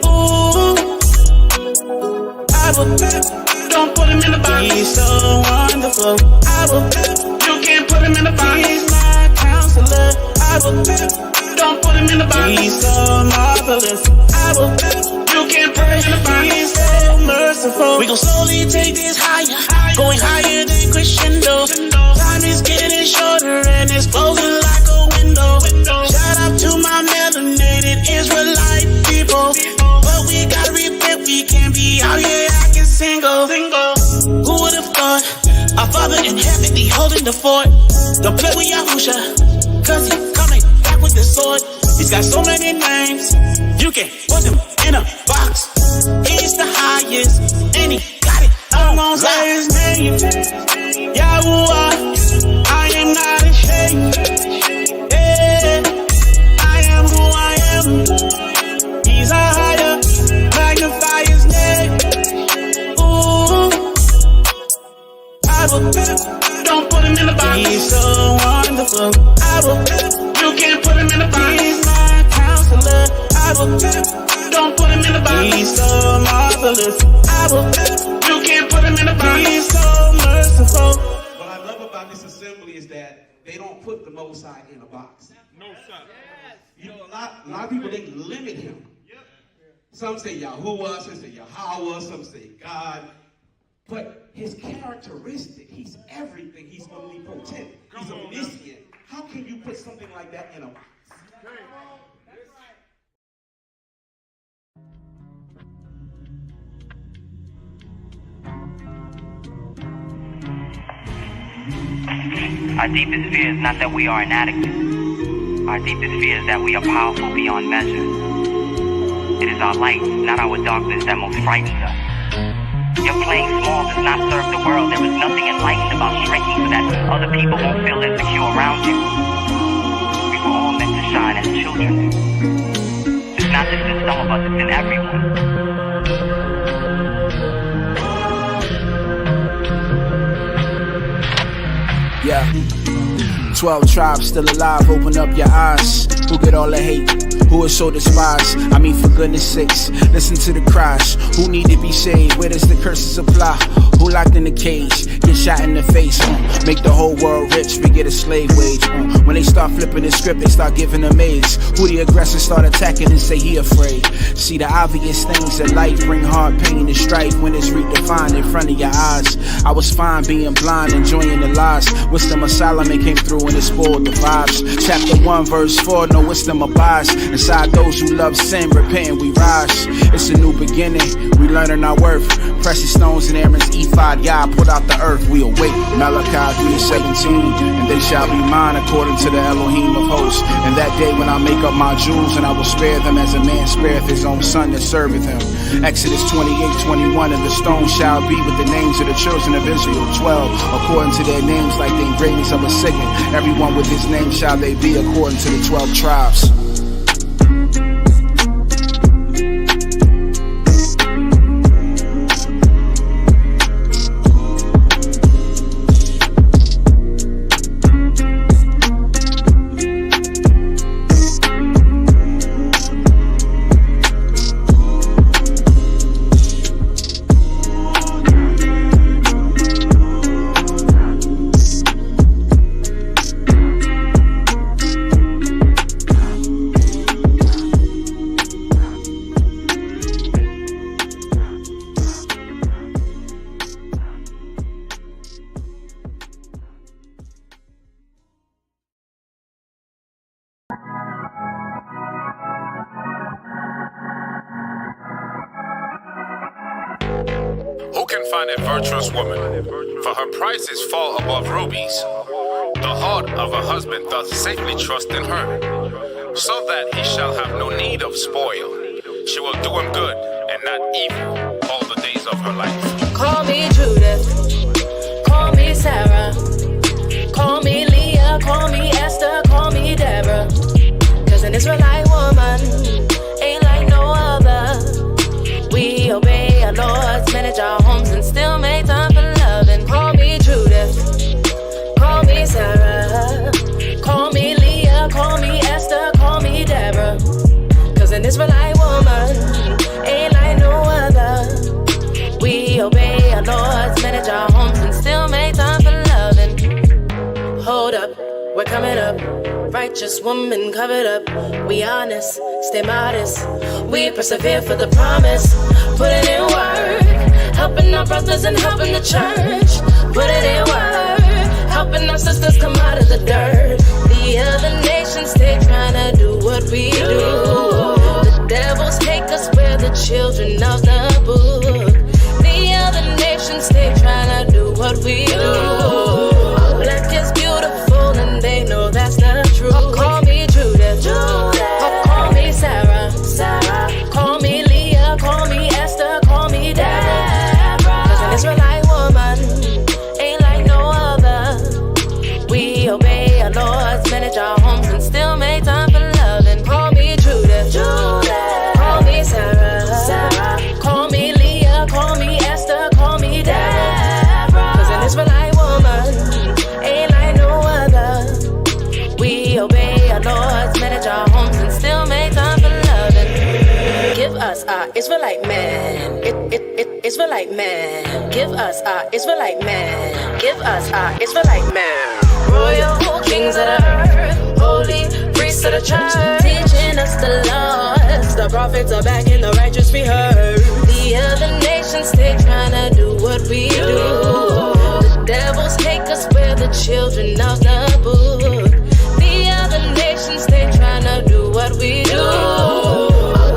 Ooh. I will, don't put him in the box. He's so wonderful. I will, you can't put him in the box. He's my counselor. I will, don't put him in the box. He's so marvelous. I will, you can't put him in the box. He's so merciful. We gon' slowly take this higher, going higher than crescendo. Time is getting shorter and it's closing like a window. Shout out to my melanated Israelite people. But we gotta repent, we can't be out here acting single. Who would've thought? Our Father in heaven, he holding the fort. Don't play with Yahusha, cause he coming back with the sword. He's got so many names, you can put him in a box. He's the highest, and he got it. I'm gonna say his name, Yahuwah. I am not ashamed. Yeah, I am who I am. He's a higher, magnify his name. Ooh, I will, don't put him in the box. He's so wonderful. I will, you can't put him in the box. He's my counselor. I will, don't put him in the box. He's so marvelous. I will, you can't put him in the box. He's so merciful. What I love about this assembly is that they don't put the Most High in a box. No, sir. You know, a lot of people, they limit him. Some say Yahuwah, some say Yahweh, some say God. But his characteristic, he's everything. He's omnipotent. He's omniscient. How can you put something like that in a box? Our deepest fear is not that we are inadequate. Our deepest fear is that we are powerful beyond measure. It is our light, not our darkness, that most frightens us. Your playing small does not serve the world. There is nothing enlightened about shrinking so that other people won't feel insecure around you. We were all meant to shine as children. It's not just in some of us, it's in everyone. Yeah. 12 tribes still alive, open up your eyes. Who get all the hate? Who is so despised? I mean, for goodness sakes, listen to the cries. Who need to be saved? Where does the curses apply? Who locked in the cage? Get shot in the face. Make the whole world rich, we get a slave wage. When they start flipping the script, they start giving them AIDS. Who the aggressor start attacking and say he afraid? See the obvious things in life bring hard pain and strife when it's redefined in front of your eyes. I was fine being blind, enjoying the lies. Wisdom of Solomon came through and it spoiled the vibes. Chapter 1 verse 4, no wisdom abides. Inside those who love sin, repent and we rise. It's a new beginning, we learning our worth. Precious stones and Aaron's ephod, Yah put out the earth. We await Malachi 3:17, and they shall be mine according to the Elohim of hosts. And that day when I make up my jewels, and I will spare them as a man spareth his own son that serveth him. Exodus 28:21, and the stone shall be with the names of the children of Israel, 12, according to their names, like the engravings of a signet. Everyone with his name shall they be, according to the 12 tribes. Who can find a virtuous woman? For her prices fall above rubies. The heart of a husband doth safely trust in her, so that he shall have no need of spoil. She will do him good and not evil all the days of her life. Call me Judith, call me Sarah, call me Leah, call me Esther, call me Deborah. Cause an Israelite woman ain't like no other. We obey our lords, manage our homes, and still make time for loving. Call me Judith, call me Sarah, call me Leah, call me Esther, call me Deborah. Cause an Israelite woman ain't like no other. We obey our lords, manage our homes, and still make time for loving. Hold up, we're coming up. Righteous woman covered up. We honest, stay modest. We persevere for the promise. Put it in work, helping our brothers and helping the church. Put it in work, helping our sisters come out of the dirt. The other nations, they tryna do what we do. The devils take us where the children of the book. The other nations, they tryna do what we do. Black is beautiful and they know that's the truth. Call me Judith, call me Sarah, call me Leah, call me Esther, call me Deborah. Cause an Israelite woman ain't like no other. We obey our lords, manage our homes, and still make time for loving. Call me Judith, call me Sarah, call me Leah, call me Esther, call me Deborah. Cause an Israelite woman ain't like no other. We obey our lords, manage our homes, and still make time for loving. Give us our Israelite man. Israelite man. Give us our Israelite man. Give us our Israelite man. Royal kings of the earth, holy priests of the church, teaching us the laws. The prophets are back and the righteous be heard. The other nations, they tryna do what we do. The devils take us where the children of the book. The other nations, they tryna do what we do.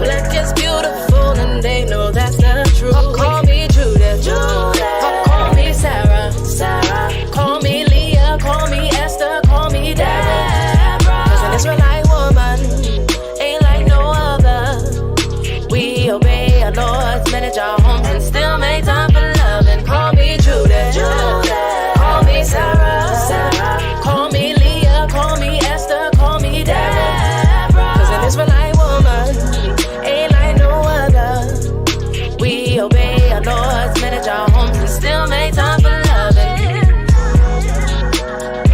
Black is beautiful and they know that's the truth. Call me Judith, call me Sarah, call me Leah, call me Esther, call me Deborah. Cause an Israelite woman ain't like no other. We obey our lords, manage our homes, and still make time for loving. Call me Judith, call me Sarah, call me Leah, call me Esther, call me Deborah. Cause an Israelite woman ain't like no other. We obey our lords, manage our homes, and still make time for loving.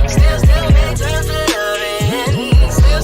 Still make time for loving. Still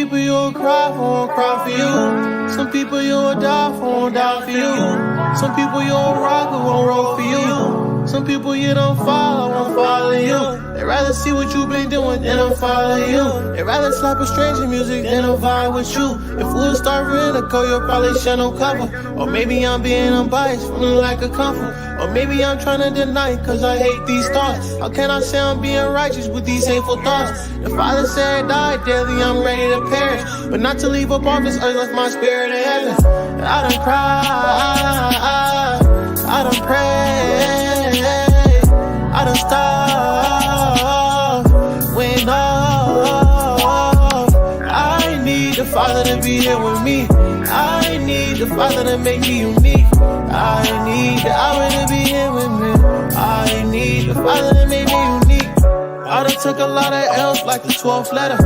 people you'll cry for, cry for you. Some people you'll die for, die for you. Some people you'll rock, won't roll for you. Some people you don't follow, won't follow you. They rather see what you've been doing than to follow you. They rather slap a stranger music than to vibe with you. If we'll start vertical, you'll probably share no cover. Or maybe I'm being unbiased from the lack of comfort. Or maybe I'm trying to deny it cause I hate these thoughts. How can I say I'm being righteous with these hateful thoughts? The Father said die daily, I'm ready to perish. But not to leave up off this earth, left my spirit in heaven. And I done cried, I done prayed, I done starved, went off. I need the Father to be here with me. I need the Father to make me unique. I need the Abba to be here with me. I need the Father to make me unique. I done took a lot of L's like the 12th letter.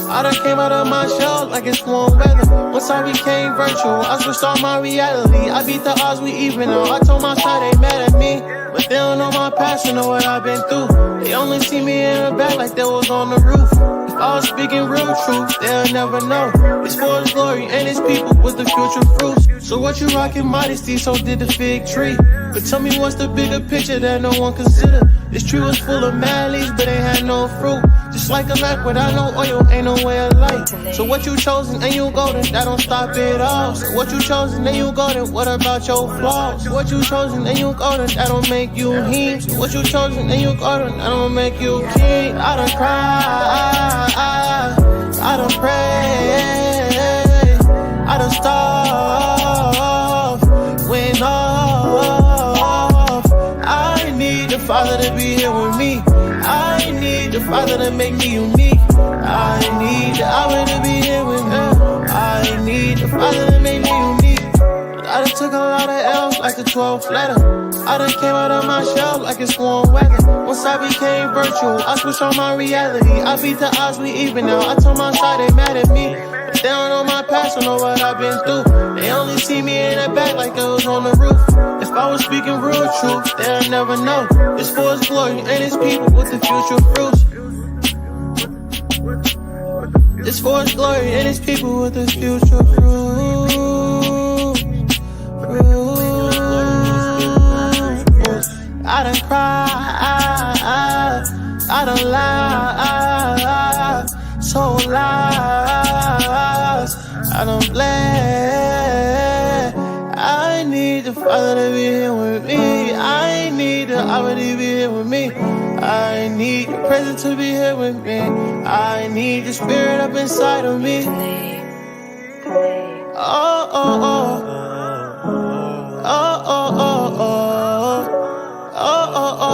I done came out of my shell like it's warm weather. Once I became virtual, I switched on my reality. I beat the odds, we even now. I told my side they mad at me, but they don't know my past and know what I've been through. They only see me in the back like they was on the roof. If I was speaking real truth, they'll never know. It's for His glory and His people with the future fruits. So what you rockin' modesty, so did the fig tree. But tell me what's the bigger picture that no one consider? This tree was full of mad leaves, but ain't had no fruit. Just like a lamp without no oil, ain't no way of light. So what you chosen and you golden, that don't stop it all. So what you chosen and you golden, what about your flaws? So what you chosen and you golden, that don't make you him. So what you chosen and you golden, that don't make you king. I done cried, I done prayed, I done starved, went off. I need the Father to be here with me. I need the Father to make me unique. I need the Abba to be here with me. I need the Father to make me unique. I done took a lot of L's like the 12th letter. I done came out of my shell like it's warm weather. Once I became virtual, I switched on my reality. I beat the odds, we even now. I told my side they mad at me, but they don't know my past or know what I've been through. They only see me in the back like I was on the roof. If I was speaking real truth, they'll never know. It's for His glory and His people with the future fruits. It's for His glory and His people with the future fruits. I done cried, I done lied, so lies, I done bled. I need the Father to be here with me. I need the Abba to be here with me. I need the presence to be here with me. I need the Spirit up inside of me. Oh, oh, oh. Oh, oh, oh, oh. Oh, oh, oh.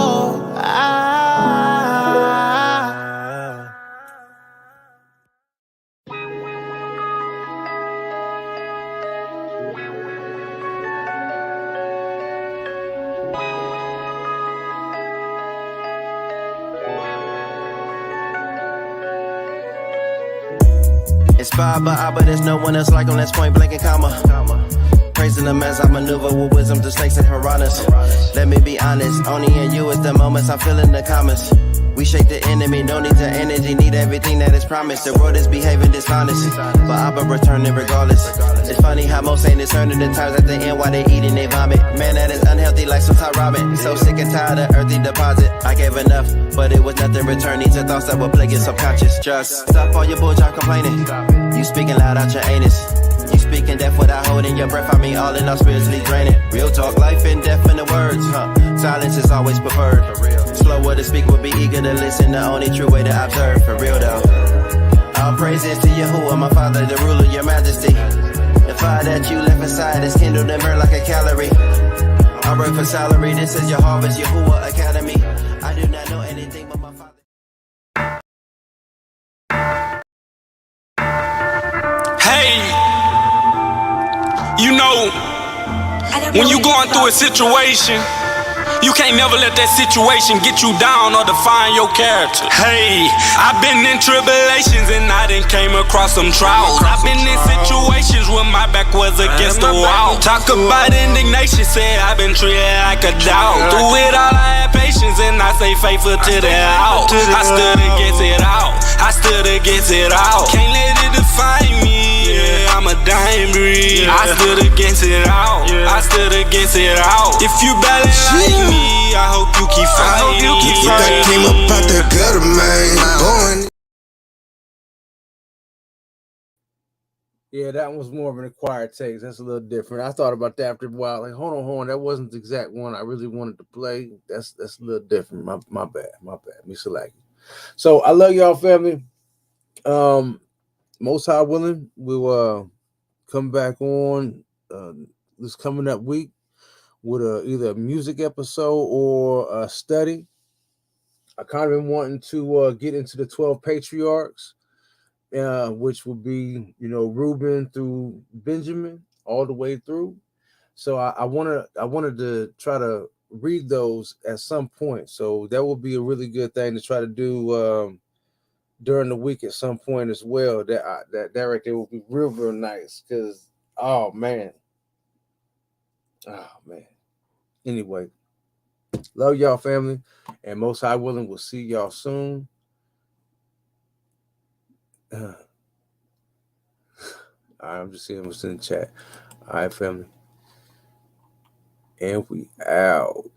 Inspired by Abba, there's no one else like him, that's point blank and comma. Praising him as I maneuver with wisdom to snakes and piranhas. Let me be honest, only in you is the moments I'm feeling the comments. We shake the enemy, no need to energy, need everything that is promised. The world is behaving dishonest, but Abba returning regardless. It's funny how most ain't discerning the times at the end while they eating, they vomit. Man, that is unhealthy like some Ty Robin. So sick and tired of earthy deposit. I gave enough, but it was nothing return. These are thoughts that were plaguing subconscious. Just stop all your bullshit complaining. You speaking loud out your anus. You speaking death without holding your breath. I mean all in all spiritually draining. Real talk, life and death in the words, silence is always preferred. Slower to speak, would be eager to listen. The only true way to observe, for real though. All praises to Yahuwah, my Father, the ruler, your majesty. The fire that you left inside is kindled and burned like a calorie. I work for salary, this is your harvest, Yahuwah Academy. I do not know anything but my Father. Hey, you know, when you going through a situation You can't never let that situation get you down or define your character. Hey, I've been in tribulations and I done came across some trials. I've been in situations where my back was against the wall. Talk about indignation, say I've been treated like a dog. Through it all I had patience and I stay faithful to the out. I stood against it all. I stood against it all. Can't let it define me. Yeah, I'm a dying breed. I stood against it all. I stood against it all. If you barely like me, I hope you keep fighting. That came up out the gutter, man. Boy. Yeah, that was more of an acquired taste. That's a little different. I thought about that after a while. Like, hold on, that wasn't the exact one I really wanted to play. That's a little different. My bad. Me select. So I love y'all, family. Most High willing, we'll come back on this coming up week with either a music episode or a study. I kind of been wanting to get into the 12 patriarchs, which will be, Reuben through Benjamin all the way through. So I wanted to try to read those at some point. So that will be a really good thing to try to do during the week at some point as well. That right there will be real nice because oh man. Anyway, love y'all, family, and Most High willing, we'll see y'all soon. All right, I'm just seeing what's in the chat. All right, family, and we out.